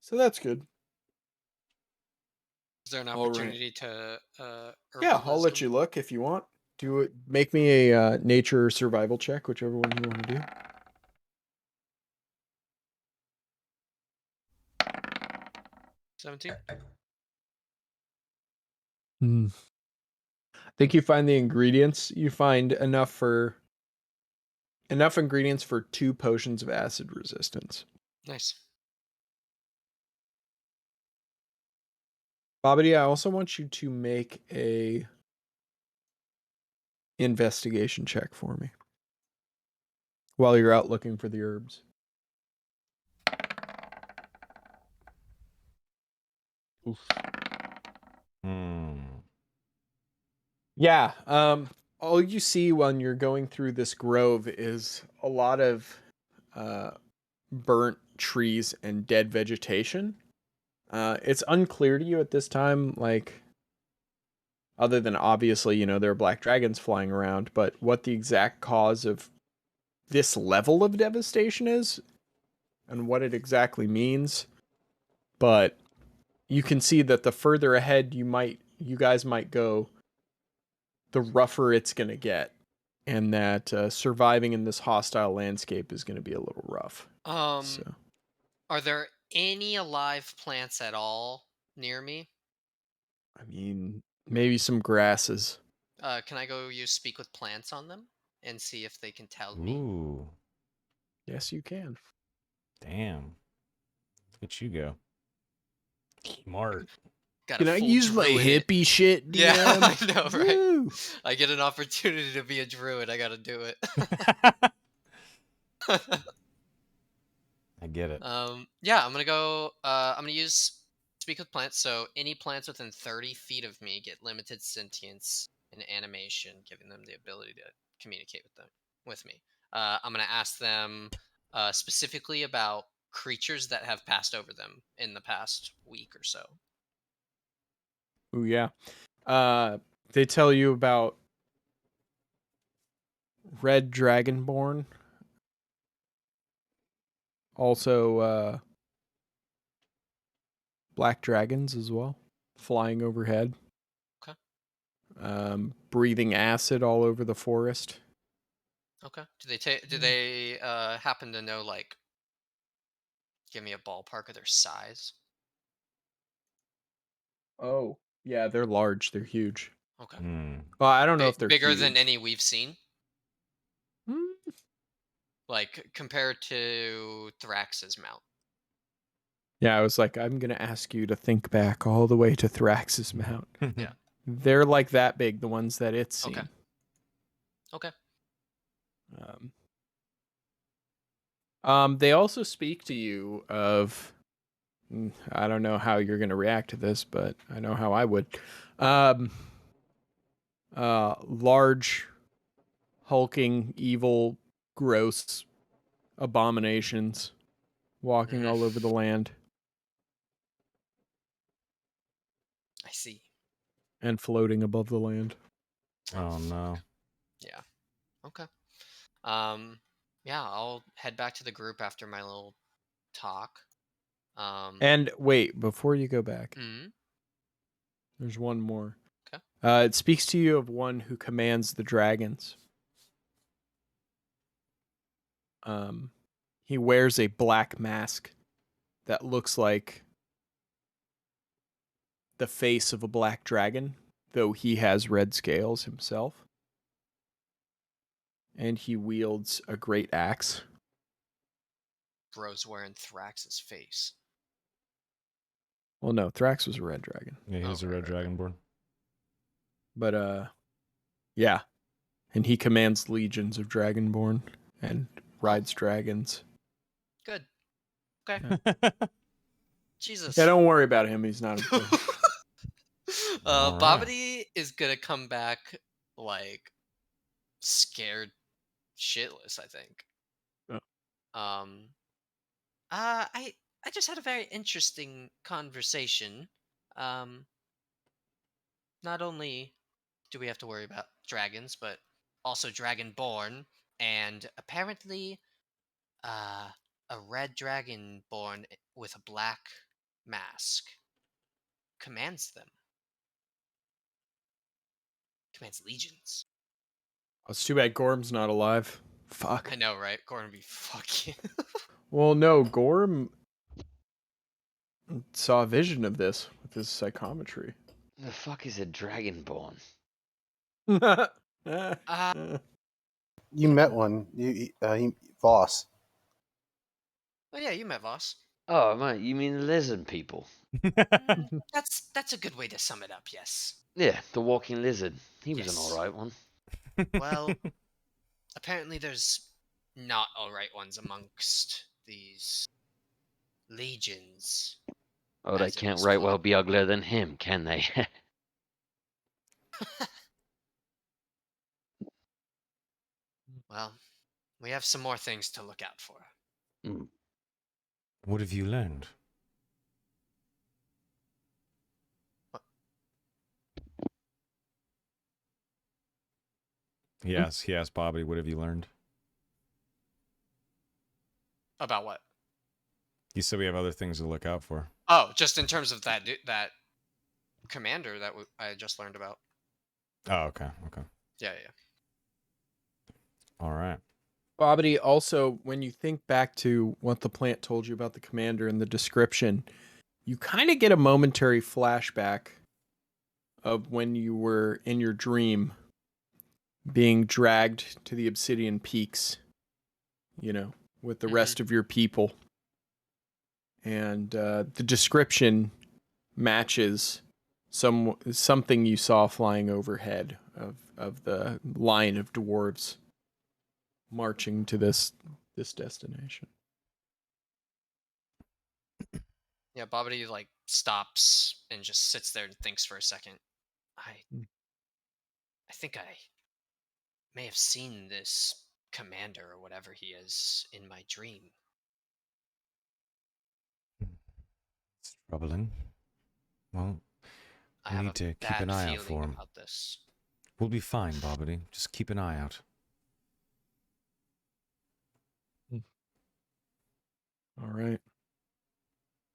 Speaker 5: So that's good.
Speaker 6: Is there an
Speaker 5: All right.
Speaker 6: opportunity to
Speaker 5: Yeah,
Speaker 6: herbal
Speaker 5: I'll let
Speaker 6: wisdom?
Speaker 5: you look if you want. Do it. Make me a nature or survival check, whichever one you want to do.
Speaker 6: $17.
Speaker 5: I think you find the ingredients. You find enough ingredients for 2 potions of acid resistance.
Speaker 6: Nice.
Speaker 5: Bobbity, I also want you to make a investigation check for me while you're out looking for the herbs. Oof. Yeah, all you see when you're going through this grove is a lot of burnt trees and dead vegetation. It's unclear to you at this time, like, other than obviously, there are black dragons flying around, but what the exact cause of this level of devastation is and what it exactly means. But you can see that the further ahead you guys might go, the rougher it's going to get, and that surviving in this hostile landscape is going to be a little rough. So.
Speaker 6: Are there any alive plants at all near me?
Speaker 5: I mean, maybe some grasses.
Speaker 6: Can I go use speak with plants on them and see if they can tell me?
Speaker 1: Ooh.
Speaker 5: Yes, you can.
Speaker 1: Damn. Look at you go. Smart.
Speaker 6: Got
Speaker 5: Can
Speaker 6: a
Speaker 5: I
Speaker 6: full
Speaker 5: use my
Speaker 6: druid.
Speaker 5: hippie shit, DM?
Speaker 6: Yeah, I know, right?
Speaker 5: Woo!
Speaker 6: I get an opportunity to be a druid. I gotta do it.
Speaker 1: I get it.
Speaker 6: Yeah, I'm gonna go. I'm gonna use speak with plants. So any plants within 30 feet of me get limited sentience and animation, giving them the ability to communicate with me. I'm gonna ask them specifically about creatures that have passed over them in the past week or so.
Speaker 5: Ooh, yeah. They tell you about red dragonborn. Also, black dragons as well, flying overhead.
Speaker 6: Okay.
Speaker 5: Breathing acid all over the forest.
Speaker 6: Okay. Do they happen to know, like, give me a ballpark of their size?
Speaker 5: Oh, yeah, they're large. They're huge.
Speaker 6: Okay.
Speaker 5: Well, I don't know if they're
Speaker 6: bigger
Speaker 5: huge.
Speaker 6: than any we've seen.
Speaker 5: Hmm.
Speaker 6: Like compared to Thrax's mount.
Speaker 5: Yeah, I was like, I'm gonna ask you to think back all the way to Thrax's mount.
Speaker 6: Yeah.
Speaker 5: They're like that big, the ones that it's seen.
Speaker 6: Okay.
Speaker 5: They also speak to you of, I don't know how you're gonna react to this, but I know how I would. large, hulking, evil, gross abominations walking all over the land
Speaker 6: I see.
Speaker 5: and floating above the land.
Speaker 1: Oh no.
Speaker 6: Yeah. Okay. Yeah, I'll head back to the group after my little talk.
Speaker 5: And wait, before you go back,
Speaker 6: mhm.
Speaker 5: there's one more.
Speaker 6: Okay.
Speaker 5: It speaks to you of one who commands the dragons. He wears a black mask that looks like the face of a black dragon, though he has red scales himself. And he wields a great axe.
Speaker 6: Bro's wearing Thrax's face.
Speaker 5: Well, no, Thrax was a red dragon.
Speaker 1: Yeah, he's
Speaker 6: Oh,
Speaker 1: a
Speaker 6: right,
Speaker 1: red
Speaker 6: right, right.
Speaker 1: dragonborn.
Speaker 5: But yeah. And he commands legions of dragonborn and rides dragons.
Speaker 6: Good. Okay. Jesus.
Speaker 5: Yeah, don't worry about him. He's not important.
Speaker 1: All right.
Speaker 6: Bobbity is gonna come back like scared shitless, I think.
Speaker 5: Oh.
Speaker 6: I just had a very interesting conversation. Not only do we have to worry about dragons, but also dragonborn, and apparently a red dragonborn with a black mask commands them. Commands legions.
Speaker 5: Oh, it's too bad Gorm's not alive. Fuck.
Speaker 6: I know, right? Gordon be fucking.
Speaker 5: Well, no, Gorm saw a vision of this with his psychometry.
Speaker 4: The fuck is a dragonborn?
Speaker 7: You met one. Voss.
Speaker 6: Oh yeah, you met Voss.
Speaker 4: Oh, mate, you mean the lizard people?
Speaker 6: That's a good way to sum it up. Yes.
Speaker 4: Yeah, the walking lizard. He was
Speaker 6: Yes.
Speaker 4: an alright one.
Speaker 6: Well, apparently there's not alright ones amongst these legions.
Speaker 4: Oh, they
Speaker 6: As it
Speaker 4: can't
Speaker 6: was
Speaker 4: right
Speaker 6: called.
Speaker 4: well be uglier than him, can they?
Speaker 6: Well, we have some more things to look out for.
Speaker 4: Mm.
Speaker 1: What have you learned? Yes, he asked Bobby, what have you learned?
Speaker 6: About what?
Speaker 1: You said we have other things to look out for.
Speaker 6: Oh, just in terms of that commander that I just learned about.
Speaker 1: Oh, okay. Okay.
Speaker 6: Yeah.
Speaker 1: All right.
Speaker 5: Bobbity, also, when you think back to what the plant told you about the commander and the description, you kind of get a momentary flashback of when you were in your dream being dragged to the Obsidian Peaks, with the rest of your people. And the description matches something you saw flying overhead of the line of dwarves marching to this destination.
Speaker 6: Yeah, Bobbity like stops and just sits there and thinks for a second. I think I may have seen this commander or whatever he is in my dream.
Speaker 1: It's troubling. Well,
Speaker 6: I
Speaker 1: we
Speaker 6: have
Speaker 1: need
Speaker 6: a
Speaker 1: to keep
Speaker 6: bad
Speaker 1: an eye out
Speaker 6: feeling
Speaker 1: for him.
Speaker 6: about this.
Speaker 1: We'll be fine, Bobbity. Just keep an eye out.
Speaker 5: All right.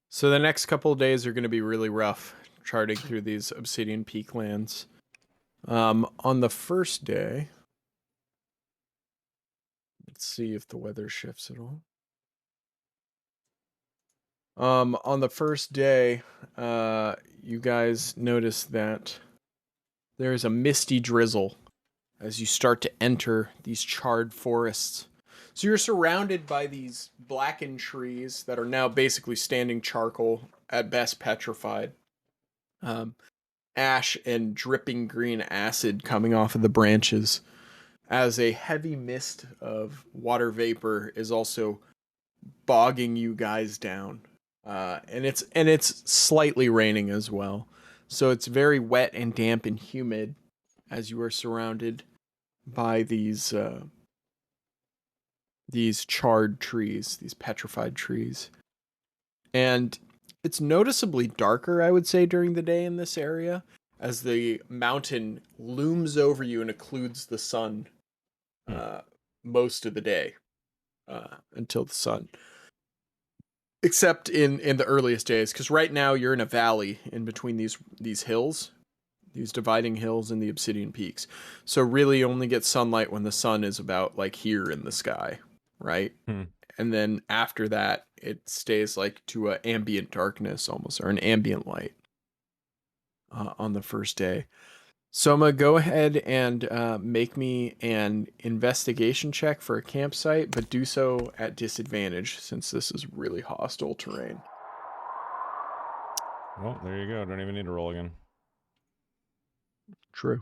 Speaker 5: So the next couple of days are going to be really rough charting through these Obsidian Peak lands. On the first day, let's see if the weather shifts at all. On the first day, you guys notice that there's a misty drizzle as you start to enter these charred forests. So you're surrounded by these blackened trees that are now basically standing charcoal, at best petrified. Ash and dripping green acid coming off of the branches, as a heavy mist of water vapor is also bogging you guys down. And it's slightly raining as well. So it's very wet and damp and humid as you are surrounded by these charred trees, these petrified trees. And it's noticeably darker, I would say, during the day in this area, as the mountain looms over you and occludes the sun most of the day until the sun. Except in the earliest days, because right now you're in a valley in between these hills, these dividing hills and the Obsidian Peaks. So really you only get sunlight when the sun is about like here in the sky, right? And then after that, it stays like to an ambient darkness almost, or an ambient light on the first day. Soma, go ahead and make me an investigation check for a campsite, but do so at disadvantage since this is really hostile terrain.
Speaker 1: Well, there you go. Don't even need to roll again.
Speaker 5: True.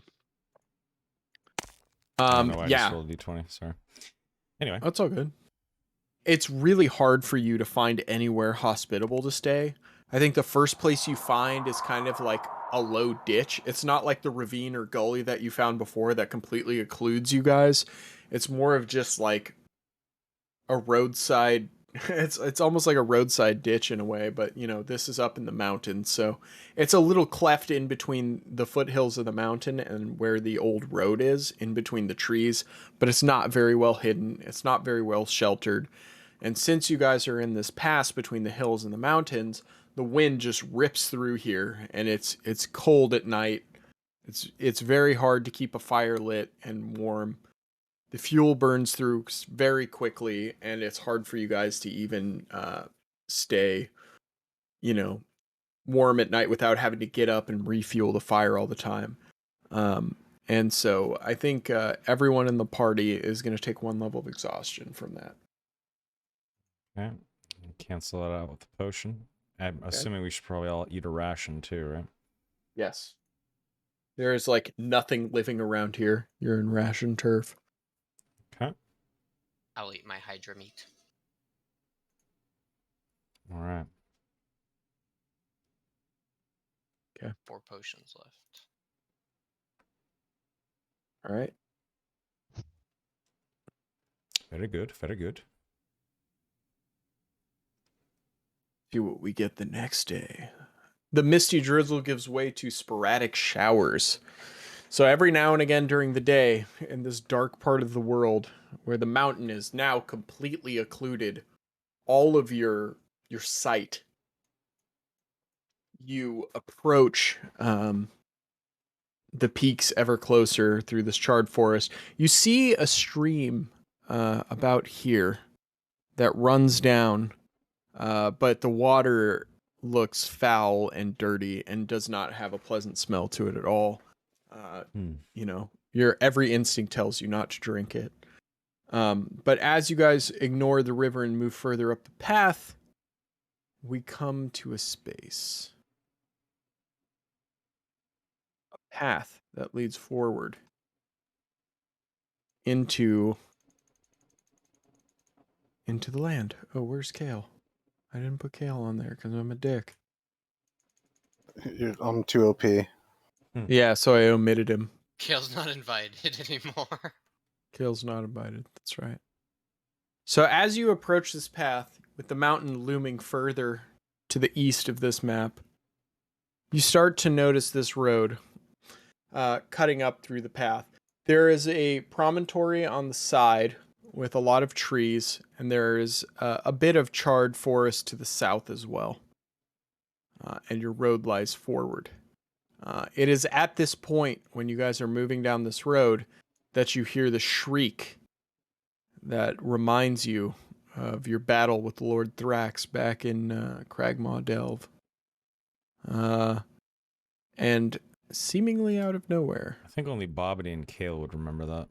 Speaker 1: I don't know why I just
Speaker 5: Yeah,
Speaker 1: rolled a d20. Sorry. Anyway,
Speaker 5: that's all good. It's really hard for you to find anywhere hospitable to stay. I think the first place you find is kind of like a low ditch. It's not like the ravine or gully that you found before that completely occludes you guys. It's more of just like a roadside. It's almost like a roadside ditch in a way, but you know, this is up in the mountains, so it's a little cleft in between the foothills of the mountain and where the old road is, in between the trees, but it's not very well hidden. It's not very well sheltered. And since you guys are in this pass between the hills and the mountains, the wind just rips through here, and it's cold at night. It's very hard to keep a fire lit and warm. The fuel burns through very quickly, and it's hard for you guys to even stay, you know, warm at night without having to get up and refuel the fire all the time. And so I think everyone in the party is going to take 1 level of exhaustion from that.
Speaker 1: okay. Cancel that out with the potion. I'm assuming we should probably all eat a ration too, right?
Speaker 5: Yes. There's like nothing living around here. You're in ration turf.
Speaker 1: Okay.
Speaker 6: I'll eat my Hydra meat.
Speaker 1: All right.
Speaker 6: 4 potions left.
Speaker 5: All right.
Speaker 1: Very good. Very good.
Speaker 5: See what we get the next day. The misty drizzle gives way to sporadic showers. So every now and again during the day, in this dark part of the world, where the mountain is now completely occluded, all of your sight, you approach the peaks ever closer through this charred forest. You see a stream about here that runs down, but the water looks foul and dirty and does not have a pleasant smell to it at all. You know, your every instinct tells you not to drink it. But as you guys ignore the river and move further up the path, we come to a space. A path that leads forward into the land. Oh, where's Kale? I didn't put Kale on there because I'm a dick.
Speaker 7: I'm too OP.
Speaker 5: Yeah, so I omitted him.
Speaker 6: Kale's not invited anymore.
Speaker 5: Kale's not invited. That's right. So as you approach this path, with the mountain looming further to the east of this map, you start to notice this road cutting up through the path. There is a promontory on the side with a lot of trees, and there is a bit of charred forest to the south as well. And your road lies forward. It is at this point, when you guys are moving down this road, that you hear the shriek that reminds you of your battle with Lord Thrax back in Cragmaw Delve. And seemingly out of nowhere.
Speaker 1: I think only Bobbity and Kale would remember that.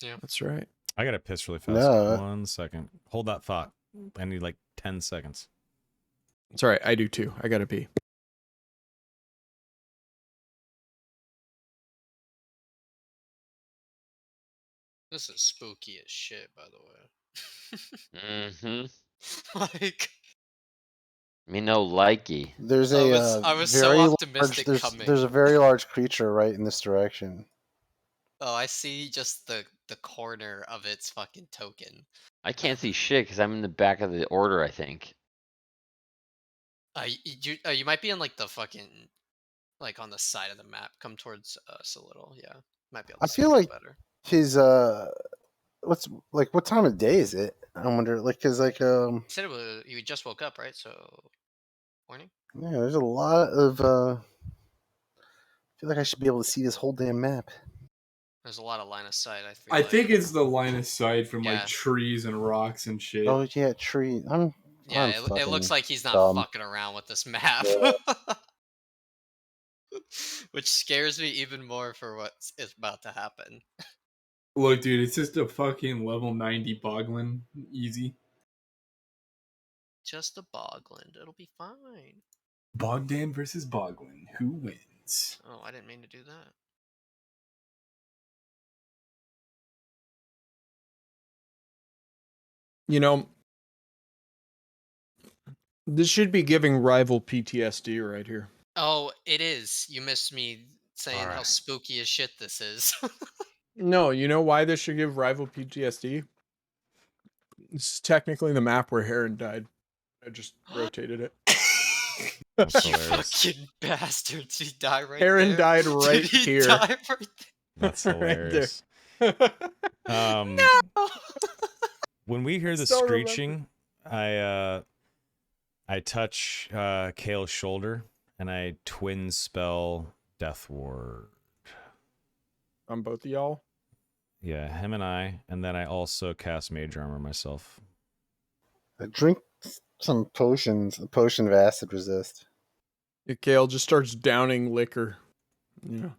Speaker 6: Yeah.
Speaker 5: That's right.
Speaker 1: I gotta piss really fast.
Speaker 7: No.
Speaker 1: 1 second. Hold that thought. I need like 10 seconds.
Speaker 5: It's all right. I do too. I gotta pee.
Speaker 6: This is spooky as shit, by the way.
Speaker 4: Mm-hmm.
Speaker 6: Like,
Speaker 4: Me no likey.
Speaker 7: There's
Speaker 6: I was so
Speaker 7: very
Speaker 6: optimistic
Speaker 7: large.
Speaker 6: coming.
Speaker 7: There's a very large creature right in this direction.
Speaker 6: Oh, I see just the corner of its fucking token.
Speaker 4: I can't see shit because I'm in the back of the order, I think.
Speaker 6: You might be in like the fucking like on the side of the map. Come towards us a little, yeah. Might be able to
Speaker 7: I
Speaker 6: see
Speaker 7: feel
Speaker 6: a little
Speaker 7: like
Speaker 6: better.
Speaker 7: his what time of day is it? I wonder, like, cause like
Speaker 6: You said you just woke up, right? So morning.
Speaker 7: yeah, there's a lot of I feel like I should be able to see this whole damn map.
Speaker 6: There's a lot of line of sight.
Speaker 2: I think it's the line of sight from
Speaker 6: Yeah.
Speaker 2: like trees and rocks and shit.
Speaker 7: Oh yeah, tree. I'm
Speaker 6: it looks
Speaker 7: fucking
Speaker 6: like he's not
Speaker 7: dumb.
Speaker 6: fucking around with this map. Which scares me even more for what is about to happen.
Speaker 2: Look, dude, it's just a fucking level 90 boglin. Easy.
Speaker 6: Just a bogland. It'll be fine.
Speaker 2: Bogdan versus Boglin. Who wins?
Speaker 6: Oh, I didn't mean to do that.
Speaker 5: You know, this should be giving rival PTSD right here.
Speaker 6: Oh, it is. You missed me saying how
Speaker 1: Alright.
Speaker 6: spooky as shit this is.
Speaker 5: No, you know why this should give rival PTSD? It's technically the map where Heron died. I just rotated it.
Speaker 1: That's
Speaker 6: You
Speaker 1: hilarious.
Speaker 6: fucking bastards. He died right
Speaker 5: Heron
Speaker 6: there.
Speaker 5: died right
Speaker 6: Did he
Speaker 5: here.
Speaker 6: die right
Speaker 1: That's
Speaker 5: Right there.
Speaker 1: hilarious.
Speaker 6: there? No!
Speaker 1: When we hear the
Speaker 5: Still remember.
Speaker 1: screeching, I touch Kale's shoulder and I twin spell Death Ward.
Speaker 5: On both of y'all?
Speaker 1: Yeah, him and then I also cast Mage Armor myself.
Speaker 7: I drink some potions. A potion of acid resist.
Speaker 5: Kale just starts downing liquor. Yeah.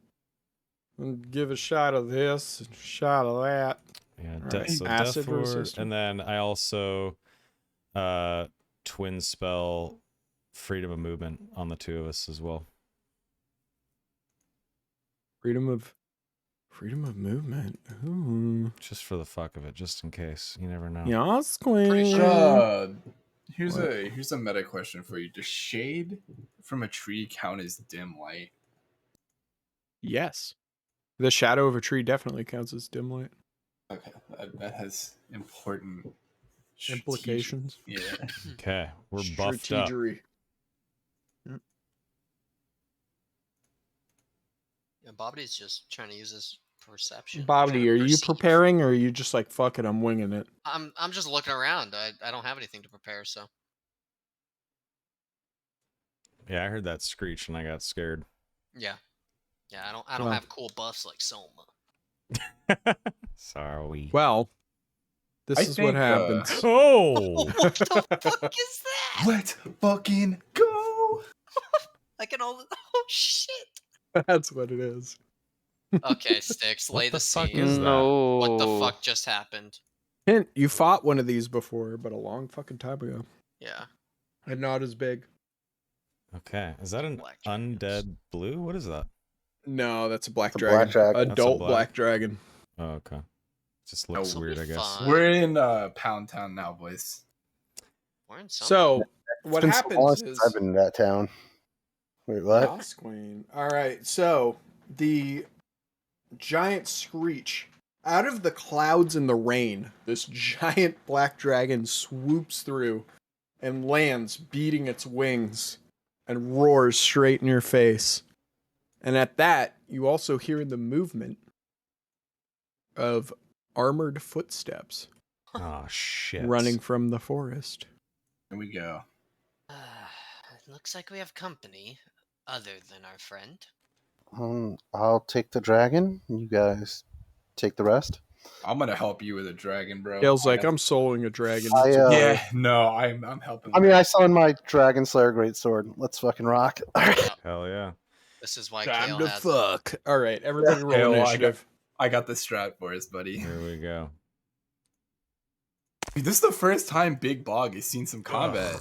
Speaker 5: And give a shot of this, a shot of that.
Speaker 1: Yeah,
Speaker 5: Alright.
Speaker 1: so
Speaker 5: Acid
Speaker 1: Death Ward,
Speaker 5: resistant.
Speaker 1: and then I also twin spell Freedom of Movement on the two of us as well.
Speaker 5: Freedom of movement. Ooh.
Speaker 1: Just for the fuck of it, just in case. You never know.
Speaker 5: Yes,
Speaker 6: Pretty
Speaker 5: queen.
Speaker 6: sure-
Speaker 2: Here's a meta question for you. Does shade from a tree count as dim light?
Speaker 5: Yes. The shadow of a tree definitely counts as dim light.
Speaker 2: Okay, that has important
Speaker 5: Implications.
Speaker 2: Yeah.
Speaker 1: Okay, we're buffed up.
Speaker 5: Strategery.
Speaker 6: Yeah, Bobby's just trying to use his perception.
Speaker 5: Bobby,
Speaker 6: trying to
Speaker 5: are you
Speaker 6: perceive.
Speaker 5: preparing or are you just like, fuck it, I'm winging it?
Speaker 6: I'm just looking around. I don't have anything to prepare, so.
Speaker 1: Yeah, I heard that screech and I got scared.
Speaker 6: Yeah. Yeah, I don't
Speaker 5: Well.
Speaker 6: have cool buffs like Soma.
Speaker 1: Sorry.
Speaker 5: Well, this
Speaker 2: I
Speaker 5: is
Speaker 2: think,
Speaker 5: what happens.
Speaker 1: Oh!
Speaker 6: What the fuck is that?
Speaker 2: Let's fucking go!
Speaker 6: I can only. Oh shit.
Speaker 5: That's what it is.
Speaker 6: Okay, Sticks,
Speaker 1: What
Speaker 6: lay
Speaker 1: the
Speaker 6: the
Speaker 1: fuck
Speaker 6: scene.
Speaker 1: is that?
Speaker 4: No.
Speaker 6: What the fuck just happened?
Speaker 5: Hint, you fought one of these before, but a long fucking time ago.
Speaker 6: Yeah.
Speaker 5: And not as big.
Speaker 1: Okay, is that an
Speaker 6: Black dragons.
Speaker 1: undead blue? What is that?
Speaker 5: No, that's a black
Speaker 7: It's a
Speaker 5: dragon.
Speaker 7: black dragon.
Speaker 1: That's a
Speaker 5: Adult
Speaker 1: black-
Speaker 5: black dragon.
Speaker 1: Oh, okay. Just looks
Speaker 6: This'll
Speaker 1: weird,
Speaker 6: be
Speaker 1: I guess.
Speaker 6: fun.
Speaker 2: We're in Pound Town now, boys.
Speaker 6: We're in something.
Speaker 5: So,
Speaker 7: It's
Speaker 5: what
Speaker 7: been so long
Speaker 5: happens
Speaker 7: since
Speaker 5: is...
Speaker 7: I've been in that town. Wait, what?
Speaker 5: Moss Queen. All right, so the giant screech out of the clouds and the rain. This giant black dragon swoops through and lands, beating its wings, and roars straight in your face. And at that, you also hear the movement of armored footsteps
Speaker 1: Oh, shit.
Speaker 5: running from the forest.
Speaker 2: Here we go.
Speaker 6: Looks like we have company, other than our friend.
Speaker 7: I'll take the dragon. You guys take the rest.
Speaker 2: I'm gonna help you with a dragon, bro.
Speaker 5: Dale's like, I'm soloing a dragon.
Speaker 2: Yeah, no, I'm helping.
Speaker 7: I mean, I saw my Dragon Slayer greatsword. Let's fucking rock.
Speaker 1: Hell yeah.
Speaker 6: This is why
Speaker 5: Time
Speaker 6: Kale
Speaker 5: to
Speaker 6: has
Speaker 5: fuck. All right, everybody roll
Speaker 2: Hell,
Speaker 5: initiative.
Speaker 2: I got the strat for us, buddy.
Speaker 1: Here we go.
Speaker 2: Dude, this is the first time Big Bog has seen some combat.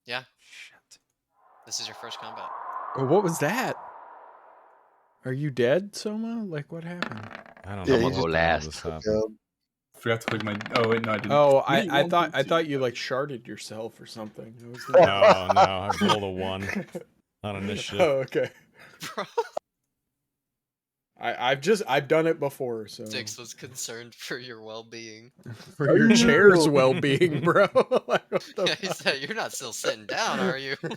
Speaker 6: Yeah.
Speaker 1: Shit.
Speaker 6: This is your first combat.
Speaker 5: Oh, what was that? Are you dead, Soma? Like, what happened?
Speaker 1: I don't
Speaker 7: Yeah,
Speaker 1: know
Speaker 7: you
Speaker 1: what
Speaker 7: just-
Speaker 1: the hell just happened.
Speaker 2: Forgot to click my. Oh wait, no, I didn't.
Speaker 5: Oh,
Speaker 2: What do you
Speaker 5: I
Speaker 2: want
Speaker 5: thought
Speaker 2: to
Speaker 5: I
Speaker 2: do?
Speaker 5: thought you like sharded yourself or something. I was thinking-
Speaker 1: No, no, I rolled a 1 on initiative.
Speaker 5: Oh, okay.
Speaker 6: Bro,
Speaker 5: I've done it before, so
Speaker 6: Dix was concerned for your well-being.
Speaker 5: for your chair's well-being, bro. Like, what the
Speaker 6: Yeah, he said, "You're not still sitting down, are you?"
Speaker 2: What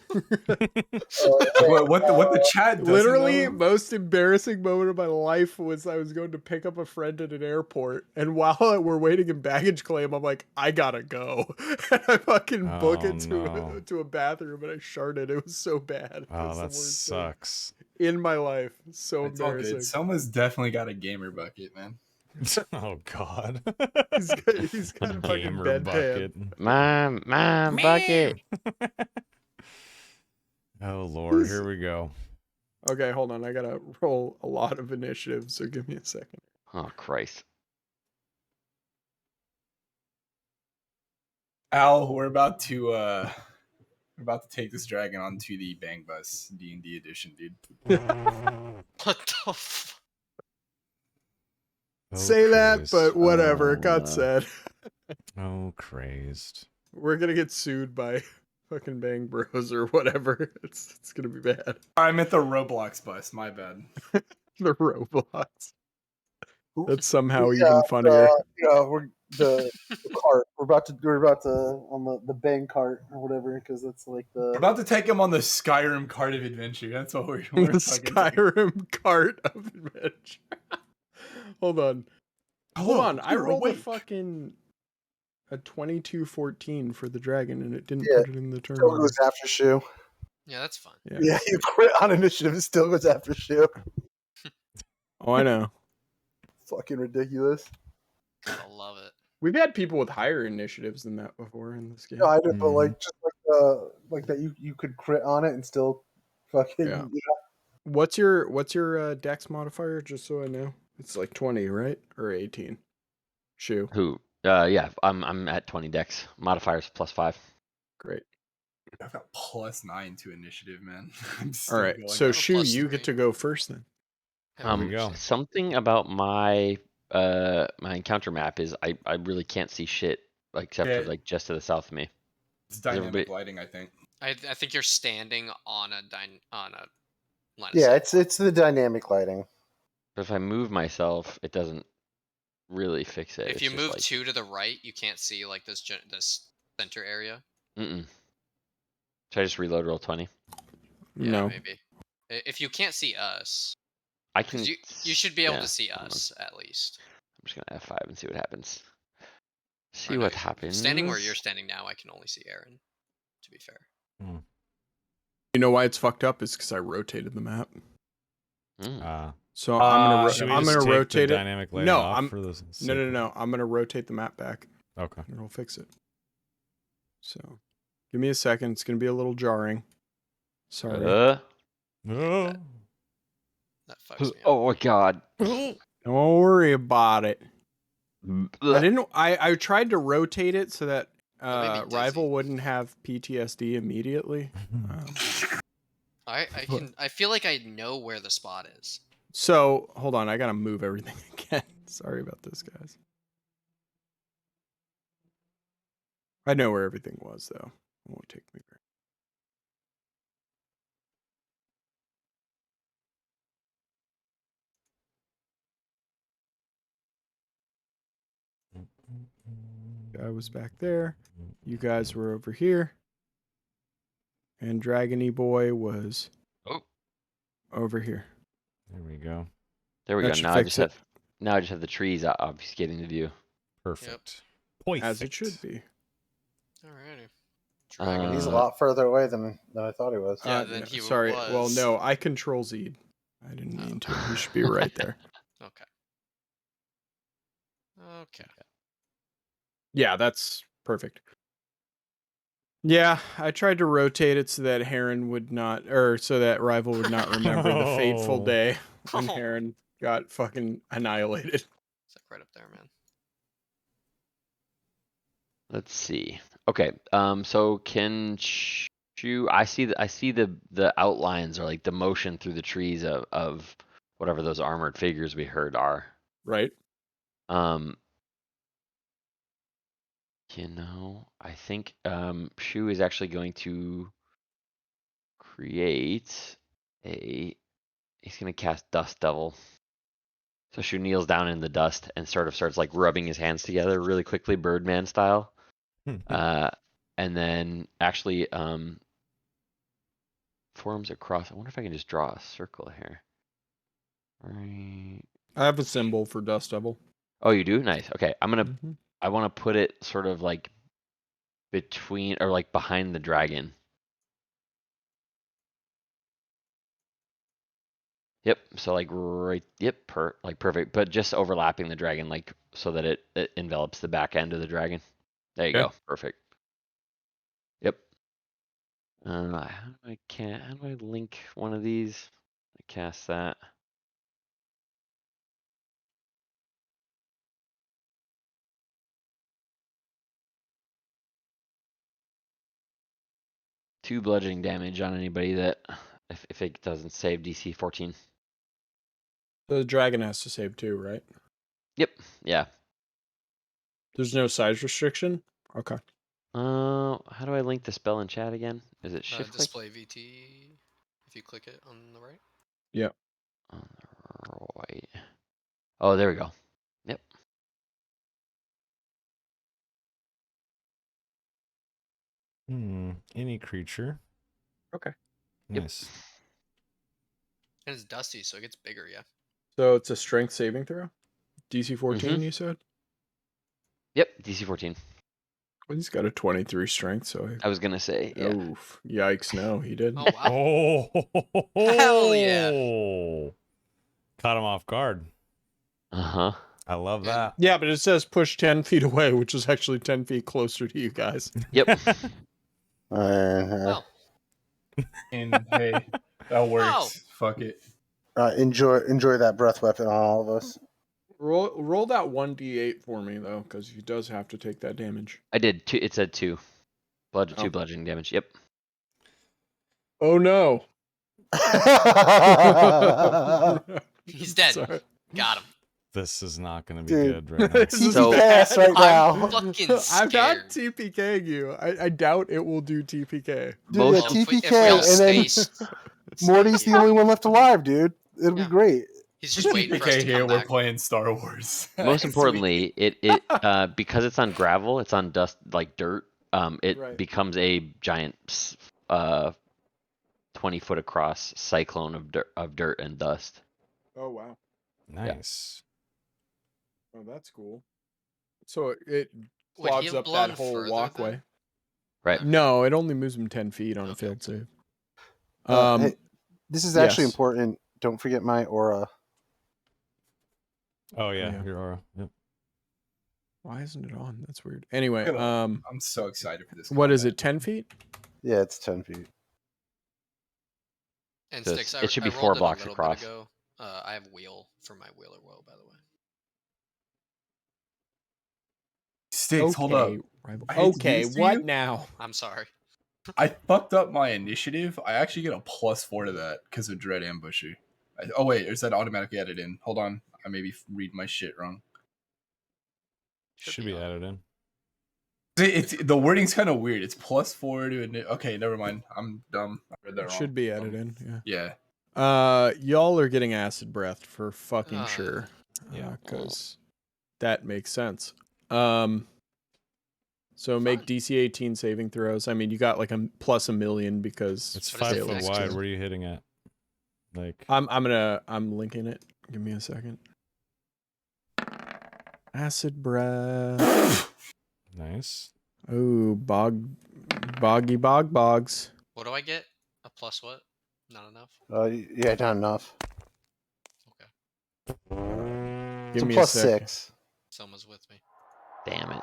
Speaker 2: the chat doesn't
Speaker 5: Literally,
Speaker 2: know?
Speaker 5: most embarrassing moment of my life was I was going to pick up a friend at an airport, and while we're waiting in baggage claim, I'm like, I gotta go. And I fucking book
Speaker 1: Oh,
Speaker 5: it
Speaker 1: no.
Speaker 5: to a bathroom, and I sharded. It was so bad. It
Speaker 1: Oh,
Speaker 5: was the
Speaker 1: that
Speaker 5: worst thing
Speaker 1: sucks.
Speaker 5: in my life. So
Speaker 2: It's all
Speaker 5: embarrassing.
Speaker 2: good. Someone's definitely got a gamer bucket, man.
Speaker 1: Oh God.
Speaker 5: He's got a fucking
Speaker 1: Gamer
Speaker 5: bedpan.
Speaker 1: bucket.
Speaker 3: Mom, bucket.
Speaker 1: Oh Lord, here we go.
Speaker 5: Okay, hold on. I gotta roll a lot of initiative, so give me a second.
Speaker 3: Oh Christ.
Speaker 2: Al, we're about to take this dragon onto the Bang Bus D&D edition, dude.
Speaker 6: What the?
Speaker 1: Oh,
Speaker 5: Say that,
Speaker 1: Christ.
Speaker 5: but whatever. It got said.
Speaker 1: Oh, crazed.
Speaker 5: We're gonna get sued by fucking Bang Bros or whatever. It's gonna be bad.
Speaker 2: I'm at the Roblox bus. My bad.
Speaker 5: The Roblox. That's somehow even funnier.
Speaker 7: We're the cart. We're about to on the bang cart or whatever, because that's like
Speaker 2: We're
Speaker 7: the
Speaker 2: about to take him on the Skyrim cart of adventure. That's what we're
Speaker 5: The
Speaker 2: fucking
Speaker 5: Skyrim cart of adventure. Hold on. Hold on. I
Speaker 2: you're
Speaker 5: rolled a
Speaker 2: awake.
Speaker 5: fucking a 2214 for the dragon, and it didn't
Speaker 7: Yeah,
Speaker 5: put it in the turn
Speaker 7: still
Speaker 5: order.
Speaker 7: goes after shoe.
Speaker 6: Yeah, that's fun.
Speaker 7: Yeah, you quit on initiative. It still goes after shoe.
Speaker 5: Oh, I know.
Speaker 7: Fucking ridiculous.
Speaker 6: I love it.
Speaker 5: We've had people with higher initiatives than that before in this game.
Speaker 7: No, I did, but
Speaker 1: Mhm.
Speaker 7: like just like that, you could crit on it and still fucking
Speaker 5: Yeah. What's your dex modifier? Just so I know, it's like 20, right, or 18? Shoe.
Speaker 3: Who? Yeah, I'm at 20 dex. Modifiers +5.
Speaker 5: Great.
Speaker 2: I've got +9 to initiative, man.
Speaker 5: All right.
Speaker 2: Going
Speaker 5: So
Speaker 6: a
Speaker 5: Shu,
Speaker 6: plus
Speaker 5: you
Speaker 6: 3.
Speaker 5: get to go first then.
Speaker 1: There we go.
Speaker 3: Something about my my encounter map is I really can't see shit except for
Speaker 2: Yeah.
Speaker 3: like just to the south of me.
Speaker 2: It's dynamic
Speaker 3: everybody-
Speaker 2: lighting, I think.
Speaker 6: I think you're standing on a line of
Speaker 7: Yeah,
Speaker 6: sight.
Speaker 7: it's the dynamic lighting.
Speaker 3: But if I move myself, it doesn't really fix it.
Speaker 6: If
Speaker 3: It's
Speaker 6: you
Speaker 3: just
Speaker 6: move
Speaker 3: like,
Speaker 6: 2 to the right, you can't see like this center area.
Speaker 3: Should I just reload roll 20?
Speaker 6: Yeah,
Speaker 5: No.
Speaker 6: maybe. If you can't see us,
Speaker 3: I can.
Speaker 6: because you should be able
Speaker 3: yeah,
Speaker 6: to see
Speaker 3: hold on.
Speaker 6: us at least.
Speaker 3: I'm just gonna F5 and see what happens. See
Speaker 6: Or no,
Speaker 3: what happens.
Speaker 6: Standing where you're standing now, I can only see Aaron. To be fair.
Speaker 5: You know why it's fucked up? Is because I rotated the map. So
Speaker 1: Should we
Speaker 5: I'm
Speaker 1: just
Speaker 5: gonna
Speaker 1: take
Speaker 5: rotate
Speaker 1: the
Speaker 5: it.
Speaker 1: dynamic lighting
Speaker 5: No,
Speaker 1: off
Speaker 5: I'm
Speaker 1: for the
Speaker 5: no. I'm gonna rotate the map back.
Speaker 1: Okay.
Speaker 5: It'll fix it. So, give me a second. It's gonna be a little jarring. Sorry.
Speaker 1: Oh.
Speaker 6: That fucks me up.
Speaker 3: Oh my god.
Speaker 5: Don't worry about it. I
Speaker 3: Blech.
Speaker 5: didn't. I tried to rotate it so that
Speaker 6: That made me dizzy.
Speaker 5: rival wouldn't have PTSD immediately.
Speaker 6: I feel like I know where the spot is.
Speaker 5: So hold on, I gotta move everything again. Sorry about this, guys. I know where everything was, though. It won't take me very. I was back there. You guys were over here. And Dragony Boy was over here.
Speaker 1: There we go.
Speaker 3: There we
Speaker 5: That
Speaker 3: go.
Speaker 5: should
Speaker 3: Now I
Speaker 5: fix
Speaker 3: just
Speaker 5: it.
Speaker 3: have the trees obfuscating the view.
Speaker 1: Perfect.
Speaker 5: As it should be.
Speaker 6: Alrighty.
Speaker 7: He's a
Speaker 3: Uh,
Speaker 7: lot further away than I thought he was.
Speaker 6: Yeah, than he
Speaker 5: sorry. Well,
Speaker 6: was.
Speaker 5: no, I control Z. I didn't mean to. He should be right there.
Speaker 6: Okay. Okay.
Speaker 5: Yeah, that's perfect. Yeah, I tried to rotate it so that Heron would not, or so that Rival would not remember the fateful
Speaker 1: Oh.
Speaker 5: day when
Speaker 6: Oh.
Speaker 5: Heron got fucking annihilated.
Speaker 6: It's like right up there, man.
Speaker 3: Let's see. Okay. So can Shu? I see the outlines or like the motion through the trees of whatever those armored figures we heard are.
Speaker 5: Right?
Speaker 4: You know, I think Shu is actually going to create a. He's gonna cast Dust Devil. So Shu kneels down in the dust and sort of starts like rubbing his hands together really quickly, Birdman style. And then actually forms across. I wonder if I can just draw a circle here. Right.
Speaker 5: I have a symbol for Dust Devil.
Speaker 4: Oh, you do? Nice. Okay,
Speaker 5: Mhm.
Speaker 4: I want to put it sort of like between or like behind the dragon. Yep. So like right. Yep. Like perfect, but just overlapping the dragon, like so that it envelops the back end of the dragon. There you
Speaker 5: Okay.
Speaker 4: go. Perfect. Yep. How do I link one of these? I cast that. Two bludgeoning damage on anybody that if it doesn't save DC 14.
Speaker 5: So the dragon has to save too, right?
Speaker 4: Yep. Yeah.
Speaker 5: There's no size restriction? Okay.
Speaker 4: How do I link the spell in chat again? Is it shift click?
Speaker 6: Display VT. If you click it on the right.
Speaker 5: Yep.
Speaker 4: On the right. Oh, there we go. Yep.
Speaker 1: Any creature.
Speaker 5: Okay.
Speaker 4: Yep.
Speaker 1: Nice.
Speaker 6: And it's dusty, so it gets bigger, yeah.
Speaker 5: So it's a strength saving throw? DC 14, you said?
Speaker 4: Yep. DC 14.
Speaker 5: Well, he's got a 23 strength, so
Speaker 4: I was gonna say, yeah.
Speaker 5: Oof. Yikes, no, he did.
Speaker 6: Oh wow.
Speaker 1: Oh,
Speaker 6: Hell yeah.
Speaker 1: Caught him off guard.
Speaker 4: Uh-huh.
Speaker 1: I love that.
Speaker 5: Yeah, but it says push 10 feet away, which is actually 10 feet closer to you guys.
Speaker 4: Yep.
Speaker 6: Well,
Speaker 2: And hey, that works. Fuck it.
Speaker 7: Enjoy that breath weapon on all of us.
Speaker 5: Roll that 1d8 for me, though, because he does have to take that damage.
Speaker 4: I did two. It said 2.
Speaker 5: Oh.
Speaker 4: 2 bludgeoning damage. Yep.
Speaker 5: Oh, no.
Speaker 6: he's dead.
Speaker 5: Sorry.
Speaker 6: Got him.
Speaker 1: This is not going to be
Speaker 7: Dude.
Speaker 1: good right now.
Speaker 5: This is
Speaker 4: So-
Speaker 7: TPS right
Speaker 6: I'm
Speaker 7: now.
Speaker 6: fucking
Speaker 5: I'm not
Speaker 6: scared.
Speaker 5: TPKing you. I doubt it will do TPK.
Speaker 7: Dude,
Speaker 4: Most-
Speaker 7: yeah,
Speaker 6: If we
Speaker 7: TPK,
Speaker 6: all
Speaker 7: and then
Speaker 6: space,
Speaker 7: Morty's the only one left alive, dude. It'll be
Speaker 6: Yeah.
Speaker 7: great.
Speaker 6: he's just waiting for us
Speaker 2: Okay,
Speaker 6: to
Speaker 2: here
Speaker 6: come
Speaker 2: we're
Speaker 6: back.
Speaker 2: playing Star Wars.
Speaker 4: Most
Speaker 2: Sweet.
Speaker 4: importantly, it because it's on gravel, it's on dust like dirt. It
Speaker 5: Right.
Speaker 4: becomes a giant 20-foot across cyclone of dirt and dust.
Speaker 5: Oh, wow.
Speaker 1: Nice.
Speaker 5: Oh, that's cool. So it
Speaker 6: Would he
Speaker 5: clogs
Speaker 6: have
Speaker 5: up
Speaker 6: blown
Speaker 5: that whole
Speaker 6: further
Speaker 5: walkway.
Speaker 6: then?
Speaker 4: Right.
Speaker 5: No, it only moves him 10 feet on a
Speaker 6: Okay.
Speaker 5: failed save.
Speaker 7: Hey, this is actually
Speaker 5: yes.
Speaker 7: important. Don't forget my aura.
Speaker 1: Oh, yeah.
Speaker 5: Yeah.
Speaker 1: Your aura. Yep.
Speaker 5: Why isn't it on? That's weird. Anyway,
Speaker 2: Look at I'm so excited for this.
Speaker 5: what is
Speaker 2: combat.
Speaker 5: it? 10 feet?
Speaker 7: Yeah, it's 10 feet.
Speaker 6: And
Speaker 4: So
Speaker 6: Sticks,
Speaker 4: it should be
Speaker 6: I
Speaker 4: 4
Speaker 6: rolled it a
Speaker 4: blocks
Speaker 6: little
Speaker 4: across.
Speaker 6: bit ago. I have wheel for my wheeler woe, by the way.
Speaker 2: Sticks, hold up.
Speaker 5: rival-
Speaker 2: I hate to do
Speaker 5: Okay,
Speaker 2: this to
Speaker 5: what
Speaker 2: you.
Speaker 5: now?
Speaker 6: I'm sorry.
Speaker 2: I fucked up my initiative. I actually get a +4 to that because of Dread Ambusher. Oh wait, or is that automatically added in? Hold on, I maybe read my shit wrong.
Speaker 1: Should be added in.
Speaker 2: It's the wording's kind of weird. It's +4 to okay, never mind. I'm dumb. I read that
Speaker 5: It
Speaker 2: wrong.
Speaker 5: should be added in, yeah.
Speaker 2: Yeah.
Speaker 5: Y'all are getting acid breath for fucking
Speaker 6: Ah.
Speaker 5: sure.
Speaker 1: Yeah.
Speaker 5: Because that makes sense. So make
Speaker 6: Fun.
Speaker 5: DC 18 saving throws. I mean, you got like a plus a million because
Speaker 1: It's
Speaker 6: What is
Speaker 1: 5
Speaker 6: it
Speaker 1: foot
Speaker 6: next
Speaker 1: wide.
Speaker 6: to?
Speaker 1: Where are you hitting at? Like,
Speaker 5: I'm linking it. Give me a second. Acid breath.
Speaker 1: nice.
Speaker 5: Oh, boggy bogs.
Speaker 6: What do I get? A plus what? Not enough?
Speaker 7: Yeah, not enough.
Speaker 6: Okay.
Speaker 5: Give
Speaker 7: It's a
Speaker 5: me
Speaker 7: plus
Speaker 5: a second.
Speaker 7: 6.
Speaker 6: Someone's with me.
Speaker 4: Damn it.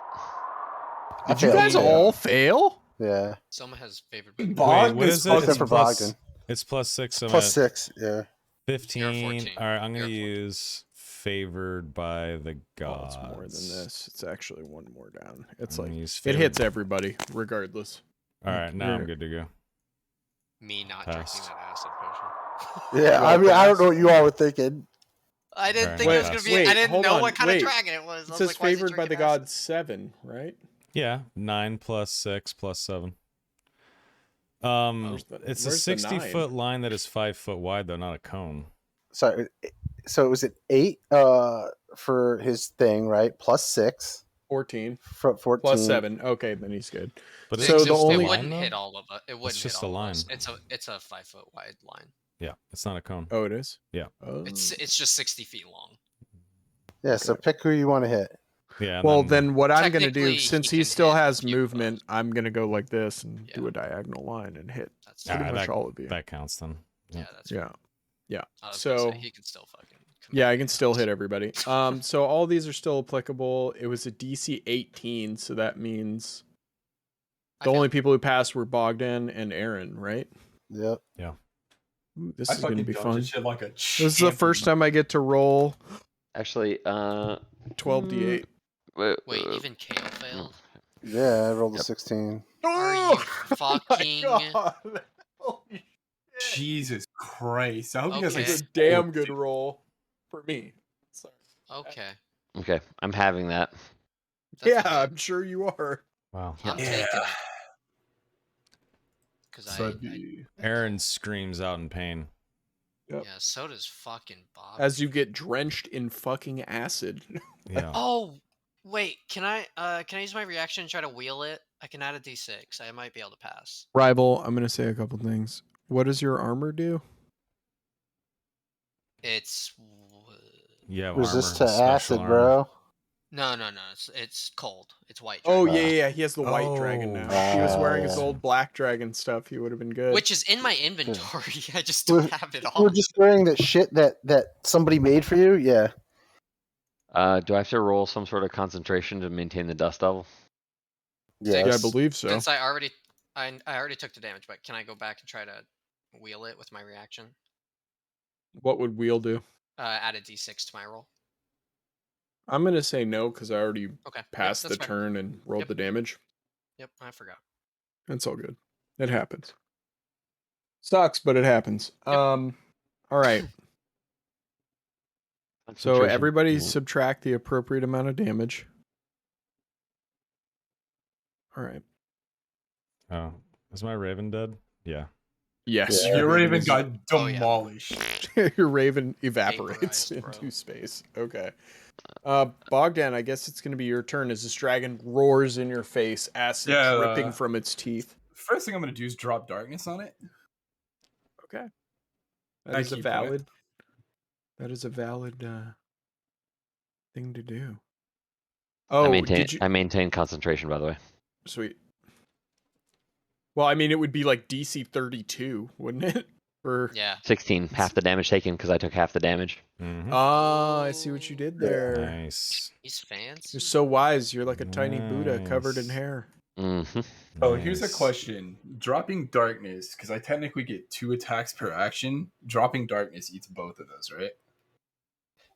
Speaker 7: I
Speaker 5: Did you
Speaker 7: failed
Speaker 5: guys
Speaker 7: too.
Speaker 5: all fail?
Speaker 7: Yeah.
Speaker 6: Someone has favored by
Speaker 2: Bog
Speaker 1: what
Speaker 2: is
Speaker 1: is it?
Speaker 2: fucking-
Speaker 7: Except for
Speaker 1: plus,
Speaker 7: Bogdan.
Speaker 1: it's +6. So
Speaker 7: Plus
Speaker 1: I'm at
Speaker 7: 6, yeah.
Speaker 1: 15.
Speaker 6: You're 14.
Speaker 1: All right, I'm going to
Speaker 6: You're 14.
Speaker 1: use favored by the
Speaker 5: Oh,
Speaker 1: gods.
Speaker 5: it's more than this. It's actually one more down. It's
Speaker 1: I'm
Speaker 5: like
Speaker 1: gonna use
Speaker 5: it
Speaker 1: favored-
Speaker 5: hits everybody regardless.
Speaker 1: All right, now I'm
Speaker 5: You're-
Speaker 1: good to go.
Speaker 6: me not
Speaker 1: Passed.
Speaker 6: drinking that acid potion.
Speaker 7: Yeah, I mean, I don't know what you all were thinking.
Speaker 6: I didn't
Speaker 1: Alright,
Speaker 6: think it was
Speaker 1: wait,
Speaker 6: gonna be.
Speaker 5: wait,
Speaker 6: I didn't
Speaker 5: hold
Speaker 6: know
Speaker 5: on,
Speaker 6: what kind
Speaker 5: wait.
Speaker 6: of dragon it was. I
Speaker 5: It
Speaker 6: was
Speaker 5: says
Speaker 6: like, why is he
Speaker 5: favored by the
Speaker 6: drinking acid?
Speaker 5: gods 7, right?
Speaker 1: Yeah, 9 plus 6 plus 7. It's a
Speaker 5: where's the
Speaker 1: 60-foot line that is 5 foot wide, though, not a cone.
Speaker 7: So it was an 8 for his thing, right? Plus 6.
Speaker 5: 14
Speaker 7: For 14.
Speaker 5: plus 7. Okay, then he's good.
Speaker 1: But
Speaker 5: So
Speaker 1: it's
Speaker 5: the
Speaker 1: just a
Speaker 5: only-
Speaker 6: it wouldn't
Speaker 1: line,
Speaker 6: hit
Speaker 1: though?
Speaker 6: all of us. It wouldn't hit
Speaker 1: just a
Speaker 6: all
Speaker 1: line.
Speaker 6: of us. It's a 5 foot wide line.
Speaker 1: Yeah, it's not a cone.
Speaker 5: Oh, it is.
Speaker 1: Yeah.
Speaker 5: Oh.
Speaker 6: It's just 60 feet long.
Speaker 7: Yeah, so pick who you want to hit.
Speaker 1: Yeah.
Speaker 5: Well, then what I'm gonna
Speaker 6: Technically,
Speaker 5: do, since
Speaker 6: he
Speaker 5: he
Speaker 6: can
Speaker 5: still
Speaker 6: hit
Speaker 5: has
Speaker 6: a few of us.
Speaker 5: movement, I'm gonna go like this and
Speaker 6: Yeah.
Speaker 5: do a diagonal line and hit
Speaker 6: That's
Speaker 5: pretty
Speaker 1: Alright,
Speaker 5: much all of you.
Speaker 1: that counts then.
Speaker 6: yeah. That's
Speaker 5: Yeah, yeah.
Speaker 6: I was gonna say,
Speaker 5: So
Speaker 6: he can still fucking.
Speaker 5: yeah, I
Speaker 6: command
Speaker 5: can still
Speaker 6: us.
Speaker 5: hit everybody. So all these are still applicable. It was a DC 18, so that means
Speaker 6: I
Speaker 5: the
Speaker 6: feel-
Speaker 5: only people who passed were Bogdan and Aaron, right?
Speaker 7: Yep.
Speaker 5: Ooh, this
Speaker 2: I
Speaker 5: is gonna
Speaker 2: fucking
Speaker 5: be
Speaker 2: dodged
Speaker 5: fun.
Speaker 2: that shit like a
Speaker 5: This is the first
Speaker 2: champion.
Speaker 5: time I get to roll
Speaker 4: Actually,
Speaker 5: 12d8.
Speaker 6: Wait, even Kale failed.
Speaker 7: Yeah, I rolled a
Speaker 4: Yep.
Speaker 7: 16.
Speaker 6: Are you fucking?
Speaker 5: God. Holy shit.
Speaker 2: Jesus Christ! I hope you guys like.
Speaker 6: Okay.
Speaker 5: It's a damn good roll for me. Sorry.
Speaker 6: Okay.
Speaker 4: okay, I'm having that.
Speaker 6: That's a
Speaker 5: Yeah,
Speaker 6: hit.
Speaker 5: I'm sure you are.
Speaker 1: Wow.
Speaker 6: I'm
Speaker 2: Yeah.
Speaker 6: taking it. Because
Speaker 2: So that'd be-
Speaker 1: Aaron screams out in pain.
Speaker 5: Yep.
Speaker 6: yeah, so does fucking Bob.
Speaker 5: As you get drenched in fucking acid.
Speaker 1: Yeah.
Speaker 6: Oh, wait. Can I use my reaction and try to wheel it? I can add a d6. I might be able to pass.
Speaker 5: Rival, I'm gonna say a couple things. What does your armor do?
Speaker 6: It's
Speaker 1: Yeah.
Speaker 7: Resist
Speaker 1: armor,
Speaker 7: to
Speaker 1: special
Speaker 7: acid,
Speaker 1: armor.
Speaker 7: bro.
Speaker 6: no. It's cold. It's white.
Speaker 5: Oh
Speaker 6: dragon.
Speaker 5: yeah, he has the white dragon now.
Speaker 1: Oh,
Speaker 5: If he was wearing his
Speaker 7: yeah.
Speaker 5: old black dragon stuff, he would have been good.
Speaker 6: Which is in my inventory. I just
Speaker 7: We're-
Speaker 6: don't have it
Speaker 7: We're
Speaker 6: on.
Speaker 7: just wearing that shit that somebody made for you. Yeah.
Speaker 4: Do I have to roll some sort of concentration to maintain the dust level?
Speaker 7: Yeah.
Speaker 5: Yeah, I believe so.
Speaker 6: Since I already took the damage, but can I go back and try to wheel it with my reaction?
Speaker 5: What would wheel do?
Speaker 6: Add a d6 to my roll.
Speaker 5: I'm gonna say no because I already
Speaker 6: Okay.
Speaker 5: passed
Speaker 6: yep,
Speaker 5: the
Speaker 6: that's fine.
Speaker 5: turn and rolled
Speaker 6: Yep.
Speaker 5: the damage.
Speaker 6: Yep, I forgot.
Speaker 5: That's all good. It happens. Sucks, but it happens.
Speaker 6: Yep.
Speaker 5: All right. So
Speaker 4: Concentration.
Speaker 5: everybody
Speaker 4: Yeah.
Speaker 5: subtract the appropriate amount of damage. All right.
Speaker 1: Oh, is my Raven dead? Yeah.
Speaker 5: Yes,
Speaker 7: Yeah.
Speaker 2: Your Raven got
Speaker 6: Oh, yeah.
Speaker 2: demolished.
Speaker 5: your Raven evaporates
Speaker 6: Vaporized, bro.
Speaker 5: into space. Okay. Bogdan, I guess it's going to be your turn as this dragon roars in your face, acid
Speaker 2: Yeah,
Speaker 5: dripping from its teeth.
Speaker 2: First thing I'm gonna do is drop darkness on it.
Speaker 5: Okay.
Speaker 2: I
Speaker 5: That is a
Speaker 2: keep going.
Speaker 5: valid. That is a valid thing to do. Oh, did you?
Speaker 4: I maintain concentration, by the way.
Speaker 5: Sweet. Well, I mean, it would be like DC 32, wouldn't it? Or
Speaker 4: 16, half the damage taken because I took half the damage.
Speaker 1: Mm-hmm.
Speaker 5: ah, I see what you did there.
Speaker 1: Nice.
Speaker 6: He's fancy.
Speaker 5: You're so wise. You're like a tiny Buddha covered in
Speaker 1: Nice.
Speaker 5: hair.
Speaker 4: Mm-hmm.
Speaker 2: Oh, here's a
Speaker 1: Nice.
Speaker 2: question. Dropping darkness, because I technically get 2 attacks per action. Dropping darkness eats both of those, right?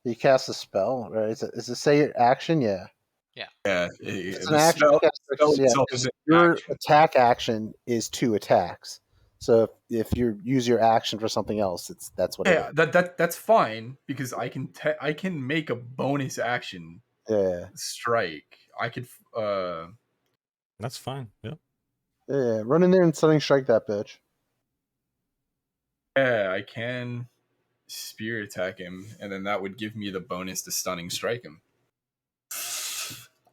Speaker 7: You cast a spell, right? Is it say your action? Yeah.
Speaker 2: Yeah.
Speaker 7: It's
Speaker 2: The
Speaker 7: an action.
Speaker 2: spell
Speaker 7: Yeah,
Speaker 2: itself is an
Speaker 7: your
Speaker 2: action.
Speaker 7: attack action is 2 attacks. So if you use your action for something else, that's what
Speaker 2: Yeah,
Speaker 7: it
Speaker 2: that's fine because I can make a bonus action
Speaker 7: is. Yeah.
Speaker 2: strike. I could
Speaker 1: That's fine. Yep.
Speaker 7: Yeah. Run in there and stunning strike that bitch.
Speaker 2: yeah, I can spear attack him, and then that would give me the bonus to stunning strike him.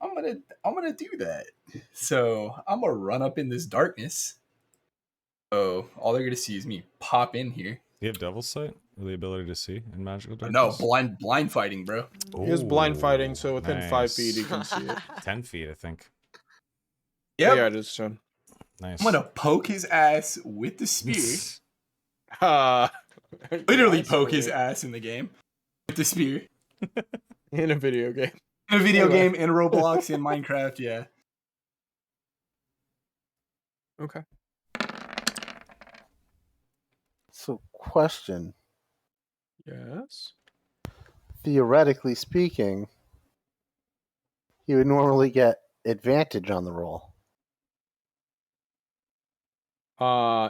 Speaker 2: I'm gonna do that. So I'm gonna run up in this darkness. So all they're gonna see is me pop in here.
Speaker 1: You have Devil's Sight? Or the ability to see in magical
Speaker 2: No,
Speaker 1: darkness?
Speaker 2: blind fighting, bro.
Speaker 5: He has blind fighting,
Speaker 1: Ooh,
Speaker 5: so within 5
Speaker 1: nice.
Speaker 5: feet he can see it.
Speaker 1: 10 feet, I think.
Speaker 2: Yep.
Speaker 5: Yeah, it is son.
Speaker 1: Nice.
Speaker 2: I'm gonna poke his ass with the spear. Literally
Speaker 5: Nice
Speaker 2: poke
Speaker 5: for
Speaker 2: his
Speaker 5: you.
Speaker 2: ass in the game with the spear.
Speaker 5: In a video game.
Speaker 2: In a video
Speaker 5: Anyway.
Speaker 2: game, in Roblox, in Minecraft, yeah.
Speaker 5: Okay.
Speaker 7: So question.
Speaker 5: Yes.
Speaker 7: Theoretically speaking, you would normally get advantage on the roll.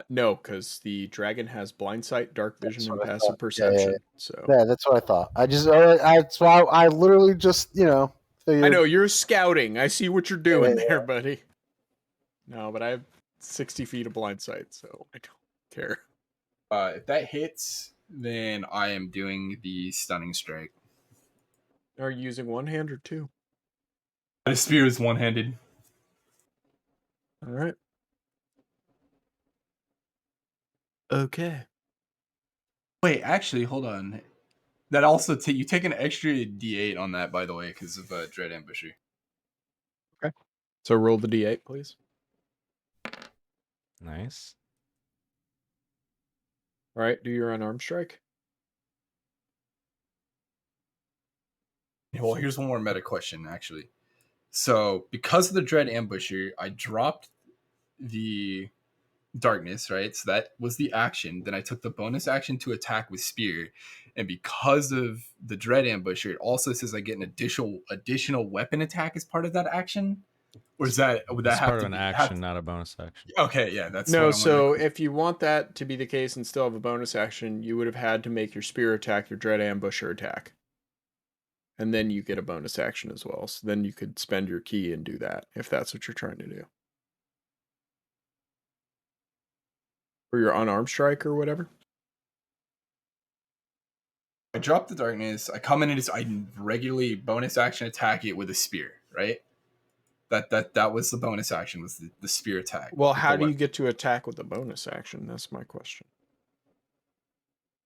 Speaker 5: No, because the dragon has blind sight, dark vision, and
Speaker 7: what I
Speaker 5: passive
Speaker 7: thought. Yeah,
Speaker 5: perception. So
Speaker 7: Yeah, that's what I thought. That's why I literally just, So
Speaker 5: I know you're scouting. I see what you're doing
Speaker 7: Yeah.
Speaker 5: there, buddy. No, but I have 60 feet of blind sight, so I don't care.
Speaker 2: If that hits, then I am doing the stunning strike.
Speaker 5: Are you using one hand or two?
Speaker 2: The spear is one-handed.
Speaker 5: All right. Okay.
Speaker 2: Wait, actually, hold on. That also you take an extra D8 on that, by the way, because of Dread Ambusher.
Speaker 5: So roll the d8, please.
Speaker 1: Nice.
Speaker 5: All right. Do your unarmed strike.
Speaker 2: Well, here's one more meta question, actually. So, because of the Dread Ambusher, I dropped the darkness, right? So that was the action. Then I took the bonus action to attack with spear, and because of the Dread Ambusher, it also says I get an additional weapon attack as part of that action. Or is that would that
Speaker 1: It's
Speaker 2: have
Speaker 1: part
Speaker 2: to
Speaker 1: of an
Speaker 2: be
Speaker 1: action, not a bonus action.
Speaker 2: Okay, yeah, that's
Speaker 5: No,
Speaker 2: what I
Speaker 5: so
Speaker 2: wanted to-
Speaker 5: if you want that to be the case and still have a bonus action, you would have had to make your spear attack your dread ambusher attack. And then you get a bonus action as well. So then you could spend your key and do that if that's what you're trying to do. Or your unarmed strike or whatever.
Speaker 2: I drop the darkness. I come in and I regularly bonus action attack it with a spear, right? That was the bonus action, was the spear attack.
Speaker 5: Well,
Speaker 2: with
Speaker 5: how
Speaker 2: the
Speaker 5: do you
Speaker 2: weapon.
Speaker 5: get to attack with a bonus action? That's my question.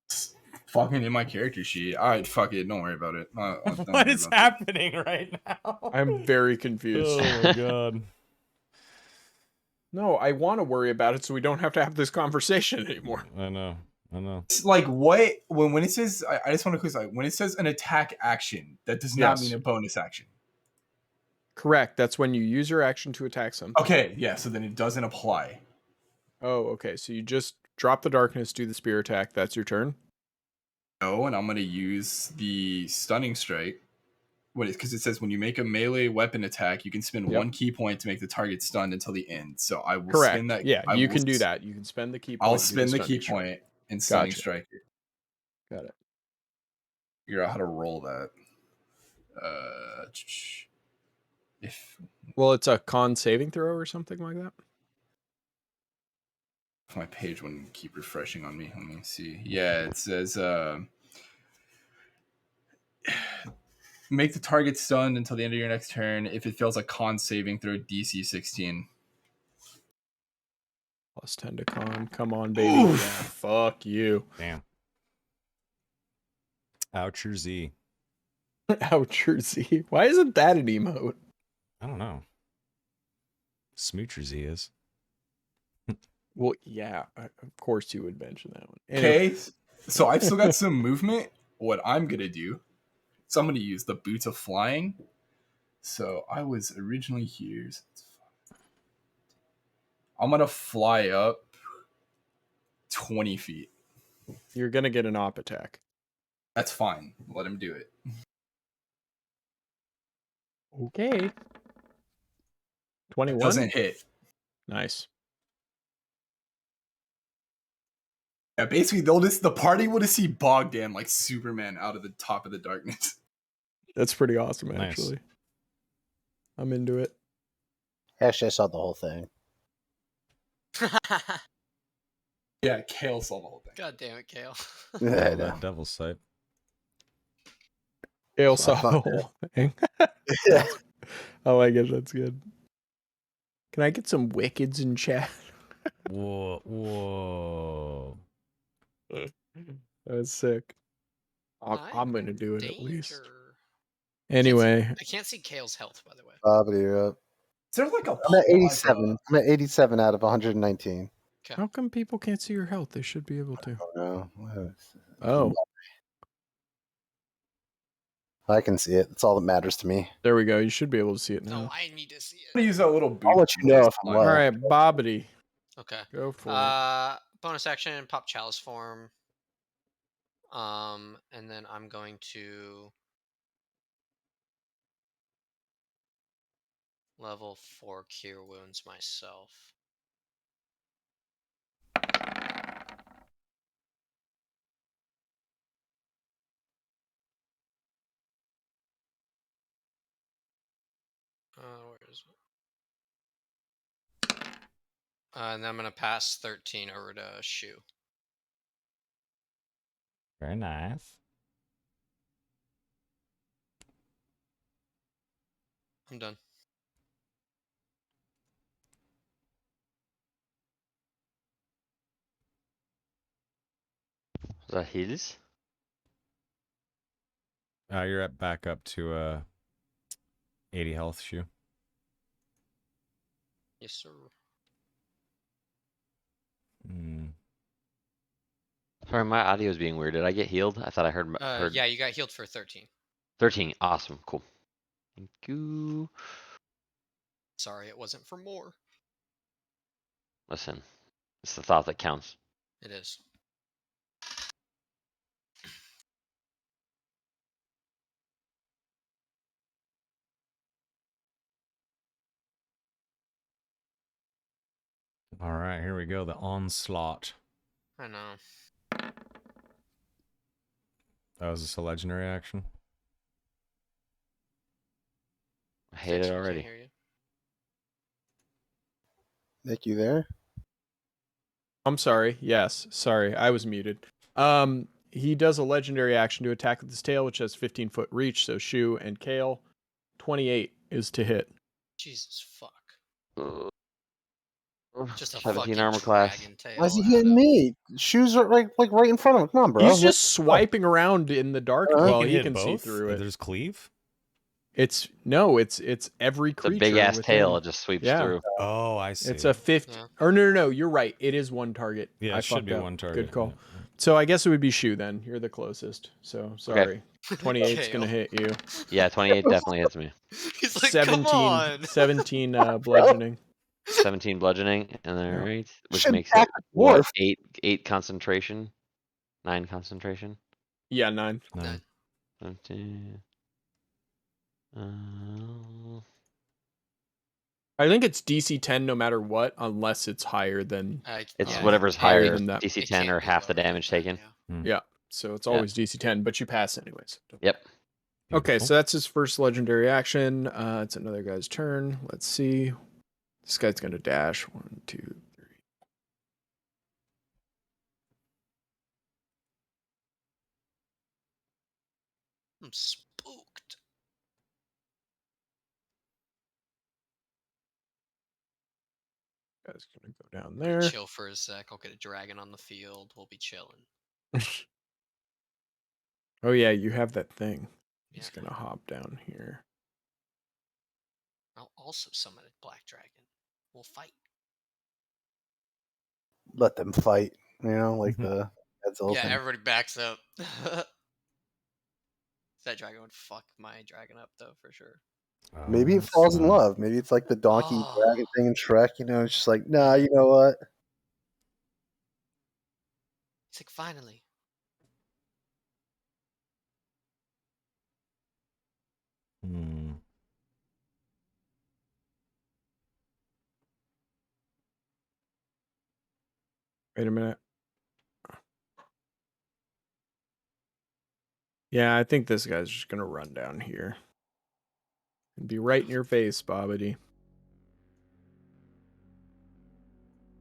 Speaker 2: It's fucking in my character sheet? All right, fuck it. Don't worry about it. Don't
Speaker 1: What
Speaker 2: worry
Speaker 1: is
Speaker 2: about it.
Speaker 1: happening right now?
Speaker 5: I'm very confused.
Speaker 1: Oh my god.
Speaker 5: No, I want to worry about it so we don't have to have this conversation anymore.
Speaker 1: I know.
Speaker 2: It's like what when it says I just want to clarify, when it says an attack action, that does not
Speaker 5: Yes.
Speaker 2: mean a bonus action.
Speaker 5: Correct. That's when you use your action to attack something.
Speaker 2: Okay, yeah, so then it doesn't apply.
Speaker 5: Oh, okay. So you just drop the darkness, do the spear attack. That's your turn.
Speaker 2: No, and I'm gonna use the stunning strike. Because it says when you make a melee weapon attack, you can spend
Speaker 5: Yep.
Speaker 2: 1 key point to make the target stunned until the end. So I will
Speaker 5: Correct.
Speaker 2: spend that.
Speaker 5: Yeah,
Speaker 2: I
Speaker 5: you
Speaker 2: will
Speaker 5: can do
Speaker 2: s-
Speaker 5: that. You can spend the key point.
Speaker 2: I'll
Speaker 5: and do
Speaker 2: spend the key
Speaker 5: stunning strike.
Speaker 2: point and stunning
Speaker 5: Gotcha.
Speaker 2: strike it.
Speaker 5: Got it.
Speaker 2: Figure out how to roll that. If
Speaker 5: Well, it's a con saving throw or something like that.
Speaker 2: my page wouldn't keep refreshing on me. Let me see. Yeah, it says make the target stunned until the end of your next turn. If it fails a con saving throw, DC 16.
Speaker 5: Plus 10 to con. Come on, baby. Yeah, fuck you.
Speaker 1: Damn. Ouch your Z.
Speaker 5: Ouch, your Z. Why isn't that an emote?
Speaker 1: I don't know. Smoocher Z is.
Speaker 5: Well, yeah, of course you would mention that one. Anyway,
Speaker 2: Okay, so I've still got some movement. What I'm gonna do, so I'm gonna use the boots of flying. So I was originally here. So I'm gonna fly up 20 feet.
Speaker 5: you're going to get an op attack.
Speaker 2: That's fine. Let him do it.
Speaker 5: Okay. 21.
Speaker 2: Doesn't hit.
Speaker 5: Nice.
Speaker 2: Yeah, basically the party will just see Bogdan like Superman out of the top of the darkness.
Speaker 5: That's pretty awesome,
Speaker 1: Nice.
Speaker 5: actually. I'm into it.
Speaker 7: Actually, I saw the whole thing.
Speaker 2: Yeah, Kale saw the whole thing.
Speaker 6: God damn it, Kale.
Speaker 7: Yeah, I
Speaker 1: Oh,
Speaker 7: know.
Speaker 1: that devil's sight.
Speaker 5: Gale
Speaker 7: So I
Speaker 5: saw
Speaker 7: thought
Speaker 5: the whole thing.
Speaker 7: Yeah.
Speaker 5: I like it. That's good. Can I get some wickeds in chat?
Speaker 1: Whoa, whoa.
Speaker 5: That's sick. I'm going to do it
Speaker 6: Danger.
Speaker 5: at least. Anyway,
Speaker 6: I can't see Kale's health, by the way.
Speaker 7: Bobby, you're up.
Speaker 2: Is there like a
Speaker 7: I'm at 87. I'm at 87 out of 119.
Speaker 5: how come people can't see your health? They should be able to.
Speaker 7: Oh, no.
Speaker 5: Oh,
Speaker 7: I can see it. That's all that matters to me.
Speaker 5: there we go. You should be able to see it
Speaker 6: No,
Speaker 5: now.
Speaker 6: I need to see
Speaker 2: I'm gonna
Speaker 6: it.
Speaker 2: use that little boot.
Speaker 7: I'll let you know if I'm
Speaker 5: All
Speaker 7: left.
Speaker 5: right, Bobbity,
Speaker 6: Okay.
Speaker 5: go for it.
Speaker 6: Bonus action, pop chalice form. And then I'm going to level 4 cure wounds myself. And then I'm gonna pass 13 over to Shu.
Speaker 1: Very nice.
Speaker 6: I'm done.
Speaker 4: Is that his?
Speaker 1: You're at back up to 80 health, Shoe.
Speaker 6: Yes, sir.
Speaker 1: Hmm.
Speaker 4: Sorry, my audio is being weird. Did I get healed? I thought I heard.
Speaker 6: Yeah, you got healed for 13.
Speaker 4: 13. Awesome. Cool. Thank you.
Speaker 6: Sorry, it wasn't for more.
Speaker 4: Listen, it's the thought that counts.
Speaker 6: It is.
Speaker 1: All right, here we go. The onslaught.
Speaker 6: I know.
Speaker 1: Oh, is this a legendary action?
Speaker 4: I hate
Speaker 6: Fix,
Speaker 4: it
Speaker 6: we can't
Speaker 4: already.
Speaker 6: hear you.
Speaker 7: Nick, you there?
Speaker 5: I'm sorry. Yes, sorry, I was muted. He does a legendary action to attack with his tail, which has 15-foot reach. So Shu and Kale, 28 is to hit.
Speaker 6: Jesus fuck.
Speaker 4: Uh,
Speaker 6: Just a
Speaker 4: 17
Speaker 6: fucking
Speaker 4: armor class.
Speaker 6: dragon tail.
Speaker 7: Why is he
Speaker 6: out
Speaker 7: hitting
Speaker 6: of-
Speaker 7: me? Shoes are right in front of him. Come on, bro.
Speaker 5: He's just swiping around in the dark.
Speaker 7: Uh,
Speaker 5: Well,
Speaker 1: can
Speaker 5: he
Speaker 1: hit
Speaker 5: can see
Speaker 1: both?
Speaker 5: through it.
Speaker 1: There's cleave?
Speaker 5: It's every
Speaker 4: It's a
Speaker 5: creature.
Speaker 4: big ass
Speaker 5: within.
Speaker 4: tail. It just sweeps
Speaker 5: Yeah.
Speaker 4: through.
Speaker 1: Oh, I see.
Speaker 5: It's a 50.
Speaker 6: Yeah.
Speaker 5: Or no. You're right. It is one target.
Speaker 1: Yeah,
Speaker 5: I
Speaker 1: it should
Speaker 5: fucked
Speaker 1: be
Speaker 5: up.
Speaker 1: one target.
Speaker 5: Good call.
Speaker 1: Yeah.
Speaker 5: So I guess it would be Shu then. You're the closest. So sorry. 28's gonna
Speaker 6: Kale.
Speaker 5: hit you.
Speaker 4: Yeah, 28 definitely hits me.
Speaker 6: He's like, come on.
Speaker 5: 17 bludgeoning.
Speaker 4: 17 bludgeoning, and then
Speaker 5: Yeah.
Speaker 4: right, which
Speaker 7: Should
Speaker 4: makes
Speaker 7: attack
Speaker 4: it
Speaker 7: the
Speaker 4: what?
Speaker 7: dwarf.
Speaker 4: 8 concentration, 9 concentration.
Speaker 5: Yeah, 9.
Speaker 1: Nine.
Speaker 4: 17.
Speaker 5: I think it's DC 10 no matter what, unless it's higher than.
Speaker 4: It's
Speaker 6: Yeah,
Speaker 4: whatever's
Speaker 5: higher
Speaker 4: higher.
Speaker 5: than that.
Speaker 4: DC
Speaker 6: it
Speaker 4: 10
Speaker 6: can't
Speaker 4: or
Speaker 6: be
Speaker 4: half the
Speaker 6: lower than
Speaker 4: damage
Speaker 6: 10,
Speaker 4: taken.
Speaker 6: yeah.
Speaker 5: Yeah. So it's always DC 10, but you pass anyways.
Speaker 4: Yep.
Speaker 5: Okay,
Speaker 1: Beautiful.
Speaker 5: so that's his first legendary action. It's another guy's turn. Let's see. This guy's gonna dash. 1, 2, 3.
Speaker 6: I'm spooked.
Speaker 5: Guy's gonna go down there.
Speaker 6: Chill for a sec. I'll get a dragon on the field. We'll be chilling.
Speaker 5: Oh yeah, you have that thing. He's
Speaker 6: Yeah.
Speaker 5: gonna hop down here.
Speaker 6: I'll also summon a black dragon. We'll fight.
Speaker 7: Let them fight. You know, like
Speaker 1: Mhm.
Speaker 7: the Godzilla
Speaker 6: Yeah,
Speaker 7: thing.
Speaker 6: everybody backs up. That dragon would fuck my dragon up though, for sure.
Speaker 7: Maybe
Speaker 1: Oh,
Speaker 7: it falls in
Speaker 1: son.
Speaker 7: love. Maybe it's like the donkey
Speaker 6: Oh.
Speaker 7: dragon thing in Shrek. You know, it's just like, nah. You know what?
Speaker 6: It's like, finally.
Speaker 1: Hmm.
Speaker 5: Wait a minute. Yeah, I think this guy's just gonna run down here. And be right in your face, Bobbity.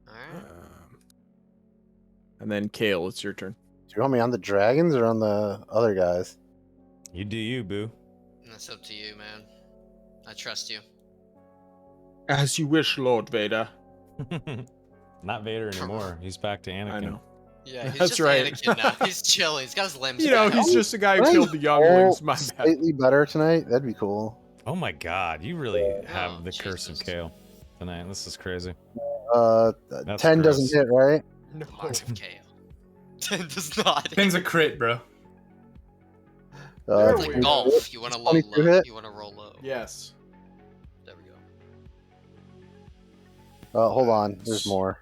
Speaker 6: Alright.
Speaker 5: And then Kale, it's your turn.
Speaker 7: Do you want me on the dragons or on the other guys?
Speaker 1: You do you, boo.
Speaker 6: That's up to you, man. I trust you.
Speaker 5: As you wish, Lord Vader.
Speaker 1: Not Vader anymore. He's back to Anakin.
Speaker 5: I know.
Speaker 6: Yeah, he's
Speaker 5: That's
Speaker 6: just
Speaker 5: right.
Speaker 6: Anakin now. He's chilling. He's got his limbs
Speaker 5: You know,
Speaker 6: back.
Speaker 5: he's just a guy who
Speaker 7: Right.
Speaker 5: killed the younglings. My bad.
Speaker 7: Slightly better tonight. That'd be cool.
Speaker 1: Oh my God, you really have
Speaker 6: Oh,
Speaker 1: the curse of
Speaker 6: Jesus.
Speaker 1: Kale tonight. This is crazy.
Speaker 7: 10
Speaker 1: gross.
Speaker 7: doesn't hit, right?
Speaker 5: No.
Speaker 6: Mark of Kale. 10 does not.
Speaker 2: Ten's a crit, bro.
Speaker 5: There
Speaker 6: It's
Speaker 5: we
Speaker 6: like
Speaker 5: go.
Speaker 6: golf. You want to low
Speaker 7: 22
Speaker 6: low.
Speaker 7: hit?
Speaker 6: You want to roll low.
Speaker 5: Yes.
Speaker 6: There we go.
Speaker 7: Hold on. There's more.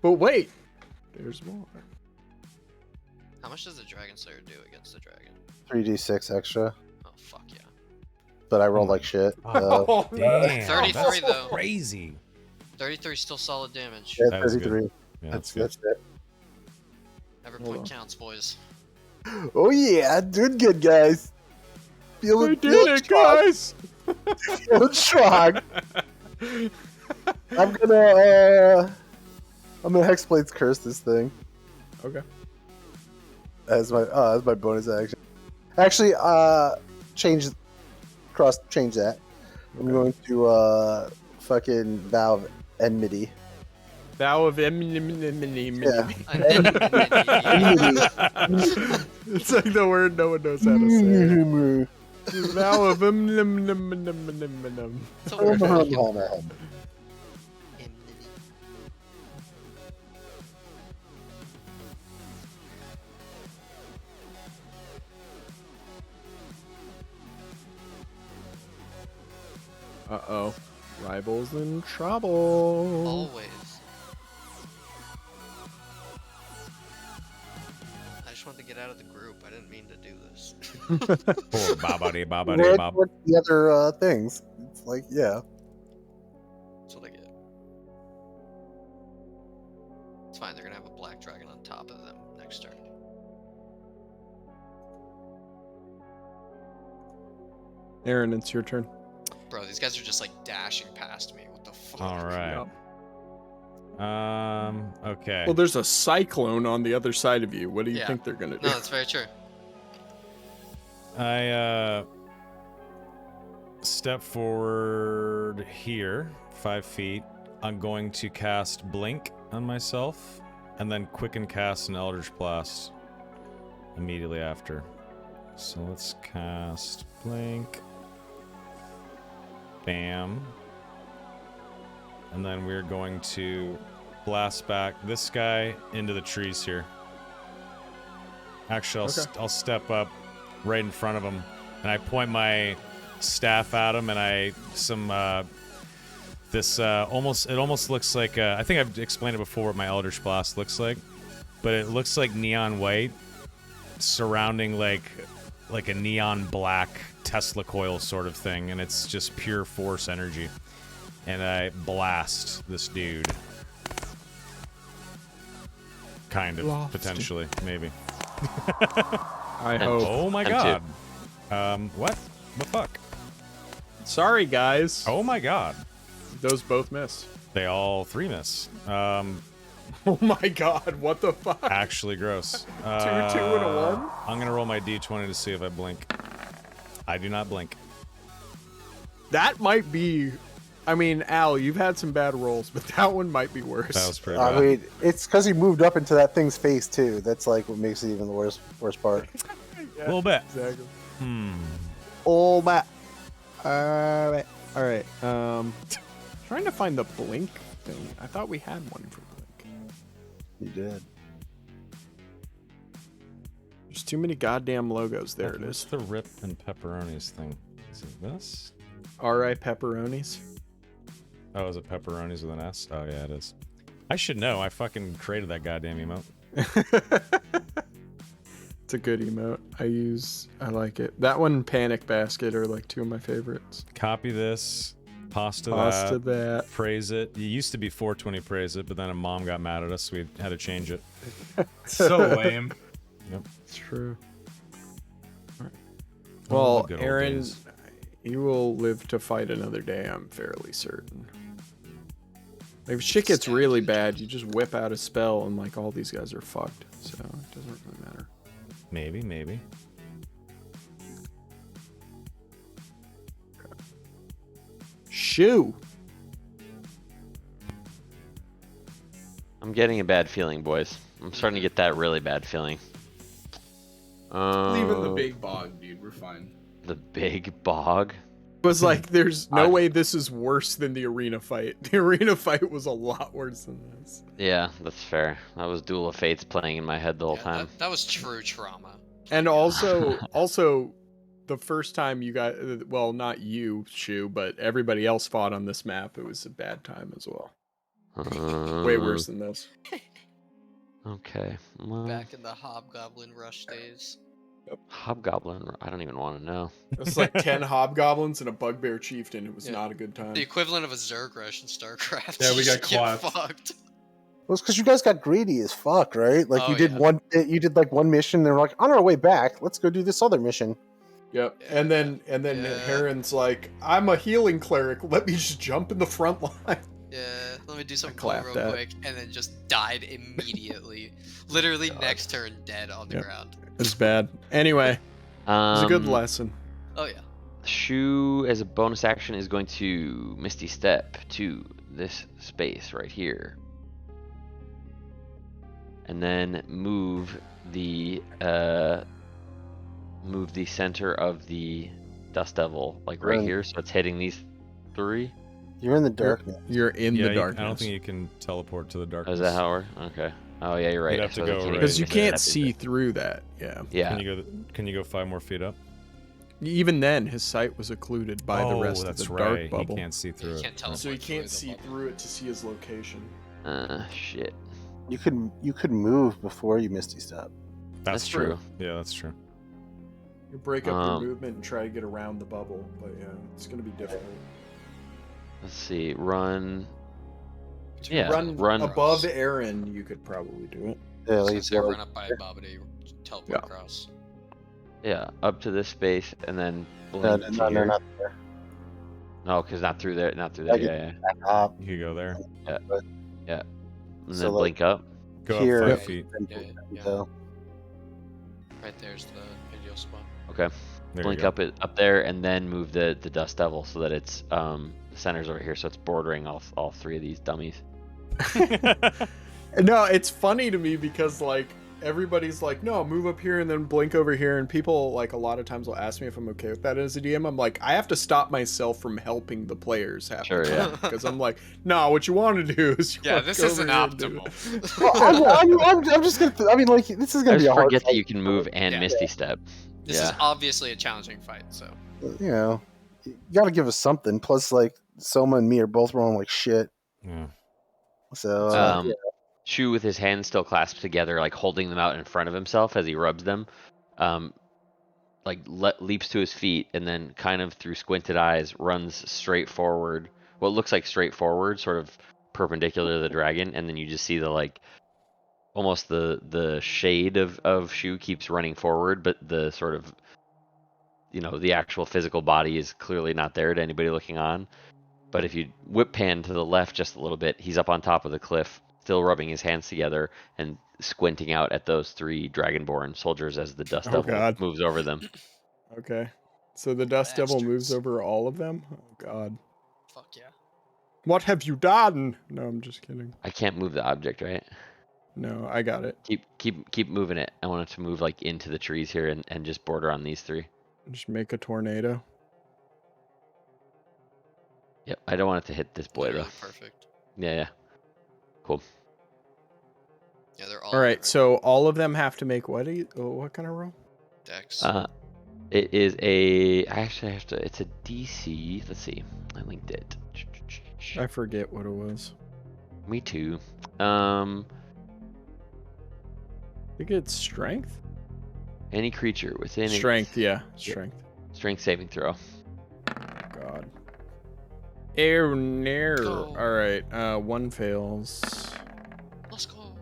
Speaker 5: But wait. There's more.
Speaker 6: How much does the Dragon Slayer do against the dragon?
Speaker 7: 3d6 extra.
Speaker 6: Oh, fuck yeah.
Speaker 7: But I rolled like shit.
Speaker 1: Oh, damn.
Speaker 6: 33
Speaker 1: that's
Speaker 6: though.
Speaker 1: Crazy.
Speaker 6: 33 still solid damage.
Speaker 7: Yeah,
Speaker 1: That was good.
Speaker 7: 33.
Speaker 1: Yeah,
Speaker 7: That's
Speaker 1: good.
Speaker 7: it.
Speaker 6: Every
Speaker 5: Hold
Speaker 6: point
Speaker 5: on.
Speaker 6: counts, boys.
Speaker 7: Oh yeah, doing good, guys.
Speaker 5: I
Speaker 7: Feeling
Speaker 5: did it,
Speaker 7: strong.
Speaker 5: guys.
Speaker 7: Strong. I'm gonna Hexblade's curse this thing
Speaker 5: Okay.
Speaker 7: as my bonus action. Actually, change that. I'm going to fucking vow of enmity.
Speaker 5: Vow of enmity.
Speaker 7: Yeah.
Speaker 5: It's like the word no one knows how to say. Vow of enmity.
Speaker 6: It's a weird fucking
Speaker 5: Uh-oh. Rivals in trouble.
Speaker 6: always. I just wanted to get out of the group. I didn't mean to do this.
Speaker 1: Poor babadi babadi
Speaker 7: Red
Speaker 1: bob.
Speaker 7: with the other things. It's like, yeah.
Speaker 6: That's what I get. It's fine. They're gonna have a black dragon on top of them next turn.
Speaker 5: Aaron, it's your turn.
Speaker 6: Bro, these guys are just like dashing past me. What the fuck?
Speaker 1: All right. Okay.
Speaker 5: Well, there's a cyclone on the other side of you. What do you
Speaker 6: Yeah.
Speaker 5: think they're gonna do?
Speaker 6: No, that's very true.
Speaker 1: I step forward here, 5 feet. I'm going to cast Blink on myself, and then quicken cast an Eldritch Blast immediately after. So let's cast Blink. Bam. And then we're going to blast back this guy into the trees here. Actually, I'll step up right in front of him, and I point my staff at him, and it almost looks like I think I've explained it before what my Eldritch Blast looks like, but it looks like neon white surrounding like a neon black Tesla coil sort of thing, and it's just pure force energy. And I blast this dude. Kind of,
Speaker 5: Blast.
Speaker 1: potentially, maybe.
Speaker 5: I hope.
Speaker 1: Oh my
Speaker 4: I'm
Speaker 1: god. What? The fuck?
Speaker 5: Sorry, guys.
Speaker 1: Oh my god.
Speaker 5: Those both miss.
Speaker 1: They all 3 miss.
Speaker 5: Oh my god, what the fuck?
Speaker 1: Actually gross.
Speaker 5: 2, 2, and a 1?
Speaker 1: I'm gonna roll my d20 to see if I blink. I do not blink.
Speaker 5: That might be... I mean, Al, you've had some bad rolls, but that one might be worse.
Speaker 1: That was pretty
Speaker 7: I
Speaker 1: bad.
Speaker 7: mean, it's because he moved up into that thing's face too. That's like what makes it even the worst part.
Speaker 1: A little bit.
Speaker 5: Exactly.
Speaker 7: Oh my!
Speaker 5: Alright. Alright. Trying to find the blink thing. I thought we had one for blink.
Speaker 7: You did.
Speaker 5: There's too many goddamn logos. There it
Speaker 1: What's
Speaker 5: is.
Speaker 1: the rip and pepperonis thing? Is it this?
Speaker 5: Alright, pepperonis.
Speaker 1: Oh, is it pepperonis with an S? Oh yeah, it is. I should know. I fucking created that goddamn emote.
Speaker 5: It's a good emote. I like it. That one and Panic Basket are like 2 of my favorites.
Speaker 1: Copy this. Pasta
Speaker 5: Pasta
Speaker 1: that.
Speaker 5: that.
Speaker 1: Praise it. It used to be 420 praise it, but then a mom got mad at us, so we had to change it.
Speaker 2: So lame.
Speaker 1: Yep.
Speaker 5: It's true.
Speaker 1: Oh,
Speaker 5: Well,
Speaker 1: the good old
Speaker 5: Aaron,
Speaker 1: days.
Speaker 5: you will live to fight another day, I'm fairly certain. Like, if shit gets really bad, you just whip out a spell and like all these guys are fucked. So it doesn't really matter.
Speaker 1: Maybe.
Speaker 5: Shoo!
Speaker 4: I'm getting a bad feeling, boys. I'm starting to get that really bad feeling.
Speaker 2: Leave in the big bog, dude. We're fine.
Speaker 4: The big bog.
Speaker 5: It was like, there's no way this is worse than the arena fight. The arena fight was a lot worse than this.
Speaker 4: Yeah, that's fair. That was Duel of Fates playing in my head the whole
Speaker 6: Yeah,
Speaker 4: time.
Speaker 6: that was true trauma.
Speaker 5: And also, the first time you got, well, not you, Shu, but everybody else fought on this map, it was a bad time as well. Way worse than this.
Speaker 4: Okay. Well,
Speaker 6: Back in the Hobgoblin Rush days.
Speaker 4: Hobgoblin. I don't even want to know.
Speaker 5: It was like 10 hobgoblins and a bugbear chieftain. It was
Speaker 6: Yeah.
Speaker 5: not a good time.
Speaker 6: The equivalent of a Zerg Rush in StarCraft.
Speaker 2: Yeah, we
Speaker 6: You
Speaker 2: got
Speaker 6: just get
Speaker 2: clapped.
Speaker 6: fucked.
Speaker 7: Well, it's because you guys got greedy as fuck, right? Like
Speaker 6: Oh,
Speaker 7: you did
Speaker 6: yeah.
Speaker 7: you did like one mission, and they're like, on our way back, let's go do this other mission.
Speaker 5: Yep.
Speaker 6: Yeah.
Speaker 5: And then
Speaker 6: Yeah.
Speaker 5: Heron's like, I'm a healing cleric. Let me just jump in the front line.
Speaker 6: Yeah, let me do some
Speaker 5: clapped
Speaker 6: real
Speaker 5: that.
Speaker 6: quick, and then just died immediately. Literally
Speaker 4: God.
Speaker 6: next turn, dead on the
Speaker 5: Yep.
Speaker 6: ground.
Speaker 5: It's bad. Anyway, it was a good lesson.
Speaker 6: Oh yeah.
Speaker 4: Shu, as a bonus action, is going to Misty Step to this space right here. And then move the center of the Dust Devil, like right
Speaker 7: Right.
Speaker 4: here, so it's hitting these 3.
Speaker 7: You're in the darkness.
Speaker 5: You're in the darkness.
Speaker 1: I don't think you can teleport to the
Speaker 4: Oh,
Speaker 1: darkness.
Speaker 4: is that how we're? Okay. Oh yeah, you're right.
Speaker 1: You'd have to
Speaker 4: I
Speaker 1: go
Speaker 4: can't
Speaker 1: right
Speaker 4: even
Speaker 5: Because you
Speaker 1: Right.
Speaker 5: can't
Speaker 4: step, is
Speaker 5: see
Speaker 4: it?
Speaker 5: through that. Yeah.
Speaker 4: Yeah.
Speaker 1: Can you go 5 more feet up?
Speaker 5: Even then, his sight was occluded by the rest of
Speaker 1: that's
Speaker 5: the
Speaker 1: right.
Speaker 5: dark bubble.
Speaker 1: He can't see through
Speaker 6: You
Speaker 1: it.
Speaker 6: can't teleport
Speaker 5: So he
Speaker 6: through
Speaker 5: can't
Speaker 6: the
Speaker 5: see
Speaker 6: bubble.
Speaker 5: through it to see his location.
Speaker 4: Shit.
Speaker 7: You could move before you Misty Step.
Speaker 4: That's true.
Speaker 1: Yeah, that's true.
Speaker 5: You break up your
Speaker 4: Um,
Speaker 5: movement and try to get around the bubble, but yeah, it's gonna be difficult.
Speaker 4: Let's see. Run.
Speaker 6: To
Speaker 4: Yeah.
Speaker 5: Run above
Speaker 6: across.
Speaker 5: Aaron, you could probably do it.
Speaker 7: Yeah,
Speaker 6: So
Speaker 7: like,
Speaker 6: I say
Speaker 7: like-
Speaker 6: run up by Bob to teleport
Speaker 5: Yeah.
Speaker 6: across.
Speaker 4: Yeah, up to this space and then
Speaker 7: no,
Speaker 4: blink
Speaker 7: no,
Speaker 4: to
Speaker 7: no,
Speaker 4: here.
Speaker 7: not there.
Speaker 4: No, because not through there. Not through there.
Speaker 7: Like,
Speaker 4: Yeah,
Speaker 7: Back up.
Speaker 1: You could go there.
Speaker 4: yeah. And
Speaker 7: So,
Speaker 4: then
Speaker 7: like,
Speaker 4: blink up.
Speaker 1: Go
Speaker 7: Here.
Speaker 1: up 5
Speaker 6: Yeah,
Speaker 1: feet.
Speaker 6: Yeah.
Speaker 7: So,
Speaker 6: Right there's the ideal spot.
Speaker 4: Okay.
Speaker 1: There
Speaker 4: Blink
Speaker 1: you go.
Speaker 4: up there and then move the Dust Devil so that it's the center's over here, so it's bordering all 3 of these dummies.
Speaker 5: No, it's funny to me because like everybody's like, no, move up here and then blink over here, and people like a lot of times will ask me if I'm okay with that as a DM. I'm like, I have to stop myself from helping the players half
Speaker 4: Sure,
Speaker 5: the
Speaker 4: yeah.
Speaker 5: time because I'm like, no, what you want to do is you
Speaker 6: Yeah,
Speaker 5: wanna
Speaker 6: this
Speaker 5: go
Speaker 6: isn't
Speaker 5: over here and do
Speaker 6: optimal.
Speaker 5: it.
Speaker 7: I'm just gonna. I mean, like, this is
Speaker 4: I
Speaker 7: gonna be
Speaker 4: just
Speaker 7: a hard
Speaker 4: forget that
Speaker 7: fight.
Speaker 4: you can move and
Speaker 6: Yeah.
Speaker 4: Misty Step.
Speaker 6: This
Speaker 4: Yeah.
Speaker 6: is obviously a challenging fight, so
Speaker 7: You know, you gotta give us something. Plus, like, Soma and me are both rolling like shit.
Speaker 1: Yeah.
Speaker 7: So,
Speaker 4: Shu with his hands still clasped together, like holding them out in front of himself as he rubs them, leaps to his feet and then kind of through squinted eyes runs straight forward. What looks like straight forward, sort of perpendicular to the dragon, and then you just see the like almost the shade of Shu keeps running forward, but the sort of the actual physical body is clearly not there to anybody looking on. But if you whip pan to the left just a little bit, he's up on top of the cliff, still rubbing his hands together and squinting out at those 3 dragonborn soldiers as the Dust
Speaker 5: Oh,
Speaker 4: Devil
Speaker 5: God.
Speaker 4: moves over them.
Speaker 5: Okay, so the Dust Devil moves
Speaker 6: Bastards.
Speaker 5: over all of them. Oh God,
Speaker 6: fuck yeah.
Speaker 5: what have you done? No, I'm just kidding.
Speaker 4: I can't move the object, right?
Speaker 5: No, I got it.
Speaker 4: Keep moving it. I want it to move like into the trees here and just border on these 3.
Speaker 5: Just make a tornado.
Speaker 4: Yep, I don't want it to hit this boy
Speaker 6: Literally
Speaker 4: though.
Speaker 6: perfect.
Speaker 4: Yeah. Cool.
Speaker 6: Yeah, they're all
Speaker 5: All right,
Speaker 6: right.
Speaker 5: so all of them have to make what? What kind of roll?
Speaker 6: Dex.
Speaker 4: It is a. I actually have to. It's a DC. Let's see. I linked it.
Speaker 5: I forget what it was.
Speaker 4: Me too.
Speaker 5: I think it's strength.
Speaker 4: Any creature within
Speaker 5: Strength, yeah, strength.
Speaker 4: strength saving throw.
Speaker 5: God. Air nair.
Speaker 6: Go.
Speaker 5: All right, 1 fails.
Speaker 6: Let's go.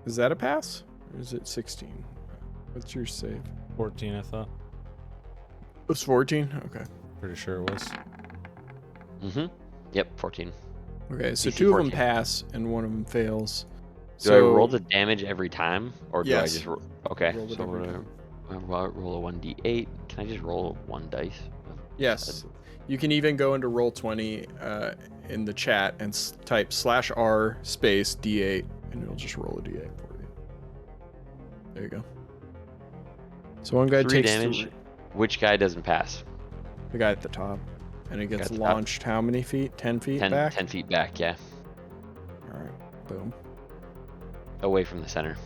Speaker 5: Is that a pass? Or is it 16? What's your save?
Speaker 1: 14, I thought.
Speaker 5: It's 14. Okay.
Speaker 1: Pretty sure it was.
Speaker 4: Mm-hmm. Yep, 14.
Speaker 5: Okay, so
Speaker 4: DC
Speaker 5: 2 of them
Speaker 4: 14.
Speaker 5: pass and 1 of them fails.
Speaker 4: Do I roll the damage every time, or do I
Speaker 5: Yes.
Speaker 4: just okay?
Speaker 5: Roll it
Speaker 4: So
Speaker 5: every
Speaker 4: I roll a 1d8. Can I just roll 1 dice?
Speaker 5: Yes. You can even go into Roll20 in the chat and type /r space d8, and it'll just roll a d8 for you. There you go. So one guy
Speaker 4: 3
Speaker 5: takes
Speaker 4: damage. Which guy doesn't pass?
Speaker 5: the guy at the top, and it gets
Speaker 4: at the top.
Speaker 5: launched how many feet? 10 feet
Speaker 4: 10,
Speaker 5: back?
Speaker 4: 10 feet back, yeah.
Speaker 5: All right, boom.
Speaker 4: Away from the center.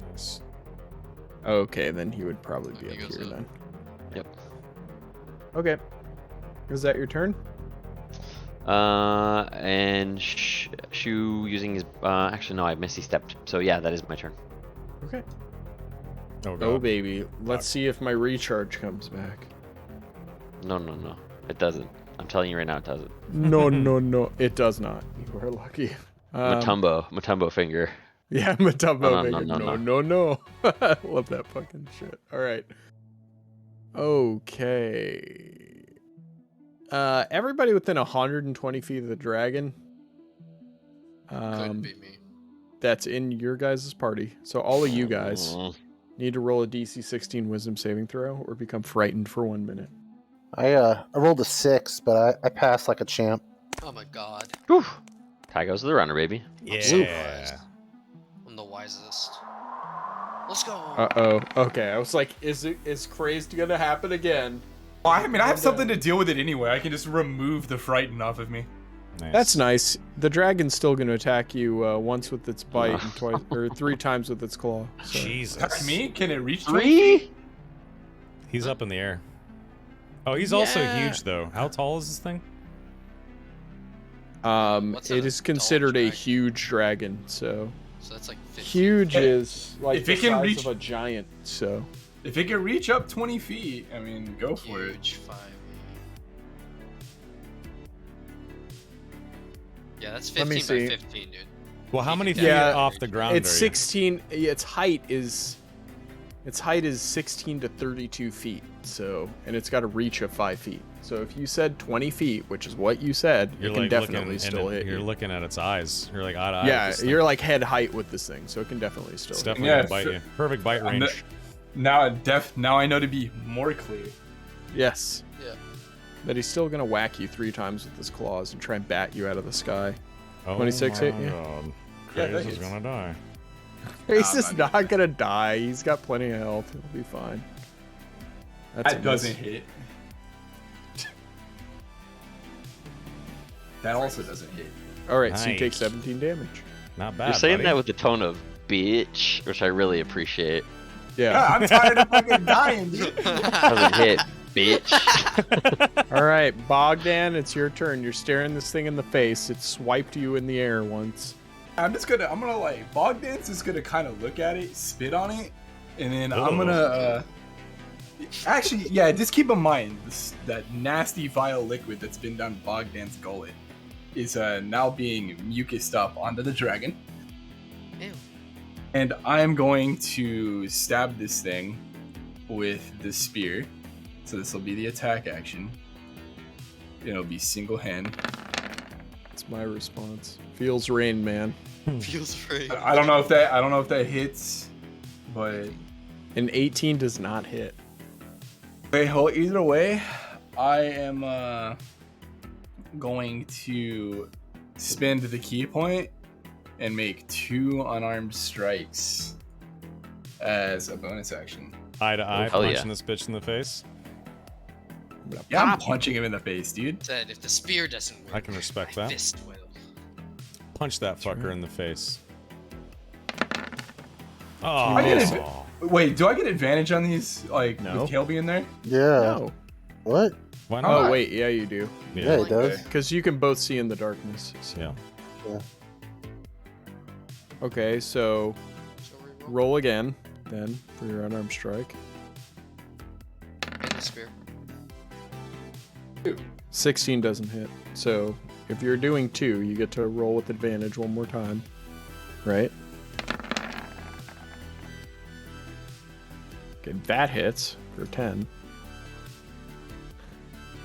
Speaker 1: Nice.
Speaker 5: Okay, then he would probably be
Speaker 6: He
Speaker 5: up
Speaker 6: goes
Speaker 5: here
Speaker 6: up.
Speaker 5: then.
Speaker 4: Yep.
Speaker 5: Okay. Is that your turn?
Speaker 4: And Shu using his. Actually, no, I Misty stepped. So yeah, that is my turn.
Speaker 5: Okay.
Speaker 1: Oh,
Speaker 5: Oh,
Speaker 1: God.
Speaker 5: baby. Let's see if my recharge comes back.
Speaker 4: No, it doesn't. I'm telling you right now, it doesn't.
Speaker 5: No, no. It does not. You are lucky.
Speaker 4: Matumbo finger.
Speaker 5: Yeah, Matumbo
Speaker 4: No, no,
Speaker 5: finger.
Speaker 4: no,
Speaker 5: No. I love that fucking shit. All right. Okay. Everybody within 120 feet of the dragon.
Speaker 6: Couldn't be me.
Speaker 5: That's in your guys' party. So all of you guys need to roll a DC 16 Wisdom saving throw or become frightened for 1 minute.
Speaker 7: I rolled a 6, but I passed like a champ.
Speaker 6: Oh my god.
Speaker 4: Whew. Tie goes to the runner, baby.
Speaker 6: I'm so
Speaker 1: Yeah.
Speaker 6: surprised. I'm the wisest. Let's go.
Speaker 5: Uh-oh. Okay, I was like, is crazed gonna happen again?
Speaker 2: Well, I mean, I have something to deal with it anyway. I can just remove the frighten off of me.
Speaker 1: Nice.
Speaker 5: That's nice. The dragon's still gonna attack you once with its bite and twice or 3 times with its claw. So.
Speaker 1: Jesus.
Speaker 2: Attack me? Can it reach
Speaker 4: 3?
Speaker 1: He's up in the air. Oh, he's also
Speaker 5: Yeah.
Speaker 1: huge though. How tall is this thing?
Speaker 6: What's
Speaker 5: It
Speaker 6: a
Speaker 5: is
Speaker 6: tall
Speaker 5: considered a
Speaker 6: dragon?
Speaker 5: huge dragon, so
Speaker 6: So that's like 50.
Speaker 5: huge
Speaker 2: If-
Speaker 5: is like
Speaker 2: if
Speaker 5: the
Speaker 2: it can
Speaker 5: size
Speaker 2: reach-
Speaker 5: of a giant. So
Speaker 2: If it can reach up 20 feet, I mean, go for it.
Speaker 6: Huge 5e. Yeah, that's
Speaker 5: Let me
Speaker 6: 15 by
Speaker 5: see.
Speaker 6: 15, dude.
Speaker 1: Well, how many feet
Speaker 5: Yeah,
Speaker 1: off the ground
Speaker 5: it's
Speaker 1: are
Speaker 5: 16. Its height is 16 to 32 feet. So and it's got a reach of 5 feet. So if you said 20 feet, which is what you said,
Speaker 1: you?
Speaker 5: it can definitely still hit
Speaker 1: You're
Speaker 5: you.
Speaker 1: looking at its eyes. You're like eye to eye.
Speaker 5: Yeah,
Speaker 1: with this thing.
Speaker 5: you're like head height with this thing, so it can definitely still.
Speaker 1: It's
Speaker 5: hit you.
Speaker 1: definitely
Speaker 2: Yeah,
Speaker 1: gonna bite you. Perfect bite
Speaker 2: I'm
Speaker 1: range.
Speaker 2: Now I know to be more clear.
Speaker 5: Yes.
Speaker 6: Yeah.
Speaker 5: But he's still gonna whack you 3 times with his claws and try and bat you out of the sky.
Speaker 1: Oh
Speaker 5: 26
Speaker 1: my
Speaker 5: hit you?
Speaker 1: God.
Speaker 2: Yeah,
Speaker 1: Craze
Speaker 2: that
Speaker 1: is
Speaker 2: hits.
Speaker 1: gonna die.
Speaker 5: He's
Speaker 2: Nah,
Speaker 5: just
Speaker 2: man.
Speaker 5: not gonna die. He's got plenty of health. He'll be fine. That's a
Speaker 2: That
Speaker 5: miss.
Speaker 2: doesn't hit. That also doesn't hit.
Speaker 5: All right, so you take
Speaker 1: Nice.
Speaker 5: 17 damage.
Speaker 1: Not bad.
Speaker 4: You're saying
Speaker 1: buddy.
Speaker 4: that with the tone of bitch, which I really appreciate.
Speaker 5: Yeah.
Speaker 2: I'm tired of fucking dying, dude.
Speaker 4: Doesn't hit, bitch.
Speaker 5: All right, Bogdan, it's your turn. You're staring this thing in the face. It swiped you in the air once.
Speaker 2: I'm gonna like Bogdan's is gonna kind of look at it, spit on it, and then I'm
Speaker 1: Oh.
Speaker 2: gonna actually, yeah, just keep in mind that nasty vile liquid that's been down Bogdan's gullet is now being mucused up onto the dragon,
Speaker 6: Ew.
Speaker 2: and I'm going to stab this thing with the spear. So this will be the attack action. It'll be single hand.
Speaker 5: That's my response. Feels rain, man.
Speaker 6: Feels free.
Speaker 2: I don't know if that hits, but
Speaker 5: An 18 does not hit.
Speaker 2: either way, I am going to spend the key point and make 2 unarmed strikes as a bonus action.
Speaker 1: Eye to eye,
Speaker 4: Hell yeah.
Speaker 1: punching this bitch in the face.
Speaker 2: Yeah, I'm punching him in the face, dude.
Speaker 6: Said if the spear doesn't work,
Speaker 1: I can respect
Speaker 6: my
Speaker 1: that.
Speaker 6: fist will.
Speaker 1: Punch that fucker
Speaker 5: right.
Speaker 1: in the face.
Speaker 2: I get
Speaker 1: Oh,
Speaker 2: Wait, do I get advantage on these, like,
Speaker 5: No.
Speaker 2: with Kale being there?
Speaker 7: Yeah.
Speaker 5: No.
Speaker 7: What?
Speaker 1: why not?
Speaker 5: Oh, wait. Yeah, you do.
Speaker 7: Yeah, it does.
Speaker 5: Because you can both see in the darkness. So.
Speaker 1: Yeah.
Speaker 5: Okay, so
Speaker 6: So reroll.
Speaker 5: roll again, then, for your unarmed strike.
Speaker 6: And the spear.
Speaker 5: 16 doesn't hit. So if you're doing 2, you get to roll with advantage one more time. Right? Okay, that hits for 10.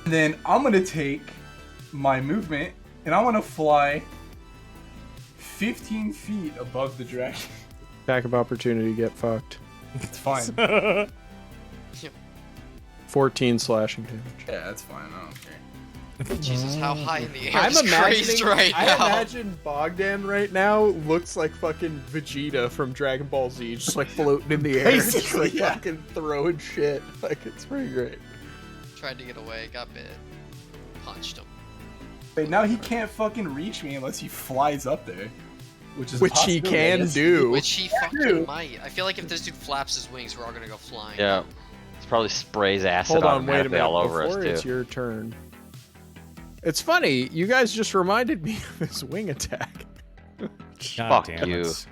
Speaker 2: And then I'm gonna take my movement and I'm gonna fly 15 feet above the dragon.
Speaker 5: Attack of opportunity, get fucked.
Speaker 2: It's fine.
Speaker 5: 14 slashing damage.
Speaker 2: Yeah, that's fine. I don't care.
Speaker 6: Jesus, how high in the air
Speaker 5: I'm
Speaker 6: is crazed
Speaker 5: imagining,
Speaker 6: right
Speaker 5: I
Speaker 6: now?
Speaker 5: imagine Bogdan right now looks like fucking Vegeta from Dragon Ball Z, just like floating in the air, just
Speaker 2: Basically,
Speaker 5: like
Speaker 2: yeah.
Speaker 5: fucking throwing shit. Like it's pretty great.
Speaker 6: Tried to get away, got bit. Punched him.
Speaker 2: Wait, now he can't fucking reach me unless he flies up there. Which is a
Speaker 5: Which he
Speaker 2: possibility, I
Speaker 5: can
Speaker 2: guess.
Speaker 5: do.
Speaker 6: Which he fucking
Speaker 2: dude.
Speaker 6: might. I feel like if this dude flaps his wings, we're all gonna go flying.
Speaker 4: Yeah. It probably sprays acid
Speaker 5: Hold on, wait a
Speaker 4: automatically
Speaker 5: minute.
Speaker 4: all over
Speaker 5: Before
Speaker 4: us,
Speaker 5: it's
Speaker 4: too.
Speaker 5: your turn. It's funny, you guys just reminded me of his wing attack.
Speaker 1: God
Speaker 4: Fuck
Speaker 1: damn
Speaker 4: you.
Speaker 1: it.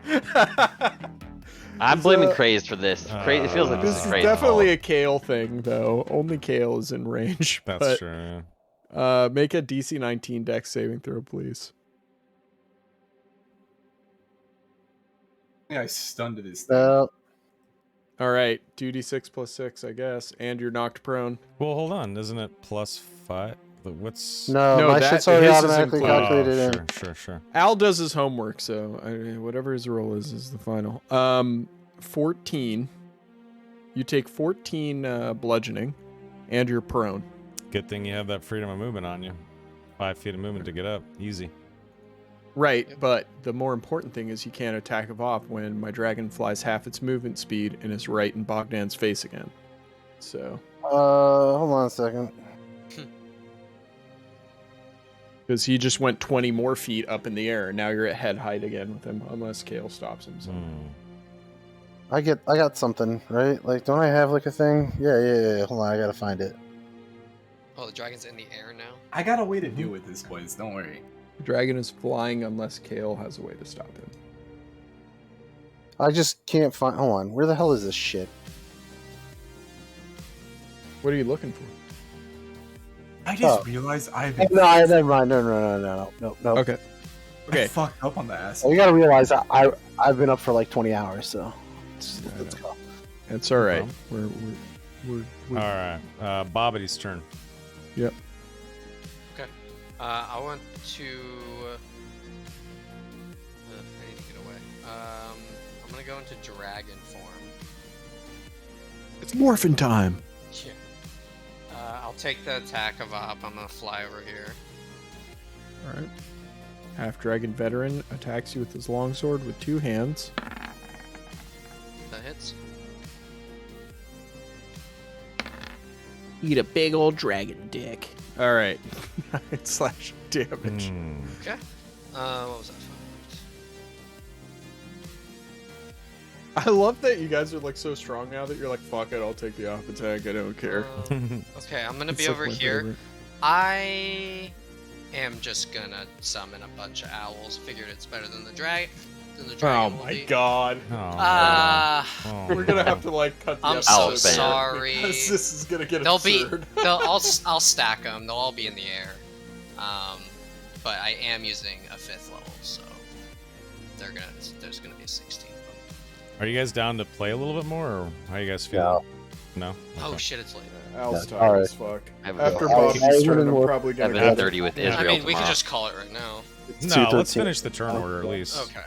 Speaker 4: I'm
Speaker 5: It's,
Speaker 4: blaming
Speaker 5: uh,
Speaker 4: Crazed for this. It feels like
Speaker 5: This
Speaker 4: this
Speaker 5: is
Speaker 4: is Crazed.
Speaker 5: definitely a Kale thing, though. Only Kale is in range.
Speaker 1: That's
Speaker 5: but,
Speaker 1: true.
Speaker 5: Make a DC 19 Dex saving throw, please.
Speaker 2: Yeah, I stunned this thing.
Speaker 5: All right, 2d6 plus 6, I guess, and you're knocked prone.
Speaker 1: Well, hold on. Isn't it +5? What's
Speaker 7: No,
Speaker 5: No,
Speaker 7: my
Speaker 5: that-
Speaker 7: shit's already
Speaker 5: his is
Speaker 7: automatically
Speaker 5: included.
Speaker 7: calculated in.
Speaker 1: Sure.
Speaker 5: Al does his homework, so whatever his roll is the final. 14. You take 14 bludgeoning, and you're prone.
Speaker 1: Good thing you have that freedom of movement on you. 5 feet of movement to get up. Easy.
Speaker 5: Right, but the more important thing is you can't attack Vop when my dragon flies half its movement speed and is right in Bogdan's face again. So,
Speaker 7: Hold on a second.
Speaker 5: because he just went 20 more feet up in the air, and now you're at head height again with him, unless Kale stops him. So.
Speaker 1: Hmm.
Speaker 7: I got something, right? Like, don't I have like a thing? Yeah. Hold on, I gotta find it.
Speaker 6: Oh, the dragon's in the air now.
Speaker 2: I got a way to deal with this, boys. Don't worry.
Speaker 5: The dragon is flying unless Kale has a way to stop him.
Speaker 7: I just can't find. Hold on, where the hell is this shit?
Speaker 5: What are you looking for?
Speaker 2: I just realized I've
Speaker 7: No, never mind. No.
Speaker 5: Okay.
Speaker 2: I
Speaker 5: Okay.
Speaker 2: fucked up on the ass.
Speaker 7: Well, you gotta realize I've been up for like 20 hours, so let's go.
Speaker 5: That's all right.
Speaker 1: No
Speaker 5: We're
Speaker 1: All right. Bobbity's turn.
Speaker 5: Yep.
Speaker 6: I want to. I need to get away. I'm gonna go into dragon form.
Speaker 5: It's morphin' time.
Speaker 6: Yeah. I'll take the attack of Op. I'm gonna fly over here.
Speaker 5: All right. Half dragon veteran attacks you with his longsword with 2 hands.
Speaker 6: That hits.
Speaker 5: Eat a big old dragon dick. All right. 9 / damage.
Speaker 6: Okay. What was that?
Speaker 5: I love that you guys are like so strong now that you're like, fuck it, I'll take the off attack. I don't care.
Speaker 6: Okay, I'm gonna
Speaker 5: It's
Speaker 6: be
Speaker 5: like
Speaker 6: over
Speaker 5: my
Speaker 6: here.
Speaker 5: favorite.
Speaker 6: I am just gonna summon a bunch of owls. Figured it's better than the dragon.
Speaker 5: Oh my god.
Speaker 1: Oh,
Speaker 5: We're gonna have to like cut the
Speaker 6: I'm
Speaker 5: episode
Speaker 6: so
Speaker 5: short
Speaker 6: sorry.
Speaker 5: because this is gonna get
Speaker 6: They'll
Speaker 5: absurd.
Speaker 6: I'll stack them. They'll all be in the air. But I am using a 5th level, so there's gonna be 16 of them.
Speaker 1: Are you guys down to play a little bit more, or how you guys feeling? No.
Speaker 6: Oh
Speaker 1: Okay.
Speaker 6: shit, it's late.
Speaker 5: Al's
Speaker 7: Yeah,
Speaker 5: tired
Speaker 7: alright.
Speaker 5: as fuck.
Speaker 4: I have
Speaker 5: After
Speaker 4: a
Speaker 5: Bobby's
Speaker 7: I
Speaker 5: turn,
Speaker 7: wouldn't
Speaker 5: I'm probably gonna go.
Speaker 4: 7:30 with
Speaker 1: Yeah.
Speaker 4: Israel
Speaker 6: I mean, we
Speaker 4: tomorrow.
Speaker 6: could just call it right now.
Speaker 7: It's
Speaker 1: No, let's
Speaker 7: 2:13.
Speaker 1: finish the turn order at least.
Speaker 6: Okay.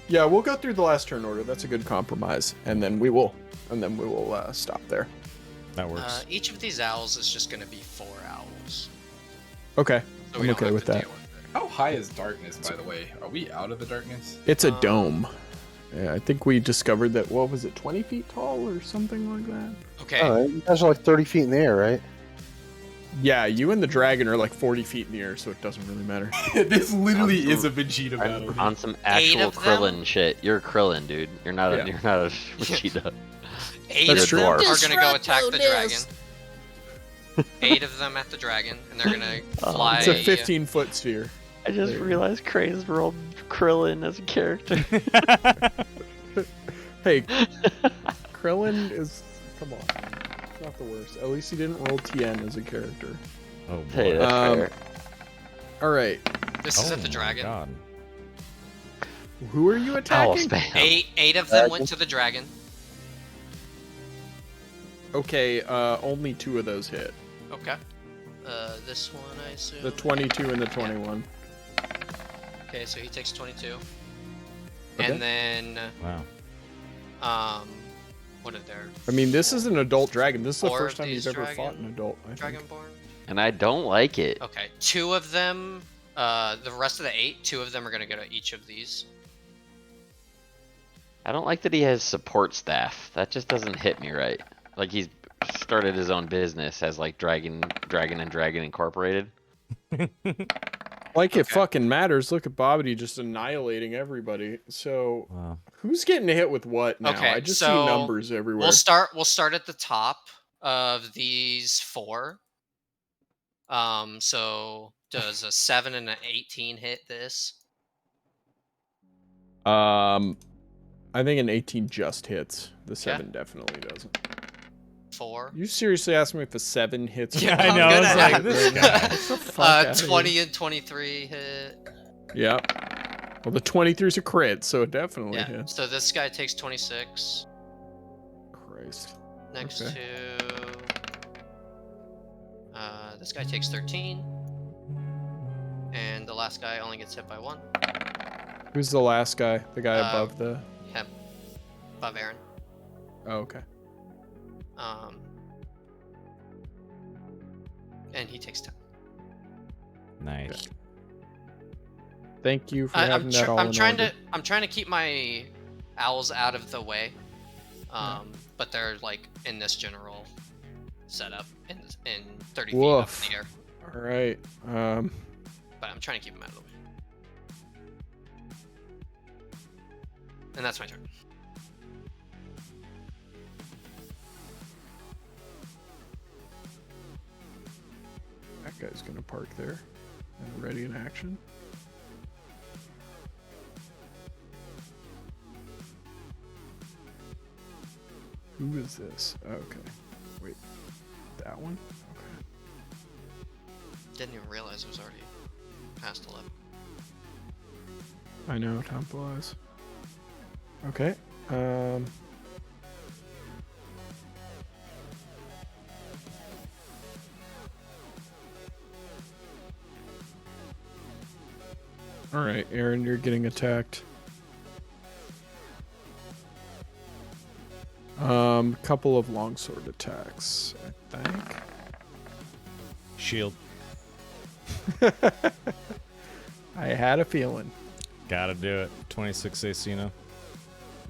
Speaker 5: Yeah, we'll go through the last turn order. That's a good compromise, and then we will stop there.
Speaker 1: That works.
Speaker 6: Each of these owls is just gonna be 4 owls.
Speaker 5: Okay,
Speaker 6: So
Speaker 5: I'm
Speaker 6: we don't
Speaker 5: okay
Speaker 6: have
Speaker 5: with
Speaker 6: to
Speaker 5: that.
Speaker 6: deal with it.
Speaker 2: How high is darkness, by the way? Are we out of the darkness?
Speaker 5: It's a dome. Yeah, I think we discovered that. What was it, 20 feet tall or something like that?
Speaker 6: Okay.
Speaker 7: Alright, you guys are like 30 feet in the air, right?
Speaker 5: Yeah, you and the dragon are like 40 feet in the air, so it doesn't really matter.
Speaker 2: This literally is a Vegeta battle.
Speaker 4: On some actual
Speaker 6: of them?
Speaker 4: Krillin shit. You're Krillin, dude. You're not a
Speaker 5: Yeah.
Speaker 4: you're not a Vegeta.
Speaker 6: 8
Speaker 5: That's
Speaker 6: of
Speaker 5: true.
Speaker 6: them are
Speaker 4: Dwarf.
Speaker 6: gonna go attack the dragon. 8 of them at the dragon, and they're gonna fly.
Speaker 5: It's a 15-foot sphere.
Speaker 4: I just realized Craze rolled Krillin as a character.
Speaker 5: Hey, Krillin is. Come on. It's not the worst. At least he didn't roll Tien as a character.
Speaker 1: Oh boy.
Speaker 4: Hey, that's fair.
Speaker 5: Alright.
Speaker 6: This is
Speaker 1: Oh
Speaker 6: at the
Speaker 1: my
Speaker 6: dragon.
Speaker 1: God.
Speaker 5: Who are you
Speaker 4: Owl
Speaker 5: attacking?
Speaker 4: spam.
Speaker 6: 8 of them went to the dragon.
Speaker 5: Okay, only 2 of those hit.
Speaker 6: Okay. This one I assume.
Speaker 5: The 22 and the 21.
Speaker 6: Okay, so he takes 22.
Speaker 5: Okay.
Speaker 6: And then,
Speaker 1: Wow.
Speaker 6: what are there?
Speaker 5: I mean, this is an adult dragon. This is the
Speaker 6: 4
Speaker 5: first
Speaker 6: of
Speaker 5: time you've
Speaker 6: these
Speaker 5: ever fought an adult. I think.
Speaker 6: Dragonborn?
Speaker 4: And I don't like it.
Speaker 6: Okay, 2 of them, the rest of the 8, 2 of them are gonna go to each of these.
Speaker 4: I don't like that he has support staff. That just doesn't hit me right. Like he's started his own business as like Dragon Incorporated.
Speaker 5: Like it fucking matters. Look at Bobbity just annihilating everybody. So
Speaker 1: Wow.
Speaker 5: who's getting hit with what now?
Speaker 6: Okay,
Speaker 5: I just see
Speaker 6: so
Speaker 5: numbers everywhere.
Speaker 6: We'll start at the top of these 4. So does a 7 and an 18 hit this?
Speaker 5: I think an 18 just hits. The 7 definitely doesn't.
Speaker 6: 4.
Speaker 5: You seriously asked me if a 7 hits?
Speaker 1: Yeah,
Speaker 6: I'm
Speaker 1: I know.
Speaker 6: gonna
Speaker 1: It's like,
Speaker 6: have-
Speaker 1: this guy.
Speaker 5: Get the fuck outta here.
Speaker 6: 20 and 23 hit.
Speaker 5: Yeah. Well, the 23's a crit, so it definitely
Speaker 6: Yeah.
Speaker 5: hits.
Speaker 6: So this guy takes 26.
Speaker 5: Christ.
Speaker 6: Next
Speaker 5: Okay.
Speaker 6: to this guy takes 13, and the last guy only gets hit by 1.
Speaker 5: Who's the last guy? The guy above the...
Speaker 6: Him, above Aaron.
Speaker 5: Oh, okay.
Speaker 6: And he takes 10.
Speaker 1: Nice.
Speaker 5: Thank you for having that all in order.
Speaker 6: I'm trying to keep my owls out of the way, but they're like in this general setup in 30 feet up in the air.
Speaker 5: All right.
Speaker 6: But I'm trying to keep them out of the way. And that's my turn.
Speaker 5: That guy's gonna park there and ready in action. Who is this? Okay. Wait. That one? Okay.
Speaker 6: Didn't even realize it was already past 11.
Speaker 5: I know, time flies. Okay. All right, Aaron, you're getting attacked. Couple of longsword attacks, I think.
Speaker 1: Shield.
Speaker 5: I had a feeling.
Speaker 1: Gotta do it. 26 AC now.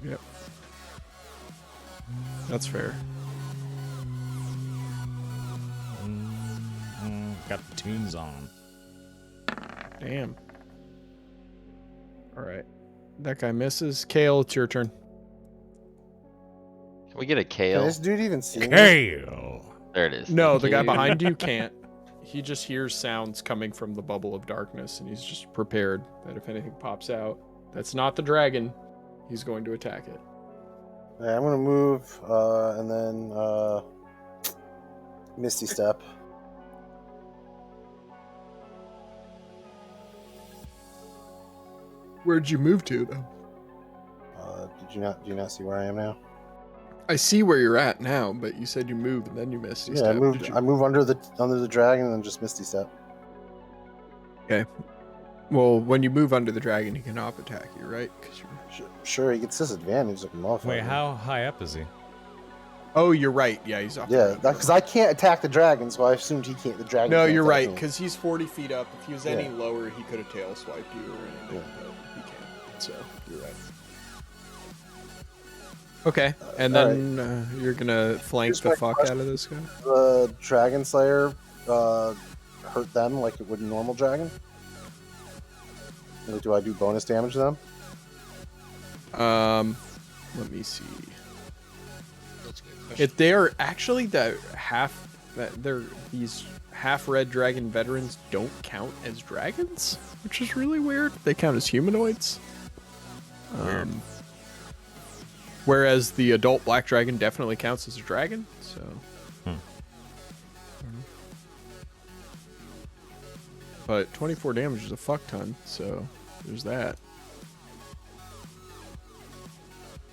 Speaker 5: Yep. That's fair.
Speaker 1: Got the tunes on.
Speaker 5: Damn. All right. That guy misses. Kale, it's your turn.
Speaker 4: Can we get a
Speaker 7: Can
Speaker 4: kale?
Speaker 7: this dude even see me?
Speaker 1: Kale.
Speaker 4: There it is.
Speaker 5: No,
Speaker 4: Thank
Speaker 5: the guy
Speaker 4: you.
Speaker 5: behind you can't. He just hears sounds coming from the bubble of darkness, and he's just prepared that if anything pops out, that's not the dragon, he's going to attack it.
Speaker 7: Yeah, I'm gonna move and then Misty Step.
Speaker 5: Where'd you move to, though?
Speaker 7: Do you not see where I am now?
Speaker 5: I see where you're at now, but you said you moved and then you missed.
Speaker 7: Yeah, I move under the dragon and then just Misty Step.
Speaker 5: Okay. Well, when you move under the dragon, he cannot attack you, right? 'Cause you're...
Speaker 7: Sure, he gets disadvantage like a motherfucker.
Speaker 1: Wait, how high up is he?
Speaker 5: Oh, you're right. Yeah, he's off.
Speaker 7: Yeah, because I can't attack the dragon, so I assumed he can't. The dragon.
Speaker 5: No,
Speaker 7: can't
Speaker 5: you're
Speaker 7: attack
Speaker 5: right.
Speaker 7: me.
Speaker 5: Because he's 40 feet up. If he was any
Speaker 7: Yeah.
Speaker 5: lower, he could have tail swiped you or anything,
Speaker 7: Yeah.
Speaker 5: but he can't. So you're right. Okay, and
Speaker 7: All
Speaker 5: then you're gonna flank
Speaker 7: Here's
Speaker 5: the
Speaker 7: my
Speaker 5: fuck
Speaker 7: question.
Speaker 5: out of this guy.
Speaker 7: The Dragon Slayer hurt them like it would a normal dragon? Like, do I do bonus damage to them?
Speaker 5: Let me see.
Speaker 6: That's a good question.
Speaker 5: If they are actually these half red dragon veterans don't count as dragons, which is really weird. They count as humanoids.
Speaker 1: Weird.
Speaker 5: Whereas the adult black dragon definitely counts as a dragon. So. But 24 damage is a fuck ton. So there's that.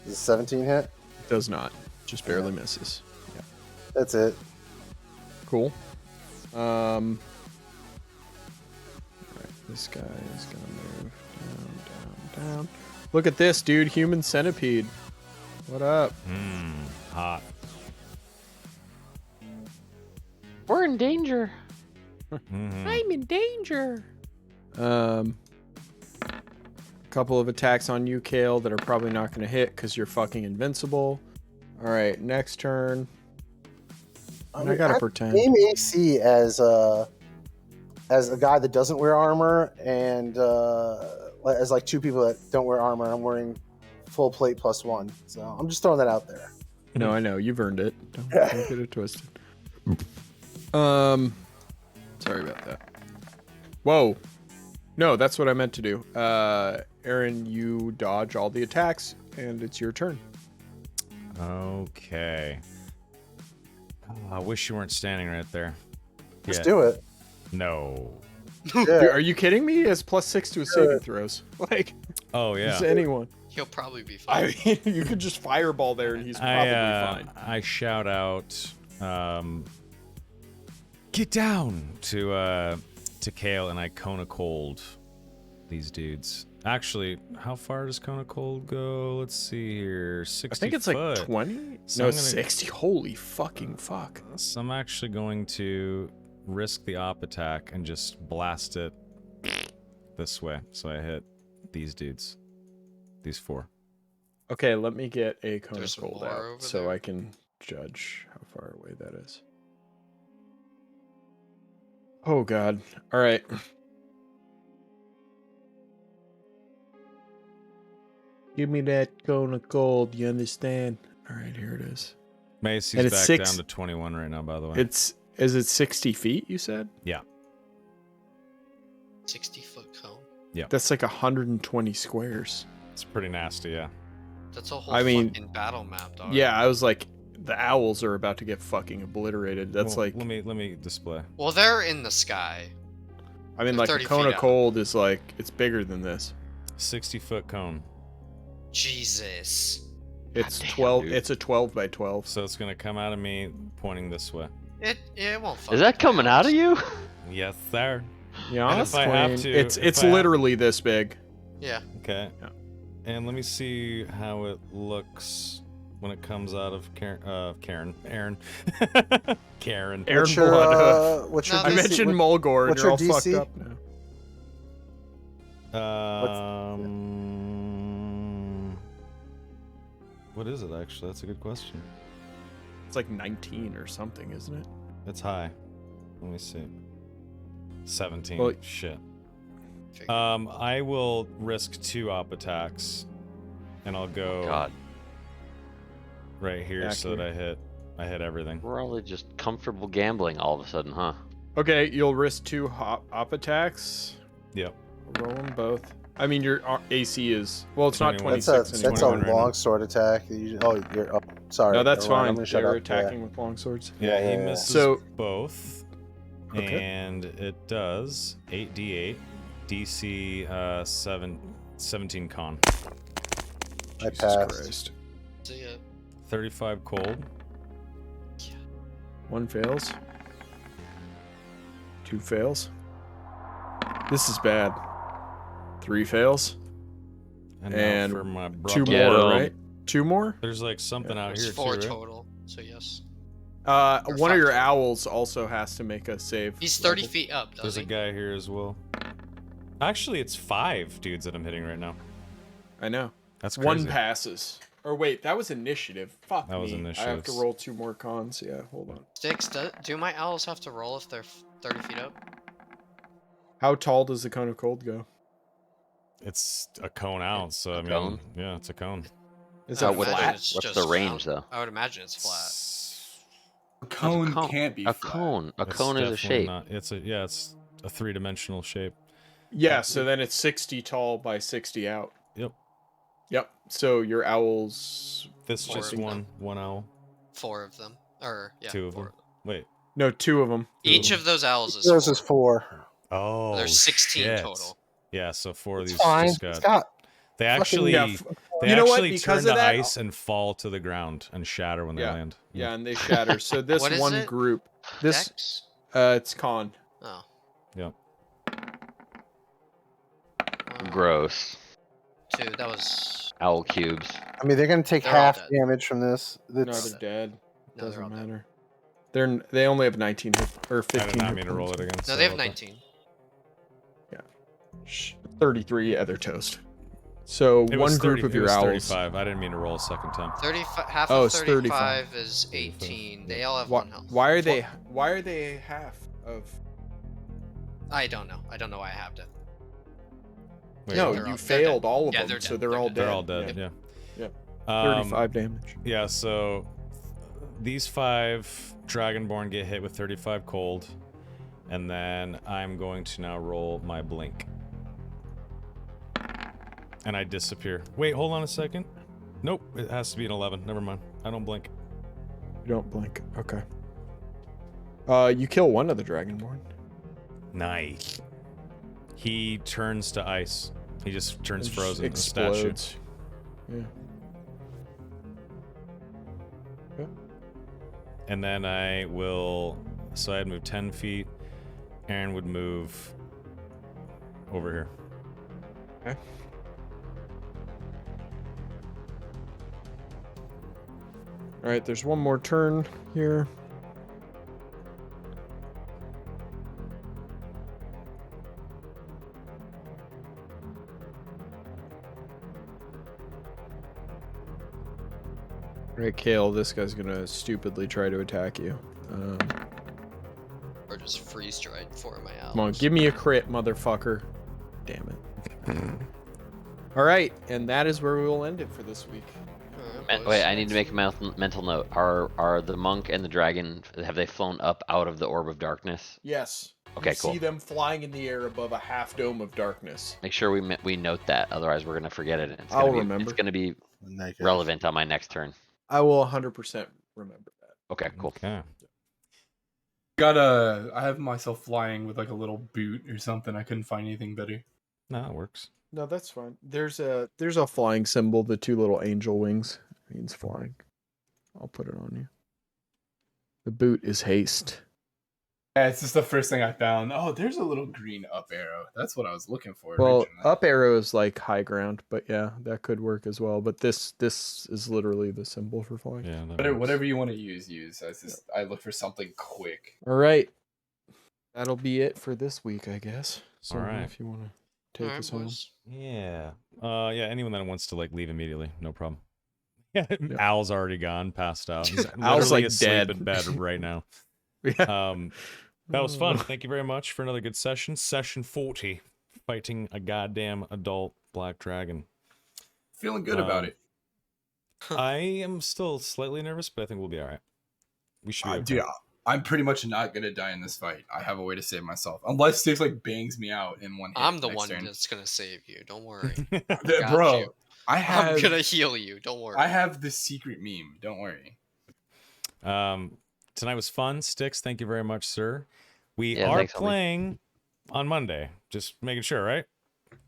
Speaker 7: Does 17 hit?
Speaker 5: It does not. Just barely misses. Yeah.
Speaker 7: That's it.
Speaker 5: Cool. Alright, this guy is gonna move down. Look at this, dude. Human centipede. What up?
Speaker 1: Hot.
Speaker 4: We're in danger.
Speaker 5: I'm in danger. Couple of attacks on you, Kale, that are probably not gonna hit because you're fucking invincible. Alright, next turn. And I gotta pretend.
Speaker 7: Name AC as a guy that doesn't wear armor and as like two people that don't wear armor. And I'm wearing full plate +1, so I'm just throwing that out there.
Speaker 5: No, I know you've earned it. Don't get it twisted. Sorry about that. Whoa. No, that's what I meant to do. Aaron, you dodge all the attacks, and it's your turn.
Speaker 1: Okay. Oh, I wish you weren't standing right there.
Speaker 7: Let's
Speaker 1: Yeah.
Speaker 7: do it.
Speaker 1: No.
Speaker 7: Yeah.
Speaker 5: Dude, are you kidding me? He has +6 to his saving throws. Like,
Speaker 1: Oh yeah.
Speaker 5: is anyone?
Speaker 6: He'll probably be fine.
Speaker 5: I mean, you could just fireball there and he's probably fine.
Speaker 1: I shout out, get down to Kale, and I Kona Cold these dudes. Actually, how far does Kona Cold go? Let's see here. 60
Speaker 5: I think it's
Speaker 1: foot.
Speaker 5: like 20?
Speaker 1: So
Speaker 5: No,
Speaker 1: I'm gonna-
Speaker 5: 60. Holy fucking fuck.
Speaker 1: So I'm actually going to risk the op attack and just blast it this way. So I hit these dudes. These 4.
Speaker 5: Okay, let me get a cone
Speaker 6: There's
Speaker 5: of cold
Speaker 6: more
Speaker 5: out
Speaker 6: over
Speaker 5: so
Speaker 6: there.
Speaker 5: I can judge how far away that is. Oh god. All right. Give me that cone of cold, you understand? All right, here it is.
Speaker 1: Macy's
Speaker 5: And it's
Speaker 1: back
Speaker 5: 6
Speaker 1: down to 21 right now, by the way.
Speaker 5: Is it 60 feet, you said?
Speaker 1: Yeah.
Speaker 6: 60-foot cone.
Speaker 5: That's like 120 squares.
Speaker 1: It's pretty nasty, yeah.
Speaker 6: That's a whole
Speaker 5: I mean,
Speaker 6: fucking battle map, dog.
Speaker 5: Yeah, I was like, the owls are about to get fucking obliterated. That's
Speaker 1: Well,
Speaker 5: like,
Speaker 1: let me display.
Speaker 6: Well, they're in the sky.
Speaker 5: I mean,
Speaker 6: they're
Speaker 5: like a
Speaker 6: 30
Speaker 5: cone
Speaker 6: feet
Speaker 5: of
Speaker 6: out.
Speaker 5: cold is like, it's bigger than this.
Speaker 1: 60-foot cone.
Speaker 6: Jesus.
Speaker 5: It's
Speaker 3: damn,
Speaker 5: 12.
Speaker 3: dude.
Speaker 5: It's a 12 by 12.
Speaker 1: So it's gonna come out of me pointing this way.
Speaker 6: It won't.
Speaker 4: Is that coming out of you?
Speaker 1: Yes, sir.
Speaker 5: Yeah,
Speaker 1: And if I have to-
Speaker 5: it's
Speaker 1: if
Speaker 5: it's
Speaker 1: I have-
Speaker 5: literally this big.
Speaker 6: Yeah.
Speaker 1: Okay.
Speaker 5: Yeah.
Speaker 1: And let me see how it looks when it comes out of Aaron. Karen.
Speaker 5: Aaron
Speaker 7: What's your,
Speaker 5: Bloodhoof.
Speaker 7: what's your
Speaker 6: No,
Speaker 5: I
Speaker 7: DC?
Speaker 5: mentioned Mulgore, and
Speaker 7: what's
Speaker 5: you're all
Speaker 7: your
Speaker 5: fucked
Speaker 7: DC?
Speaker 5: up now.
Speaker 1: What is it actually? That's a good question.
Speaker 5: It's like 19 or something, isn't it?
Speaker 1: It's high. Let me see. 17.
Speaker 5: Well-
Speaker 1: Shit.
Speaker 6: Figured.
Speaker 1: I will risk 2 op attacks, and I'll go
Speaker 4: God,
Speaker 1: right here so that I hit everything.
Speaker 4: we're all just comfortable gambling all of a sudden, huh?
Speaker 5: Okay, you'll risk 2 op attacks.
Speaker 1: Yep.
Speaker 5: Roll them both. I mean, your AC is it's not
Speaker 1: 21.
Speaker 5: 26
Speaker 7: That's a
Speaker 5: anymore.
Speaker 1: 21 right now.
Speaker 7: long sword attack. You're sorry.
Speaker 5: No, that's
Speaker 7: never mind.
Speaker 5: fine.
Speaker 7: I'm gonna shut
Speaker 5: They're
Speaker 7: up.
Speaker 5: attacking with long swords.
Speaker 1: Yeah, he
Speaker 7: Yeah.
Speaker 1: misses
Speaker 5: So-
Speaker 1: both.
Speaker 5: Okay.
Speaker 1: And it does 8d8, DC 17 con,
Speaker 7: I
Speaker 5: Jesus
Speaker 7: passed.
Speaker 5: Christ.
Speaker 6: So yeah.
Speaker 1: 35 cold,
Speaker 5: 1 fails. 2 fails. This is bad. 3 fails.
Speaker 1: and,
Speaker 5: And
Speaker 1: now for my
Speaker 5: 2
Speaker 1: brother.
Speaker 4: Get
Speaker 5: more,
Speaker 4: 'em.
Speaker 5: right? 2 more?
Speaker 1: There's like something out
Speaker 6: There's
Speaker 1: here
Speaker 6: 4
Speaker 1: too, right?
Speaker 6: total. So yes.
Speaker 5: One of
Speaker 6: 5
Speaker 5: your
Speaker 6: total.
Speaker 5: owls also has to make a save.
Speaker 6: He's 30
Speaker 5: level.
Speaker 6: feet up,
Speaker 1: There's
Speaker 6: doesn't
Speaker 1: a
Speaker 6: he?
Speaker 1: guy here as well. Actually, it's 5 dudes that I'm hitting right now.
Speaker 5: I know.
Speaker 1: That's crazy.
Speaker 5: 1 passes. Or wait, that was initiative. Fuck
Speaker 1: That was
Speaker 5: me. I have
Speaker 1: initiatives.
Speaker 5: to roll 2 more cons. Yeah, hold on.
Speaker 6: Sticks, do my owls have to roll if they're 30 feet up?
Speaker 5: How tall does the cone of cold go?
Speaker 1: It's a cone out, so I mean,
Speaker 4: cone?
Speaker 1: yeah, it's a cone.
Speaker 5: Is
Speaker 6: I
Speaker 5: it
Speaker 6: would
Speaker 4: what's
Speaker 6: imagine
Speaker 5: flat?
Speaker 6: it's
Speaker 4: What's
Speaker 6: just
Speaker 4: the range,
Speaker 6: round.
Speaker 4: though?
Speaker 6: I would imagine it's flat.
Speaker 2: A cone
Speaker 4: cone.
Speaker 2: can't be
Speaker 4: A
Speaker 2: flat.
Speaker 4: cone. A
Speaker 1: It's
Speaker 4: cone is a
Speaker 1: definitely
Speaker 4: shape.
Speaker 1: not- it's a 3-dimensional shape.
Speaker 5: Yeah, so then it's 60 tall by 60 out.
Speaker 1: Yep.
Speaker 5: Yep. So your owls.
Speaker 1: This
Speaker 6: Four
Speaker 1: just
Speaker 6: of them.
Speaker 1: one owl.
Speaker 6: 4 of them. Or, yeah.
Speaker 1: 2 of
Speaker 6: 4
Speaker 1: them. Wait.
Speaker 5: No, 2 of them.
Speaker 6: Each of those owls is
Speaker 7: Yours
Speaker 6: 4.
Speaker 7: is 4.
Speaker 1: Oh,
Speaker 6: There's 16
Speaker 1: shit.
Speaker 6: total.
Speaker 1: Yeah, so 4 of
Speaker 7: It's
Speaker 1: these
Speaker 7: fine.
Speaker 1: just
Speaker 7: It's
Speaker 1: got.
Speaker 7: got
Speaker 1: They
Speaker 7: fucking-
Speaker 1: actually,
Speaker 5: Yeah,
Speaker 1: they
Speaker 5: you know what?
Speaker 1: actually
Speaker 5: Because
Speaker 1: turn
Speaker 5: of
Speaker 1: to
Speaker 5: that-
Speaker 1: ice and fall to the ground and shatter when they
Speaker 5: Yeah.
Speaker 1: land.
Speaker 5: Yeah, and they shatter. So this
Speaker 6: What is
Speaker 5: one
Speaker 6: it?
Speaker 5: group. This
Speaker 6: Dex?
Speaker 5: it's con.
Speaker 6: Oh.
Speaker 1: Yep.
Speaker 4: Gross.
Speaker 6: 2. That was.
Speaker 4: Owl cubes.
Speaker 7: I mean, they're gonna take
Speaker 6: They're all
Speaker 7: half
Speaker 6: dead.
Speaker 7: damage from this.
Speaker 5: No,
Speaker 7: That's,
Speaker 5: they're dead.
Speaker 6: No, they're all
Speaker 5: Doesn't
Speaker 6: dead.
Speaker 5: matter. They only have 19 or
Speaker 1: I
Speaker 5: 15.
Speaker 1: did not
Speaker 5: hit
Speaker 1: mean to roll
Speaker 5: points.
Speaker 1: it again.
Speaker 6: No,
Speaker 1: sorry
Speaker 6: they have
Speaker 1: about that.
Speaker 6: 19.
Speaker 5: 33 other toast. So
Speaker 1: It
Speaker 5: one
Speaker 1: was
Speaker 5: group
Speaker 1: 30
Speaker 5: of
Speaker 1: it
Speaker 5: your
Speaker 1: was
Speaker 5: owls.
Speaker 1: 35. I didn't mean to roll a second time.
Speaker 6: 35. Half
Speaker 5: Oh,
Speaker 6: of
Speaker 5: it's
Speaker 6: 35 is 18. They all have
Speaker 5: Why,
Speaker 6: 1 health.
Speaker 5: why are they? Why are they half of?
Speaker 6: I don't know. I don't know why I have to.
Speaker 1: Wait,
Speaker 5: No,
Speaker 1: what?
Speaker 6: they're
Speaker 5: you
Speaker 6: all- they're
Speaker 5: failed
Speaker 6: dead.
Speaker 5: all of
Speaker 6: Yeah,
Speaker 5: them,
Speaker 6: they're
Speaker 5: so
Speaker 6: dead.
Speaker 5: they're
Speaker 6: They're
Speaker 5: all
Speaker 6: dead.
Speaker 5: dead.
Speaker 1: They're all dead.
Speaker 5: Yeah.
Speaker 1: Yeah.
Speaker 5: Yeah. 35 damage.
Speaker 1: Yeah, so these 5 Dragonborn get hit with 35 cold, and then I'm going to now roll my blink. And I disappear. Wait, hold on a second. Nope, it has to be an 11. Never mind. I don't blink.
Speaker 5: You don't blink. Okay. You kill one of the Dragonborn.
Speaker 1: Nice. He turns to ice. He just turns
Speaker 5: It
Speaker 1: frozen. A
Speaker 5: just
Speaker 1: statue.
Speaker 5: explodes. Yeah.
Speaker 1: And then I will. So I'd move 10 feet. Aaron would move over here.
Speaker 5: Okay. All right, there's one more turn here. All right, Kale, this guy's gonna stupidly try to attack you.
Speaker 6: Or just freeze dried for my owls.
Speaker 5: Come on, give me a crit, motherfucker. Damn it. All right, and that is where we will end it for this week.
Speaker 6: Alright, boys.
Speaker 4: Wait, I need to make a mental note. Are the monk and the dragon, have they flown up out of the orb of darkness?
Speaker 5: Yes.
Speaker 4: Okay,
Speaker 5: you
Speaker 4: cool.
Speaker 5: See them flying in the air above a half dome of darkness.
Speaker 4: Make sure we note that, otherwise we're gonna forget it. It's
Speaker 5: I'll
Speaker 4: gonna
Speaker 5: remember.
Speaker 4: It's gonna be
Speaker 7: Negative.
Speaker 4: relevant on my next turn.
Speaker 5: I will 100% remember that.
Speaker 4: Okay, cool.
Speaker 1: Okay.
Speaker 2: I have myself flying with like a little boot or something. I couldn't find anything better.
Speaker 1: No, it works.
Speaker 5: No, that's fine. There's a flying symbol, the two little angel wings. It means flying. I'll put it on you. The boot is haste.
Speaker 2: Yeah, it's just the first thing I found. Oh, there's a little green up arrow. That's what I was looking for.
Speaker 5: Well,
Speaker 2: originally.
Speaker 5: up arrow is like high ground, but yeah, that could work as well. But this is literally the symbol for flying.
Speaker 1: Yeah. That
Speaker 2: Whatever,
Speaker 1: works.
Speaker 2: whatever you want to use. I look for something quick.
Speaker 5: All right. That'll be it for this week, I guess. So
Speaker 1: All right.
Speaker 5: if you want to take
Speaker 6: Alright,
Speaker 5: us home.
Speaker 6: boys.
Speaker 1: Yeah. Yeah. Anyone that wants to like leave immediately, no problem. Yeah. Al's already gone, passed out. He's
Speaker 5: Al's,
Speaker 1: literally
Speaker 5: like,
Speaker 1: asleep
Speaker 5: dead.
Speaker 1: in bed right now.
Speaker 5: Yeah.
Speaker 1: That was fun. Thank you very much for another good session. Session 40, fighting a goddamn adult black dragon.
Speaker 2: Feeling good about it.
Speaker 1: I am still slightly nervous, but I think we'll be all right. We should be okay.
Speaker 2: Dude, I'm pretty much not gonna die in this fight. I have a way to save myself, unless Six like bangs me out in one hit.
Speaker 6: I'm the
Speaker 2: next
Speaker 6: one
Speaker 2: turn.
Speaker 6: that's gonna save you. Don't worry.
Speaker 2: Bro,
Speaker 6: you.
Speaker 2: I have.
Speaker 6: I'm gonna heal you. Don't worry.
Speaker 2: I have the secret meme. Don't worry.
Speaker 1: Tonight was fun. Sticks, thank you very much, sir. We
Speaker 4: Yeah,
Speaker 1: are
Speaker 4: thanks, homie.
Speaker 1: playing on Monday. Just making sure, right?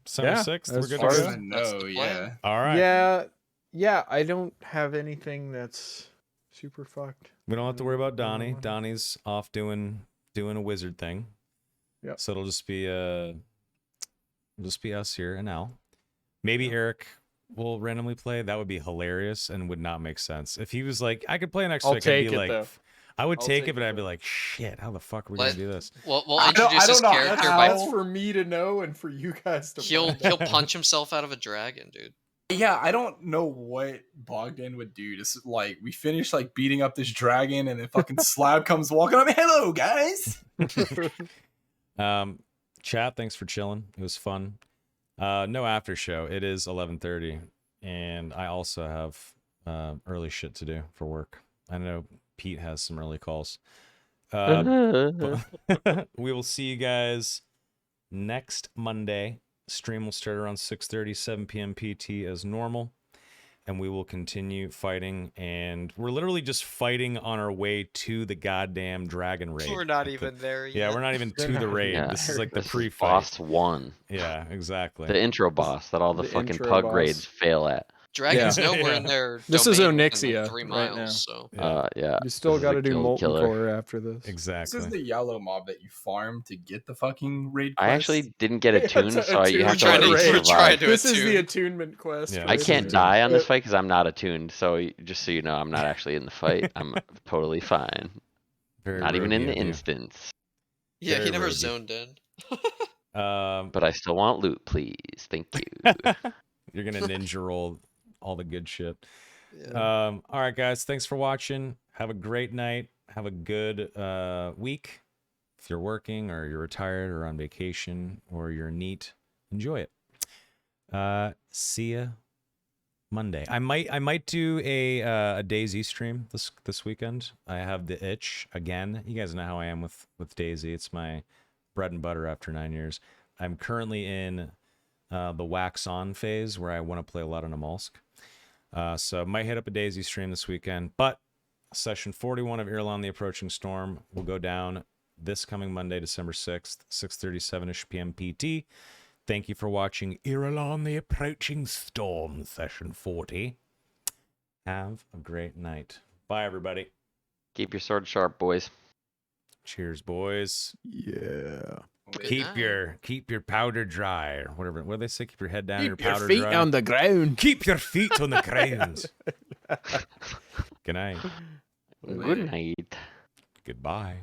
Speaker 1: December 6th, we're
Speaker 5: as
Speaker 1: good
Speaker 5: far
Speaker 1: to
Speaker 5: as
Speaker 1: go?
Speaker 2: I
Speaker 6: That's
Speaker 2: know,
Speaker 6: the
Speaker 2: yeah.
Speaker 6: plan.
Speaker 1: All right.
Speaker 5: Yeah, I don't have anything that's super fucked.
Speaker 1: We don't have to worry about Donnie. Donnie's off doing a wizard thing.
Speaker 5: Yep.
Speaker 1: So it'll just be us here and Al. Maybe Eric will randomly play. That would be hilarious and would not make sense. If he was like, I could play next
Speaker 5: I'll
Speaker 1: week,
Speaker 5: take
Speaker 1: I'd be
Speaker 5: it,
Speaker 1: like,
Speaker 5: though.
Speaker 1: I would
Speaker 5: I'll
Speaker 1: take
Speaker 5: take
Speaker 1: it, but
Speaker 5: it,
Speaker 1: I'd be
Speaker 5: though.
Speaker 1: like, shit, how the fuck are we
Speaker 6: Let-
Speaker 1: gonna do this?
Speaker 6: We'll
Speaker 2: I don't-
Speaker 6: introduce
Speaker 2: I
Speaker 6: his
Speaker 2: don't know
Speaker 6: character
Speaker 2: how-
Speaker 6: by
Speaker 5: That's for me to know and for you guys to
Speaker 6: he'll
Speaker 5: find
Speaker 6: he'll
Speaker 5: out.
Speaker 6: punch himself out of a dragon, dude.
Speaker 2: Yeah, I don't know what Bogdan would do. Just like we finish like beating up this dragon, and then fucking Slab comes walking up. Hello, guys.
Speaker 1: Chat, thanks for chilling. It was fun. No after show. It is 11:30, and I also have early shit to do for work. I know Pete has some early calls. But we will see you guys next Monday. Stream will start around 6:30, 7 p.m. PT as normal, and we will continue fighting. And we're literally just fighting on our way to the goddamn dragon raid.
Speaker 6: We're not
Speaker 1: Like
Speaker 6: even there yet.
Speaker 1: Yeah, we're not even to the raid.
Speaker 4: Yeah,
Speaker 1: This is like the
Speaker 4: this is
Speaker 1: pre-fight.
Speaker 4: boss 1.
Speaker 1: Yeah, exactly.
Speaker 4: The intro boss that all the
Speaker 5: The
Speaker 4: fucking
Speaker 5: intro
Speaker 4: pug
Speaker 5: boss.
Speaker 4: raids fail at.
Speaker 6: Dragons
Speaker 1: Yeah.
Speaker 6: know we're
Speaker 1: Yeah.
Speaker 6: in their
Speaker 5: This is
Speaker 6: domain within,
Speaker 5: Onyxia
Speaker 6: like 3
Speaker 5: right
Speaker 6: miles,
Speaker 5: now.
Speaker 6: so
Speaker 4: Yeah.
Speaker 5: You still
Speaker 4: This is
Speaker 5: got to
Speaker 4: a
Speaker 5: do
Speaker 4: guild
Speaker 5: molten
Speaker 4: killer.
Speaker 5: core after this.
Speaker 2: This
Speaker 1: Exactly.
Speaker 2: is the yellow mob that you farm to get the fucking raid.
Speaker 4: I
Speaker 2: quest.
Speaker 4: actually didn't get
Speaker 5: Yeah,
Speaker 4: attuned,
Speaker 5: it's a-
Speaker 4: so you have to
Speaker 6: We're
Speaker 4: let
Speaker 6: trying
Speaker 4: me
Speaker 6: to- we're
Speaker 4: survive.
Speaker 6: trying to-
Speaker 5: This is the
Speaker 6: attune.
Speaker 5: attunement quest.
Speaker 1: Yeah,
Speaker 5: for
Speaker 4: I
Speaker 1: this
Speaker 4: can't
Speaker 1: is-
Speaker 4: die on this
Speaker 5: But-
Speaker 4: fight because I'm not attuned. So just so you know, I'm not actually in the fight. I'm totally fine.
Speaker 1: Very
Speaker 4: Not even in
Speaker 1: roguey
Speaker 4: the
Speaker 1: of you.
Speaker 4: instance.
Speaker 6: yeah,
Speaker 1: Very
Speaker 6: he never
Speaker 1: roguey.
Speaker 6: zoned in.
Speaker 4: But I still want loot, please. Thank you.
Speaker 1: You're gonna ninja roll all the good shit.
Speaker 6: Yeah.
Speaker 1: All right, guys. Thanks for watching. Have a great night. Have a good week. If you're working or you're retired or on vacation or you're neat, enjoy it. See ya Monday. I might do a DayZ stream this weekend. I have the itch again. You guys know how I am with DayZ. It's my bread and butter after 9 years. I'm currently in the wax on phase where I want to play a lot on Amalsk. So I might hit up a DayZ stream this weekend, but session 41 of Irilon the Approaching Storm will go down this coming Monday, December 6th, 6:37ish p.m. PT. Thank you for watching Irilon the Approaching Storm, session 40. Have a great night. Bye, everybody.
Speaker 4: Keep your sword sharp, boys.
Speaker 1: Cheers, boys.
Speaker 5: Yeah.
Speaker 6: Good
Speaker 1: Keep your powder dry, or whatever. What do they say? Keep your head down. Your
Speaker 5: Keep your
Speaker 1: powder
Speaker 5: feet
Speaker 1: dry.
Speaker 5: on the ground.
Speaker 1: Keep your feet on the ground. Good night.
Speaker 4: Good night.
Speaker 1: Goodbye.